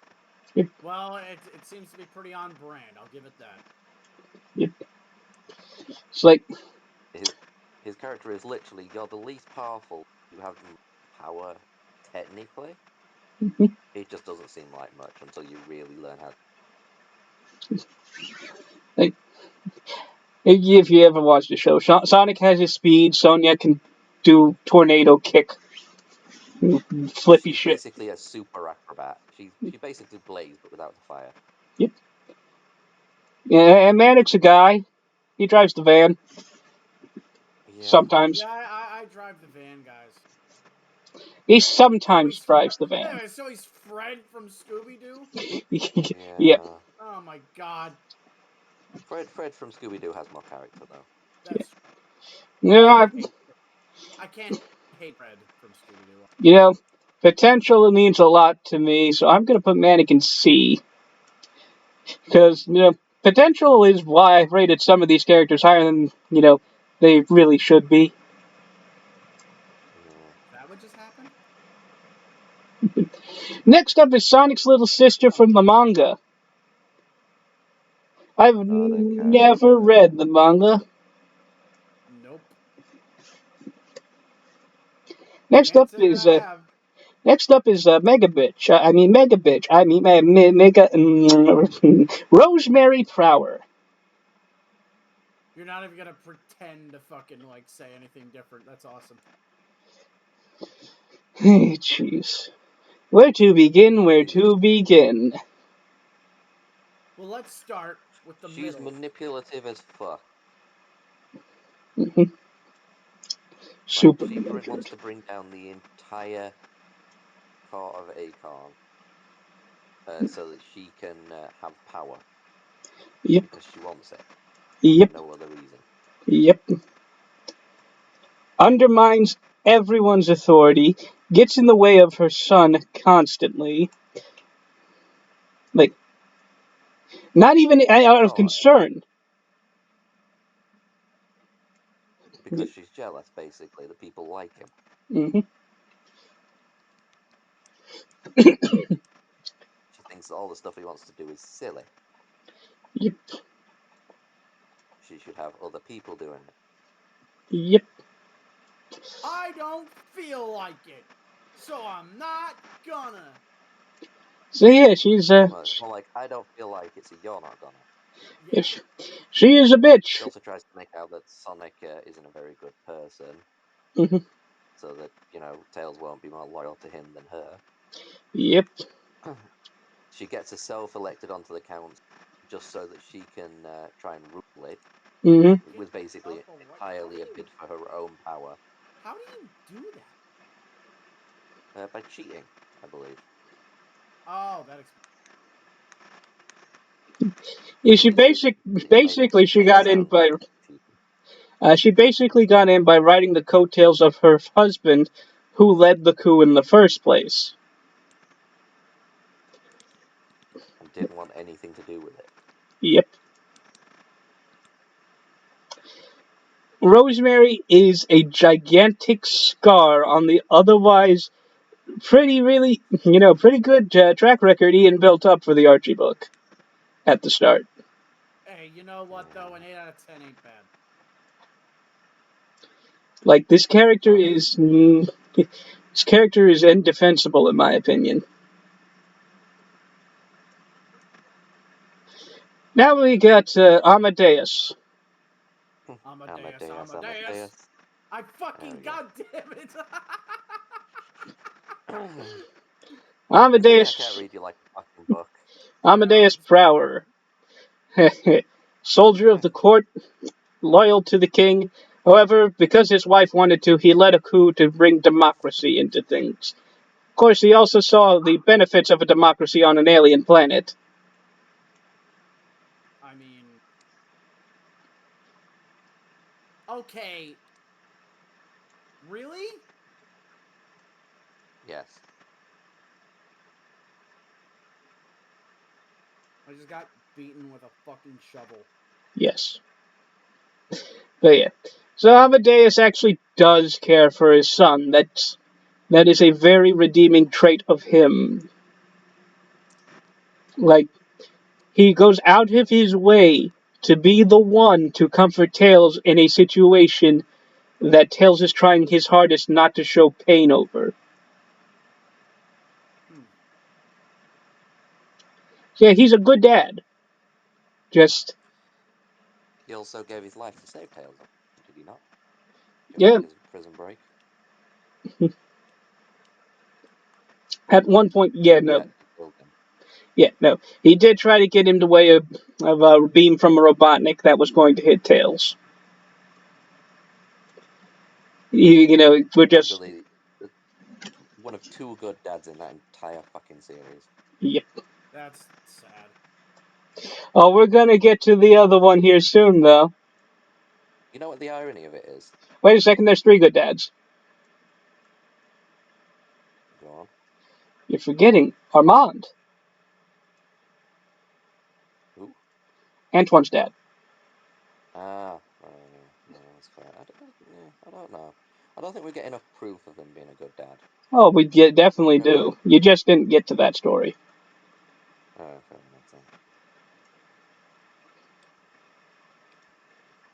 Speaker 1: Well, it seems to be pretty on brand. I'll give it that.
Speaker 3: It's like,
Speaker 2: His character is literally you're the least powerful. You have the power technically.
Speaker 3: Mhm.
Speaker 2: It just doesn't seem like much until you really learn how.
Speaker 3: like if you ever watched the show, Sonic has his speed. Sonya can do tornado kick, flippy
Speaker 2: She's
Speaker 3: shit.
Speaker 2: basically a super acrobat. She basically Blaze but without the fire.
Speaker 3: Yep. Yeah, and Manic's a guy. He drives the van
Speaker 2: Yeah.
Speaker 3: sometimes.
Speaker 1: Yeah, I drive the van, guys.
Speaker 3: He
Speaker 1: So
Speaker 3: sometimes
Speaker 1: he's
Speaker 3: drives the van.
Speaker 1: anyway, so he's Fred from Scooby Doo.
Speaker 3: Yep.
Speaker 2: Yeah.
Speaker 1: Oh my god,
Speaker 2: Fred from Scooby Doo has more character though.
Speaker 1: that's
Speaker 3: No,
Speaker 1: I can't hate Fred from Scooby Doo.
Speaker 3: you know, potential means a lot to me, so I'm gonna put Manic in C because potential is why I've rated some of these characters higher than they really should be.
Speaker 2: Yeah.
Speaker 1: That what just happened?
Speaker 3: Next up is Sonic's little sister from the manga. I've
Speaker 2: Not a
Speaker 3: never
Speaker 2: character.
Speaker 3: read the manga.
Speaker 1: Nope.
Speaker 3: Next
Speaker 1: Can't
Speaker 3: up
Speaker 1: say that
Speaker 3: is
Speaker 1: I have.
Speaker 3: Mega Bitch. I mean Mega Bitch. I mean Mega Rosemary Prower.
Speaker 1: You're not even gonna pretend to fucking like say anything different. That's awesome.
Speaker 3: Jeez. Where to begin? Where to begin?
Speaker 1: Well, let's start with the
Speaker 2: She's
Speaker 1: middle.
Speaker 2: manipulative as fuck. Like
Speaker 3: Super
Speaker 2: she wants
Speaker 3: manipulative.
Speaker 2: to bring down the entire core of Acorn, so that she can have power
Speaker 3: Yep.
Speaker 2: because she wants it for
Speaker 3: Yep.
Speaker 2: no other reason.
Speaker 3: Yep. Undermines everyone's authority. Gets in the way of her son constantly. Like, not even out of
Speaker 2: Oh,
Speaker 3: concern.
Speaker 2: because she's jealous, basically, that people like him.
Speaker 3: Hmm.
Speaker 2: She thinks that all the stuff he wants to do is silly.
Speaker 3: Yep.
Speaker 2: She should have other people doing it.
Speaker 3: Yep.
Speaker 1: I don't feel like it, so I'm not gonna.
Speaker 3: So yeah, she's
Speaker 2: Well, it's more like, I don't feel like it, so you're not gonna.
Speaker 1: Yeah.
Speaker 3: she is a
Speaker 2: She
Speaker 3: bitch.
Speaker 2: also tries to make out that Sonic isn't a very good person,
Speaker 3: Hmm.
Speaker 2: so that, Tails won't be more loyal to him than her.
Speaker 3: Yep.
Speaker 2: She gets herself elected onto the council just so that she can try and rule it.
Speaker 3: Hmm.
Speaker 2: It was basically
Speaker 1: How
Speaker 2: entirely
Speaker 1: do
Speaker 2: a
Speaker 1: you
Speaker 2: bid for her own power
Speaker 1: how do you do that?
Speaker 2: by cheating, I believe.
Speaker 1: Oh, that
Speaker 3: Yeah,
Speaker 2: At least it
Speaker 3: basically she
Speaker 2: made it
Speaker 3: got in
Speaker 2: sound
Speaker 3: by
Speaker 2: like cheating.
Speaker 3: she basically got in by riding the coattails of her husband, who led the coup in the first place.
Speaker 2: And didn't want anything to do with it.
Speaker 3: Yep. Rosemary is a gigantic scar on the otherwise pretty good track record Ian built up for the Archie book at the start.
Speaker 1: hey, you know what though? An
Speaker 2: Yeah.
Speaker 1: 8 out of 10 ain't bad.
Speaker 3: Like this character
Speaker 2: Oh.
Speaker 3: is this character is indefensible in my opinion. Now we got Amadeus.
Speaker 1: Amadeus,
Speaker 2: Amadeus,
Speaker 1: Amadeus.
Speaker 2: Amadeus.
Speaker 1: I
Speaker 2: There
Speaker 1: fucking
Speaker 2: we go.
Speaker 1: goddamn it.
Speaker 2: I see, I can't
Speaker 3: Amadeus
Speaker 2: read you like a fucking book.
Speaker 1: Yeah.
Speaker 3: Amadeus Prower. Soldier of the court, loyal to the king. However, because his wife wanted to, he led a coup to bring democracy into things. Of course, he also saw the benefits of a democracy on an alien planet.
Speaker 1: I mean, okay. Really?
Speaker 2: Yes.
Speaker 1: I just got beaten with a fucking shovel.
Speaker 3: Yes. But yeah. So Amadeus actually does care for his son. That is a very redeeming trait of him. Like, he goes out of his way to be the one to comfort Tails in a situation that Tails is trying his hardest not to show pain over.
Speaker 1: Hmm.
Speaker 3: Yeah, he's a good dad. Just,
Speaker 2: He also gave his life to save Tails, did he not?
Speaker 3: yeah,
Speaker 2: During his prison break.
Speaker 3: at one point, yeah,
Speaker 2: Maybe he
Speaker 3: no.
Speaker 2: actually killed him.
Speaker 3: Yeah, no. He did try to get him to way of a beam from a Robotnik that was going to hit Tails. We're just,
Speaker 2: Literally, one of two good dads in that entire fucking series.
Speaker 3: yep.
Speaker 1: That's sad.
Speaker 3: Oh, we're gonna get to the other one here soon, though.
Speaker 2: You know what the irony of it is?
Speaker 3: Wait a second, there's three good dads.
Speaker 2: Go on.
Speaker 3: You're forgetting Armand,
Speaker 2: Who?
Speaker 3: Antoine's dad.
Speaker 2: Ah, no, that's fair. I don't know. I don't think we get enough proof of him being a good dad.
Speaker 3: Oh, we definitely do. You just didn't get to that story.
Speaker 2: Oh, fair enough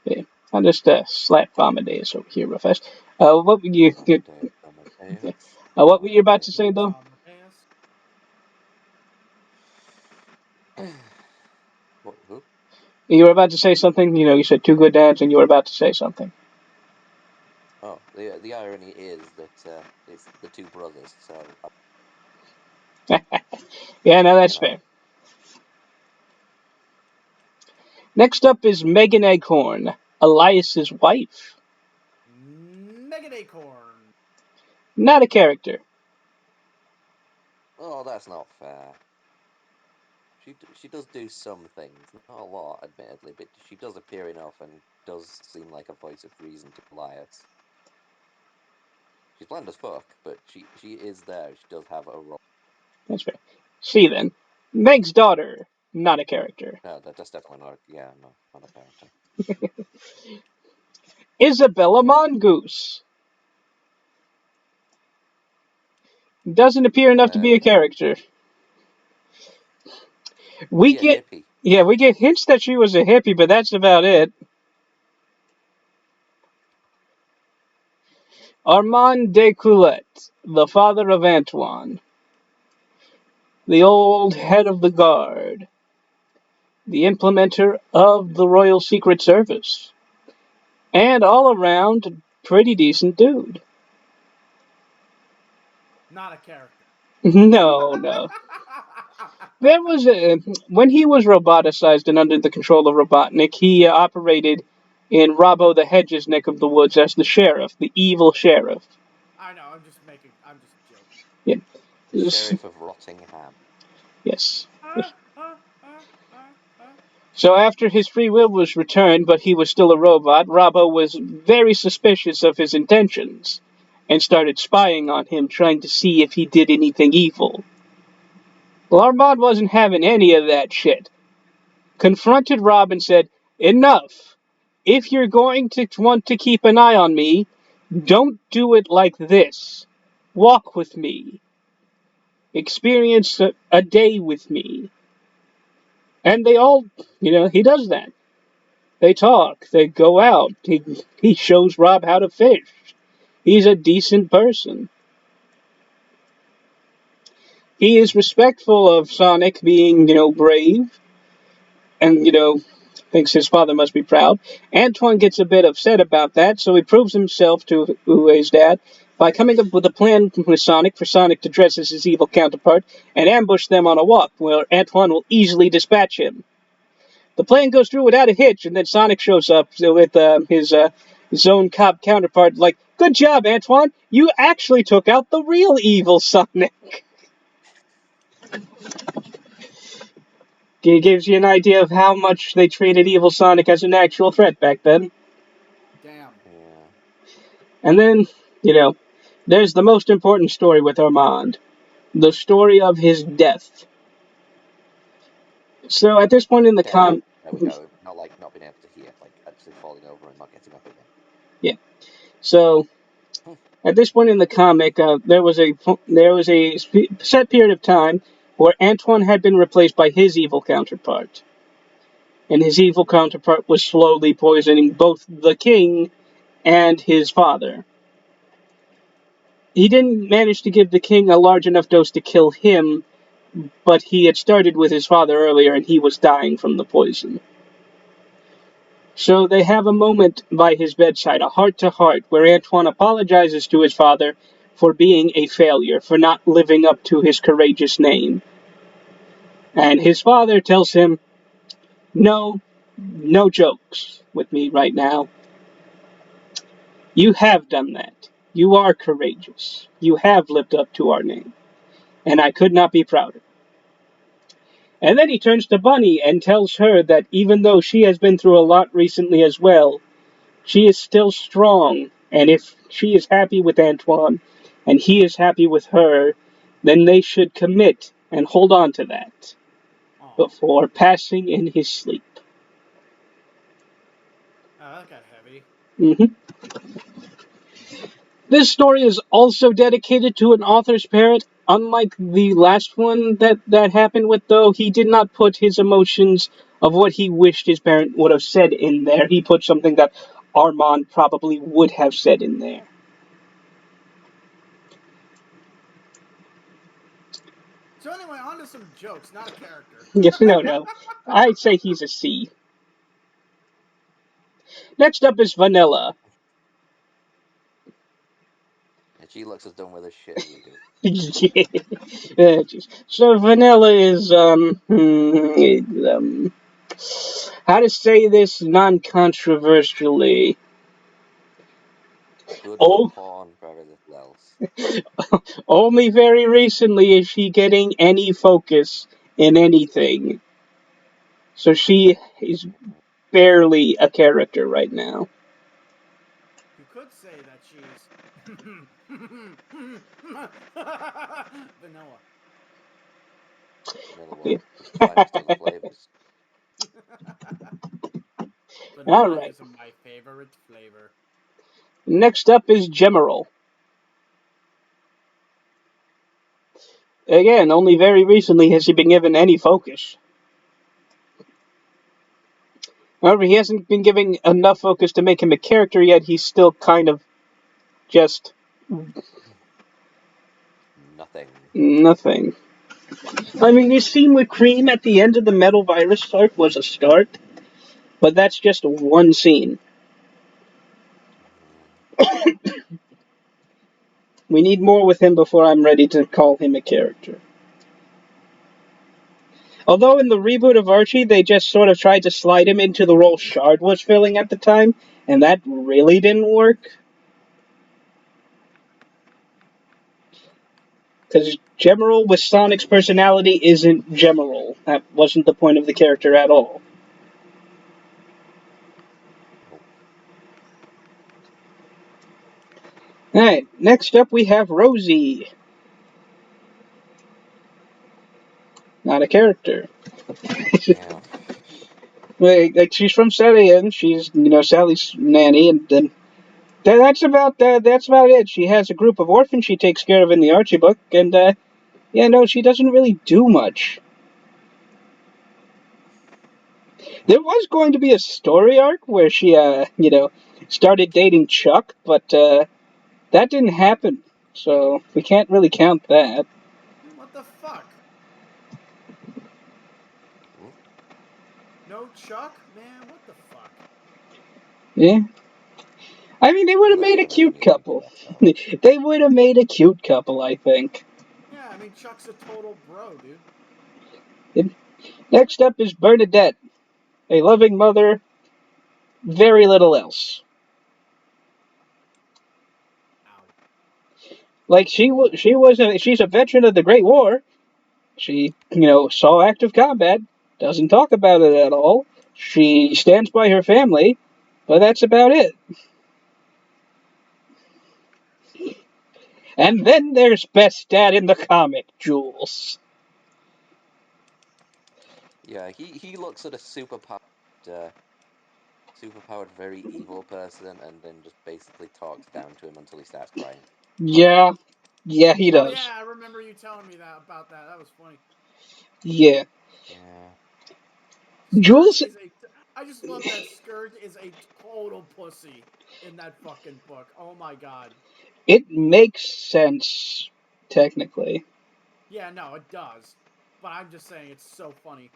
Speaker 2: then.
Speaker 3: Yeah. I'll just slap Amadeus over here real fast. What were you?
Speaker 2: Amadeus.
Speaker 3: What were you about to say though?
Speaker 1: Amadeus.
Speaker 2: What? Who?
Speaker 3: You were about to say something. You said two good dads, and you were about to say something.
Speaker 2: Oh, the irony is that it's the two brothers. So
Speaker 3: Yeah, no, that's
Speaker 2: you know,
Speaker 3: fair. Next up is Megan Eghorn, Elias's wife.
Speaker 1: Megan Acorn.
Speaker 3: Not a character.
Speaker 2: oh, that's not fair. She does do some things, not a lot, admittedly, but she does appear enough and does seem like a voice of reason to Elias. She's bland as fuck, but she is there. She does have a role.
Speaker 3: That's fair. See then, Meg's daughter, not a character.
Speaker 2: No, that's definitely not. Yeah, no, not a character.
Speaker 3: Isabella Mongoose doesn't appear enough to be a character. We
Speaker 2: She a
Speaker 3: get,
Speaker 2: hippie.
Speaker 3: yeah, we get hints that she was a hippie, but that's about it. Armand Descoulette, the father of Antoine, the old head of the guard, the implementer of the Royal Secret Service, and all around pretty decent dude.
Speaker 1: Not a character.
Speaker 3: No. There was when he was roboticized and under the control of Robotnik, he operated in Robbo the Hedge's neck of the woods as the sheriff, the evil sheriff.
Speaker 1: I know. I'm just joking.
Speaker 3: Yeah.
Speaker 2: The Sheriff of Rottingham.
Speaker 3: Yes.
Speaker 1: Ah, ah, ah, ah, ah.
Speaker 3: So after his free will was returned, but he was still a robot, Robbo was very suspicious of his intentions and started spying on him, trying to see if he did anything evil. Well, Armand wasn't having any of that shit. Confronted Rob and said, "Enough. If you're going to want to keep an eye on me, don't do it like this. Walk with me. Experience a day with me." And they all, he does that. They talk. They go out. He shows Rob how to fish. He's a decent person. He is respectful of Sonic being, brave, and, thinks his father must be proud. Antoine gets a bit upset about that, so he proves himself to Ue's dad by coming up with a plan with Sonic for Sonic to dress as his evil counterpart and ambush them on a walk, where Antoine will easily dispatch him. The plan goes through without a hitch, and then Sonic shows up with his own cop counterpart, like, "Good job, Antoine! You actually took out the real evil Sonic." It gives you an idea of how much they treated evil Sonic as an actual threat back then.
Speaker 1: Damn.
Speaker 2: Yeah.
Speaker 3: And then, there's the most important story with Armand. The story of his death. So at this point in the
Speaker 2: There we go. Not like not being able to hear, like actually falling over and not getting up again.
Speaker 3: so at this point in the comic, there was a set period of time where Antoine had been replaced by his evil counterpart, and his evil counterpart was slowly poisoning both the king and his father. He didn't manage to give the king a large enough dose to kill him, but he had started with his father earlier, and he was dying from the poison. So they have a moment by his bedside, a heart-to-heart, where Antoine apologizes to his father for being a failure, for not living up to his courageous name. And his father tells him, no, no jokes with me right now. You have done that. You are courageous. You have lived up to our name. And I could not be prouder. And then he turns to Bunny and tells her that even though she has been through a lot recently as well, she is still strong, and if she is happy with Antoine, and he is happy with her, then they should commit and hold on to that
Speaker 1: Aw.
Speaker 3: before passing in his sleep.
Speaker 1: Oh, that got heavy.
Speaker 3: This story is also dedicated to an author's parent. Unlike the last one that happened with, though, he did not put his emotions of what he wished his parent would have said in there. He put something that Armand probably would have said in there.
Speaker 1: So anyway, on to some jokes, not a character.
Speaker 3: Yes, no. I'd say he's a C. Next up is Vanilla.
Speaker 2: And she looks as done with this shit as we do.
Speaker 3: So Vanilla is how to say this non-controversially.
Speaker 2: Good for
Speaker 3: Oh,
Speaker 2: porn, very little else.
Speaker 3: only very recently is she getting any focus in anything. So she is barely a character right now.
Speaker 1: You could say that she's vanilla.
Speaker 2: Vanilla what? Just the finest of the flavors.
Speaker 3: All
Speaker 1: Vanilla
Speaker 3: right.
Speaker 1: is my favorite flavor.
Speaker 3: Next up is Gemerald. Again, only very recently has he been given any focus. However, he hasn't been given enough focus to make him a character yet. He's still kind of just
Speaker 2: Nothing.
Speaker 3: nothing. I mean, his scene with Cream at the end of the Metal Virus arc was a start, but that's just one scene. We need more with him before I'm ready to call him a character. Although in the reboot of Archie, they just sort of tried to slide him into the role Shard was filling at the time, and that really didn't work. Because Gemerald with Sonic's personality isn't Gemerald. That wasn't the point of the character at all.
Speaker 2: Nope.
Speaker 3: Alright, next up we have Rosie. Not a character.
Speaker 2: Yeah.
Speaker 3: Like she's from Sally, and she's Sally's nanny, and then that's about it. She has a group of orphans she takes care of in the Archie book, and she doesn't really do much. There was going to be a story arc where she started dating Chuck, but that didn't happen, so we can't really count that.
Speaker 1: What the fuck?
Speaker 2: Hmm?
Speaker 1: No Chuck? Man, what the fuck?
Speaker 3: Yeah. I mean, they would have
Speaker 2: Unless
Speaker 3: made a
Speaker 2: you really
Speaker 3: cute
Speaker 2: need me to
Speaker 3: couple.
Speaker 2: that far.
Speaker 3: They would have made a cute couple, I think.
Speaker 1: Yeah, I mean Chuck's a total bro, dude.
Speaker 3: Next up is Bernadette, a loving mother, very little else.
Speaker 1: Ow.
Speaker 3: Like she's a veteran of the Great War. She, saw active combat, doesn't talk about it at all. She stands by her family, but that's about it. And then there's Best Dad in the comic, Jules.
Speaker 2: Yeah, he looks at a superpowered, very evil person, and then just basically talks down to him until he starts crying.
Speaker 3: Yeah, yeah, he
Speaker 1: Oh
Speaker 3: does.
Speaker 1: yeah, I remember you telling me that about that. That was funny.
Speaker 3: Yeah.
Speaker 2: Yeah.
Speaker 1: Scourge
Speaker 3: Jules,
Speaker 1: is a. I just love that Scourge is a total pussy in that fucking book. Oh my god.
Speaker 3: it makes sense, technically.
Speaker 1: Yeah, no, it does. But I'm just saying it's so funny.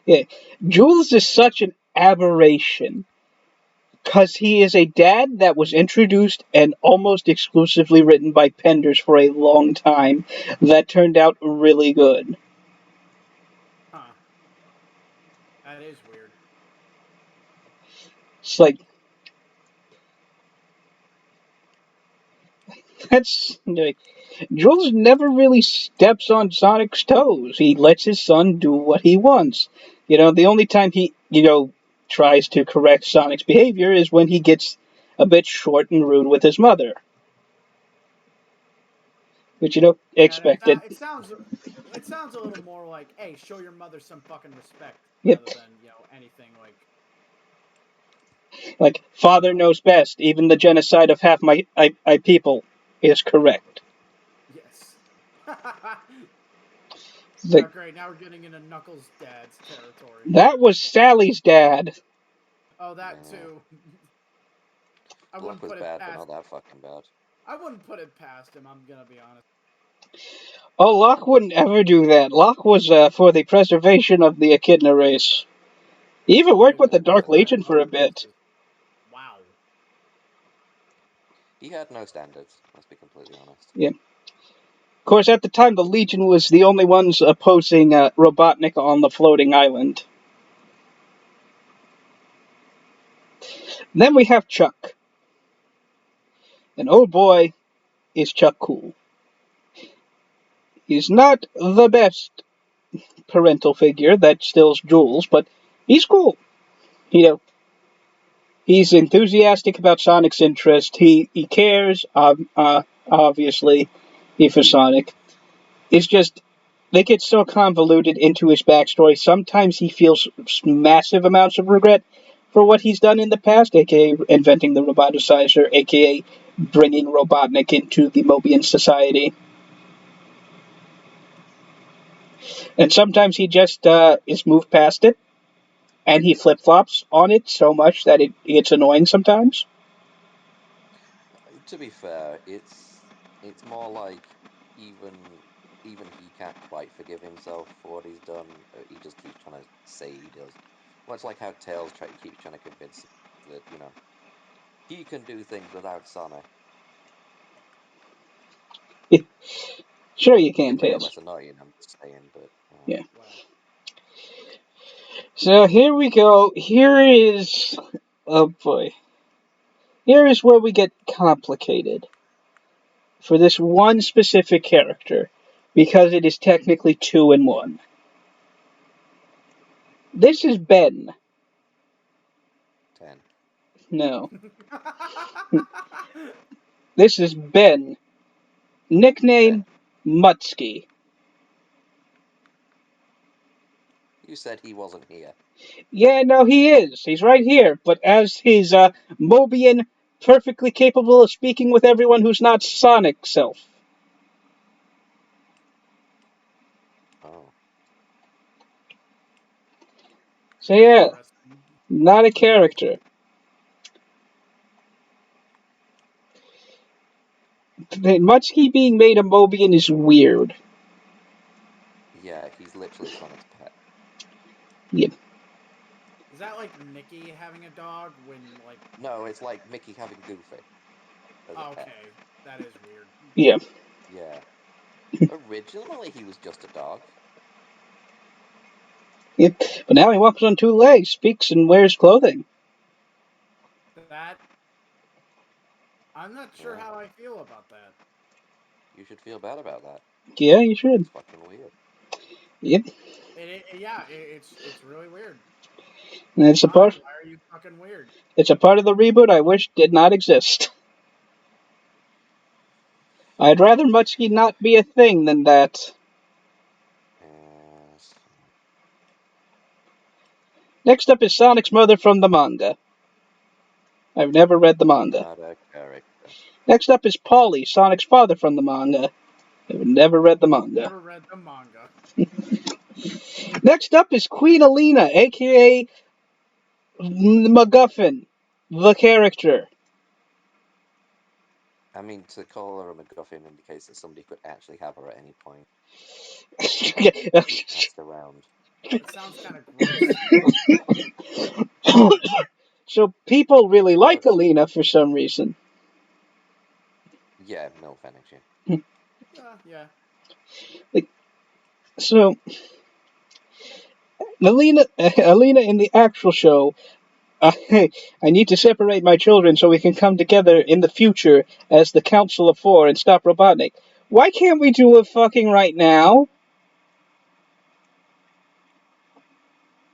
Speaker 3: Yeah. Jules is such an aberration. Because he is a dad that was introduced and almost exclusively written by Penders for a long time that turned out really good.
Speaker 1: Huh. That is weird.
Speaker 3: It's like, that's. Like, Jules never really steps on Sonic's toes. He lets his son do what he wants. The only time he, tries to correct Sonic's behavior is when he gets a bit short and rude with his mother. Which,
Speaker 1: Yeah,
Speaker 3: expected.
Speaker 1: it sounds a little more like, hey, show your mother some fucking respect
Speaker 3: Yep.
Speaker 1: rather than, anything like
Speaker 3: Like, father knows best. Even the genocide of half my people is correct.
Speaker 1: yes. Oh,
Speaker 3: Like,
Speaker 1: great. Now we're getting into Knuckles' dad's territory.
Speaker 3: that was Sally's dad.
Speaker 1: Oh, that
Speaker 2: Yeah.
Speaker 1: too. I
Speaker 2: Luck
Speaker 1: wouldn't
Speaker 2: was
Speaker 1: put it
Speaker 2: bad, but
Speaker 1: past.
Speaker 2: not that fucking bad.
Speaker 1: I wouldn't put it past him. I'm gonna be honest.
Speaker 3: Oh, Locke wouldn't ever do that. Locke was for the preservation of the Echidna race. He even
Speaker 1: He
Speaker 3: worked
Speaker 1: was
Speaker 3: with the
Speaker 1: he was
Speaker 3: Dark
Speaker 1: a bad
Speaker 3: Legion for
Speaker 1: mother
Speaker 3: a bit.
Speaker 1: racist. Wow.
Speaker 2: He had no standards, let's be completely honest.
Speaker 3: Yeah. Of course, at the time, the Legion was the only ones opposing Robotnik on the floating island. Then we have Chuck. And oh boy, is Chuck cool. He's not the best parental figure that stills Jules, but he's cool. You know, he's enthusiastic about Sonic's interest. He cares, obviously, for Sonic. It's just they get so convoluted into his backstory. Sometimes he feels massive amounts of regret for what he's done in the past, aka inventing the roboticizer, aka bringing Robotnik into the Mobian society. And sometimes he just is moved past it, and he flip flops on it so much that it's annoying sometimes.
Speaker 2: To be fair, it's more like even even he can't quite forgive himself for what he's done. He just keeps trying to say he does. Much like how keeps trying to convince him that he can do things without Sonic.
Speaker 3: Sure, you can,
Speaker 2: It's made it
Speaker 3: Tails.
Speaker 2: less annoying. I'm just saying, but
Speaker 3: Yeah.
Speaker 1: Well,
Speaker 3: So here we go. Here is. Oh boy. Here is where we get complicated for this one specific character, because it is technically two in one. This is Ben.
Speaker 2: 10.
Speaker 3: No. This is Ben.
Speaker 2: 10.
Speaker 3: Nickname Mutsky.
Speaker 2: You said he wasn't here.
Speaker 3: Yeah, no, he is. He's right here. But as his Mobian, perfectly capable of speaking with everyone who's not Sonic self.
Speaker 2: Oh.
Speaker 3: So yeah,
Speaker 1: interesting.
Speaker 3: not a character. Mutsky being made a Mobian is weird.
Speaker 2: Yeah, he's literally Sonic's pet.
Speaker 3: Yep.
Speaker 1: Is that like Mickey having a dog when like?
Speaker 2: No, it's like Mickey having Goofy as a
Speaker 1: Oh,
Speaker 2: pet.
Speaker 1: okay, that is weird.
Speaker 3: Yeah.
Speaker 2: Yeah. Originally, he was just a dog.
Speaker 3: Yep. But now he walks on two legs, speaks, and wears clothing.
Speaker 1: That I'm not sure
Speaker 2: Yeah.
Speaker 1: how I feel about that.
Speaker 2: You should feel bad about that.
Speaker 3: Yeah, you should.
Speaker 2: It's fucking weird.
Speaker 3: Yep.
Speaker 1: Yeah, it's really weird.
Speaker 3: And it's a
Speaker 1: Sonic,
Speaker 3: part.
Speaker 1: why are you fucking weird?
Speaker 3: It's a part of the reboot I wish did not exist. I'd rather Mutsky not be a thing than that.
Speaker 2: Yes.
Speaker 3: Next up is Sonic's mother from the manga. I've never read the manga.
Speaker 2: Not a character.
Speaker 3: Next up is Paulie, Sonic's father from the manga. I've never read the manga.
Speaker 1: Never read the manga.
Speaker 3: Next up is Queen Alina, aka MacGuffin, the character.
Speaker 2: I mean, to call her a MacGuffin indicates that somebody could actually have her at any point. Passed around.
Speaker 1: It sounds kind of gross.
Speaker 3: So people really like Alina for some reason.
Speaker 2: Yeah, no finish, yeah.
Speaker 1: Yeah.
Speaker 3: So Alina in the actual show, I need to separate my children so we can come together in the future as the Council of Four and stop Robotnik. Why can't we do it fucking right now?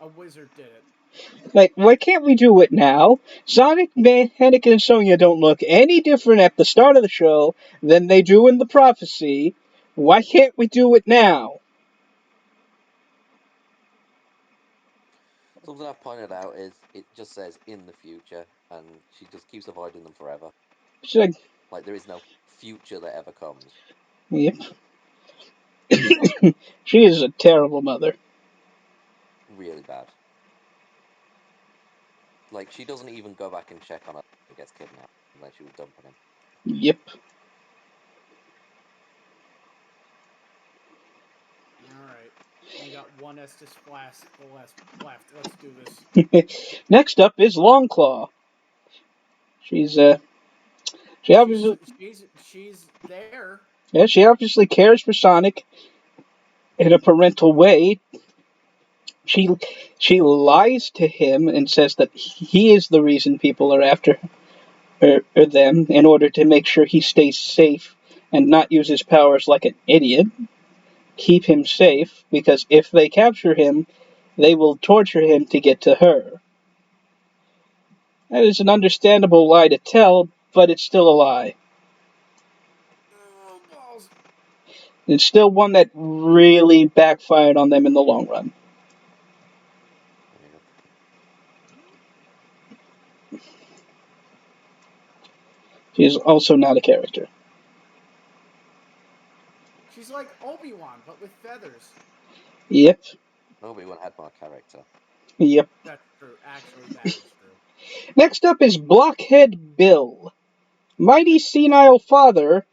Speaker 1: A wizard did it.
Speaker 3: Like, why can't we do it now? Sonic, Anakin, and Sonya don't look any different at the start of the show than they do in the prophecy. Why can't we do it now?
Speaker 2: Something I've pointed out is it just says in the future, and she just keeps avoiding them forever.
Speaker 3: She's
Speaker 2: like there is no future that ever comes.
Speaker 3: Yep. She is a terrible mother.
Speaker 2: Really bad. Like, she doesn't even go back and check on her who gets kidnapped unless she was dumping him.
Speaker 3: Yep.
Speaker 1: Alright. We got one Estus Flask left. Let's do this.
Speaker 3: Next up is Longclaw. She's
Speaker 1: she's there.
Speaker 3: Yeah, she obviously cares for Sonic in a parental way. She lies to him and says that he is the reason people are after them in order to make sure he stays safe and not use his powers like an idiot. Keep him safe, because if they capture him, they will torture him to get to her. That is an understandable lie to tell, but it's still a lie.
Speaker 1: Oh, balls.
Speaker 3: It's still one that really backfired on them in the long run. She is also not a character.
Speaker 1: She's like Obi-Wan, but with feathers.
Speaker 3: Yep.
Speaker 2: Obi-Wan had more character.
Speaker 3: Yep.
Speaker 1: That's true. Actually, that is true.
Speaker 3: Next up is Blockhead Bill. Mighty senile father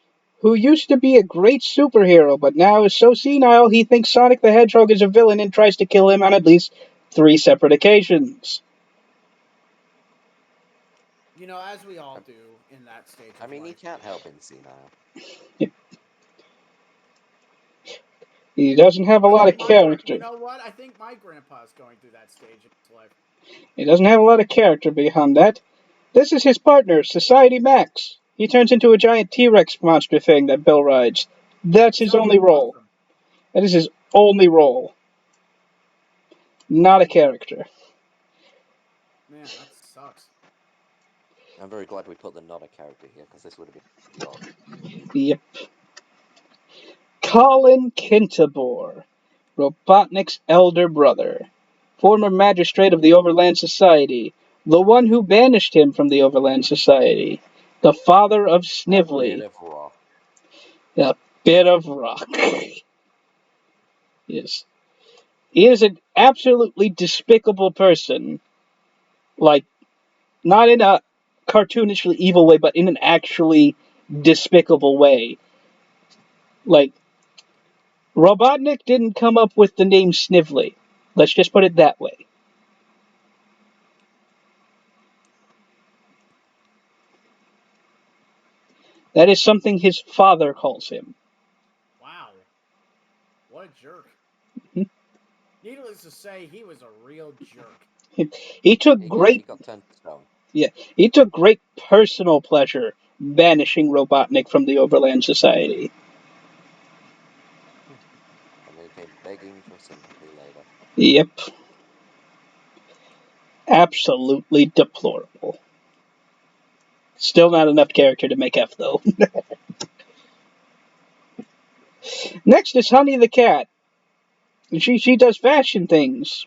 Speaker 3: who used to be a great superhero, but now is so senile he thinks Sonic the Hedgehog is a villain and tries to kill him on at least 3 separate occasions.
Speaker 1: You know, as we all do in that stage of
Speaker 2: I mean,
Speaker 1: life.
Speaker 2: he can't help being senile.
Speaker 3: He doesn't have a lot of character.
Speaker 1: You know what? I think my grandpa's going through that stage of his life.
Speaker 3: He doesn't have a lot of character behind that. This is his partner, Society Max. He turns into a giant T-Rex monster thing that Bill rides. That's his only role.
Speaker 1: Awesome.
Speaker 3: That is his only role. Not a character.
Speaker 1: Man, that sucks.
Speaker 2: I'm very glad we put the not a character here, because this would have been odd.
Speaker 3: Yep. Colin Kintabor, Robotnik's elder brother, former magistrate of the Overland Society, the one who banished him from the Overland Society, the father of Snively.
Speaker 2: A bit of rock.
Speaker 3: A bit of rock. Yes. He is an absolutely despicable person. Like, not in a cartoonishly evil way, but in an actually despicable way. Like, Robotnik didn't come up with the name Snively. Let's just put it that way. That is something his father calls him.
Speaker 1: Wow. What a jerk.
Speaker 3: Mm-hmm.
Speaker 1: Needless to say, he was a real jerk.
Speaker 3: He took
Speaker 2: He got turned to stone.
Speaker 3: Yeah, he took great personal pleasure banishing Robotnik from the Overland Society.
Speaker 2: And then came begging for sympathy later.
Speaker 3: Yep. Absolutely deplorable. Still not enough character to make F, though. Next is Honey the Cat. She does fashion things.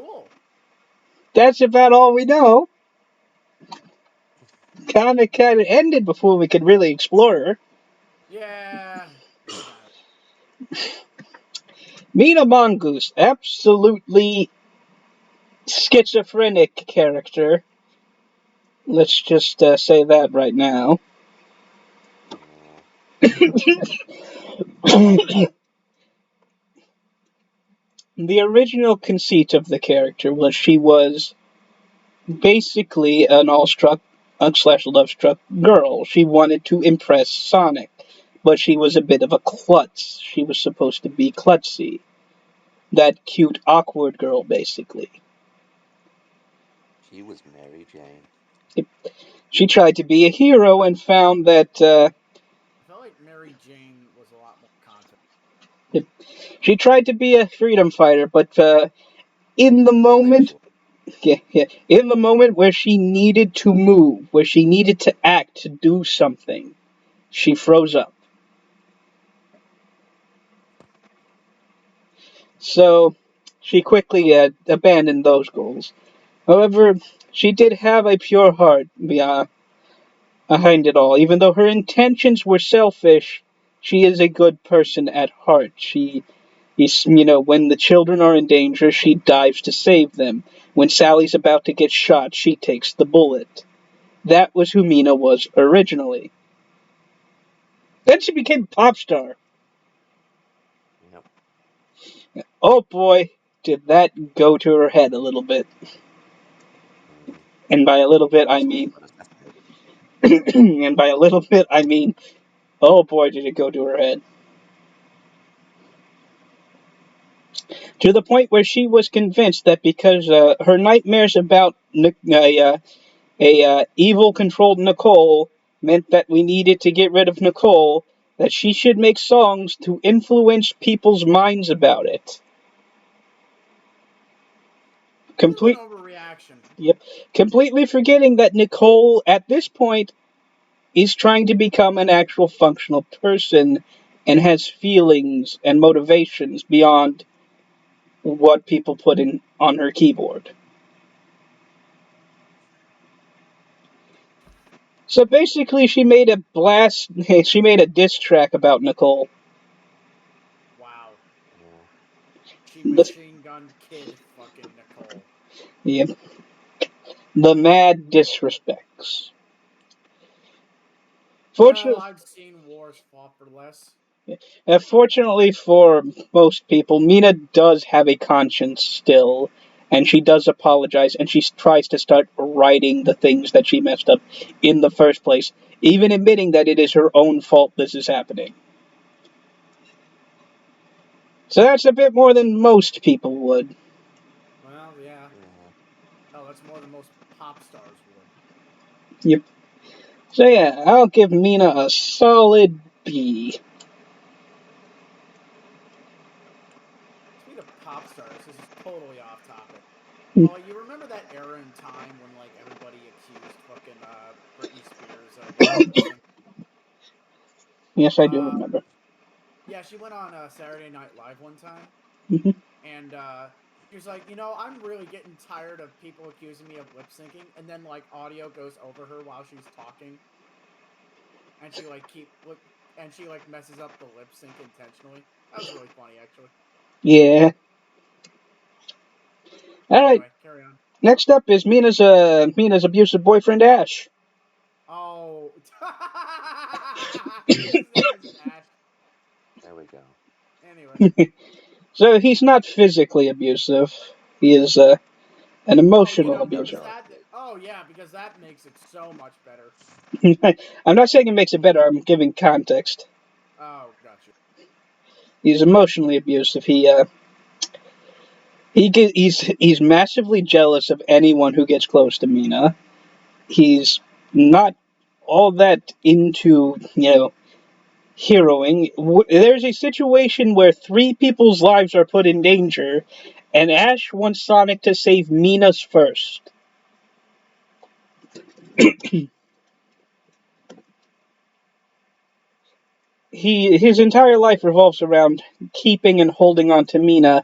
Speaker 1: Cool.
Speaker 3: That's about all we know. Comic kind of ended before we could really explore her.
Speaker 1: Yeah.
Speaker 3: Mina Mongoose, absolutely schizophrenic character. Let's just say that right now. The original conceit of the character was she was basically an all-struck slash love-struck girl. She wanted to impress Sonic, but she was a bit of a klutz. She was supposed to be klutzy. That cute, awkward girl, basically.
Speaker 2: She was Mary Jane.
Speaker 3: She tried to be a hero and found that
Speaker 1: I felt like Mary Jane was a lot more content.
Speaker 3: she tried to be a freedom fighter, but in the moment, in the moment where she needed to move, where she needed to act, to do something, she froze up. So she quickly abandoned those goals. However, she did have a pure heart behind it all. Even though her intentions were selfish, she is a good person at heart. She is, when the children are in danger, she dives to save them. When Sally's about to get shot, she takes the bullet. That was who Mina was originally. Then she became a pop star.
Speaker 2: Yep.
Speaker 3: Oh boy, did that go to her head a little bit. And by a little bit, I mean, and by a little bit, I mean, oh boy, did it go to her head. To the point where she was convinced that because her nightmares about evil controlled Nicole meant that we needed to get rid of Nicole, that she should make songs to influence people's minds about it.
Speaker 1: Complete overreaction.
Speaker 3: Yep. Completely forgetting that Nicole, at this point, is trying to become an actual functional person and has feelings and motivations beyond what people put in on her keyboard. So basically, she made a diss track about Nicole.
Speaker 1: Wow. She
Speaker 3: The,
Speaker 1: machine gun kid fucking Nicole.
Speaker 3: yeah, the mad disrespects.
Speaker 1: Well, I've seen wars fought for less.
Speaker 3: Fortunately for most people, Mina does have a conscience still, and she does apologize, and she tries to start righting the things that she messed up in the first place, even admitting that it is her own fault this is happening. So that's a bit more than most people would.
Speaker 1: Well, yeah. Oh, that's more than most pop stars would.
Speaker 3: Yep. So yeah, I'll give Mina a solid B.
Speaker 1: Speaking of pop stars, this is totally off topic.
Speaker 3: Hmm.
Speaker 1: Well, you remember that era in time when like everybody accused fucking Britney Spears of lip sync?
Speaker 3: Yes, I do remember.
Speaker 1: Yeah, she went on Saturday Night Live one time,
Speaker 3: Mm-hmm.
Speaker 1: and she was like, I'm really getting tired of people accusing me of lip syncing, and then like audio goes over her while she's talking, and she like messes up the lip sync intentionally. That was really funny, actually.
Speaker 3: Yeah. All right.
Speaker 1: Anyway, carry on.
Speaker 3: Next up is Mina's abusive boyfriend Ash.
Speaker 1: Oh, his name is Ash.
Speaker 2: There we go.
Speaker 1: Anyway.
Speaker 3: So he's not physically abusive. He is an emotional abuser.
Speaker 1: Oh yeah, because that makes it so much better.
Speaker 3: I'm not saying it makes it better. I'm giving context.
Speaker 1: Oh, gotcha.
Speaker 3: He's emotionally abusive. He's massively jealous of anyone who gets close to Mina. He's not all that into heroing. There's a situation where 3 people's lives are put in danger, and Ash wants Sonic to save Mina's first. His entire life revolves around keeping and holding on to Mina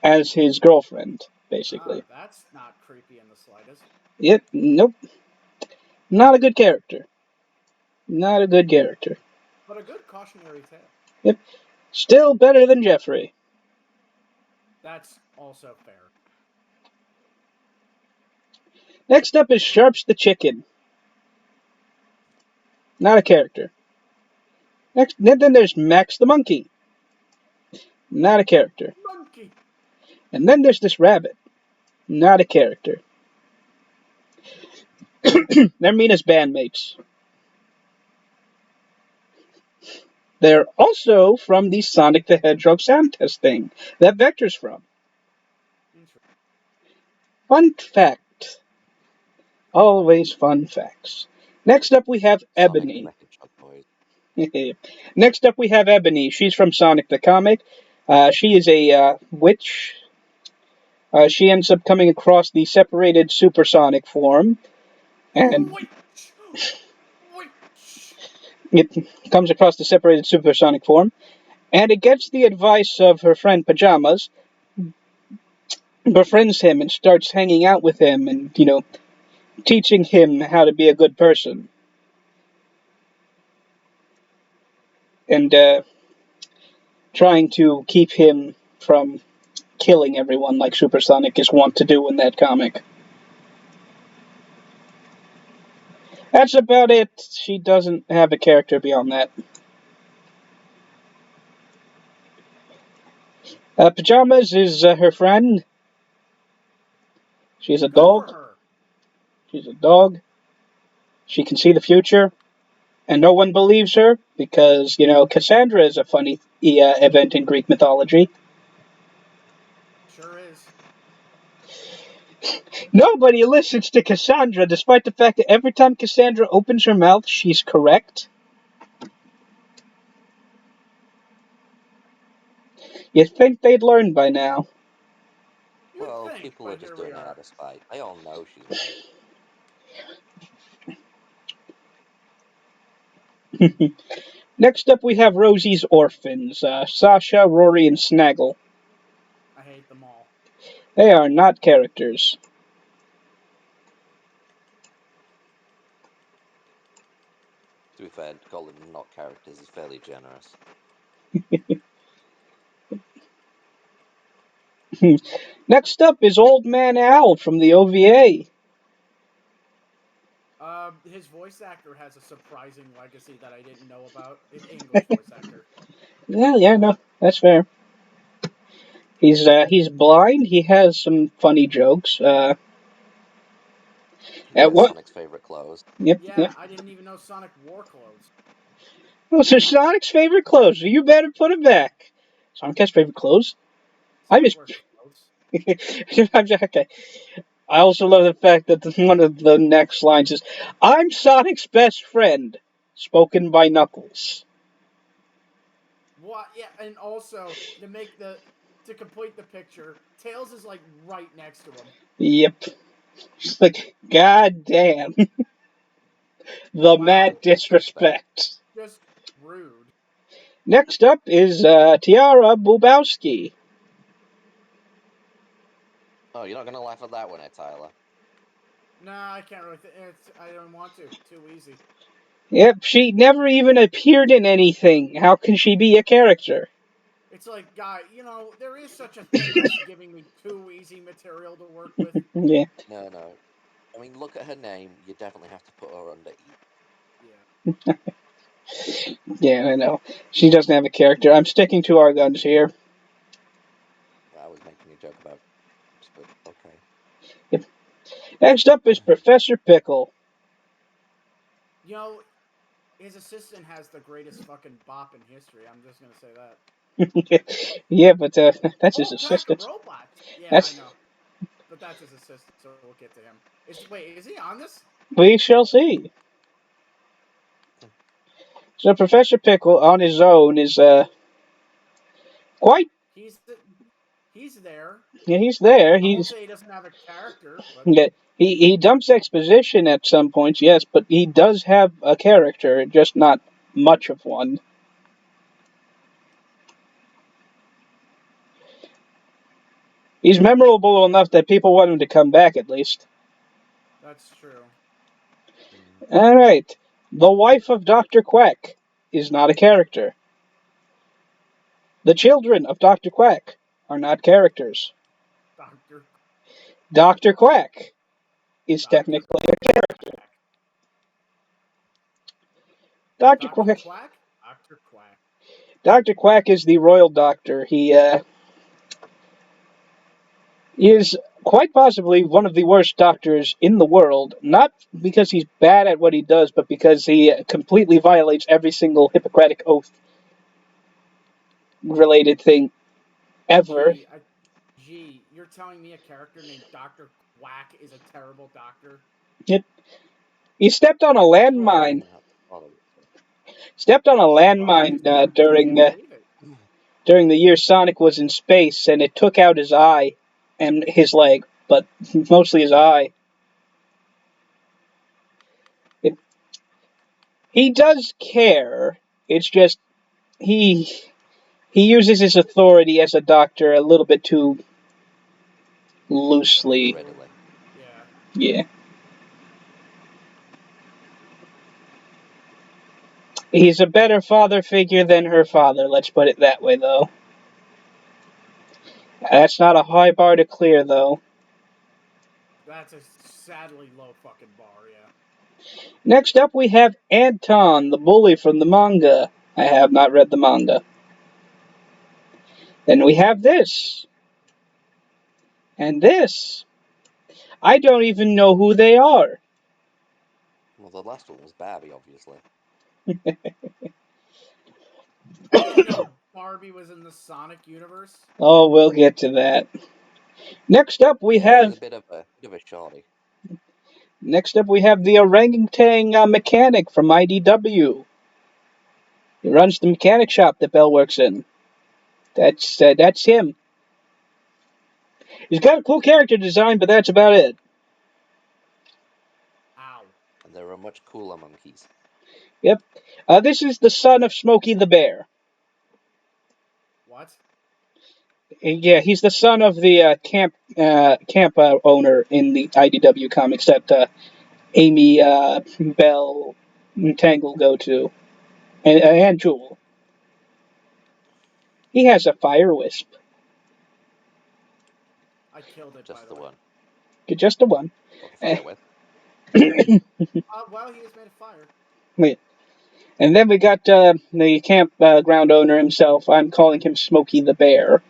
Speaker 3: as his girlfriend. basically.
Speaker 1: That's not creepy in the slightest.
Speaker 3: Yep, nope. Not a good character. Not a good character.
Speaker 1: But a good cautionary tale.
Speaker 3: Yep. Still better than Jeffrey.
Speaker 1: That's also fair.
Speaker 3: Next up is Sharps the Chicken. Not a character. Then there's Max the Monkey. Not a character.
Speaker 1: Monkey!
Speaker 3: And then there's this rabbit. Not a character. They're Mina's bandmates. They're also from the Sonic the Hedgehog sound testing that Vector's from. Fun fact. Always fun facts. Next up we have Ebony. Next up we have Ebony. She's from Sonic the Comic. She is a witch. She ends up coming across the separated supersonic form. And it comes across the separated supersonic form. And against the advice of her friend Pajamas, befriends him and starts hanging out with him and, teaching him how to be a good person. And trying to keep him from killing everyone like Supersonic is wont to do in that comic. That's about it. She doesn't have a character beyond that. Pajamas is her friend. She's a dog. She's a dog. She can see the future. And no one believes her because, Cassandra is a funny event in Greek mythology.
Speaker 1: Sure is.
Speaker 3: Nobody listens to Cassandra, despite the fact that every time Cassandra opens her mouth, she's correct. You'd think they'd learn by now.
Speaker 2: Well, people are just doing it out of spite. They all know she's right.
Speaker 3: Next up, we have Rosie's orphans, Sasha, Rory, and Snaggle.
Speaker 1: I hate them all.
Speaker 3: They are not characters.
Speaker 2: To be fair, to call them not characters is fairly generous.
Speaker 3: Next up is Old Man Al from the OVA.
Speaker 1: His voice actor has a surprising legacy that I didn't know about. An English voice actor.
Speaker 3: Yeah, no, that's fair. He's blind. He has some funny jokes.
Speaker 2: He wears Sonic's favorite clothes.
Speaker 3: Yep.
Speaker 1: I didn't even know Sonic wore clothes.
Speaker 3: Those are Sonic's favorite clothes. You better put them back. Sonic has favorite clothes.
Speaker 1: Sonic wears clothes.
Speaker 3: Okay. I also love the fact that one of the next lines is, "I'm Sonic's best friend," spoken by Knuckles.
Speaker 1: What? Yeah, and also to complete the picture, Tails is like right next to him.
Speaker 3: Yep. Just like, god damn. The mad disrespect.
Speaker 1: Just rude.
Speaker 3: Next up is Tiara Bubowski.
Speaker 2: Oh, you're not gonna laugh at that one, Tyler?
Speaker 1: Nah, I can't really. I don't want to. Too easy.
Speaker 3: Yep, she never even appeared in anything. How can she be a character?
Speaker 1: It's like, guy, there is such a thing as giving me too easy material to work with.
Speaker 3: Yeah.
Speaker 2: No. I mean, look at her name. You definitely have to put her under
Speaker 1: E.
Speaker 3: Yeah. Yeah, I know. She doesn't have a character. I'm sticking to our guns here.
Speaker 2: I was making a joke about, but okay.
Speaker 3: Yep. Next up is Professor Pickle.
Speaker 1: His assistant has the greatest fucking bop in history. I'm just gonna say that.
Speaker 3: Yeah, but that's his assistant.
Speaker 1: Robots. Yeah, I know. But that's his assistant, so we'll get to him. Is he on this?
Speaker 3: We shall see. So Professor Pickle on his own is quite.
Speaker 1: He's there.
Speaker 3: Yeah, he's there.
Speaker 1: I won't say he doesn't have a character. But...
Speaker 3: Yeah, he dumps exposition at some points, yes, but he does have a character, just not much of one. He's memorable enough that people want him to come back at least.
Speaker 1: That's true.
Speaker 3: All right. The wife of Dr. Quack is not a character. The children of Dr. Quack are not characters.
Speaker 1: Doctor.
Speaker 3: Dr. Quack is
Speaker 1: Doctor
Speaker 3: technically a character.
Speaker 1: Quack.
Speaker 3: Dr.
Speaker 1: Doctor
Speaker 3: Quack.
Speaker 1: Quack. Doctor Quack.
Speaker 3: Dr. Quack is the royal doctor. He is quite possibly one of the worst doctors in the world, not because he's bad at what he does, but because he completely violates every single Hippocratic Oath related thing ever.
Speaker 1: Gee, you're telling me a character named Dr. Quack is a terrible doctor?
Speaker 3: Yep. He stepped on a
Speaker 2: Well, I
Speaker 3: landmine.
Speaker 2: wouldn't have to follow it.
Speaker 3: Stepped on a
Speaker 1: Oh,
Speaker 3: landmine
Speaker 1: I believe it.
Speaker 3: during the year Sonic was in space, and it took out his eye and his leg, but mostly his eye. He does care. It's just he uses his authority as a doctor a little bit too loosely.
Speaker 2: Readily.
Speaker 1: Yeah.
Speaker 3: Yeah. He's a better father figure than her father, let's put it that way, though. That's not a high bar to clear, though.
Speaker 1: That's a sadly low fucking bar, yeah.
Speaker 3: Next up, we have Anton, the bully from the manga. I have not read the manga. Then we have this. And this. I don't even know who they are.
Speaker 2: Well, the last one was Barbie, obviously.
Speaker 1: I didn't know Barbie was in the Sonic universe.
Speaker 3: Oh, we'll get to that. Next up, we
Speaker 2: She's
Speaker 3: have
Speaker 2: a bit of a shorty.
Speaker 3: the orangutan mechanic from IDW. He runs the mechanic shop that Bell works in. That's him. He's got a cool character design, but that's about it.
Speaker 1: Ow.
Speaker 2: And there are much cooler monkeys.
Speaker 3: Yep. This is the son of Smokey the Bear.
Speaker 1: What?
Speaker 3: Yeah, he's the son of the camp owner in the IDW comics that Amy, Bell, and Tangle go to, and Jewel. He has a fire wisp.
Speaker 1: I killed it, by
Speaker 2: Just
Speaker 1: the
Speaker 2: the
Speaker 1: way.
Speaker 2: one.
Speaker 3: Just the one.
Speaker 2: What the fire with?
Speaker 1: Well, he is made of fire.
Speaker 3: Wait. And then we got the campground owner himself. I'm calling him Smokey the Bear.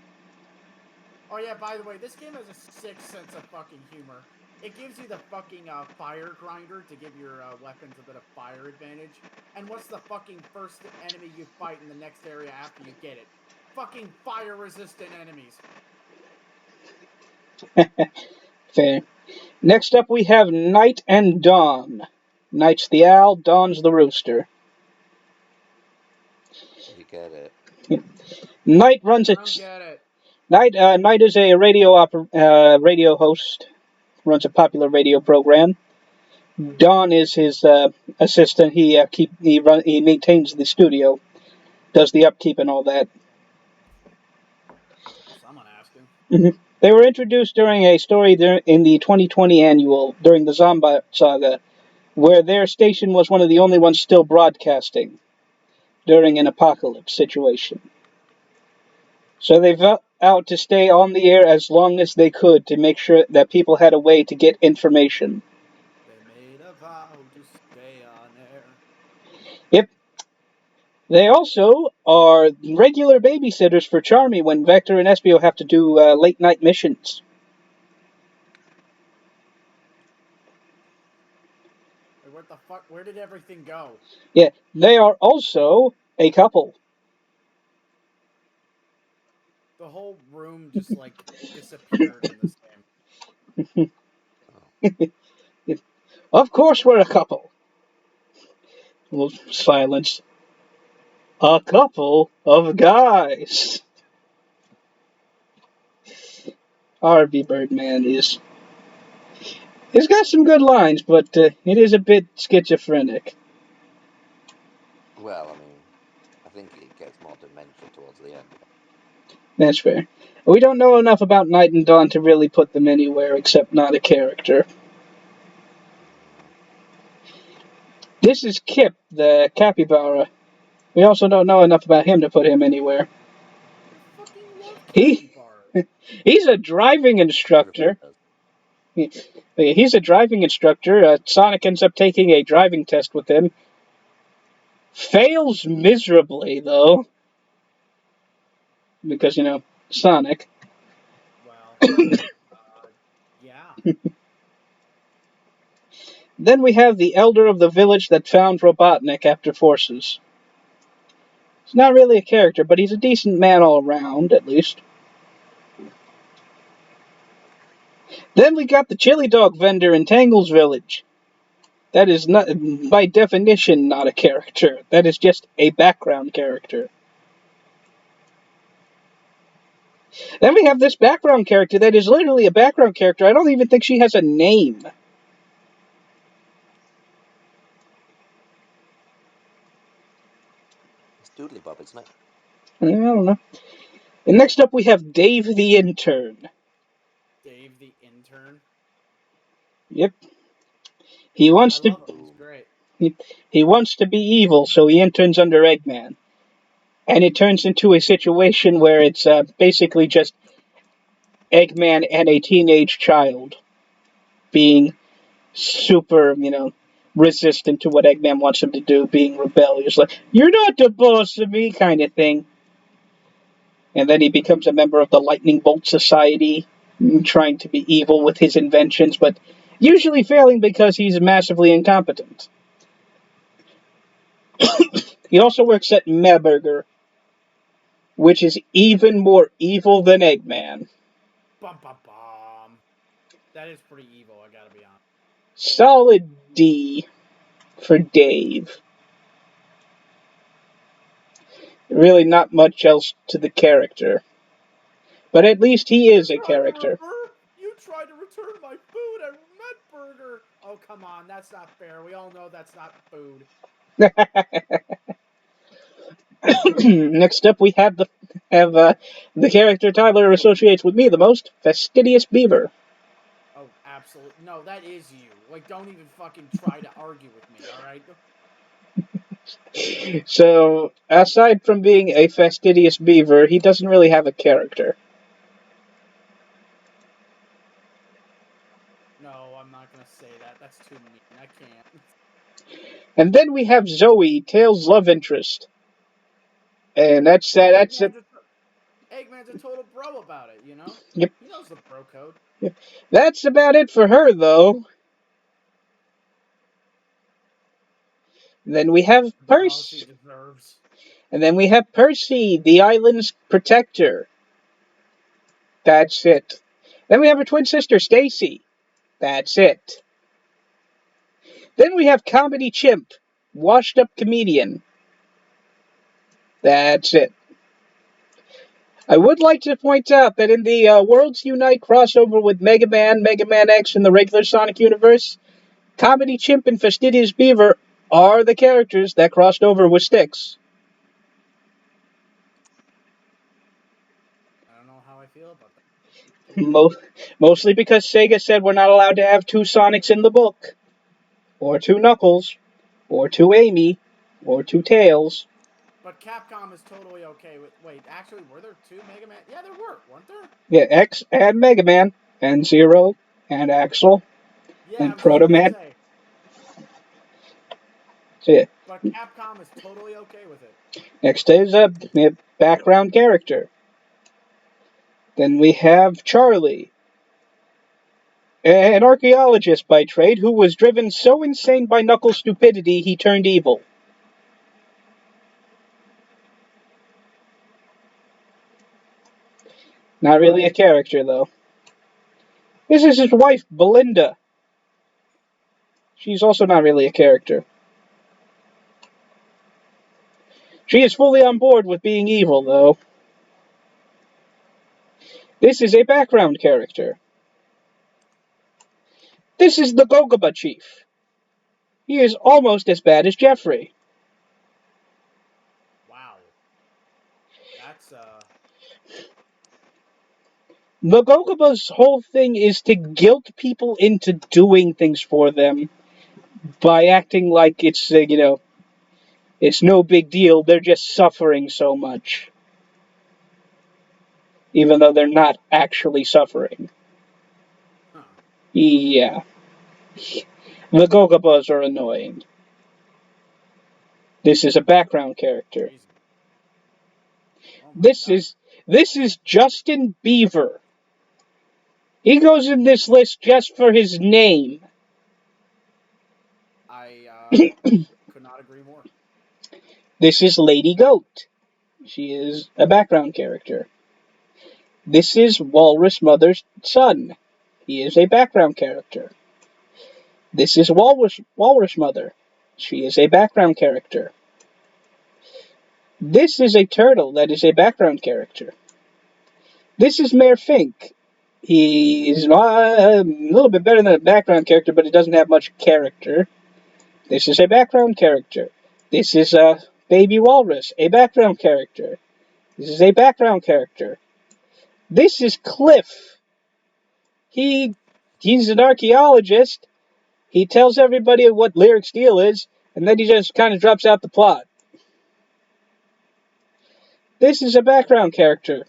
Speaker 1: Oh yeah, by the way, this game has a sick sense of fucking humor. It gives you the fucking fire grinder to give your weapons a bit of fire advantage. And what's the fucking first enemy you fight in the next area after you get it? Fucking fire-resistant enemies.
Speaker 3: Fair. Next up, we have Night and Dawn. Night's the owl, Dawn's the rooster.
Speaker 2: You get it.
Speaker 3: Night runs
Speaker 1: I
Speaker 3: a
Speaker 1: don't get it.
Speaker 3: Night is a radio host, runs a popular radio program. Dawn is his assistant. He maintains the studio, does the upkeep and all that.
Speaker 1: Someone asking.
Speaker 3: They were introduced during a story in the 2020 annual during the Zombat saga, where their station was one of the only ones still broadcasting during an apocalypse situation. So they vowed out to stay on the air as long as they could to make sure that people had a way to get information.
Speaker 1: They made a vow to stay on air.
Speaker 3: Yep. They also are regular babysitters for Charmy when Vector and Espio have to do late night missions.
Speaker 1: Like, what the fuck? Where did everything go?
Speaker 3: Yeah, they are also a couple.
Speaker 1: The whole room just like disappeared in this game.
Speaker 3: Of course, we're a couple. Well, silence. A couple of guys. R.B. Birdman is. He's got some good lines, but it is a bit schizophrenic.
Speaker 2: Well, I mean, I think it gets more dementia towards the end.
Speaker 3: That's fair. We don't know enough about Night and Dawn to really put them anywhere except not a character. This is Kip, the capybara. We also don't know enough about him to put him anywhere.
Speaker 1: I fucking love
Speaker 3: He
Speaker 1: capybaras.
Speaker 3: he's a driving instructor. He's a driving instructor. Sonic ends up taking a driving test with him. Fails miserably, though. Because, Sonic.
Speaker 1: Well, yeah.
Speaker 3: Then we have the elder of the village that found Robotnik after Forces. He's not really a character, but he's a decent man all around, at least. Then we got the chili dog vendor in Tangle's village. That is not, by definition, not a character. That is just a background character. Then we have this background character that is literally a background character. I don't even think she has a name.
Speaker 2: It's Doodly Bob, isn't it?
Speaker 3: I don't know. And next up we have Dave the Intern.
Speaker 1: Dave the intern.
Speaker 3: Yep. He wants
Speaker 1: I
Speaker 3: to
Speaker 1: love him. He's great.
Speaker 3: he wants to be evil, so he interns under Eggman. And it turns into a situation where it's basically just Eggman and a teenage child being super, resistant to what Eggman wants him to do, being rebellious, like, you're not the boss of me, kind of thing. And then he becomes a member of the Lightning Bolt Society, trying to be evil with his inventions, but usually failing because he's massively incompetent. He also works at Meburger, which is even more evil than Eggman.
Speaker 1: Bum bum bum. That is pretty evil, I gotta be honest.
Speaker 3: Solid D for Dave. Really not much else to the character. But at least he is a character.
Speaker 1: You tried to return my food at Medburger. Oh, come on. That's not fair. We all know that's not food.
Speaker 3: Next up, we have the character Tyler associates with me the most, Fastidious Beaver.
Speaker 1: Oh, absolutely. No, that is you. Like, don't even fucking try to argue with me, alright?
Speaker 3: So, aside from being a fastidious beaver, he doesn't really have a character.
Speaker 1: No, I'm not gonna say that. That's too mean. I can't.
Speaker 3: And then we have Zoe, Tails' love interest. And that's it.
Speaker 1: Eggman's a total bro about it, you know?
Speaker 3: Yep.
Speaker 1: He knows the bro code.
Speaker 3: Yep. That's about it for her, though. And then we have Percy.
Speaker 1: She deserves.
Speaker 3: And then we have Percy, the island's protector. That's it. Then we have her twin sister, Stacy. That's it. Then we have Comedy Chimp, washed up comedian. That's it. I would like to point out that in the Worlds Unite crossover with Mega Man X, and the regular Sonic universe, Comedy Chimp and Fastidious Beaver are the characters that crossed over with Styx.
Speaker 1: I don't know how I feel about that.
Speaker 3: Mostly because Sega said we're not allowed to have two Sonics in the book, or two Knuckles, or two Amy, or two Tails.
Speaker 1: But Capcom is totally okay with. Wait, actually, were there two Mega Man? Yeah, there were, weren't there?
Speaker 3: Yeah, X and Mega Man, and Zero, and Axel,
Speaker 1: Yeah,
Speaker 3: and
Speaker 1: I'm
Speaker 3: Proto
Speaker 1: just
Speaker 3: Man.
Speaker 1: gonna say.
Speaker 3: So yeah.
Speaker 1: But Capcom is totally okay with it.
Speaker 3: Next is a background character. Then we have Charlie, an archaeologist by trade who was driven so insane by Knuckles' stupidity he turned evil. Not really a character, though. This is his wife, Belinda. She's also not really a character. She is fully on board with being evil, though. This is a background character. This is the Gogaba Chief. He is almost as bad as Jeffrey.
Speaker 1: Wow. That's
Speaker 3: The Gogaba's whole thing is to guilt people into doing things for them by acting like it's, it's no big deal. They're just suffering so much. Even though they're not actually suffering.
Speaker 1: Huh.
Speaker 3: Yeah. The Gogabas are annoying. This is a background character.
Speaker 1: Jesus. Oh my
Speaker 3: This
Speaker 1: God.
Speaker 3: is Justin Bieber. He goes in this list just for his name.
Speaker 1: I could not agree more.
Speaker 3: This is Lady Goat. She is a background character. This is Walrus Mother's son. He is a background character. This is Walrus Mother. She is a background character. This is a turtle that is a background character. This is Mayor Fink. He's a little bit better than a background character, but he doesn't have much character. This is a background character. This is a Baby Walrus, a background character. This is a background character. This is Cliff. He's an archaeologist. He tells everybody what Lyric Steel is, and then he just kind of drops out the plot. This is a background character.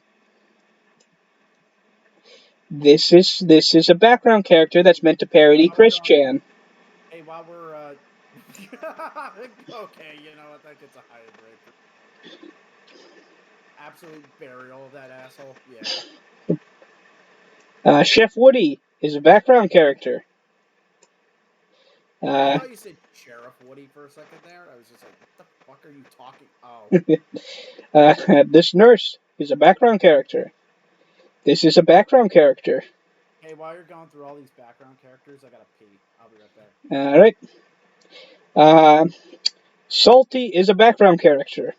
Speaker 3: This is a background character that's meant to parody Chris Chan.
Speaker 1: Hey, while we're okay, you know what? That gets a higher grade. Absolute burial of that asshole. Yeah.
Speaker 3: Chef Woody is a background character.
Speaker 1: I thought you said Sheriff Woody for a second there. I was just like, what the fuck are you talking? Oh.
Speaker 3: This nurse is a background character. This is a background character.
Speaker 1: Hey, while you're going through all these background characters, I gotta pee. I'll be right back.
Speaker 3: Alright. Salty is a background character.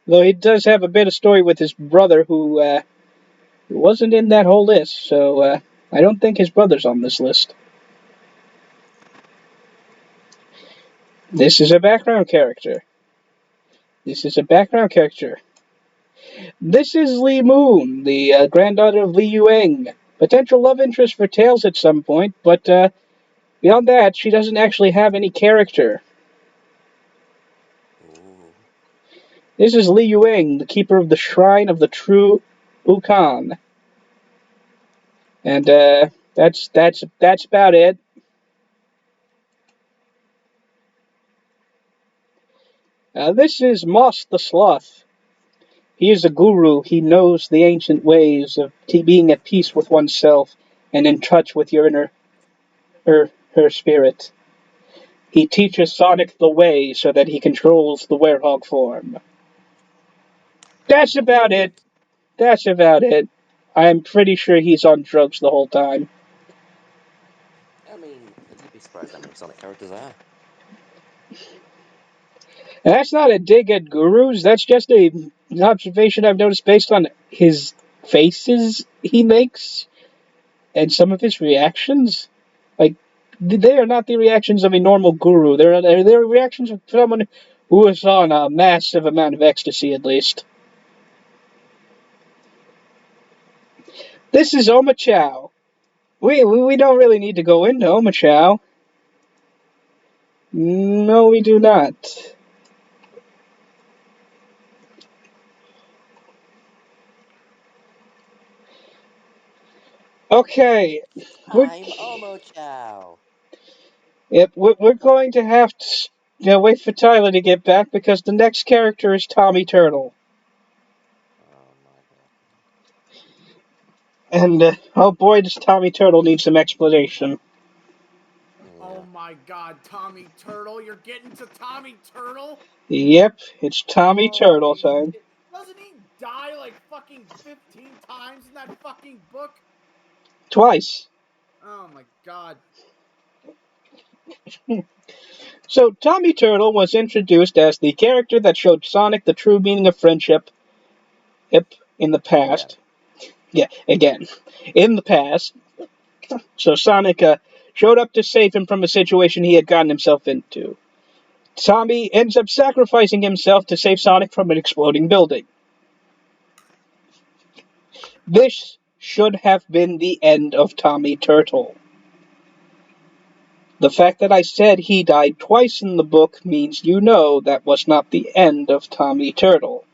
Speaker 3: Though he does have a bit of story with his brother who wasn't in that whole list, so I don't think his brother's on this list. This is a background character. This is a background character. This is Lee Moon, the granddaughter of Li Yueng. Potential love interest for Tails at some point, but beyond that, she doesn't actually have any character.
Speaker 2: Ooh.
Speaker 3: This is Li Yueng, the keeper of the Shrine of the True Ukan. And that's about it. This is Moss the Sloth. He is a guru. He knows the ancient ways of being at peace with oneself and in touch with your inner, her spirit. He teaches Sonic the way so that he controls the werehog form. That's about it. That's about it. I'm pretty sure he's on drugs the whole time.
Speaker 2: I mean, you'd be surprised how many Sonic characters there are.
Speaker 3: And that's not a dig at gurus. That's just an observation I've noticed based on his faces he makes and some of his reactions. Like, they are not the reactions of a normal guru. They're reactions of someone who is on a massive amount of ecstasy, at least. This is Oma Chow. We don't really need to go into Oma Chow. No, we do not. Okay.
Speaker 2: I'm Omo Chow.
Speaker 3: Yep, we're going to have to wait for Tyler to get back because the next character is Tommy Turtle.
Speaker 2: Oh my god.
Speaker 3: And, oh boy, does Tommy Turtle need some explanation.
Speaker 2: Yeah.
Speaker 1: Oh my God, Tommy Turtle! You're getting to Tommy Turtle?
Speaker 3: Yep, it's Tommy Turtle time.
Speaker 1: Shit. Doesn't he die like fucking 15 times in that fucking book?
Speaker 3: Twice.
Speaker 1: Oh my God.
Speaker 3: So, Tommy Turtle was introduced as the character that showed Sonic the true meaning of friendship in the past. Yeah, again. In the past. So, Sonic showed up to save him from a situation he had gotten himself into. Tommy ends up sacrificing himself to save Sonic from an exploding building. This should have been the end of Tommy Turtle. The fact that I said he died twice in the book means you know that was not the end of Tommy Turtle.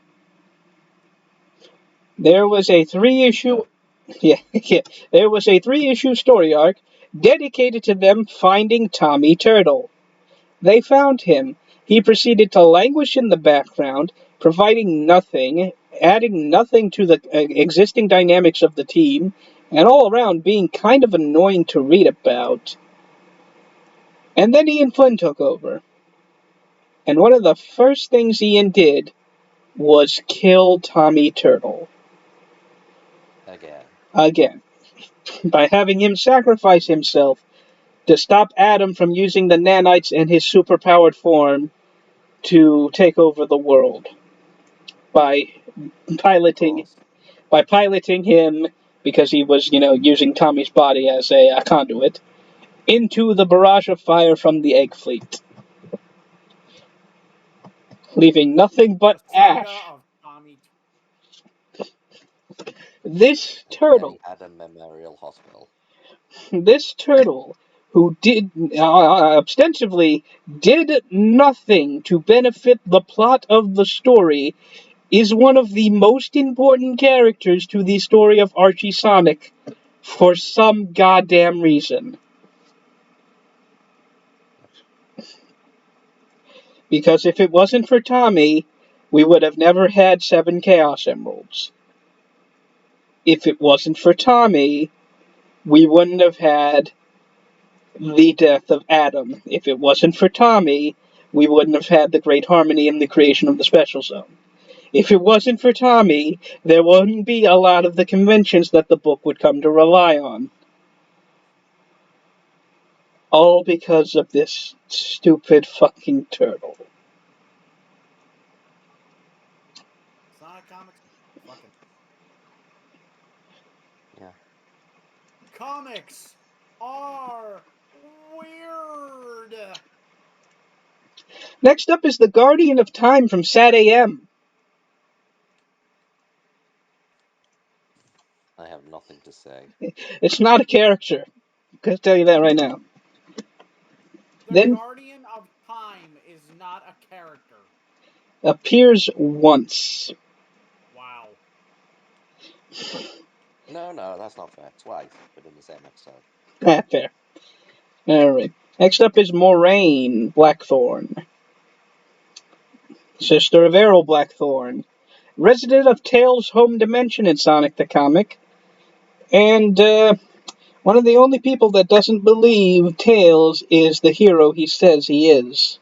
Speaker 3: There was a three-issue there was a three-issue story arc dedicated to them finding Tommy Turtle. They found him. He proceeded to languish in the background, providing nothing, adding nothing to the existing dynamics of the team, and all around being kind of annoying to read about. And then Ian Flynn took over. And one of the first things Ian did was kill Tommy Turtle. Again. By having him sacrifice himself to stop Adam from using the nanites and his superpowered form to take over the world. By piloting him, because he was, using Tommy's body as a conduit, into the barrage of fire from the Egg Fleet, leaving nothing but ash.
Speaker 1: Of Tommy.
Speaker 3: This turtle,
Speaker 2: Adam Memorial Hospital.
Speaker 3: This turtle, who did ostensibly did nothing to benefit the plot of the story, is one of the most important characters to the story of Archie Sonic for some goddamn reason. Because if it wasn't for Tommy, we would have never had 7 Chaos Emeralds. If it wasn't for Tommy, we wouldn't have had the death of Adam. If it wasn't for Tommy, we wouldn't have had the Great Harmony and the creation of the Special Zone. If it wasn't for Tommy, there wouldn't be a lot of the conventions that the book would come to rely on. All because of this stupid fucking turtle.
Speaker 1: Sonic Comics? Fucking.
Speaker 2: Yeah.
Speaker 1: Comics are weird.
Speaker 3: Next up is The Guardian of Time from Sad AM.
Speaker 2: I have nothing to say.
Speaker 3: It's not a character. I'm going to tell you that right now.
Speaker 1: The Guardian of Time is not a character.
Speaker 3: Appears once.
Speaker 1: Wow.
Speaker 2: No, that's not fair. Twice, but in the same episode.
Speaker 3: Fair. Alright. Next up is Moraine Blackthorn, sister of Errol Blackthorn, resident of Tails' home dimension in Sonic the Comic, and one of the only people that doesn't believe Tails is the hero he says he is.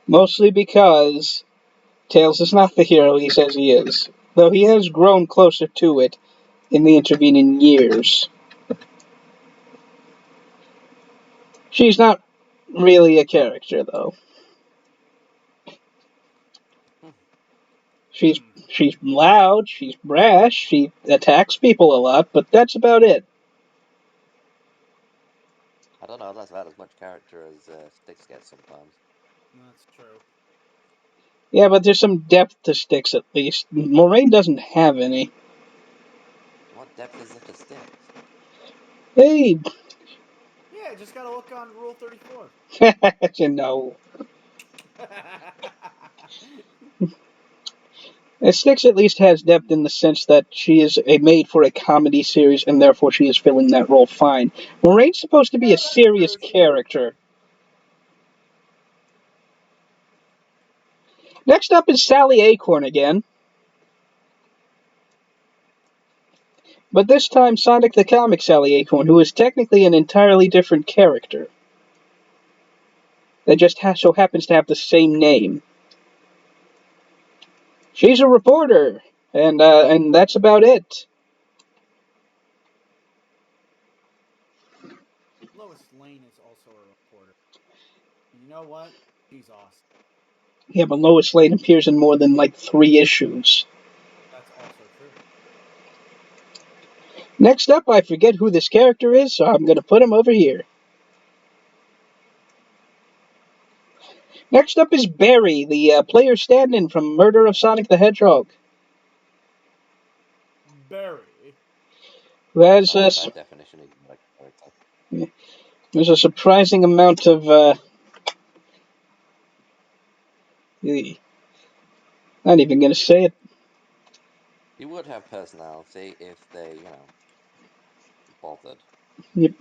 Speaker 3: Mostly because Tails is not the hero he says he is, though he has grown closer to it in the intervening years. She's not really a character, though. She's loud, she's brash, she attacks people a lot, but that's about it.
Speaker 2: I don't know, that's about as much character as Styx gets sometimes.
Speaker 1: That's true.
Speaker 3: Yeah, but there's some depth to Styx at least. Moraine doesn't have any.
Speaker 2: What depth is it to Styx?
Speaker 3: Hey!
Speaker 1: Yeah, just gotta look on Rule 34.
Speaker 3: No. Styx at least has depth in the sense that she is made for a comedy series and therefore she is filling that role fine. Moraine's supposed to be a serious character. Next up is Sally Acorn again. But this time Sonic the Comic Sally Acorn, who is technically an entirely different character. That just so happens to have the same name. She's a reporter, and that's about it.
Speaker 1: Lois Lane is also a reporter. You know what? She's awesome.
Speaker 3: Yeah, but Lois Lane appears in more than 3 issues.
Speaker 1: That's also true.
Speaker 3: Next up, I forget who this character is, so I'm going to put him over here. Next up is Barry, the player stand-in from Murder of Sonic the Hedgehog,
Speaker 1: Barry.
Speaker 3: who has
Speaker 2: By definition, he's not a character.
Speaker 3: there's a surprising amount of not even gonna say it.
Speaker 2: He would have personality if they, bothered.
Speaker 3: Yep.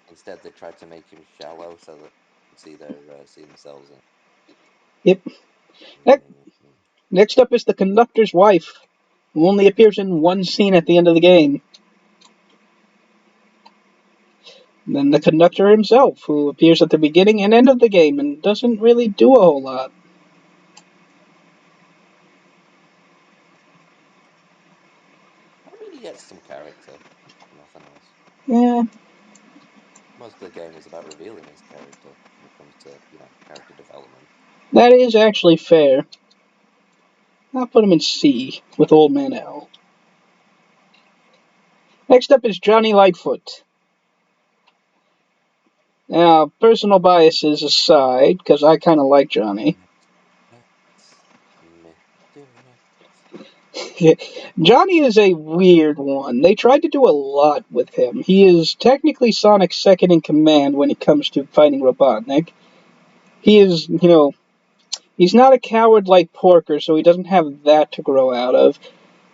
Speaker 2: Instead, they tried to make him shallow so that see themselves in.
Speaker 3: Yep. Next up is the conductor's wife, who only appears in one scene at the end of the game. And then the conductor himself, who appears at the beginning and end of the game and doesn't really do a whole lot.
Speaker 2: I mean, he gets some character, nothing else.
Speaker 3: Yeah,
Speaker 2: Most of the game is about revealing his character when it comes to, character development.
Speaker 3: that is actually fair. I'll put him in C with Old Man L. Next up is Johnny Lightfoot. Now, personal biases aside, because I kind of like Johnny. Johnny is a weird one. They tried to do a lot with him. He is technically Sonic's second in command when it comes to fighting Robotnik. He is, he's not a coward like Porker, so he doesn't have that to grow out of.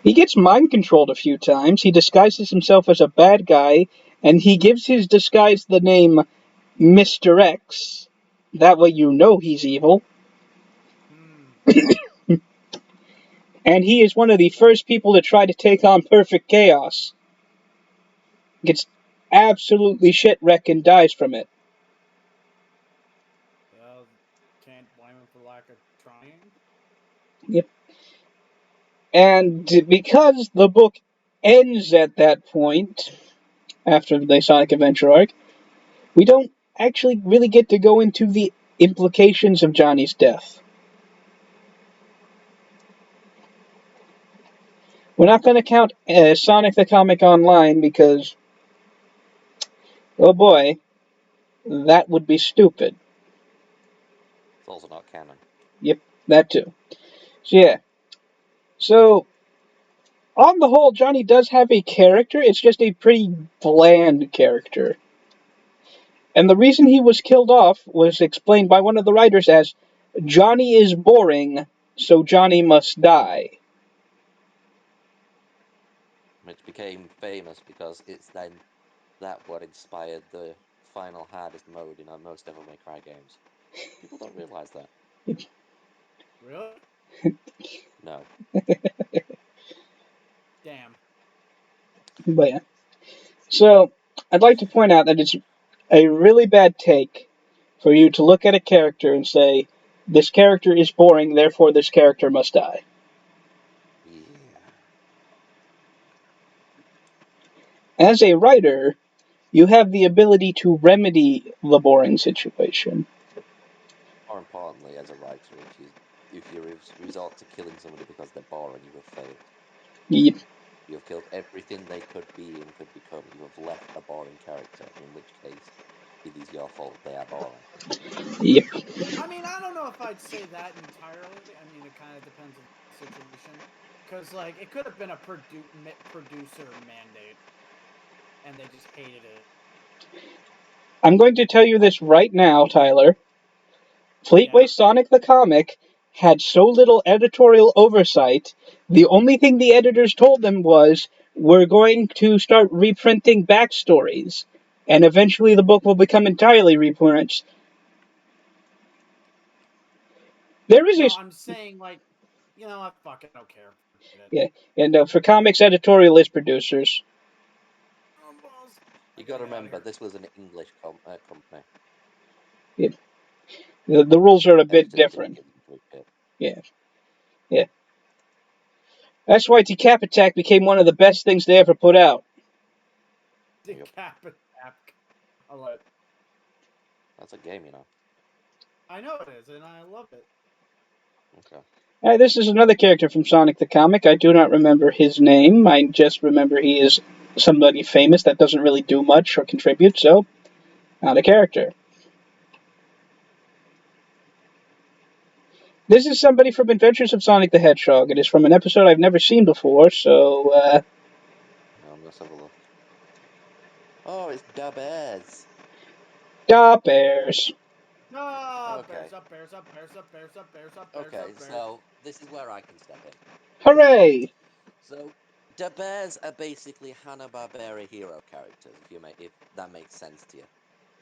Speaker 3: He gets mind controlled a few times. He disguises himself as a bad guy, and he gives his disguise the name Mr. X. That way you know he's evil. And he is one of the first people to try to take on Perfect Chaos. Gets absolutely shit-wrecked and dies from it.
Speaker 1: Well, can't blame him for lack of trying.
Speaker 3: Yep. And because the book ends at that point, after the Sonic Adventure arc, we don't actually really get to go into the implications of Johnny's death. We're not going to count Sonic the Comic Online because, oh boy, that would be stupid.
Speaker 2: It's also not canon.
Speaker 3: Yep, that too. So yeah. So, on the whole, Johnny does have a character. It's just a pretty bland character. And the reason he was killed off was explained by one of the writers as, Johnny is boring, so Johnny must die.
Speaker 2: Which became famous because it's then that what inspired the final hardest mode in most Devil May Cry games. People don't realize that.
Speaker 1: Really?
Speaker 2: No.
Speaker 1: Damn.
Speaker 3: But yeah. So, I'd like to point out that it's a really bad take for you to look at a character and say, this character is boring, therefore this character must die.
Speaker 2: Yeah.
Speaker 3: As a writer, you have the ability to remedy the boring situation.
Speaker 2: More importantly, as a writer, if you resort to killing somebody because they're boring, you have failed.
Speaker 3: Yep.
Speaker 2: You have killed everything they could be and could become. You have left a boring character, in which case, it is your fault they are boring.
Speaker 3: Yep.
Speaker 1: I mean, I don't know if I'd say that entirely. I mean, it kind of depends on the situation. Because, like, it could have been a producer mandate, and they just hated it.
Speaker 3: I'm going to tell you this right now, Tyler. Fleetway Sonic the Comic had so little editorial oversight, the only thing the editors told them was, we're going to start reprinting backstories, and eventually the book will become entirely reprinted. There is
Speaker 1: I'm saying, like, I fucking don't care.
Speaker 3: Yeah, and for comics editorialist producers.
Speaker 2: You got to remember, this was an English company.
Speaker 3: Yeah. The rules are a bit different. Yeah. Yeah. That's why Decap Attack became one of the best things they ever put out.
Speaker 1: Decap Attack. I love it.
Speaker 2: That's a game,
Speaker 1: I know it is, and I love it.
Speaker 2: Okay.
Speaker 3: This is another character from Sonic the Comic. I do not remember his name. I just remember he is somebody famous that doesn't really do much or contribute, so not a character. This is somebody from Adventures of Sonic the Hedgehog. It is from an episode I've never seen before, so,
Speaker 2: Let's have a look. Oh, it's Da Bears.
Speaker 3: da bears.
Speaker 1: Ah,
Speaker 2: Okay.
Speaker 1: bears up, bears up, bears up, bears up, bears up, bears
Speaker 2: Okay,
Speaker 1: up, bears.
Speaker 2: so this is where I can step in.
Speaker 3: Hooray!
Speaker 2: So, Da Bears are basically Hanna-Barbera hero characters, if that makes sense to you.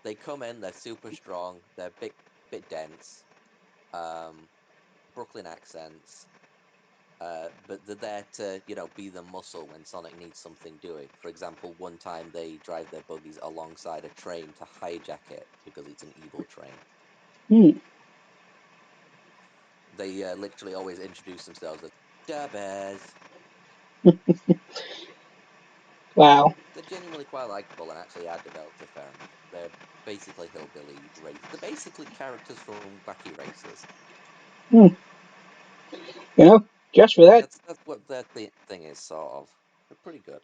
Speaker 2: They come in, they're super strong, they're a bit dense, Brooklyn accents, but they're there to, be the muscle when Sonic needs something doing. For example, one time they drive their buggies alongside a train to hijack it because it's an evil train.
Speaker 3: Hmm.
Speaker 2: They literally always introduce themselves as Da Bears.
Speaker 3: Wow.
Speaker 2: They're genuinely quite likable and actually are developed a fair enough. They're basically hillbilly race. They're basically characters from Wacky Racers.
Speaker 3: Hmm. You know, just for that,
Speaker 2: That's what their thing is, sort of. They're pretty good.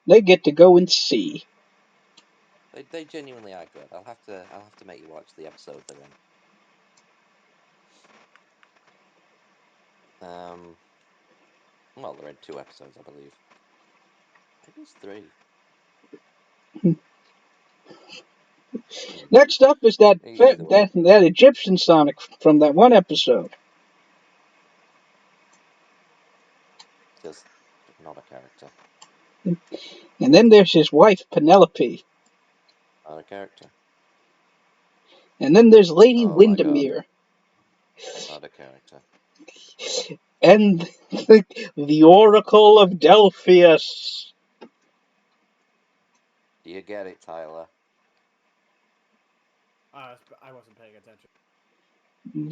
Speaker 3: they get to go and see.
Speaker 2: They genuinely are good. I'll have to make you watch the episode they're in. Well, they're in 2 episodes, I believe. Maybe it's 3.
Speaker 3: Next up is that
Speaker 2: Either way.
Speaker 3: that Egyptian Sonic from that one episode.
Speaker 2: Just not a character.
Speaker 3: And then there's his wife, Penelope.
Speaker 2: Not a character.
Speaker 3: And then there's Lady
Speaker 2: Oh my god.
Speaker 3: Windermere.
Speaker 2: Not a character.
Speaker 3: And the Oracle of Delphius.
Speaker 2: Do you get it, Tyler?
Speaker 1: I wasn't paying attention.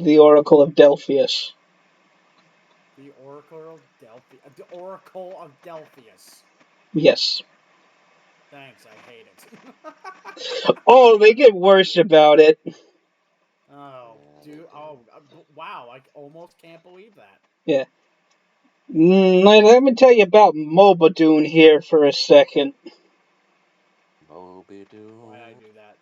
Speaker 3: The Oracle of Delphius.
Speaker 1: The Oracle of Delphi. The Oracle of Delphius.
Speaker 3: Yes.
Speaker 1: Thanks, I hate it.
Speaker 3: Oh, they get worse about it.
Speaker 1: Oh, dude. Oh, wow. I almost can't believe that.
Speaker 3: Yeah. Let me tell you about Mobadoon here for a second.
Speaker 2: Moby-Doo.
Speaker 1: Why I do that?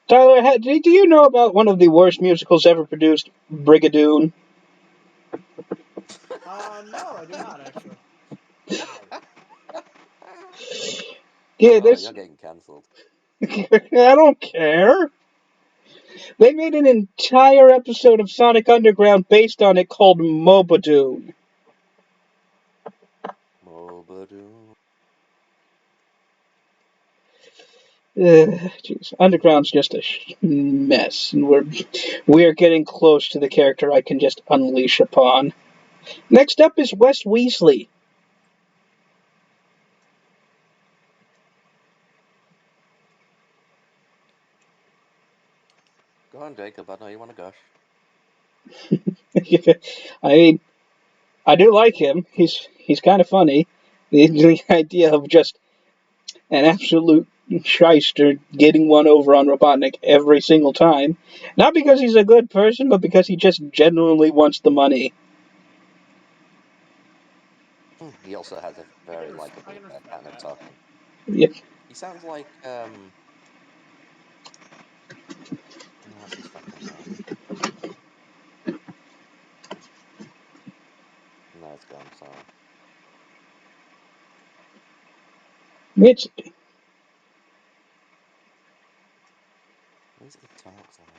Speaker 3: Tyler, do you know about one of the worst musicals ever produced, Brigadoon?
Speaker 1: No, I do not actually. Wow.
Speaker 3: Yeah,
Speaker 2: Oh, you're getting cancelled.
Speaker 3: I don't care. They made an entire episode of Sonic Underground based on it called Mobadoon.
Speaker 2: Moby-Doo.
Speaker 3: Jeez, Underground's just a mess, and we're getting close to the character I can just unleash upon. Next up is Wes Weasley.
Speaker 2: Go on, Jacob. I know you want to gush.
Speaker 3: I mean, I do like him. He's kind of funny. The idea of just an absolute shyster getting one over on Robotnik every single time. Not because he's a good person, but because he just genuinely wants the money.
Speaker 2: He also has a very likable
Speaker 1: I can respect
Speaker 2: pattern of
Speaker 1: that.
Speaker 2: talking.
Speaker 3: Yep.
Speaker 2: He sounds like what's his fucking name? No, it's gone. Sorry.
Speaker 3: It's
Speaker 2: What is it he talks like?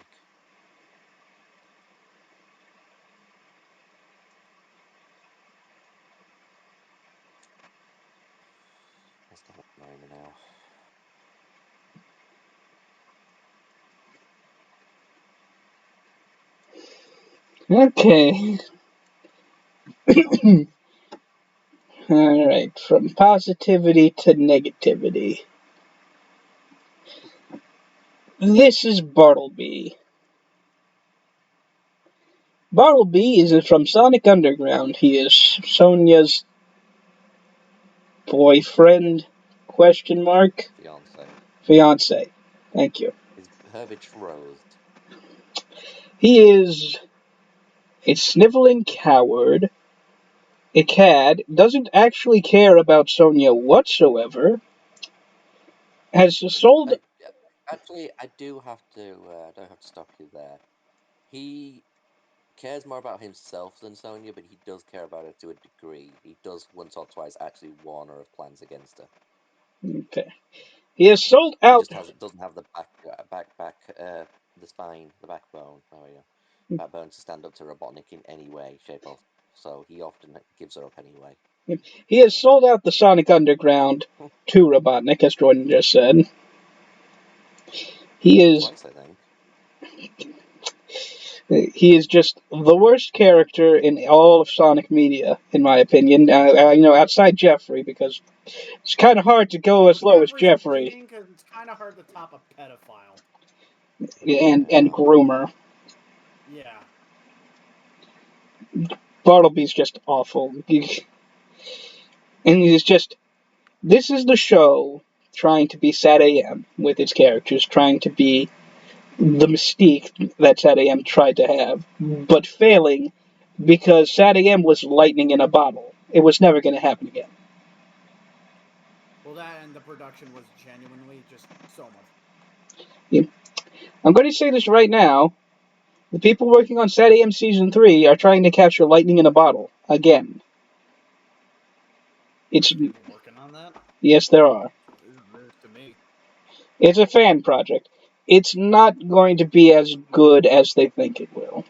Speaker 2: It's not knowing me now.
Speaker 3: okay. All right, from positivity to negativity. This is Bartleby. Bartleby is from Sonic Underground. He is Sonia's boyfriend? Question mark. Fiance. Thank you.
Speaker 2: He's her betrothed.
Speaker 3: He is a sniveling coward, a cad, doesn't actually care about Sonia whatsoever, has sold.
Speaker 2: Actually, I do have to stop you there. he cares more about himself than Sonya, but he does care about her to a degree. He does once or twice actually warn her of plans against her.
Speaker 3: Okay. He has sold
Speaker 2: He
Speaker 3: out.
Speaker 2: just doesn't have the the spine, the backbone. Oh yeah, backbone to stand up to Robotnik in any way, shape, or form. So he often gives her up anyway.
Speaker 3: He has sold out the Sonic Underground to Robotnik, as Jordan just said. He is
Speaker 2: Twice, I think.
Speaker 3: he is just the worst character in all of Sonic media, in my opinion. Outside Jeffrey, because it's kind of hard to go
Speaker 1: Well,
Speaker 3: as low as
Speaker 1: Jeffrey's
Speaker 3: Jeffrey
Speaker 1: cheating because it's kind of hard to top a pedophile.
Speaker 3: and Groomer.
Speaker 1: Yeah.
Speaker 3: Bartleby's just awful. And he's just. This is the show trying to be Sat AM with its characters, trying to be the mystique that Sat AM tried to have, but failing because Sat AM was lightning in a bottle. It was never going to happen again.
Speaker 1: Well, that and the production was genuinely just so much.
Speaker 3: Yeah. I'm going to say this right now. The people working on Sat AM Season 3 are trying to capture lightning in a bottle again. It's
Speaker 1: There's people working on that?
Speaker 3: Yes, there are.
Speaker 1: This is news to me.
Speaker 3: It's a fan project. It's not going to be as good as they think it will.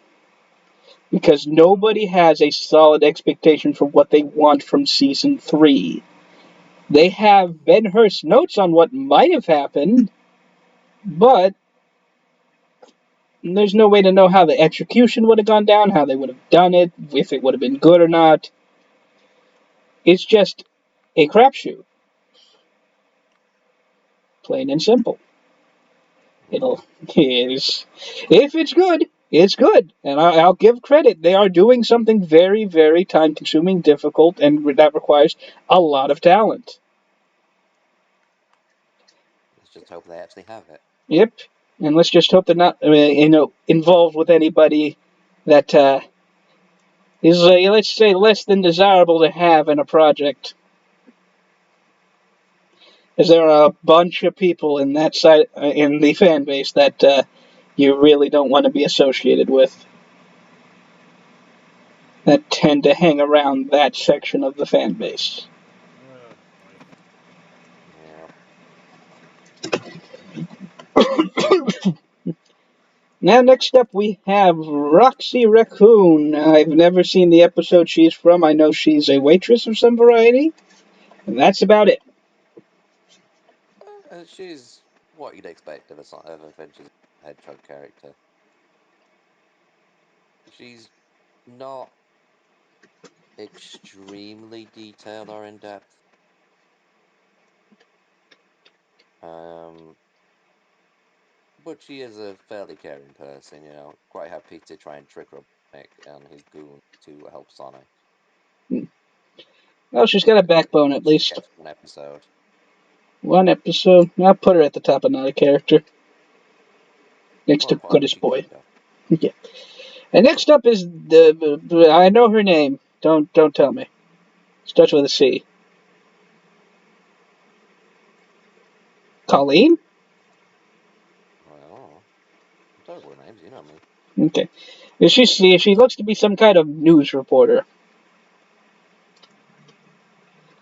Speaker 3: Because nobody has a solid expectation for what they want from Season 3. They have Ben Hurst's notes on what might have happened, but there's no way to know how the execution would have gone down, how they would have done it, if it would have been good or not. It's just a crapshoot. Plain and simple. If it's good, it's good. And I'll give credit. They are doing something very, very time consuming, difficult, and that requires a lot of talent.
Speaker 2: Let's just hope they actually have it.
Speaker 3: Yep. And let's just hope they're not, involved with anybody that is, let's say, less than desirable to have in a project. Because there are a bunch of people in that side, in the fan base that you really don't want to be associated with. That tend to hang around that section of the fan base.
Speaker 1: Oh,
Speaker 2: Yeah.
Speaker 3: Now, next up, we have Roxy Raccoon. I've never seen the episode she's from. I know she's a waitress of some variety, and that's about it.
Speaker 2: She's what you'd expect of of Adventures Hedgehog character. She's not extremely detailed or in depth. But she is a fairly caring person, quite happy to try and trick Robotnik and his goon to help Sonic.
Speaker 3: Well, she's got a backbone at
Speaker 2: She
Speaker 3: least.
Speaker 2: gets one episode.
Speaker 3: One episode. I'll put her at the top of not a character. Next
Speaker 2: More
Speaker 3: to Goodest
Speaker 2: importantly,
Speaker 3: Boy.
Speaker 2: good though.
Speaker 3: Yeah. And next up is the. I know her name. Don't tell me. Starts with a C. Colleen?
Speaker 2: Well, I'm terrible with names, you know me.
Speaker 3: Okay. She looks to be some kind of news reporter.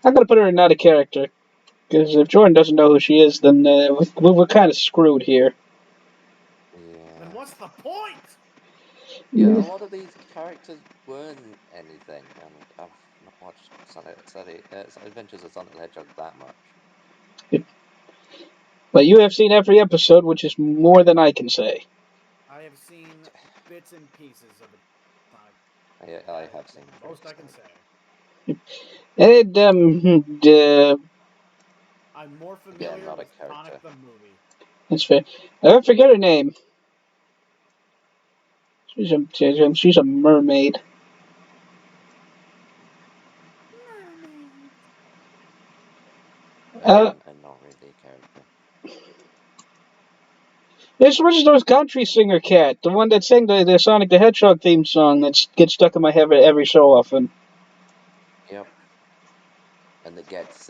Speaker 3: I'm gonna put her in not a character. Because if Jordan doesn't know who she is, then we're kind of screwed here.
Speaker 1: then
Speaker 2: Yeah.
Speaker 1: what's the point?
Speaker 2: Yeah, a lot of these characters weren't anything, and I've not watched Adventures of Sonic the Hedgehog that much.
Speaker 3: But you have seen every episode, which is more than I can say.
Speaker 1: I have seen bits and pieces of it.
Speaker 2: I have seen every
Speaker 1: Most I can
Speaker 2: episode.
Speaker 1: say.
Speaker 3: And
Speaker 1: I'm more
Speaker 2: Again,
Speaker 1: familiar
Speaker 2: not a
Speaker 1: with
Speaker 2: character.
Speaker 1: Sonic the movie.
Speaker 3: that's fair. I forget her name. She's a mermaid.
Speaker 1: Mermaid.
Speaker 3: Uh,
Speaker 2: Again, and not really a character.
Speaker 3: this was those country singer cat, the one that sang the Sonic the Hedgehog theme song that gets stuck in my head every so often.
Speaker 2: Yep. And that gets.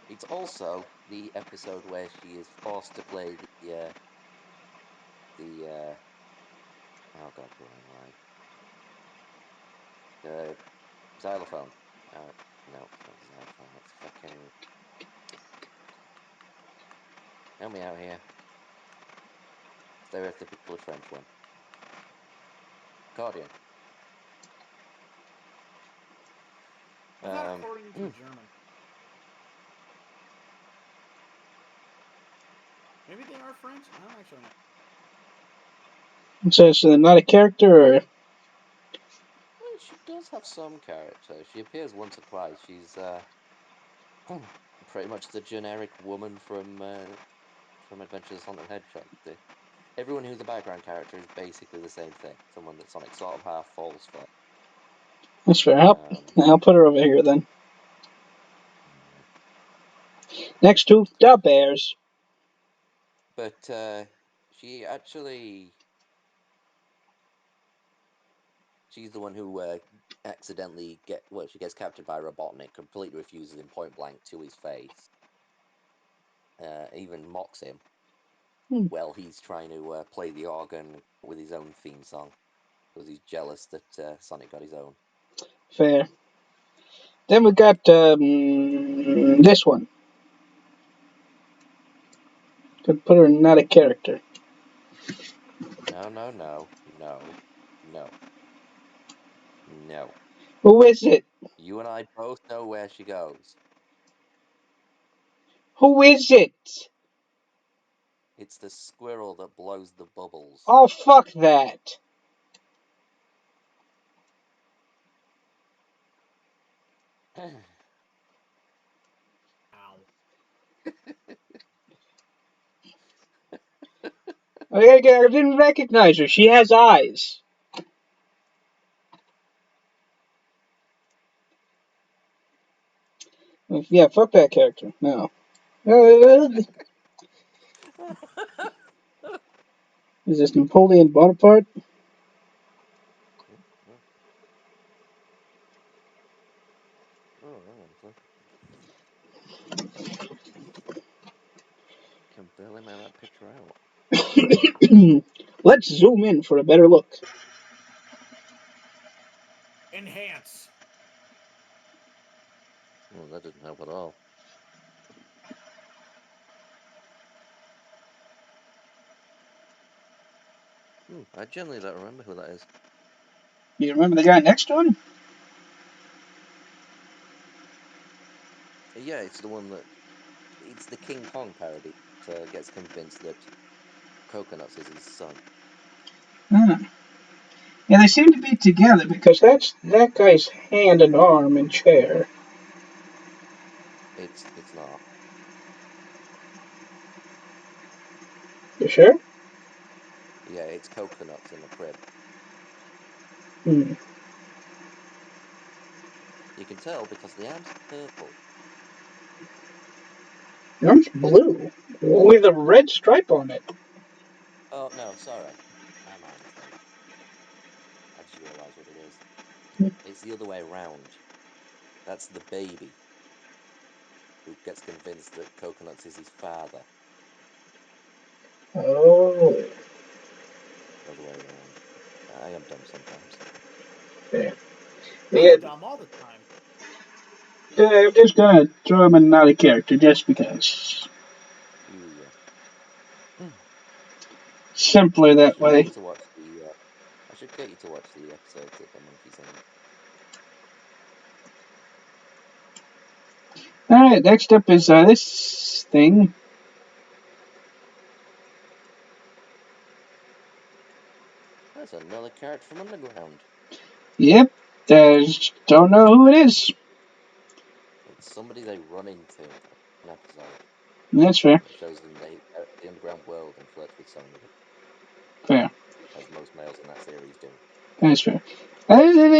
Speaker 2: It's also the episode where she is forced to play the Oh god, wrong line. Xylophone. No, it's not xylophone. It's fucking. Help me out here. Stereotypical French one. Accordion.
Speaker 1: I thought accordions were German. Maybe they are French? I don't actually know.
Speaker 3: So not a character, or
Speaker 2: Well, she does have some character. She appears once or twice. She's pretty much the generic woman from Adventures of Sonic the Hedgehog. Everyone who's a background character is basically the same thing. Someone that Sonic sort of half falls for.
Speaker 3: that's fair. I'll put her over here then. Next to the Bears.
Speaker 2: But she actually, she's the one who accidentally she gets captured by Robotnik, completely refuses him point blank to his face. Even mocks him while he's trying to play the organ with his own theme song, because he's jealous that Sonic got his own.
Speaker 3: Fair. Then we got this one. Could put her not a character.
Speaker 2: No.
Speaker 3: Who is it?
Speaker 2: You and I both know where she goes.
Speaker 3: Who is it?
Speaker 2: It's the squirrel that blows the bubbles.
Speaker 3: Oh, fuck that. I didn't recognize her. She has eyes. Yeah, fuck that character. No. Is this Napoleon Bonaparte?
Speaker 2: Can barely make that picture out.
Speaker 3: Let's zoom in for a better look.
Speaker 1: Enhance.
Speaker 2: Well, that didn't help at all. I generally don't remember who that is.
Speaker 3: You remember the guy next to him?
Speaker 2: Yeah, it's the one that... It's the King Kong parody that gets convinced that Coconuts is his son.
Speaker 3: Yeah, they seem to be together because that's that guy's hand and arm and chair.
Speaker 2: It's not.
Speaker 3: You sure?
Speaker 2: Yeah, it's Coconuts in the crib.
Speaker 3: Hmm.
Speaker 2: You can tell because the arm's purple.
Speaker 3: The arm's blue with a red stripe on it.
Speaker 2: Oh, no, sorry. My mistake. I just realised what it is. It's the other way around. That's the baby who gets convinced that Coconuts is his father.
Speaker 3: Oh.
Speaker 2: Other way around. I am dumb sometimes.
Speaker 3: Yeah.
Speaker 1: I'm dumb all the time.
Speaker 3: I'm just gonna throw him in another character just because.
Speaker 2: Yeah.
Speaker 3: Simpler that
Speaker 2: Get
Speaker 3: way.
Speaker 2: you to watch the. I should get you to watch the episodes that the monkey's in.
Speaker 3: Alright, next up is this thing.
Speaker 2: That's another character from Underground.
Speaker 3: Yep, don't know who it is.
Speaker 2: It's somebody they run into in an episode.
Speaker 3: That's fair.
Speaker 2: It shows them the underground world and flirts with Sony.
Speaker 3: Fair.
Speaker 2: As most males in that series do.
Speaker 3: That's fair.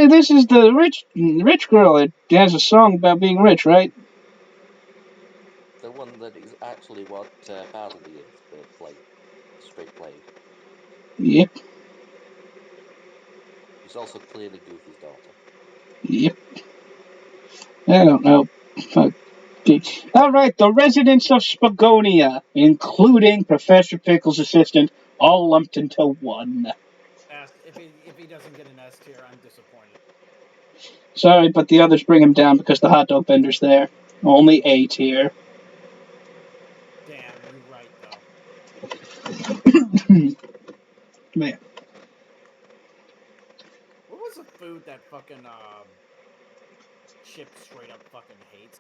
Speaker 3: This is the rich girl that has a song about being rich, right?
Speaker 2: The one that is actually what Bartleby is, but straight played.
Speaker 3: Yep.
Speaker 2: She's also clearly Goofy's daughter.
Speaker 3: Yep. I don't know. Alright, the residents of Spagonia, including Professor Pickle's assistant, all lumped into one.
Speaker 1: Yes, he doesn't get an S tier, I'm disappointed.
Speaker 3: Sorry, but the others bring him down because the hot dog vendor's there. Only A tier.
Speaker 1: Damn, you're right though.
Speaker 3: Man.
Speaker 1: What was the food that fucking Chip straight up fucking hates?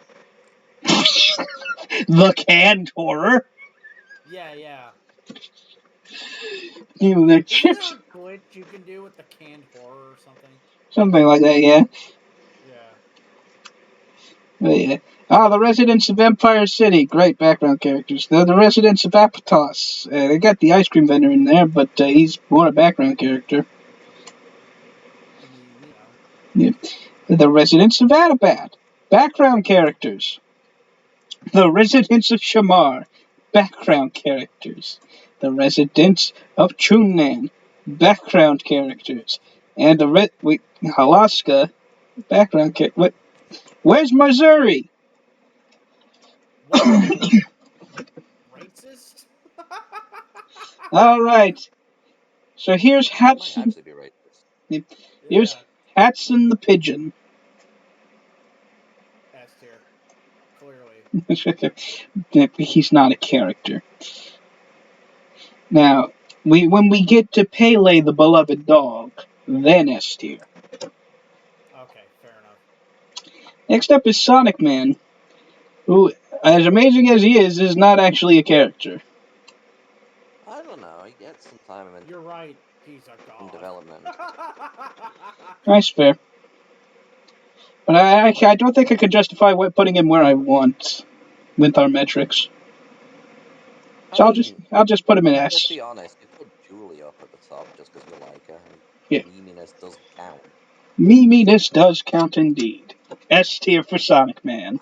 Speaker 3: The canned horror.
Speaker 1: Yeah.
Speaker 3: The
Speaker 1: Isn't there
Speaker 3: chips.
Speaker 1: a glitch you can do with the canned horror or something?
Speaker 3: Something like that, yeah.
Speaker 1: Yeah.
Speaker 3: Yeah. The residents of Empire City, great background characters. They're the residents of Apatos. They got the ice cream vendor in there, but he's more a background character.
Speaker 1: I mean,
Speaker 3: Yeah. The residents of Atabat, background characters. The residents of Shamar, background characters. The residents of Chunnan, background characters. And the Alaska, background character. Where's Missouri?
Speaker 1: Whoa! Racist?
Speaker 3: All right. So here's
Speaker 2: It might
Speaker 3: Hatson.
Speaker 2: actually be racist.
Speaker 3: Here's Hatson the pigeon.
Speaker 1: S tier. Clearly.
Speaker 3: He's not a character. Now, when we get to Pele the beloved dog, then S tier.
Speaker 1: Okay, fair enough.
Speaker 3: Next up is Sonic Man, who, as amazing as he is not actually a character.
Speaker 2: I don't know. He gets some time in
Speaker 1: You're right. He's a god.
Speaker 2: development.
Speaker 3: That's fair. But I don't think I could justify putting him where I want with our metrics. So I'll just put him in
Speaker 2: Let's
Speaker 3: S.
Speaker 2: be honest. You put Julie up at the top just because you like her. And
Speaker 3: Yeah.
Speaker 2: meminess doesn't count.
Speaker 3: Meminess does count indeed. S tier for Sonic Man.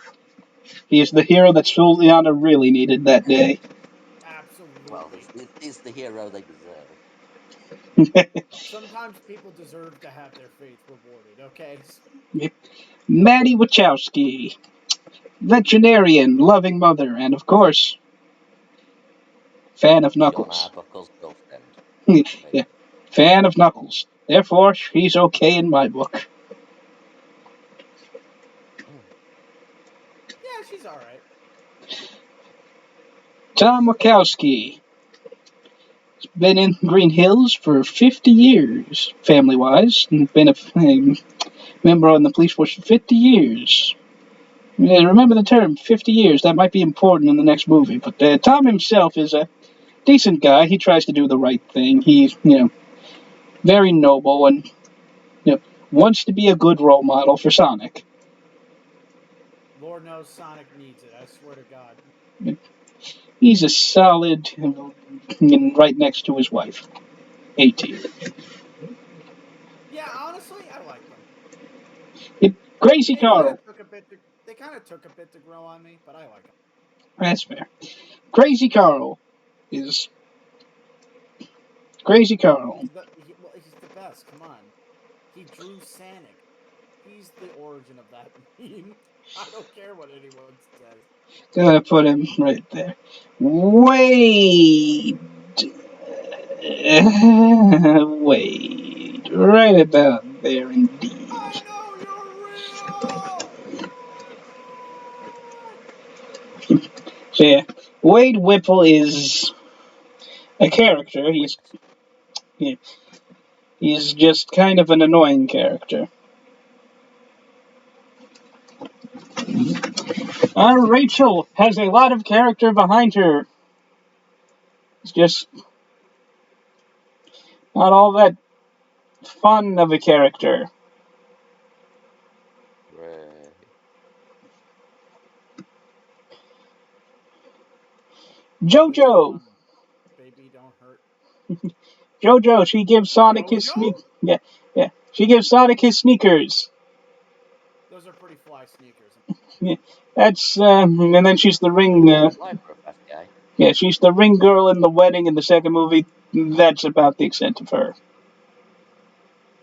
Speaker 3: He is the hero that Juliana really needed that day.
Speaker 1: Absolutely.
Speaker 2: Well, this is the hero they deserve.
Speaker 1: Sometimes people deserve to have their faith rewarded, okay?
Speaker 3: Maddie Wachowski. Veterinarian, loving mother, and of course, fan of
Speaker 2: John
Speaker 3: Knuckles.
Speaker 2: Arbuckle's girlfriend.
Speaker 3: Yeah, fan of Knuckles. Therefore, she's okay in my book.
Speaker 1: Yeah, she's alright.
Speaker 3: Tom Wachowski. He's been in Green Hills for 50 years, family-wise, and been a member on the police force for 50 years. Remember the term, 50 years. That might be important in the next movie. But Tom himself is a decent guy. He tries to do the right thing. He's, very noble and, wants to be a good role model for Sonic.
Speaker 1: Lord knows Sonic needs it, I swear to God.
Speaker 3: He's a solid, right next to his wife. A tier.
Speaker 1: Yeah, honestly, I like them.
Speaker 3: Crazy Carl.
Speaker 1: They kind of took a bit to grow on me, but I like them.
Speaker 3: That's fair. Crazy Carl is... Crazy Carl.
Speaker 1: He's the best, come on. He drew Sonic. He's the origin of that meme. I don't care what anyone says.
Speaker 3: Gotta put him right there. Wade. Wade. Right about there, indeed.
Speaker 1: I know you're real!
Speaker 3: So yeah, Wade Whipple is a character. He's just kind of an annoying character. Rachel has a lot of character behind her. It's just not all that fun of a character.
Speaker 2: Right.
Speaker 3: JoJo.
Speaker 1: Baby, don't hurt.
Speaker 3: JoJo, she gives Sonic his Yeah. She gives Sonic his sneakers.
Speaker 1: Those are pretty fly sneakers.
Speaker 3: Yeah, that's and then she's the ring. Yeah, she's the ring girl in the wedding in the second movie. That's about the extent of her.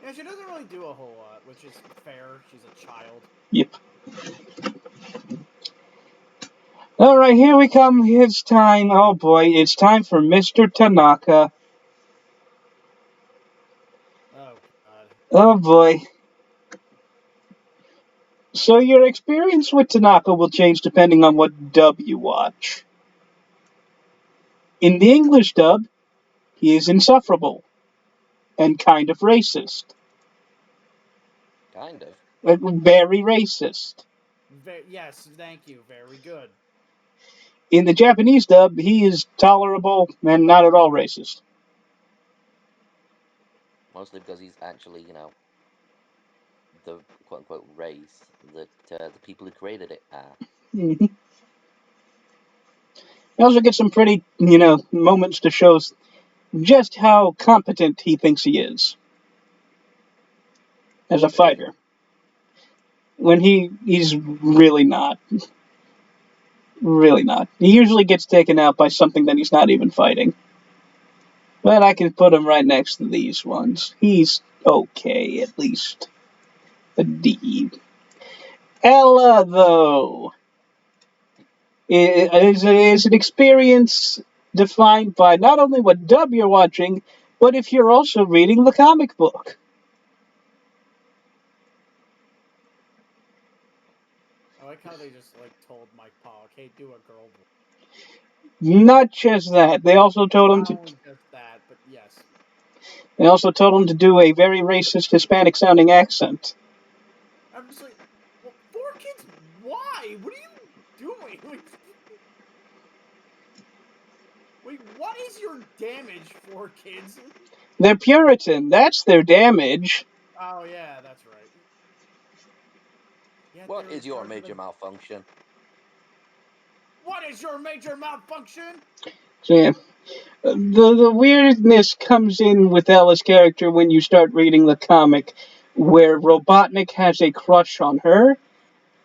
Speaker 1: Yeah, she doesn't really do a whole lot, which is fair. She's a child.
Speaker 3: Yep. All right, here we come. It's time. Oh boy, it's time for Mr. Tanaka.
Speaker 1: Oh God.
Speaker 3: Oh boy. So your experience with Tanaka will change depending on what dub you watch. In the English dub, he is insufferable and kind of racist.
Speaker 2: Kind of.
Speaker 3: Very racist.
Speaker 1: Yes, thank you. Very good.
Speaker 3: In the Japanese dub, he is tolerable and not at all racist.
Speaker 2: Mostly because he's actually, the quote unquote race that the people who created it are.
Speaker 3: Mhm. He also gets some pretty, moments to show just how competent he thinks he is as a fighter. When he's really not. Really not. He usually gets taken out by something that he's not even fighting. But I can put him right next to these ones. He's okay, at least. A D. Ella, though, is an experience defined by not only what dub you're watching, but if you're also reading the comic book.
Speaker 1: I like how they just told Mike Pollock, "Hey, do a girl voice."
Speaker 3: Not just that, they also told him
Speaker 1: Not
Speaker 3: to.
Speaker 1: only just that, but yes.
Speaker 3: They also told him to do a very racist Hispanic-sounding accent.
Speaker 1: I'm just like, well, 4Kids, why? What are you doing? Wait, what is your damage, 4Kids?
Speaker 3: They're Puritan. That's their damage.
Speaker 1: Oh yeah, that's right. Yeah,
Speaker 2: What is your major malfunction?
Speaker 1: What is your major malfunction?
Speaker 3: So yeah, the weirdness comes in with Ella's character when you start reading the comic, where Robotnik has a crush on her,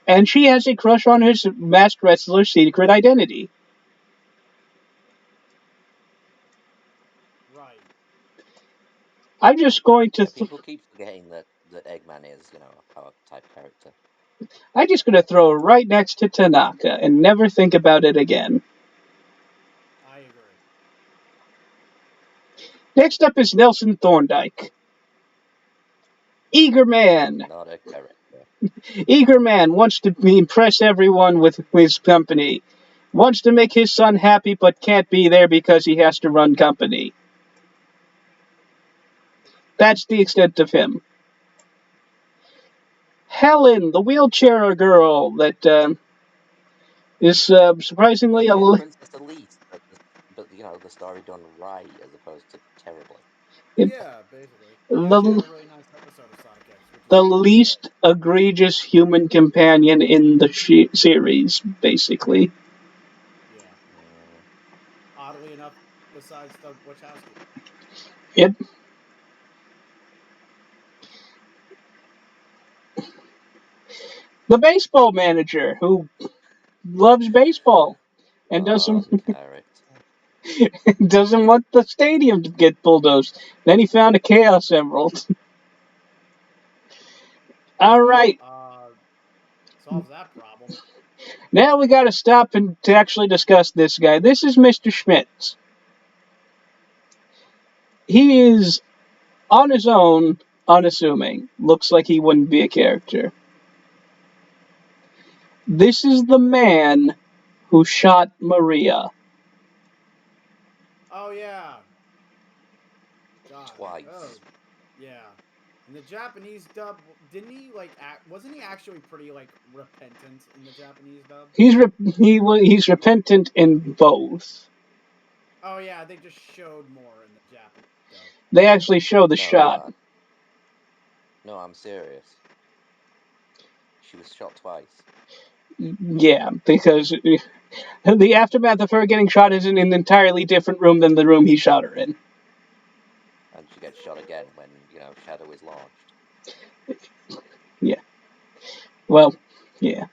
Speaker 3: and she has a crush on his masked wrestler's secret identity.
Speaker 1: Right.
Speaker 3: I'm just going to.
Speaker 2: Yeah, people keep forgetting that Eggman is, a power type character.
Speaker 3: I'm just going to throw her right next to Tanaka and never think about it again.
Speaker 1: I agree.
Speaker 3: Next up is Nelson Thorndyke. Eager man.
Speaker 2: Not a character.
Speaker 3: Eager man wants to impress everyone with his company. Wants to make his son happy but can't be there because he has to run company. That's the extent of him. Helen, the wheelchair girl that is surprisingly
Speaker 2: Oh yeah, Princess Elise, but the story done right as opposed to terribly.
Speaker 1: Yeah, basically. Yeah, she had
Speaker 3: the,
Speaker 1: a really nice episode of Sonic X, which is
Speaker 3: the
Speaker 1: all I can say.
Speaker 3: least egregious human companion in the series, basically.
Speaker 1: Yeah.
Speaker 2: Mm.
Speaker 1: Oddly enough, besides the Wachowski.
Speaker 3: Yep. The baseball manager who loves baseball and
Speaker 2: Oh,
Speaker 3: doesn't
Speaker 2: carrot.
Speaker 3: doesn't want the stadium to get bulldozed. Then he found a Chaos Emerald. All
Speaker 1: Well,
Speaker 3: right,
Speaker 1: solves that problem.
Speaker 3: now we got to stop and to actually discuss this guy. This is Mr. Schmidt. He is on his own, unassuming. Looks like he wouldn't be a character. This is the man who shot Maria.
Speaker 1: Oh yeah. God. Oh
Speaker 2: Twice.
Speaker 1: yeah. In the Japanese dub, didn't he wasn't he actually pretty repentant in the Japanese dub?
Speaker 3: He's repentant in both.
Speaker 1: Oh yeah, they just showed more in the Japanese dub.
Speaker 3: They actually show the
Speaker 2: No,
Speaker 3: shot.
Speaker 2: no, I'm serious. She was shot twice.
Speaker 3: Yeah, because the aftermath of her getting shot is in an entirely different room than the room he shot her in.
Speaker 2: And she gets shot again when, Shadow is launched.
Speaker 3: Yeah. Well, yeah.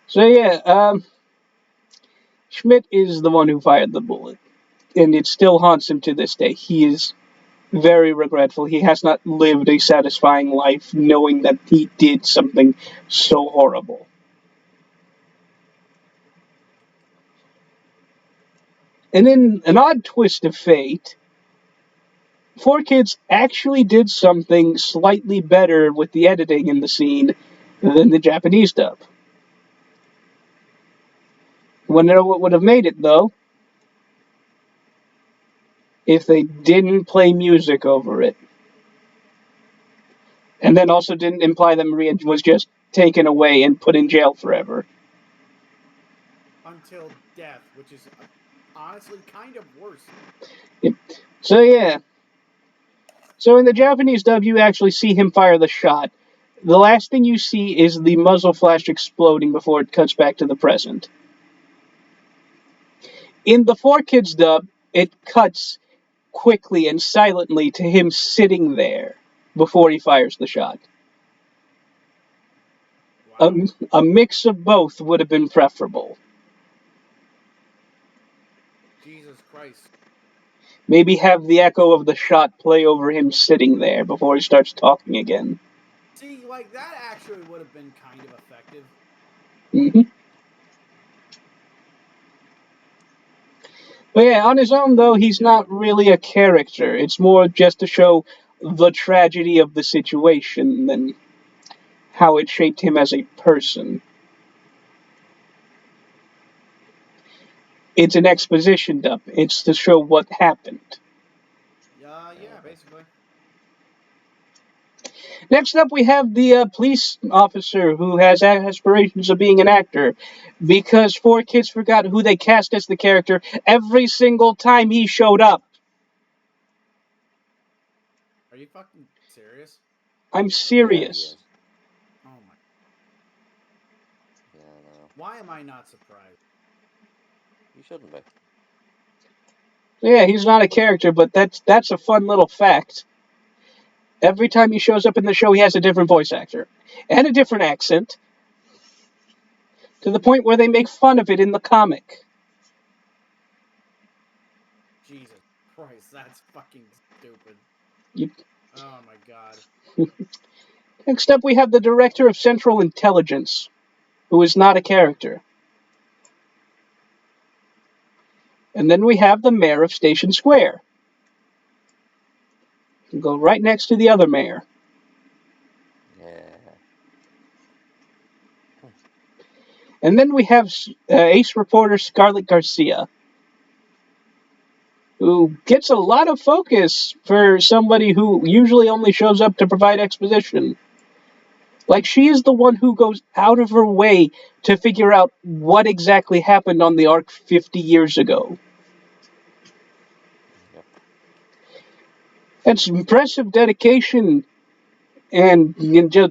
Speaker 3: So yeah, Schmidt is the one who fired the bullet, and it still haunts him to this day. He is very regretful. He has not lived a satisfying life knowing that he did something so horrible. And in an odd twist of fate, Four Kids actually did something slightly better with the editing in the scene than the Japanese dub. Wanna know what would have made it, though? If they didn't play music over it. And then also didn't imply that Maria was just taken away and put in jail forever.
Speaker 1: Until death, which is honestly kind of worse.
Speaker 3: So, yeah. So, in the Japanese dub, you actually see him fire the shot. The last thing you see is the muzzle flash exploding before it cuts back to the present. In the Four Kids dub, it cuts quickly and silently to him sitting there before he fires the shot.
Speaker 1: Wow.
Speaker 3: A mix of both would have been preferable.
Speaker 1: Jesus Christ.
Speaker 3: Maybe have the echo of the shot play over him sitting there before he starts talking again.
Speaker 1: See, like, that actually would have been kind of effective.
Speaker 3: Mm-hmm. But yeah, on his own, though, he's not really a character. It's more just to show the tragedy of the situation than how it shaped him as a person. It's an exposition dump. It's to show what happened.
Speaker 1: Yeah, basically.
Speaker 3: Next up, we have the police officer who has aspirations of being an actor because Four Kids forgot who they cast as the character every single time he showed up.
Speaker 1: Are you fucking serious?
Speaker 3: I'm serious.
Speaker 1: Oh my.
Speaker 2: Yeah, no.
Speaker 1: Why am I not surprised?
Speaker 2: You shouldn't be.
Speaker 3: Yeah, he's not a character, but that's a fun little fact. Every time he shows up in the show, he has a different voice actor and a different accent, to the point where they make fun of it in the comic.
Speaker 1: Jesus Christ, that's fucking stupid.
Speaker 3: You-
Speaker 1: Oh my god.
Speaker 3: Next up, we have the director of Central Intelligence, who is not a character. And then we have the mayor of Station Square. You go right next to the other mayor.
Speaker 2: Yeah.
Speaker 3: And then we have ace reporter Scarlett Garcia, who gets a lot of focus for somebody who usually only shows up to provide exposition. Like, she is the one who goes out of her way to figure out what exactly happened on the Ark 50 years ago.
Speaker 2: Yep.
Speaker 3: That's impressive dedication and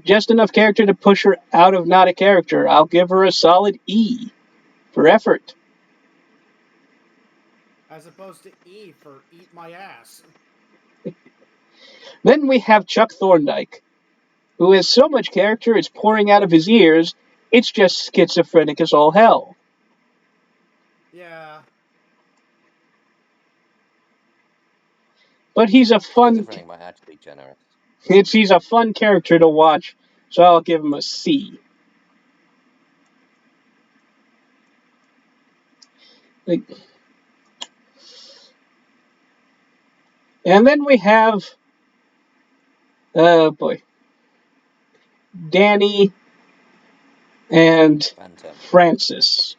Speaker 3: just enough character to push her out of not a character. I'll give her a solid E for effort.
Speaker 1: As opposed to E for eat my ass.
Speaker 3: Then we have Chuck Thorndike, who has so much character it's pouring out of his ears, it's just schizophrenic as all hell.
Speaker 1: Yeah.
Speaker 3: But he's a fun.
Speaker 2: Schizophrenic might actually be generous.
Speaker 3: He's a fun character to watch, so I'll give him a C. Like, and then we have, oh boy, Danny and
Speaker 2: Phantom.
Speaker 3: Francis.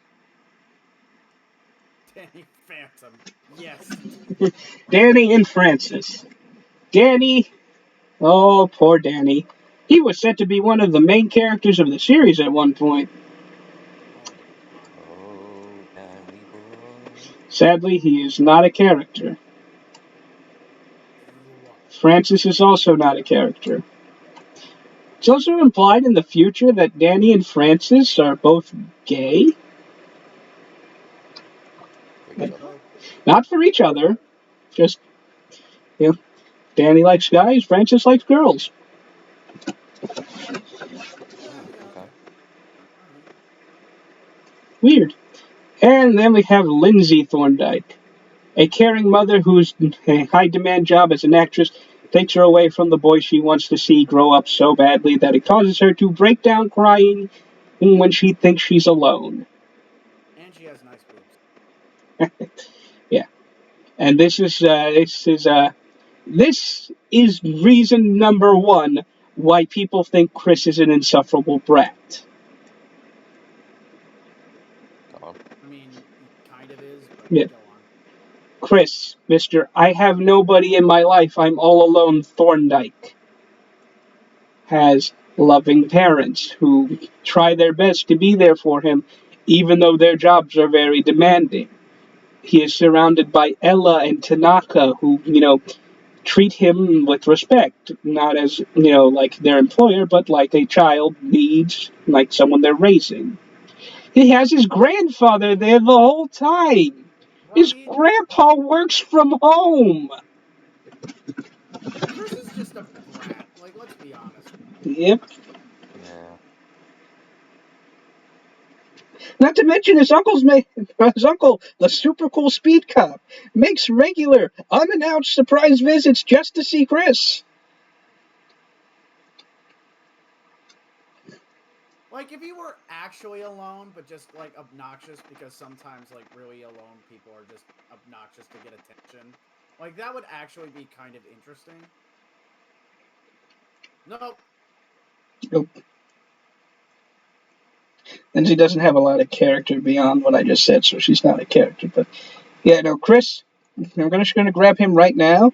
Speaker 1: Danny Phantom. Yes.
Speaker 3: Danny and Francis. Danny, oh, poor Danny. He was set to be one of the main characters of the series at one point.
Speaker 2: Oh, Danny boy.
Speaker 3: Sadly, he is not a character. Francis is also not a character. It's also implied in the future that Danny and Francis are both gay.
Speaker 2: For each other.
Speaker 3: Not for each other, just, Danny likes guys, Francis likes girls.
Speaker 2: Okay.
Speaker 3: Weird. And then we have Lindsay Thorndike, a caring mother whose high demand job as an actress takes her away from the boy she wants to see grow up so badly that it causes her to break down crying when she thinks she's alone.
Speaker 1: And she has nice boobs.
Speaker 3: Yeah. And this is This is reason number one why people think Chris is an insufferable brat.
Speaker 2: Go on.
Speaker 1: I mean, he kind of is, but
Speaker 3: Yeah.
Speaker 1: go on.
Speaker 3: Chris, Mr. I have nobody in my life, I'm all alone Thorndyke, has loving parents who try their best to be there for him, even though their jobs are very demanding. He is surrounded by Ella and Tanaka, who, treat him with respect, not as, like their employer, but like a child needs, like someone they're raising. He has his grandfather there the whole time. His
Speaker 1: Right?
Speaker 3: grandpa works from home.
Speaker 1: Chris is just a brat. Like, let's be honest.
Speaker 3: Yep.
Speaker 2: Yeah.
Speaker 3: Not to mention his uncle, the super cool speed cop, makes regular, unannounced surprise visits just to see Chris.
Speaker 1: Like, if he were actually alone, but just, like, obnoxious, because sometimes, like, really alone people are just obnoxious to get attention. Like, that would actually be kind of interesting. Nope.
Speaker 3: Nope. And she doesn't have a lot of character beyond what I just said, so she's not a character. But yeah, no, Chris, I'm just gonna grab him right now.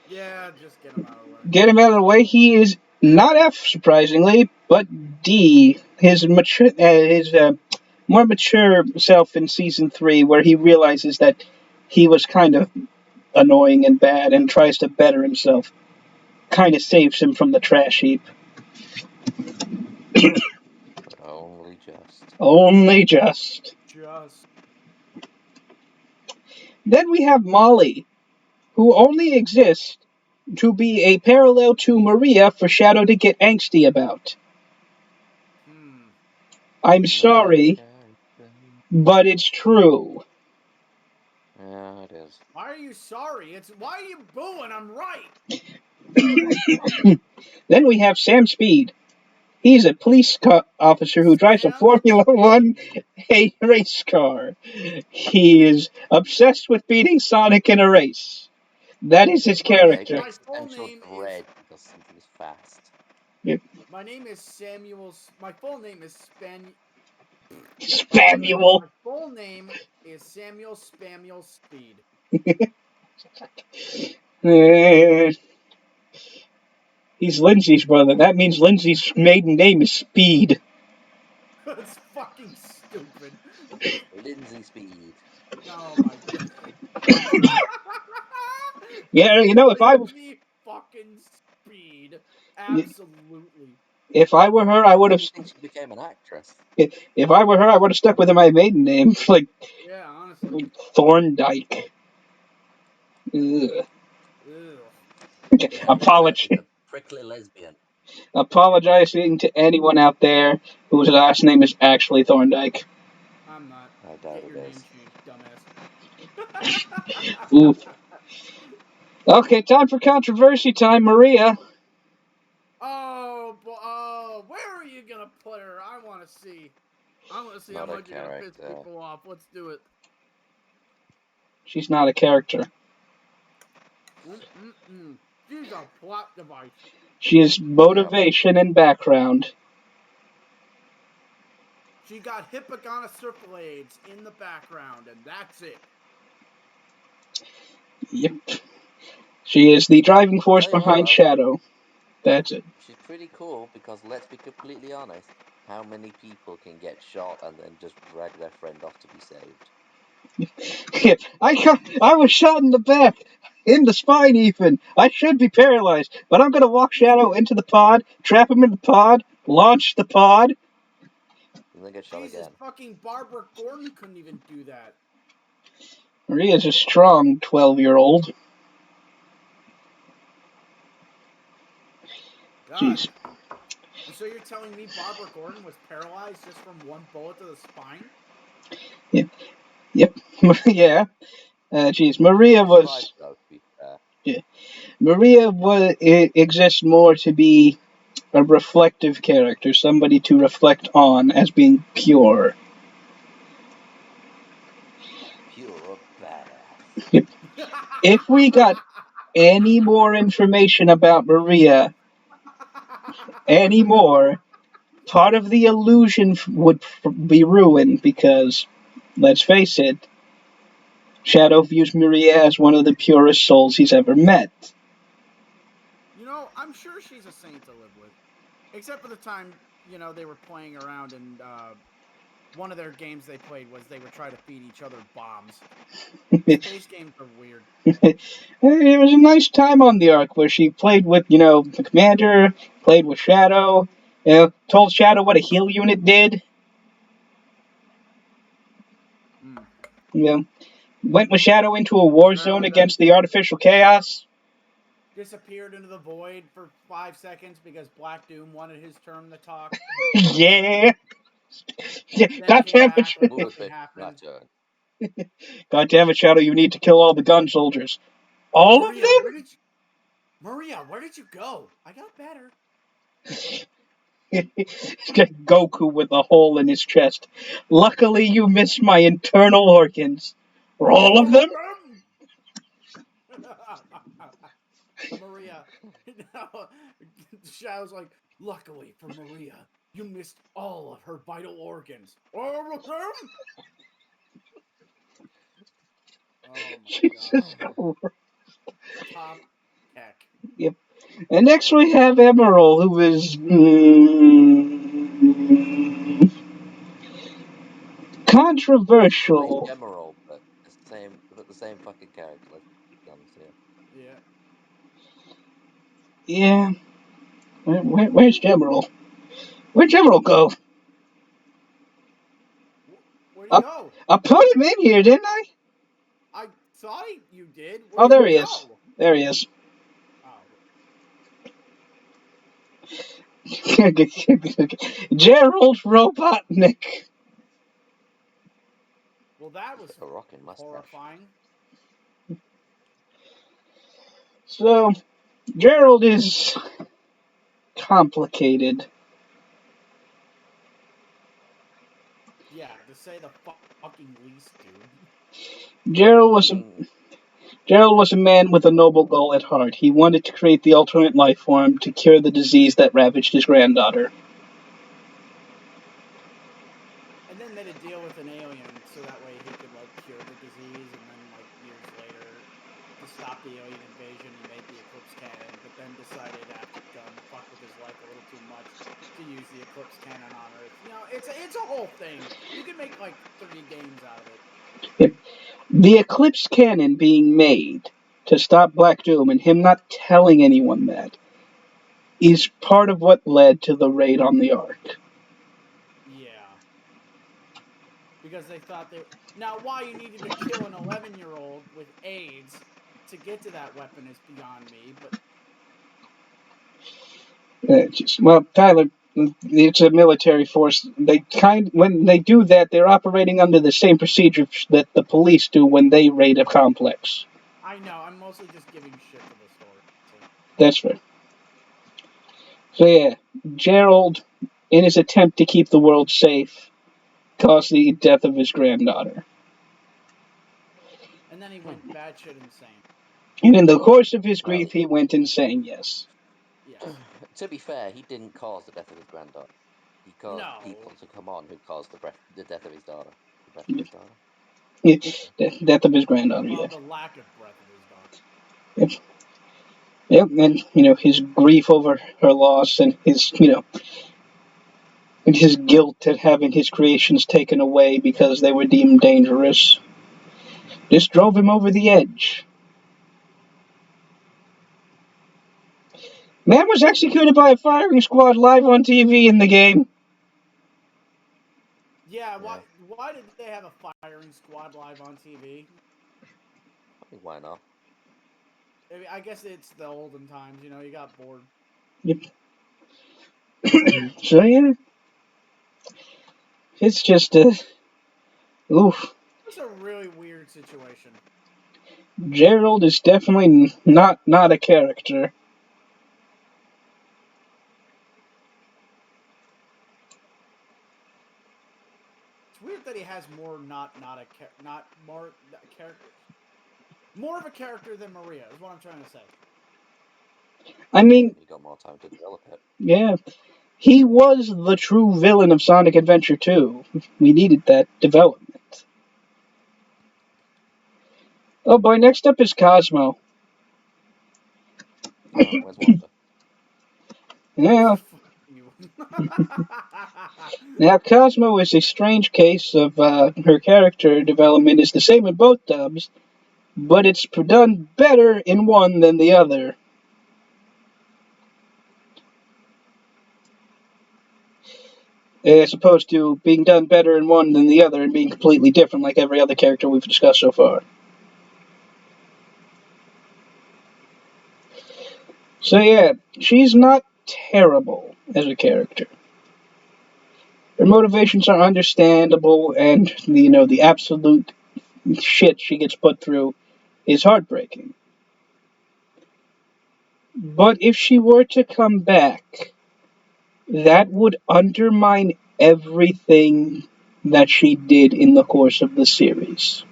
Speaker 1: Yeah, just get him out of the way.
Speaker 3: Get him out of the way. He is not F, surprisingly, but D. His more mature self in season 3, where he realizes that he was kind of annoying and bad and tries to better himself, kind of saves him from the trash heap.
Speaker 2: But only just.
Speaker 3: Only just.
Speaker 1: Just.
Speaker 3: Then we have Molly, who only exists to be a parallel to Maria for Shadow to get angsty about. I'm sorry, but it's true.
Speaker 2: Yeah, it is.
Speaker 1: Why are you sorry? Why are you booing? I'm right.
Speaker 3: Then we have Sam Speed. He's a police officer who drives a
Speaker 1: Sam
Speaker 3: Formula One
Speaker 1: Speed.
Speaker 3: race car. He is obsessed with beating Sonic in a race. That is his character.
Speaker 1: My full name is.
Speaker 2: Red because something's fast.
Speaker 3: Yep.
Speaker 1: My name is Samuel. My full name is
Speaker 3: Spamuel.
Speaker 1: My full name is Samuel Spamuel Speed.
Speaker 3: He's Lindsay's brother. That means Lindsay's maiden name is Speed.
Speaker 1: That's fucking stupid.
Speaker 2: Lindsay Speed.
Speaker 1: Oh my god.
Speaker 3: Yeah, if I
Speaker 1: Lindsay fucking Speed. Absolutely.
Speaker 3: if I were her, I would
Speaker 2: Why
Speaker 3: have.
Speaker 2: do you think she became an actress?
Speaker 3: If I were her, I would have stuck with my maiden name, like
Speaker 1: Yeah, honestly.
Speaker 3: Thorndyke. Ugh.
Speaker 1: Ugh.
Speaker 3: Apology.
Speaker 2: She's a prickly lesbian.
Speaker 3: Apologizing to anyone out there whose last name is actually Thorndyke.
Speaker 1: I'm not.
Speaker 2: I doubt
Speaker 1: Get your
Speaker 2: it
Speaker 1: name
Speaker 2: is.
Speaker 1: changed, dumbass.
Speaker 3: Oof. Okay, time for controversy time, Maria.
Speaker 1: Oh, where are you gonna put her? I want to see. I want to see
Speaker 2: Not
Speaker 1: how
Speaker 2: a
Speaker 1: much you're gonna piss
Speaker 2: character.
Speaker 1: people off. Let's do it.
Speaker 3: She's not a character.
Speaker 1: She's a plot device.
Speaker 3: She is motivation and background.
Speaker 1: She got hippogonocerfilades in the background, and that's it.
Speaker 3: Yep. She is the driving force
Speaker 2: Tell you
Speaker 3: behind
Speaker 2: what,
Speaker 3: Shadow. That's it.
Speaker 2: she's pretty cool because, let's be completely honest, how many people can get shot and then just drag their friend off to be saved?
Speaker 3: I was shot in the back, in the spine even. I should be paralyzed, but I'm gonna walk Shadow into the pod, trap him in the pod, launch the pod.
Speaker 2: And then get shot
Speaker 1: Jesus,
Speaker 2: again.
Speaker 1: fucking Barbara Gordon couldn't even do that.
Speaker 3: Maria's a strong 12-year-old.
Speaker 1: God.
Speaker 3: Jeez.
Speaker 1: So you're telling me Barbara Gordon was paralyzed just from one bullet to the spine?
Speaker 3: Yep. Yeah. Jeez. Maria
Speaker 2: She
Speaker 3: was.
Speaker 2: survived, though, to be fair.
Speaker 3: Yeah. Maria exists more to be a reflective character, somebody to reflect on as being pure.
Speaker 2: Pure badass.
Speaker 3: Yep. If we got any more information about Maria anymore, part of the illusion would be ruined because, let's face it, Shadow views Maria as one of the purest souls he's ever met.
Speaker 1: I'm sure she's a saint to live with. Except for the time, they were playing around and one of their games they played was they would try to feed each other bombs. Space games are weird.
Speaker 3: It was a nice time on the Ark where she played with, the commander, played with Shadow, told Shadow what a heal unit did. Went with Shadow into a war zone against the artificial chaos.
Speaker 1: Disappeared into the void for 5 seconds because Black Doom wanted his turn to talk.
Speaker 3: Yeah. God damn it. God damn it, Shadow, you need to kill all the gun soldiers. All
Speaker 1: Maria,
Speaker 3: of them?
Speaker 1: Maria, where did you go? I got better.
Speaker 3: Goku with a hole in his chest. Luckily, you missed my internal organs. All of them?
Speaker 1: Maria. Shadow's like, luckily for Maria, you missed all of her vital organs. All of them? Oh my
Speaker 3: Jesus
Speaker 1: god. Top heck.
Speaker 3: Yep. And next we have Emerald, who is controversial.
Speaker 2: Well, Emerald, but the same fucking character. Let's be honest here.
Speaker 3: Yeah. Where's Emerald? Where'd Emerald go?
Speaker 1: Where'd he go?
Speaker 3: I put him in here, didn't I?
Speaker 1: I thought you did.
Speaker 3: Oh, there he is. There he is. Gerald Robotnik.
Speaker 1: Well, that was
Speaker 2: a rocking mustache.
Speaker 1: horrifying.
Speaker 3: So, Gerald is complicated.
Speaker 1: Yeah, to say the fucking least, dude.
Speaker 3: Gerald was a man with a noble goal at heart. He wanted to create the alternate life form to cure the disease that ravaged his granddaughter.
Speaker 1: And then made a deal with an alien so that way he could cure the disease, and then years later, to stop the alien invasion, he made the Eclipse Cannon, but then decided after Gunn fucked with his life a little too much to use the Eclipse Cannon on Earth. It's a whole thing. You can make 30 games out of it.
Speaker 3: The Eclipse Cannon being made to stop Black Doom and him not telling anyone that is part of what led to the raid on the Ark.
Speaker 1: Yeah. Because they thought Now, why you needed to kill an 11-year-old with AIDS to get to that weapon is beyond me, but...
Speaker 3: Tyler, it's a military force. When they do that, they're operating under the same procedures that the police do when they raid a complex.
Speaker 1: I know. I'm mostly just giving shit to the story.
Speaker 3: That's right. So yeah, Gerald, in his attempt to keep the world safe, caused the death of his granddaughter.
Speaker 1: And then he went batshit insane.
Speaker 3: And in the course of his grief, he went insane, yes.
Speaker 2: To be fair, he didn't cause the death of his granddaughter. He caused people to come on who caused the death of his daughter. The breath of his daughter.
Speaker 3: Death of his granddaughter,
Speaker 1: well,
Speaker 3: yeah.
Speaker 1: The lack of breath of his daughter.
Speaker 3: Yep, and, his grief over her loss and his, and his guilt at having his creations taken away because they were deemed dangerous. This drove him over the edge. Man was executed by a firing squad live on TV in the game.
Speaker 1: Yeah, why did they have a firing squad live on TV?
Speaker 2: Why not?
Speaker 1: I guess it's the olden times, you got bored.
Speaker 3: Yep. So, yeah. It's just oof.
Speaker 1: It's a really weird situation.
Speaker 3: Gerald is definitely not a character.
Speaker 1: It's weird that he has more not characters. More of a character than Maria is what I'm trying to say.
Speaker 3: I mean,
Speaker 2: You got more time to develop it.
Speaker 3: yeah, he was the true villain of Sonic Adventure 2. We needed that development. Oh boy, next up is Cosmo.
Speaker 2: Alright, where's Wanda?
Speaker 3: Yeah,
Speaker 1: You.
Speaker 3: now Cosmo is a strange case of her character development is the same in both dubs, but it's done better in one than the other. As opposed to being done better in one than the other and being completely different like every other character we've discussed so far. So yeah, she's not terrible as a character. Her motivations are understandable, and the absolute shit she gets put through is heartbreaking. But if she were to come back, that would undermine everything that she did in the course of the series.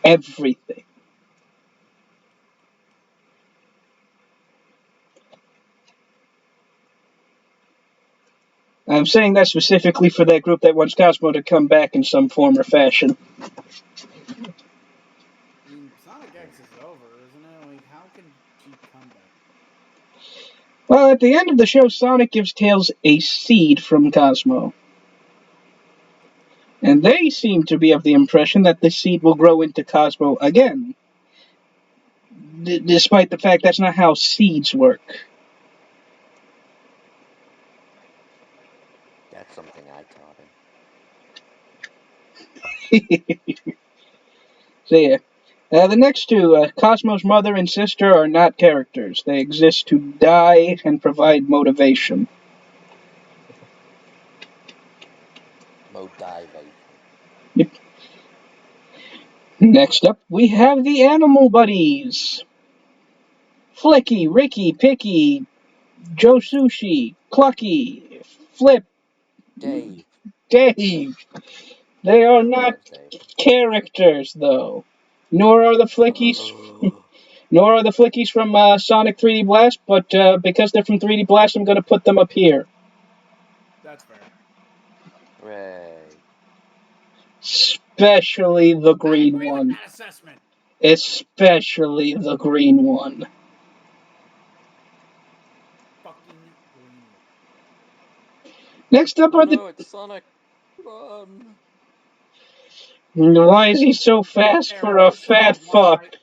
Speaker 3: Everything. I'm saying that specifically for that group that wants Cosmo to come back in some form or fashion.
Speaker 1: I mean, Sonic X is over, isn't it? Like, how can she come back?
Speaker 3: Well, at the end of the show, Sonic gives Tails a seed from Cosmo. And they seem to be of the impression that the seed will grow into Cosmo again. Despite the fact that's not how seeds work.
Speaker 2: That's something I taught him.
Speaker 3: So yeah. The next two, Cosmo's mother and sister, are not characters. They exist to die and provide motivation.
Speaker 2: Motivation.
Speaker 3: Yep. Next up, we have the Animal Buddies. Flicky, Ricky, Picky, Joe Sushi, Clucky, Flip,
Speaker 2: Dave.
Speaker 3: Dave. They are
Speaker 2: Everyone
Speaker 3: not
Speaker 2: loves Dave.
Speaker 3: characters, though. Nor are the Flickies. Nor are the Flickies from Sonic 3D Blast, but because they're from 3D Blast, I'm going to put them up here.
Speaker 1: That's fair.
Speaker 2: Hooray.
Speaker 3: Especially the
Speaker 1: I
Speaker 3: green
Speaker 1: agree with
Speaker 3: one.
Speaker 1: that assessment.
Speaker 3: Especially the green one.
Speaker 1: Fucking green.
Speaker 3: Next up
Speaker 2: Oh
Speaker 3: are the.
Speaker 2: no, it's Sonic. Run.
Speaker 3: Why is he so fast
Speaker 1: Fair,
Speaker 3: for
Speaker 1: if
Speaker 3: a
Speaker 1: you saw
Speaker 3: fat
Speaker 1: a
Speaker 3: fuck?
Speaker 1: one-eyed.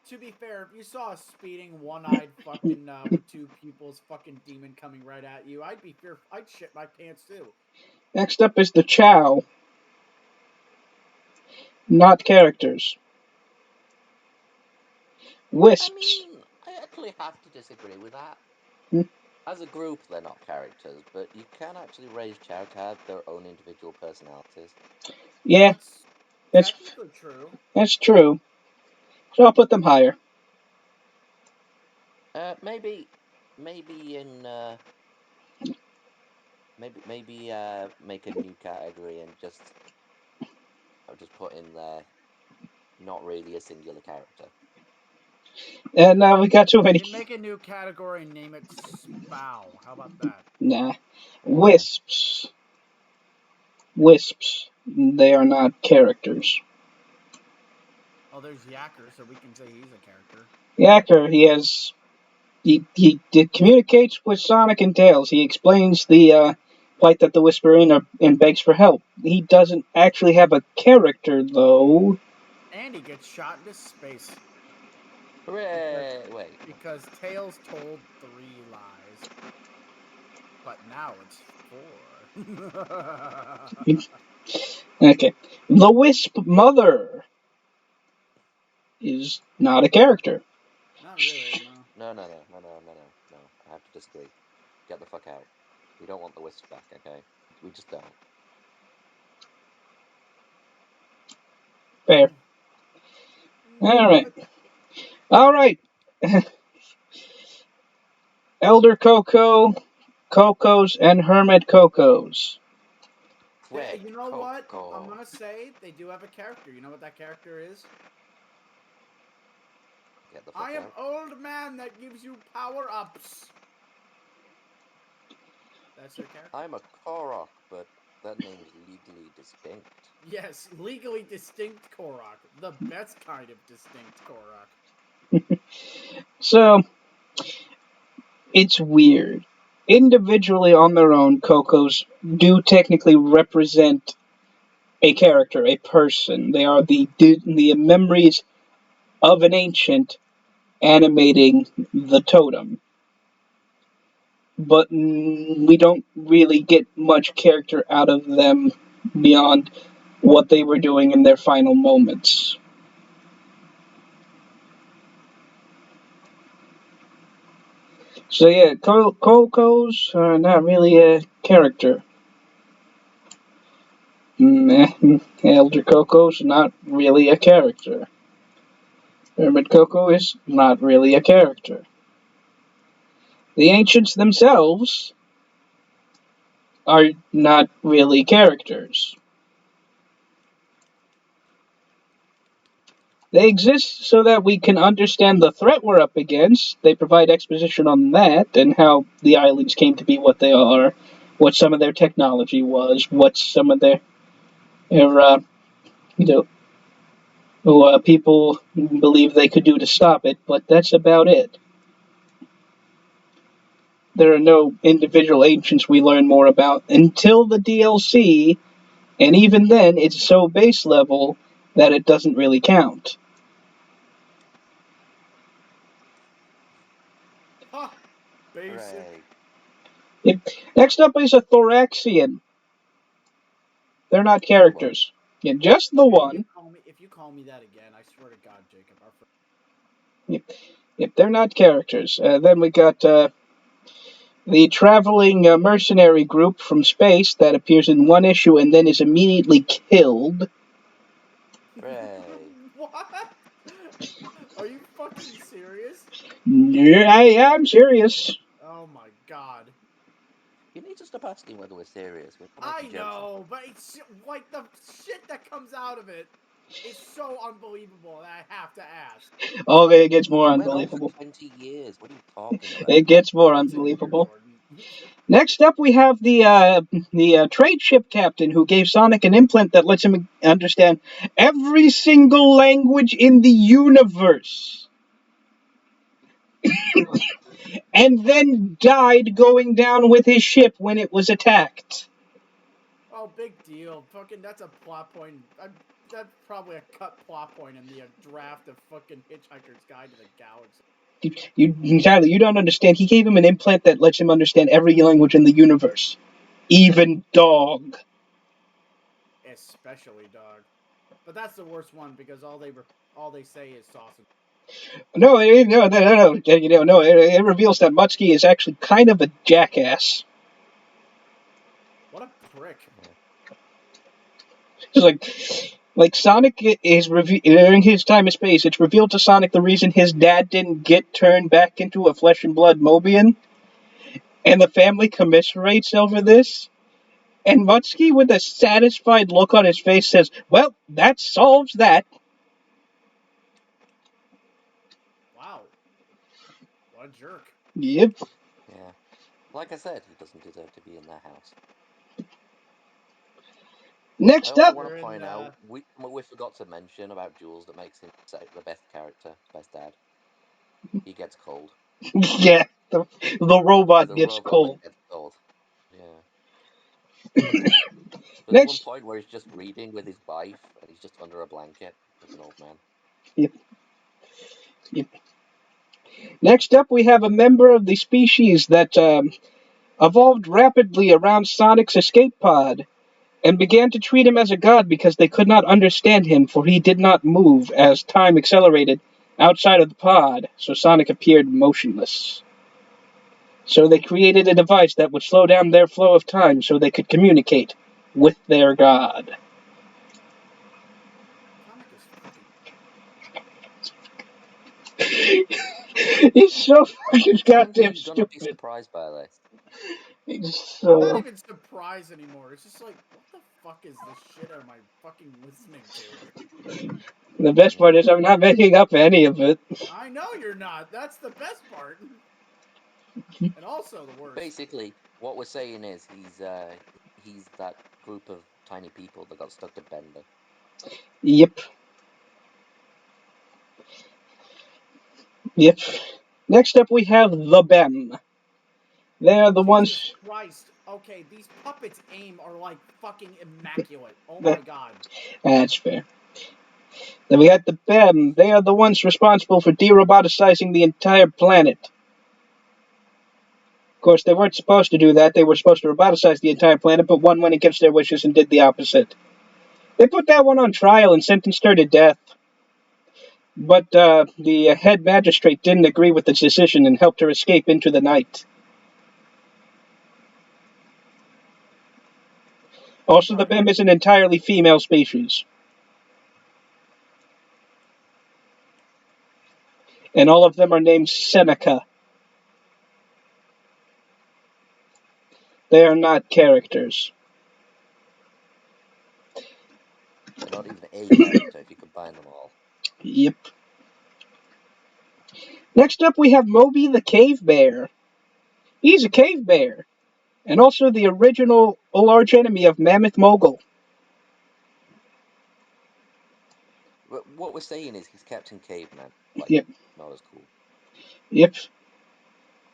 Speaker 1: To be fair, if you saw a speeding, one-eyed fucking with two pupils, fucking demon coming right at you, I'd be fearful. I'd shit my pants too.
Speaker 3: Next up is the Chow. Not characters.
Speaker 2: I
Speaker 3: Wisps.
Speaker 2: mean, I actually have to disagree with that.
Speaker 3: Hmm.
Speaker 2: As a group, they're not characters, but you can actually raise Chow to have their own individual personalities.
Speaker 3: Yeah,
Speaker 1: That's
Speaker 3: that's
Speaker 1: technically true.
Speaker 3: that's true. So I'll put them higher.
Speaker 2: Maybe in maybe make a new category and just I'll just put in there not really a singular character.
Speaker 3: And now we got too many.
Speaker 1: Make a new category and name it Spow. How about that?
Speaker 3: Nah.
Speaker 2: Okay.
Speaker 3: Wisps. Wisps. They are not characters.
Speaker 1: Oh, there's Yacker, so we can say he's a character.
Speaker 3: Yacker, he communicates with Sonic and Tails. He explains the plight that the Whisper in and begs for help. He doesn't actually have a character, though.
Speaker 1: And he gets shot into space.
Speaker 2: Hooray! Wait.
Speaker 1: Because Tails told 3 lies. But now it's 4.
Speaker 3: Okay. The Wisp Mother is not a character.
Speaker 1: Not really, no.
Speaker 2: No. I have to disagree. Get the fuck out. We don't want the Wisps back, okay? We just don't.
Speaker 3: Fair. Alright. Alright. Elder Coco, Cocos, and Hermit Cocos.
Speaker 2: Red
Speaker 1: You know what?
Speaker 2: Coco.
Speaker 1: I'm gonna say they do have a character. You know what that character is?
Speaker 2: Get the fuck
Speaker 1: I am
Speaker 2: out.
Speaker 1: old man that gives you power ups. That's their character.
Speaker 2: I'm a Korok, but that name's legally distinct.
Speaker 1: Yes, legally distinct Korok. The best kind of distinct Korok.
Speaker 3: So, it's weird. Individually on their own, Cocos do technically represent a character, a person. They are the memories of an ancient animating the totem. But we don't really get much character out of them beyond what they were doing in their final moments. So yeah, Coco's are not really a character. Elder Coco's not really a character. Hermit Coco is not really a character. The ancients themselves are not really characters. They exist so that we can understand the threat we're up against. They provide exposition on that and how the islands came to be what they are, what some of their technology was, what some of their people believe they could do to stop it, but that's about it. There are no individual ancients we learn more about until the DLC, and even then, it's so base level that it doesn't really count.
Speaker 1: Ha! Basic.
Speaker 2: Hooray.
Speaker 3: Yep. Next up is a Thoraxian. They're not characters. Yeah, just the one.
Speaker 1: If you call me that again, I swear to God, Jacob.
Speaker 3: Yep, they're not characters. Then we got the traveling mercenary group from space that appears in one issue and then is immediately killed.
Speaker 2: Hooray.
Speaker 1: What? Are you fucking serious?
Speaker 3: Yeah, I'm serious.
Speaker 1: Oh my God.
Speaker 2: You need to stop asking whether we're serious. We're
Speaker 1: I
Speaker 2: making jokes.
Speaker 1: know, but it's like the shit that comes out of it is so unbelievable that I have to ask.
Speaker 3: Oh, it gets more
Speaker 2: It went on
Speaker 3: unbelievable.
Speaker 2: for 20 years. What are you talking about?
Speaker 3: It gets more
Speaker 1: Continue,
Speaker 3: unbelievable.
Speaker 1: Jordan.
Speaker 3: Next up, we have the trade ship captain who gave Sonic an implant that lets him understand every single language in the universe. And then died going down with his ship when it was attacked.
Speaker 1: Oh, big deal. Fucking, that's a plot point. That's probably a cut plot point in the draft of fucking Hitchhiker's Guide to the Galaxy.
Speaker 3: Tyler, you don't understand. He gave him an implant that lets him understand every language in the universe, even dog.
Speaker 1: Especially dog. But that's the worst one because all they say is sausage.
Speaker 3: No. It reveals that Mutsky is actually kind of a jackass.
Speaker 1: What a prick.
Speaker 3: It's like Sonic is during his time in space. It's revealed to Sonic the reason his dad didn't get turned back into a flesh and blood Mobian, and the family commiserates over this. And Mutsky, with a satisfied look on his face, says, "Well, that solves that."
Speaker 1: Wow. What a jerk.
Speaker 3: Yep.
Speaker 2: Yeah. Like I said, he doesn't deserve to be in that house.
Speaker 3: Next
Speaker 2: I also
Speaker 3: up,
Speaker 2: want to point out, we forgot to mention about Jules that makes him the best character, best dad. He gets cold.
Speaker 3: yeah, the robot gets
Speaker 2: robot
Speaker 3: cold.
Speaker 2: Gets cold. Yeah. There's one
Speaker 3: Next,
Speaker 2: point where he's just reading with his wife, and he's just under a blanket, like an old man.
Speaker 3: Yep. Next up, we have a member of the species that evolved rapidly around Sonic's escape pod, and began to treat him as a god because they could not understand him, for he did not move as time accelerated outside of the pod, so Sonic appeared motionless. So they created a device that would slow down their flow of time so they could communicate with their god. He's so fucking goddamn
Speaker 2: He's gonna be
Speaker 3: stupid.
Speaker 2: surprised by this.
Speaker 3: He's
Speaker 1: I'm not
Speaker 3: so...
Speaker 1: even surprised anymore. It's just like, what the fuck is this shit am I fucking listening to?
Speaker 3: The best part is I'm not making up any of it.
Speaker 1: I know you're not. That's the best part. And also the worst.
Speaker 2: Basically, what we're saying is he's that group of tiny people that got stuck to Bender.
Speaker 3: Yep. Yep. Next up, we have the Bem. They're the ones.
Speaker 1: Jesus Christ. Okay, these puppets' aim are like fucking immaculate. Oh my god.
Speaker 3: That's fair. Then we got the Bem. They are the ones responsible for de-roboticizing the entire planet. Of course, they weren't supposed to do that. They were supposed to roboticize the entire planet, but one went against their wishes and did the opposite. They put that one on trial and sentenced her to death. But the head magistrate didn't agree with the decision and helped her escape into the night. Also, the Bem is an entirely female species. And all of them are named Seneca. They are not characters.
Speaker 2: They're not even a character if you combine them all.
Speaker 3: Yep. Next up, we have Moby the Cave Bear. He's a cave bear, and also the original large enemy of Mammoth Mogul.
Speaker 2: But what we're saying is he's Captain Caveman. Like,
Speaker 3: Yep.
Speaker 2: not as cool.
Speaker 3: Yep.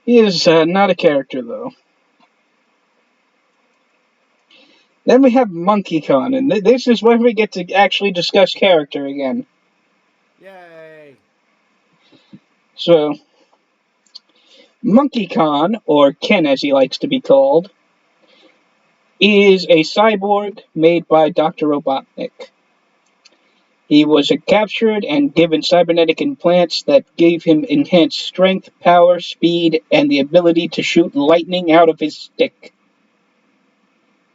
Speaker 3: He is not a character, though. Then we have Monkey Kong, and this is where we get to actually discuss character again.
Speaker 1: Yay.
Speaker 3: So, Monkey Kong, or Ken as he likes to be called, is a cyborg made by Dr. Robotnik. He was captured and given cybernetic implants that gave him enhanced strength, power, speed, and the ability to shoot lightning out of his stick,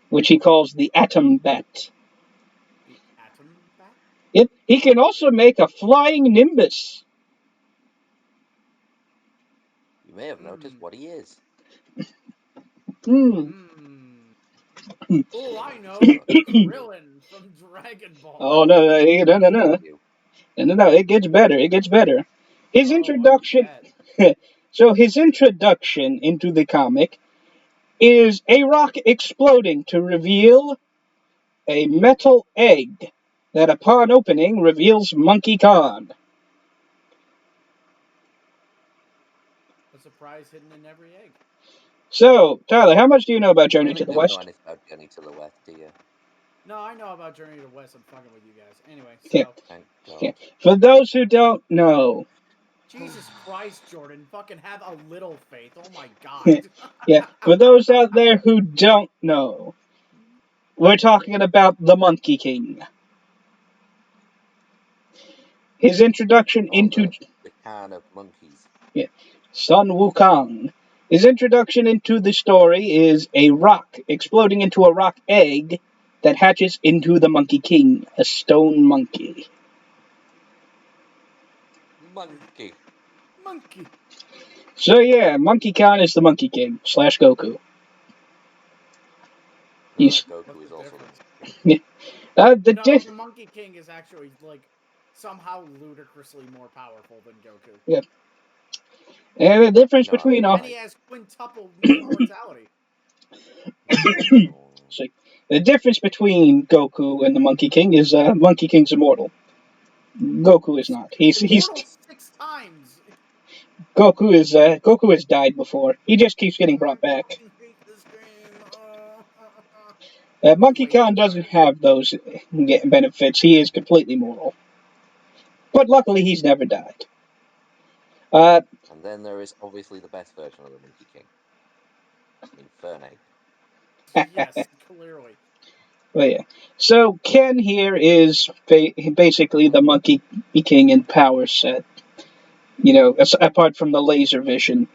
Speaker 3: which he calls the Atom Bat.
Speaker 1: The Atom Bat?
Speaker 3: Yep, he can also make a flying Nimbus.
Speaker 2: You may have noticed what he is.
Speaker 1: Oh, I know. Krillin from Dragon Ball.
Speaker 3: Oh, no. It gets better. It gets better. His introduction. So, his introduction into the comic is a rock exploding to reveal a metal egg that, upon opening, reveals Monkey Kong.
Speaker 1: A surprise hidden in every egg.
Speaker 3: So, Tyler, how much do you know about Journey to the West?
Speaker 2: I don't know anything about Journey to the West, do you?
Speaker 1: No, I know about Journey to the West. I'm fucking with you guys. Anyway, so.
Speaker 3: Yeah.
Speaker 2: Thank God.
Speaker 3: Yeah. For those who don't know.
Speaker 1: Jesus Christ, Jordan. Fucking have a little faith. Oh my God.
Speaker 3: Yeah. For those out there who don't know, we're talking about the Monkey King. His introduction into
Speaker 2: the can of monkeys.
Speaker 3: Yeah, Sun Wukong. His introduction into the story is a rock exploding into a rock egg that hatches into the Monkey King, a stone monkey.
Speaker 1: Monkey.
Speaker 3: So yeah, Monkey Kong is the Monkey King / Goku.
Speaker 2: Goku is also the
Speaker 1: the Monkey King is actually like somehow ludicrously more powerful than Goku.
Speaker 3: Yeah. And the difference between
Speaker 1: and he has quintuple immortality.
Speaker 3: So, the difference between Goku and the Monkey King is Monkey King's immortal. Goku is not. He's
Speaker 1: 6 times.
Speaker 3: Goku has died before. He just keeps getting brought back. Monkey Kong doesn't have those benefits. He is completely mortal. But luckily, he's never died.
Speaker 2: And then there is obviously the best version of the Monkey King. Infernape.
Speaker 1: Yes, clearly.
Speaker 3: Well, yeah. So Ken here is basically the Monkey King in power set. You know, apart from the laser vision.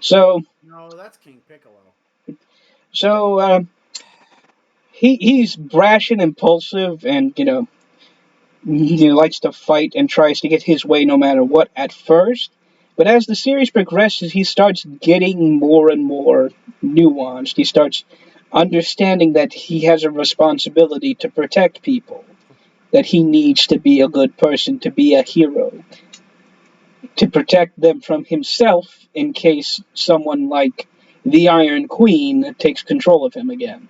Speaker 3: So.
Speaker 1: No, that's King Piccolo.
Speaker 3: So he's brash and impulsive, and he likes to fight and tries to get his way no matter what at first. But as the series progresses, he starts getting more and more nuanced. He starts understanding that he has a responsibility to protect people, that he needs to be a good person, to be a hero, to protect them from himself in case someone like the Iron Queen takes control of him again.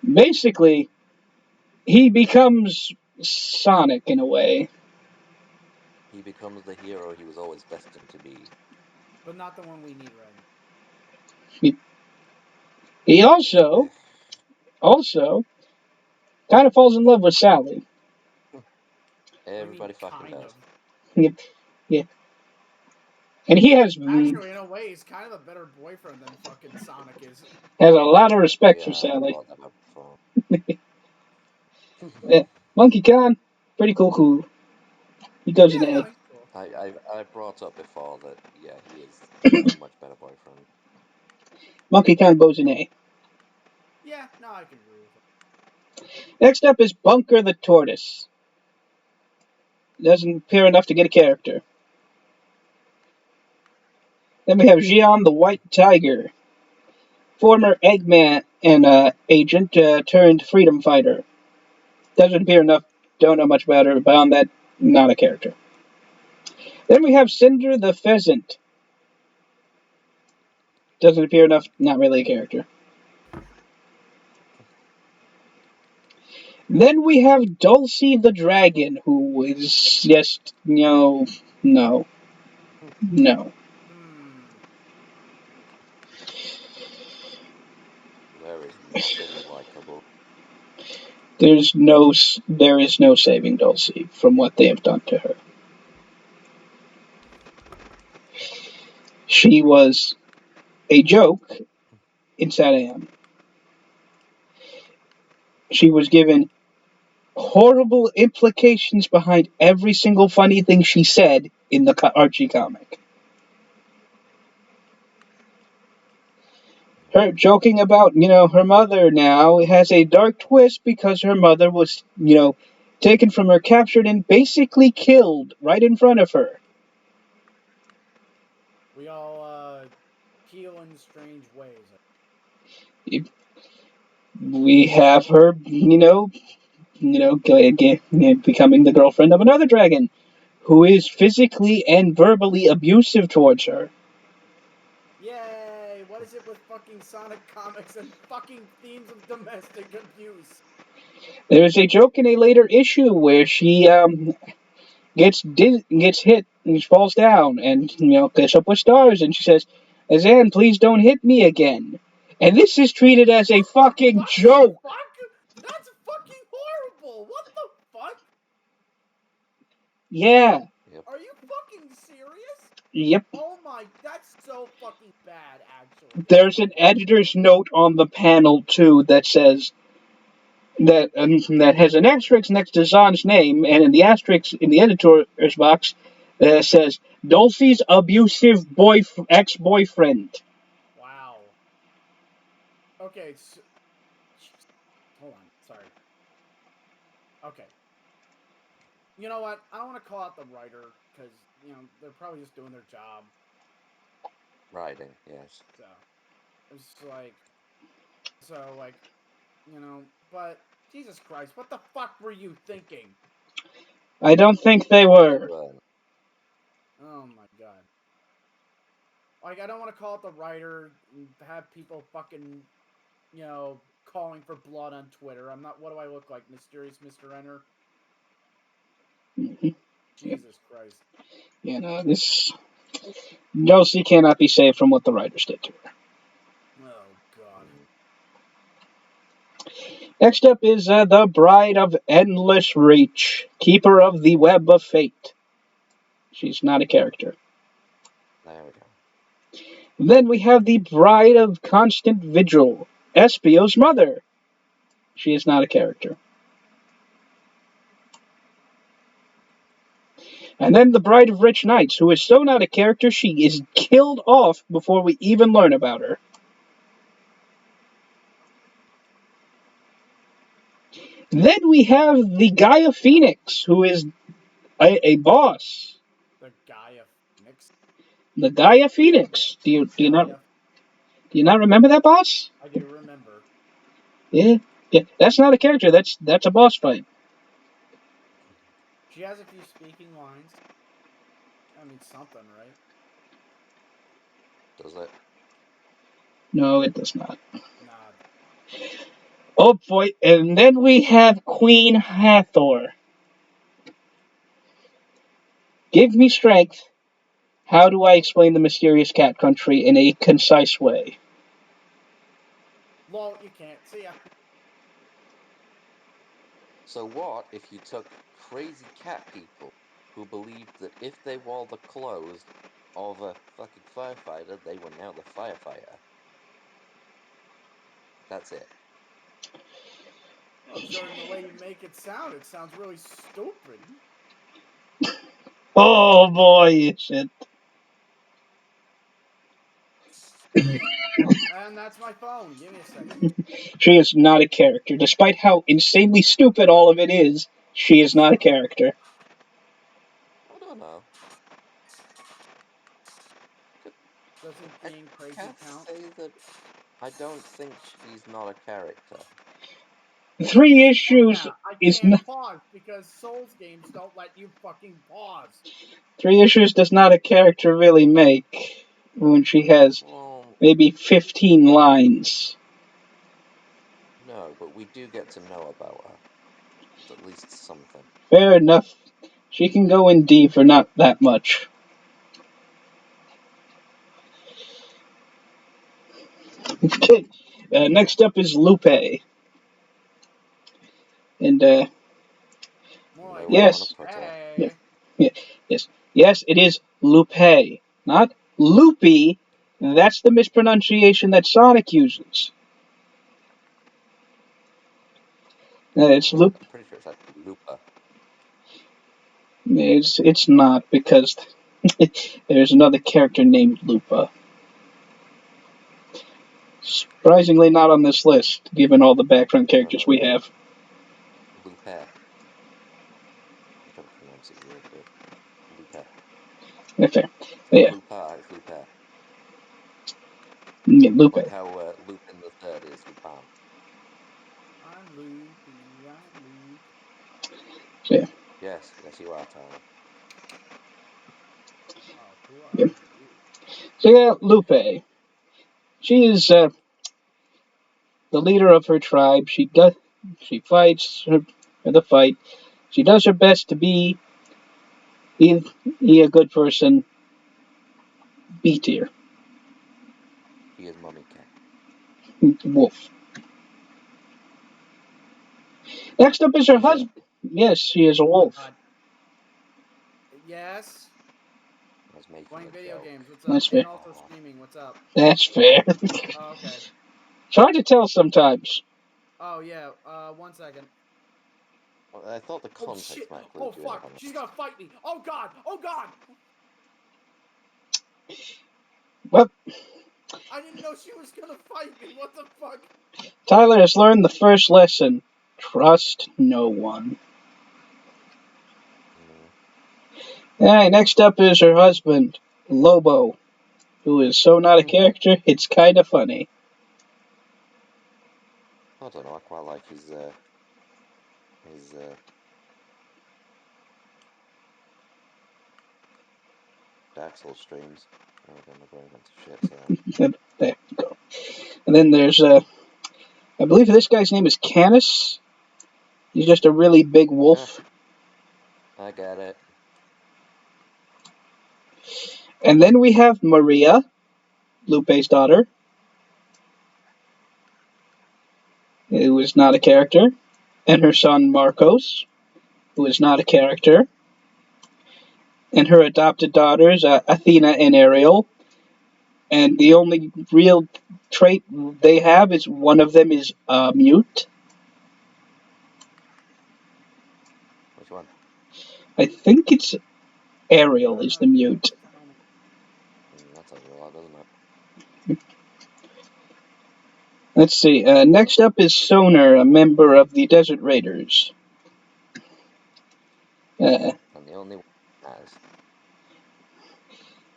Speaker 3: Basically, he becomes Sonic in a way.
Speaker 2: He becomes the hero he was always destined to be.
Speaker 1: But not the one we need right now.
Speaker 3: He also kind of falls in love with Sally.
Speaker 2: Everybody fucking
Speaker 1: Kind
Speaker 2: does.
Speaker 1: of.
Speaker 3: Yeah, and he has
Speaker 1: Actually, in a way, he's kind of a better boyfriend than fucking Sonic is.
Speaker 3: a lot of respect for
Speaker 2: Yeah, I
Speaker 3: Sally.
Speaker 2: brought that up before.
Speaker 3: Yeah, Monkey Khan, pretty cool. He goes an
Speaker 1: Yeah, no,
Speaker 3: A.
Speaker 1: he's cool.
Speaker 2: I brought up before that, yeah, he is a much better boyfriend.
Speaker 3: Monkey Khan goes an A.
Speaker 1: Yeah, no, I can agree with it.
Speaker 3: Next up is Bunker the Tortoise. Doesn't appear enough to get a character. Then we have Xion the White Tiger, former Eggman and agent turned freedom fighter. Doesn't appear enough. Don't know much about her. Beyond that, not a character. Then we have Cinder the Pheasant. Doesn't appear enough. Not really a character. Then we have Dulcie the Dragon, who is just no.
Speaker 1: Hmm.
Speaker 2: There is nothing likable.
Speaker 3: There is no saving Dulcie from what they have done to her. She was a joke in SatAM. She was given horrible implications behind every single funny thing she said in the Archie comic. Her joking about, her mother now has a dark twist because her mother was, taken from her, captured, and basically killed right in front of her.
Speaker 1: We all heal in strange ways.
Speaker 3: We have her, becoming the girlfriend of another dragon who is physically and verbally abusive towards her.
Speaker 1: Yay! What is it with fucking Sonic comics and fucking themes of domestic abuse?
Speaker 3: There's a joke in a later issue where she gets hit and she falls down and gets up with stars and she says, "Azan, please don't hit me again." And this is treated as a
Speaker 1: What the
Speaker 3: fucking
Speaker 1: fucking
Speaker 3: joke.
Speaker 1: fuck? That's fucking horrible! What the fuck?
Speaker 3: Yeah.
Speaker 2: Yep.
Speaker 1: Are you fucking serious?
Speaker 3: Yep.
Speaker 1: Oh my, that's so fucking bad, actually.
Speaker 3: There's an editor's note on the panel too that says that has an asterisk next to Zahn's name, and in the asterisk in the editor's box says Dulcie's abusive ex-boyfriend.
Speaker 1: Wow. Okay, so, hold on, sorry. Okay. You know what? I don't want to call out the writer because they're probably just doing their job.
Speaker 2: Writing, yes.
Speaker 1: So it's like, but Jesus Christ, what the fuck were you thinking?
Speaker 3: I don't think they were.
Speaker 1: Oh my god. Like, I don't want to call out the writer and have people fucking, calling for blood on Twitter. I'm not. What do I look like, Mysterious Mr. Enter?
Speaker 3: Mm-hmm.
Speaker 1: Jesus Christ.
Speaker 3: This Dulcie cannot be saved from what the writers did to her.
Speaker 1: Oh god.
Speaker 3: Next up is the Bride of Endless Reach, Keeper of the Web of Fate. She's not a character.
Speaker 2: There we go.
Speaker 3: Then we have the Bride of Constant Vigil, Espio's mother. She is not a character. And then the Bride of Rich Knights, who is so not a character she is killed off before we even learn about her. Then we have the Gaia Phoenix, who is A boss.
Speaker 1: The Gaia Phoenix.
Speaker 3: The Gaia Phoenix.
Speaker 1: Gaia.
Speaker 3: Do you not remember that boss?
Speaker 1: I do remember.
Speaker 3: Yeah. Yeah. That's not a character. That's a boss fight.
Speaker 1: She has a few speaking lines. I mean, something, right?
Speaker 2: Does it?
Speaker 3: No, it does not.
Speaker 1: Nah.
Speaker 3: Oh boy, and then we have Queen Hathor. Give me strength. How do I explain the mysterious cat country in a concise way?
Speaker 1: Lol, you can't. See ya.
Speaker 2: So what if you took crazy cat people who believed that if they wore the clothes of a fucking firefighter, they were now the firefighter? That's it.
Speaker 1: Well, Jordan, the way you make it sounds really stupid.
Speaker 3: Oh boy, is it.
Speaker 1: And that's my phone. Give me a second.
Speaker 3: She is not a character. Despite how insanely stupid all of it is, she is not a character.
Speaker 2: I don't know.
Speaker 1: Doesn't
Speaker 2: I
Speaker 1: being crazy
Speaker 2: can't
Speaker 1: count?
Speaker 2: say that I don't think she's not a character.
Speaker 3: 3 issues
Speaker 1: Yeah, I
Speaker 3: is
Speaker 1: can't
Speaker 3: not.
Speaker 1: pause because Souls games don't let you fucking pause.
Speaker 3: 3 issues does not a character really make when she has
Speaker 2: Well,
Speaker 3: maybe 15 lines.
Speaker 2: no, but we do get to know about her. It's at least something.
Speaker 3: Fair enough. She can go in D for not that much. Okay. Next up is Lupe. And
Speaker 1: More
Speaker 2: No
Speaker 1: like
Speaker 2: way you want
Speaker 3: yes,
Speaker 2: to put her.
Speaker 3: yeah,
Speaker 1: Lupe.
Speaker 3: yeah, yes, it is Lupe, not Loopy. That's the mispronunciation that Sonic uses. It's Loop.
Speaker 2: I'm pretty sure it's actually Lupa.
Speaker 3: It's not because there's another character named Lupa. Surprisingly, not on this list, given all the background
Speaker 2: No,
Speaker 3: characters
Speaker 2: no,
Speaker 3: we have.
Speaker 2: Lupe. I'm trying to pronounce it weird, but Lupe.
Speaker 3: Okay,
Speaker 2: It's not
Speaker 3: yeah,
Speaker 2: Lupa, it's Lupe.
Speaker 3: yeah, Lupe.
Speaker 2: Like how Lupin the Third is Lupin.
Speaker 1: I'm loopy. I'm loopy.
Speaker 3: So, yeah,
Speaker 2: Yes, yes, you are, Tyler.
Speaker 1: Oh, who
Speaker 3: yeah.
Speaker 1: are you?
Speaker 3: So yeah, Lupe. She is the leader of her tribe. She fights the fight. She does her best to be a good person. B tier.
Speaker 2: He is Mummy Cat.
Speaker 3: Wolf. Next up is her
Speaker 2: Is she?
Speaker 3: husband. Yes, she is a
Speaker 1: Oh my
Speaker 3: wolf.
Speaker 1: god. Yes.
Speaker 2: I was making
Speaker 1: Playing
Speaker 2: a
Speaker 1: video
Speaker 2: joke.
Speaker 1: games. What's up?
Speaker 3: That's fair.
Speaker 1: And also
Speaker 2: Aw.
Speaker 1: streaming. What's up?
Speaker 3: That's fair.
Speaker 1: Oh, okay.
Speaker 3: It's hard to tell sometimes.
Speaker 1: Oh yeah. 1 second.
Speaker 2: Well, I thought the
Speaker 1: Oh
Speaker 2: context
Speaker 1: shit.
Speaker 2: might include
Speaker 1: Oh
Speaker 2: you in it
Speaker 1: fuck.
Speaker 2: on
Speaker 1: She's
Speaker 2: this.
Speaker 1: gonna fight me. Oh god. Oh god.
Speaker 3: Well,
Speaker 1: I didn't know she was gonna fight me. What the fuck?
Speaker 3: Tyler has learned the first lesson. Trust no one. Alright, next up is her husband, Lobo, who is so not a character, it's kind of funny.
Speaker 2: I don't know. I quite like his Dark Souls streams. Oh, then we're going into shit. So
Speaker 3: There you go. And then there's, I believe this guy's name is Canis. He's just a really big wolf.
Speaker 2: I get it.
Speaker 3: And then we have Maria, Lupe's daughter, who is not a character, and her son Marcos, who is not a character, and her adopted daughters, Athena and Ariel. And the only real trait they have is one of them is mute.
Speaker 2: Which one?
Speaker 3: I think it's
Speaker 1: I
Speaker 3: Ariel
Speaker 1: don't
Speaker 3: is
Speaker 1: know.
Speaker 3: the mute.
Speaker 1: Just tell me.
Speaker 2: That tells you a lot, doesn't it?
Speaker 3: Let's see. Next up is Soner, a member of the Desert Raiders.
Speaker 2: And the only one has.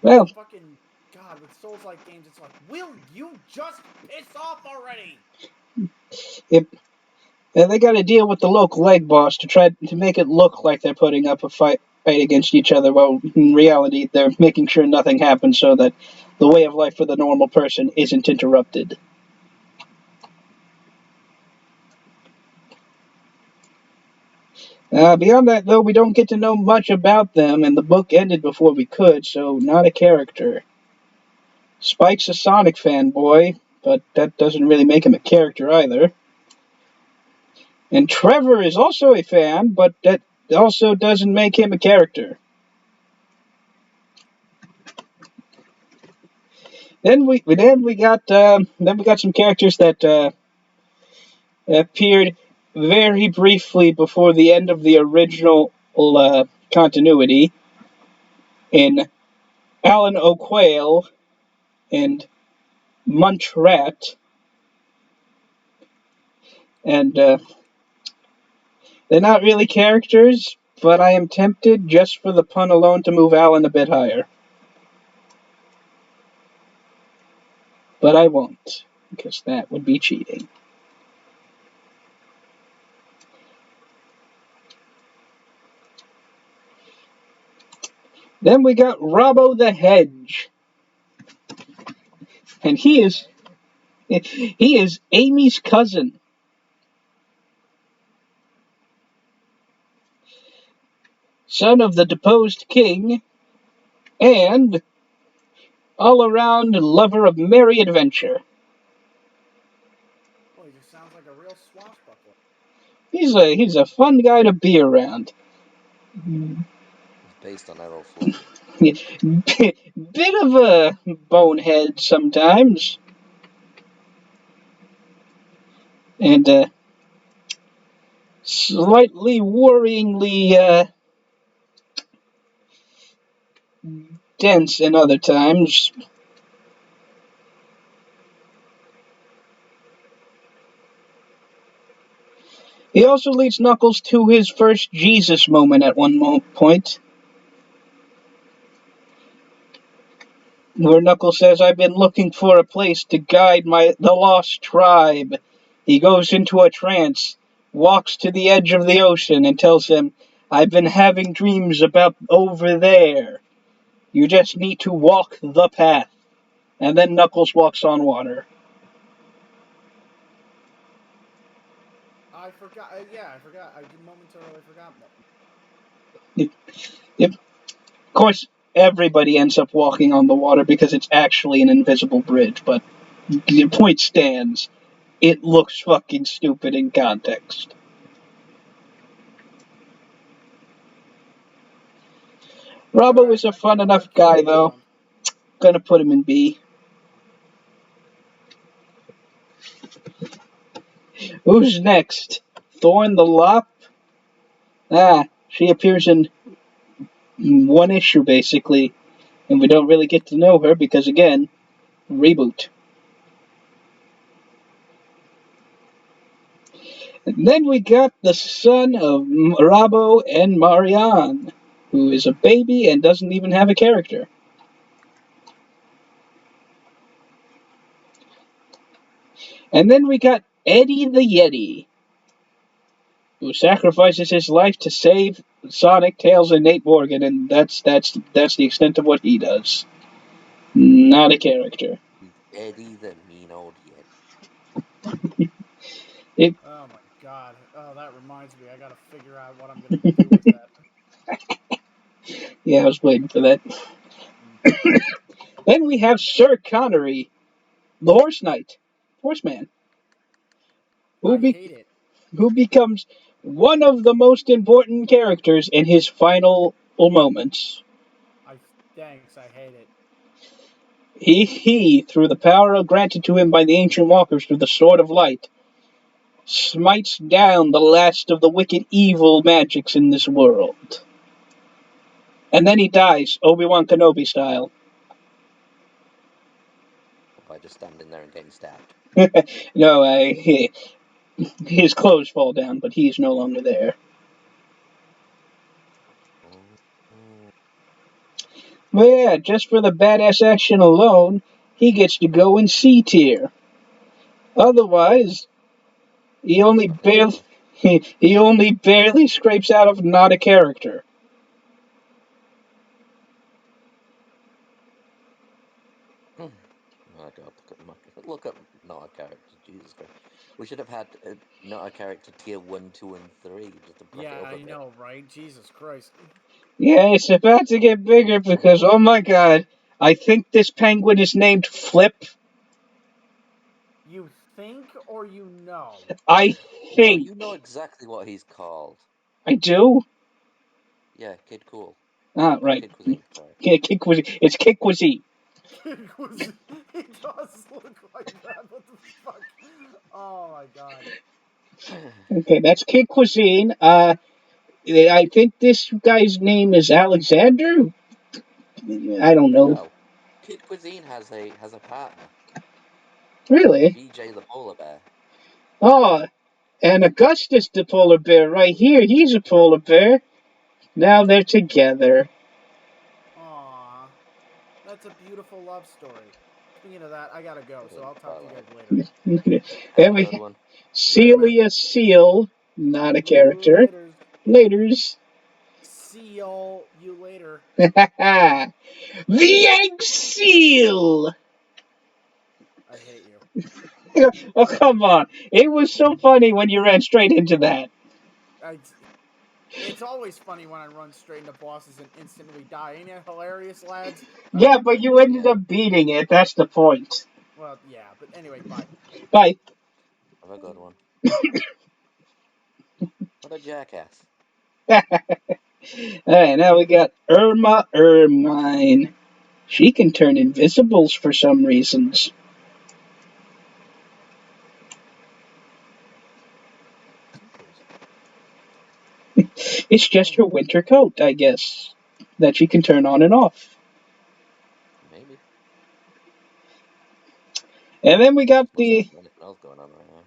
Speaker 3: Well,
Speaker 1: Fucking God, with Souls-like games, it's like, will you just piss off already?
Speaker 3: they got to deal with the local leg boss to try to make it look like they're putting up a fight against each other, while in reality they're making sure nothing happens so that the way of life for the normal person isn't interrupted. Beyond that, though, we don't get to know much about them, and the book ended before we could, so not a character. Spike's a Sonic fanboy, but that doesn't really make him a character either. And Trevor is also a fan, but that also doesn't make him a character. Then we got some characters that appeared very briefly before the end of the original continuity in Alan O'Quail and Muntrat, and they're not really characters, but I am tempted just for the pun alone to move Alan a bit higher. But I won't, because that would be cheating. Then we got Robbo the Hedge. And he is Amy's cousin. Son of the deposed king, and all-around lover of merry adventure.
Speaker 1: Well, he just sounds like a real swashbuckler.
Speaker 3: He's a fun guy to be around.
Speaker 2: It's based on Errol Flynn.
Speaker 3: Bit of a bonehead sometimes. And slightly worryingly dense in other times. He also leads Knuckles to his first Jesus moment at one point, where Knuckles says, "I've been looking for a place to guide the lost tribe." He goes into a trance, walks to the edge of the ocean, and tells him, "I've been having dreams about over there. You just need to walk the path." And then Knuckles walks on water.
Speaker 1: I forgot. I forgot. I momentarily forgot
Speaker 3: Yep. Of course, everybody ends up walking on the water because it's actually an invisible bridge, but the point stands. It looks fucking stupid in context. Robbo is a fun enough guy, though. Gonna put him in B. Who's next? Thorn the Lop? She appears in one issue, basically, and we don't really get to know her because, again, reboot. And then we got the son of Robbo and Marianne, who is a baby and doesn't even have a character. And then we got Eddie the Yeti, who sacrifices his life to save Sonic, Tails, and Nate Morgan, and that's the extent of what he does. Not a character.
Speaker 2: Eddie the mean old Yeti.
Speaker 1: Oh my god. Oh, that reminds me. I gotta figure out what I'm gonna do with that.
Speaker 3: Yeah, I was waiting for that. Then we have Sir Connery, the Horse Knight, Horseman,
Speaker 1: I hate it.
Speaker 3: who becomes one of the most important characters in his final moments.
Speaker 1: Thanks. I hate it.
Speaker 3: He, through the power granted to him by the ancient walkers through the Sword of Light, smites down the last of the wicked evil magics in this world. And then he dies, Obi-Wan Kenobi style.
Speaker 2: By just standing there and getting stabbed.
Speaker 3: No, his clothes fall down, but he's no longer there. But yeah, just for the badass action alone, he gets to go in C tier. Otherwise, he only barely he only barely scrapes out of not a character.
Speaker 2: Oh my god, look at not a character, Jesus Christ. We should have had not a character tier 1, 2, and 3 just to buff it
Speaker 1: Yeah,
Speaker 2: up a
Speaker 1: I
Speaker 2: bit.
Speaker 1: know, right? Jesus Christ.
Speaker 3: Yeah, it's about to get bigger because oh my god, I think this penguin is named Flip.
Speaker 1: You think or you know?
Speaker 3: I
Speaker 2: No,
Speaker 3: think
Speaker 2: you know exactly what he's called.
Speaker 3: I do.
Speaker 2: Yeah, Kid Cool.
Speaker 3: Ah,
Speaker 2: Or
Speaker 3: right.
Speaker 2: Kid Cuisine, sorry.
Speaker 3: Yeah, Kid Cuisine. It's Kid Cuisine.
Speaker 1: He does look like that. What the fuck? Oh my god.
Speaker 3: Okay, that's Kid Cuisine. I think this guy's name is Alexander. I don't know.
Speaker 2: No. Kid Cuisine has a partner.
Speaker 3: Really?
Speaker 2: BJ the polar bear.
Speaker 3: Oh, and Augustus the polar bear right here. He's a polar bear. Now they're together.
Speaker 1: Aw. That's a beautiful love story. Speaking of that, I gotta go, so I'll talk to you guys
Speaker 2: Twilight.
Speaker 1: later.
Speaker 2: Have
Speaker 3: And
Speaker 2: a good
Speaker 3: we
Speaker 2: one.
Speaker 1: Later, man.
Speaker 3: Celia Seal, not a character.
Speaker 1: Later.
Speaker 3: Laters.
Speaker 1: See y'all you later.
Speaker 3: The Egg Seal.
Speaker 1: I hate you.
Speaker 3: Oh come on! It was so funny when you ran straight into that.
Speaker 1: It's always funny when I run straight into bosses and instantly die. Ain't it hilarious, lads?
Speaker 3: Yeah, but you ended
Speaker 2: Yeah,
Speaker 3: up beating it. That's the point.
Speaker 1: Well, yeah, but anyway, bye.
Speaker 3: Bye.
Speaker 2: have a good one. What a jackass.
Speaker 3: Alright, now we got Irma Ermine. She can turn invisibles for some reasons. It's just her winter coat, I guess, that she can turn on and off.
Speaker 2: Maybe.
Speaker 3: And then we got
Speaker 2: Must have
Speaker 3: the
Speaker 2: anything else going on right now.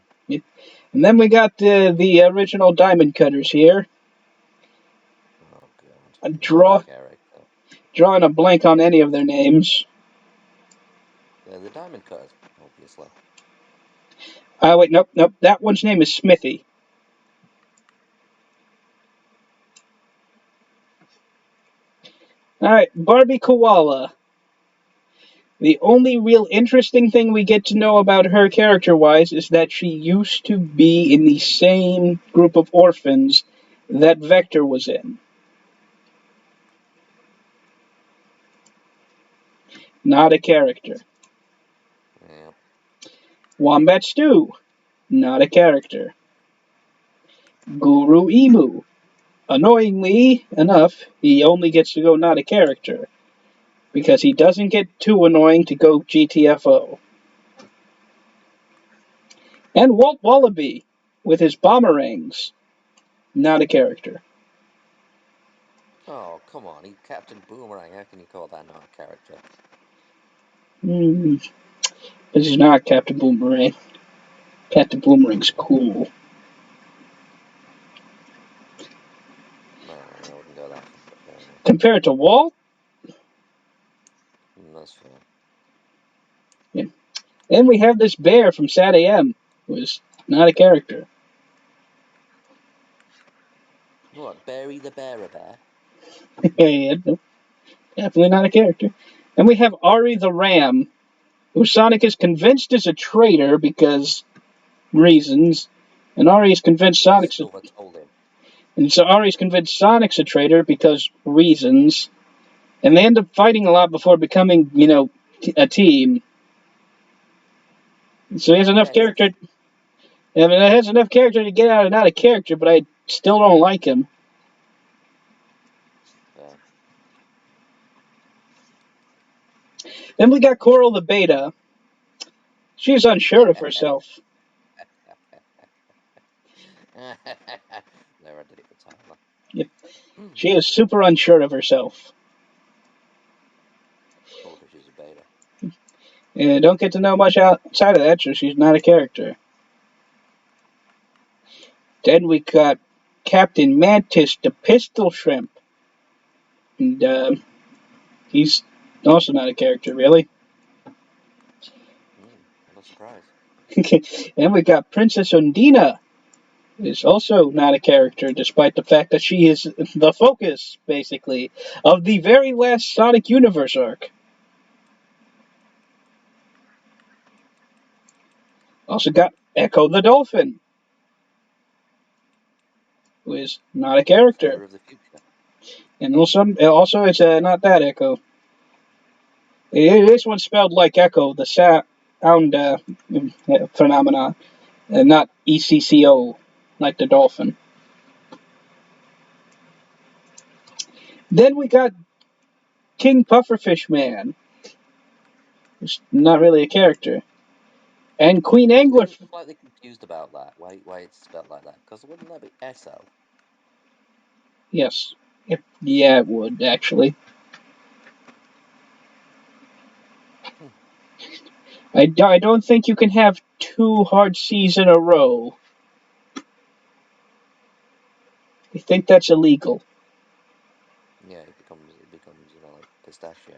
Speaker 3: the original Diamond Cutters here.
Speaker 2: Oh god.
Speaker 3: I
Speaker 2: Not a
Speaker 3: draw
Speaker 2: character.
Speaker 3: drawing a blank on any of their names.
Speaker 2: Yeah, the diamond cutters, obviously.
Speaker 3: Wait, nope. That one's name is Smithy. All right, Barbie Koala. The only real interesting thing we get to know about her character-wise is that she used to be in the same group of orphans that Vector was in. Not a character.
Speaker 2: Yeah.
Speaker 3: Wombat Stew. Not a character. Guru Emu. Annoyingly enough, he only gets to go not a character, because he doesn't get too annoying to go GTFO. And Walt Wallaby, with his bomberangs. Not a character.
Speaker 2: Oh, come on. He's Captain Boomerang. How can you call that not a character?
Speaker 3: Hmm. This is not Captain Boomerang. Captain Boomerang's cool.
Speaker 2: No, I wouldn't go that far, but fair enough.
Speaker 3: Compared to Walt,
Speaker 2: That's fair.
Speaker 3: yeah. And we have this bear from Sad AM, who is not a character.
Speaker 2: What, Barry the Bearer Bear?
Speaker 3: And definitely not a character. And we have Ari the Ram, who Sonic is convinced is a traitor because reasons, and Ari is convinced
Speaker 2: Because
Speaker 3: Sonic's a,
Speaker 2: Silver told him.
Speaker 3: and so Ari's convinced Sonic's a traitor because reasons, and they end up fighting a lot before becoming, a team. So he has enough
Speaker 2: Yeah, he's...
Speaker 3: character. I mean, it has enough character to get out of not a character, but I still don't like him.
Speaker 2: Yeah.
Speaker 3: Then we got Coral the Beta. She's unsure of herself.
Speaker 2: There, I did it for Tyler.
Speaker 3: Yep. She is super unsure of herself.
Speaker 2: Cool, because she's a beta.
Speaker 3: And don't get to know much outside of that, so she's not a character. Then we got Captain Mantis, the Pistol Shrimp. And He's also not a character, really.
Speaker 2: No surprise.
Speaker 3: And we got Princess Undina, who is also not a character, despite the fact that she is the focus, basically, of the very last Sonic Universe arc. Also got Echo the Dolphin, who is not a character.
Speaker 2: Saber of the future.
Speaker 3: And also it's not that Echo. This one's spelled like Echo, the sound phenomena, not ECCO, like the dolphin. Then we got King Pufferfish Man, who's not really a character. And Queen Angler.
Speaker 2: I'm slightly confused about that. Why it's spelled like that? Because wouldn't that be SO?
Speaker 3: Yes. Yeah, it would, actually. I don't think you can have two hard C's in a row. I think that's illegal.
Speaker 2: Yeah, it becomes like pistachio.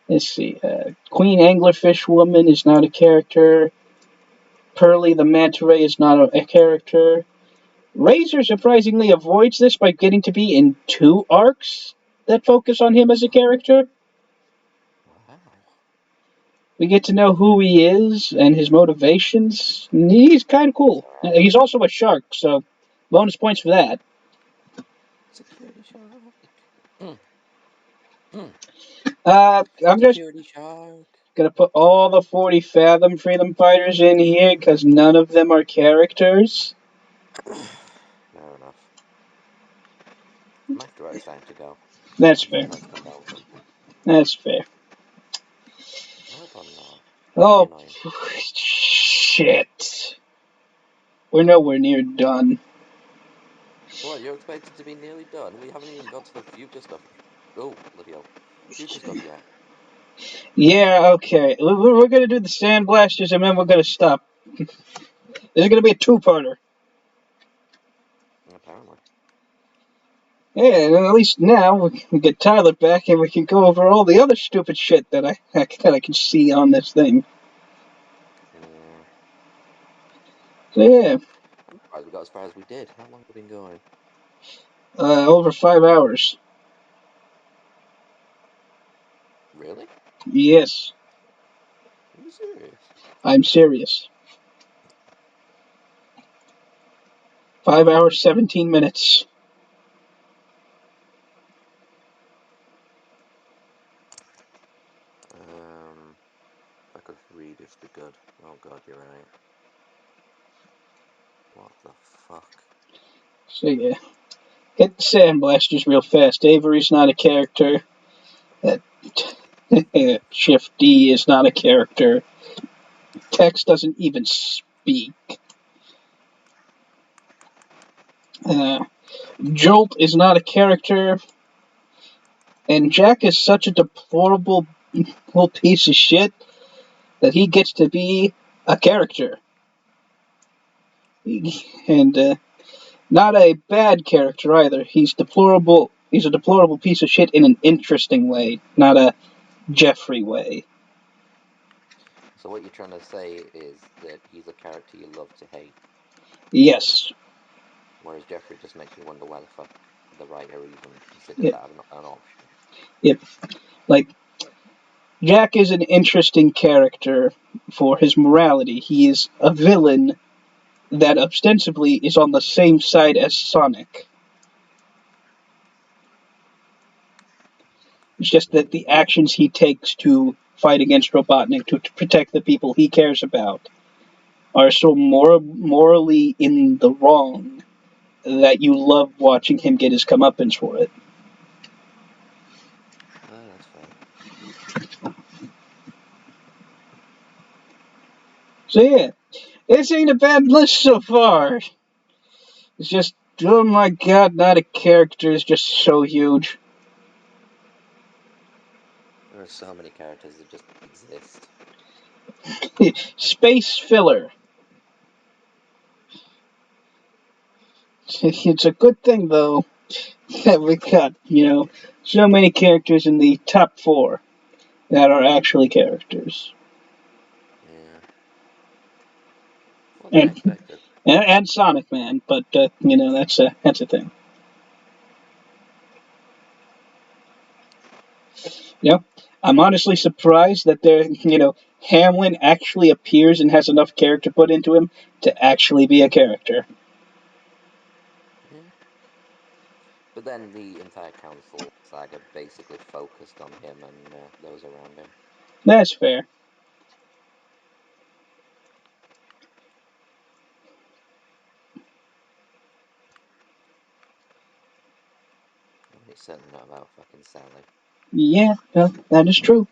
Speaker 3: Let's see. Queen Anglerfish Woman is not a character. Pearly the Manta Ray is not a character. Razor surprisingly avoids this by getting to be in two arcs that focus on him as a character.
Speaker 2: Wow.
Speaker 3: We get to know who he is and his motivations. He's kind of cool. He's also a shark, so bonus points for that.
Speaker 2: Security shark.
Speaker 3: I'm just
Speaker 2: Security shark.
Speaker 3: gonna put all the 40 Fathom Freedom Fighters in here because none of them are characters.
Speaker 2: Fair enough. After it's time to go.
Speaker 3: That's
Speaker 2: I'm just
Speaker 3: fair.
Speaker 2: about to come down with something.
Speaker 3: That's fair.
Speaker 2: I hope I'm not.
Speaker 3: Oh,
Speaker 2: Annoying.
Speaker 3: shit. We're nowhere near done.
Speaker 2: What, you're expected to be nearly done? We haven't even got to the future stuff. Oh, bloody hell. Future stuff yet.
Speaker 3: Yeah, okay. We're gonna do the Sandblasters and then we're gonna stop. This is gonna be a two-parter.
Speaker 2: Apparently.
Speaker 3: Yeah, at least now we can get Tyler back and we can go over all the other stupid shit that I can see on this thing.
Speaker 2: Yeah.
Speaker 3: So yeah,
Speaker 2: I'm surprised we got as far as we did. How long have we been going?
Speaker 3: over 5 hours.
Speaker 2: Really?
Speaker 3: Yes,
Speaker 2: Are you serious?
Speaker 3: I'm serious. 5 hours, 17 minutes.
Speaker 2: If I could read, it'd be good. Oh god, you're right. What the fuck?
Speaker 3: So yeah, hit the Sandblasters real fast. Avery's not a character. Shift D is not a character. Tex doesn't even speak. Uh, Jolt is not a character. And Jack is such a deplorable little piece of shit that he gets to be a character. And not a bad character either. He's deplorable. He's a deplorable piece of shit in an interesting way, not a Jeffrey way.
Speaker 2: So what you're trying to say is that he's a character you love to hate,
Speaker 3: Yes.
Speaker 2: whereas Jeffrey just makes me wonder why the fuck the writer even considered
Speaker 3: Yep.
Speaker 2: that an option.
Speaker 3: Yep. Like, Jack is an interesting character for his morality. He is a villain that ostensibly is on the same side as Sonic. It's just that the actions he takes to fight against Robotnik, to protect the people he cares about, are so morally in the wrong that you love watching him get his comeuppance for it.
Speaker 2: That's fair.
Speaker 3: So yeah, this ain't a bad list so far. It's just, oh my god, not a character is just so huge.
Speaker 2: There are so many characters that just exist.
Speaker 3: Space filler. It's a good thing though. that we got, so many characters in the top 4 that are actually characters.
Speaker 2: Yeah. What I
Speaker 3: And
Speaker 2: expected.
Speaker 3: and Sonic Man, but that's a thing. I'm honestly surprised that Hamlin actually appears and has enough character put into him to actually be a character.
Speaker 2: Yeah. But then the entire council saga basically focused on him and those around him.
Speaker 3: That's fair.
Speaker 2: It's certainly not about fucking Sally.
Speaker 3: Yeah, well, that is true.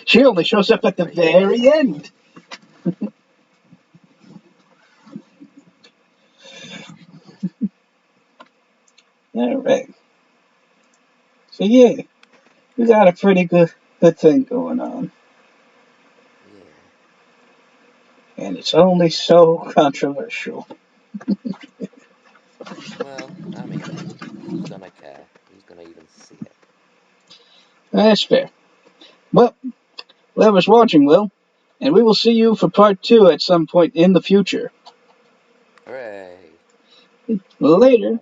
Speaker 3: She only shows up at the very end. All right. So yeah, we got a pretty good thing going on,
Speaker 2: Yeah.
Speaker 3: and it's only so controversial.
Speaker 2: Well, I mean, who's gonna care? Who's gonna even see it?
Speaker 3: That's fair. Well, whoever's watching will, and we will see you for part 2 at some point in the future.
Speaker 2: Hooray!
Speaker 3: Later.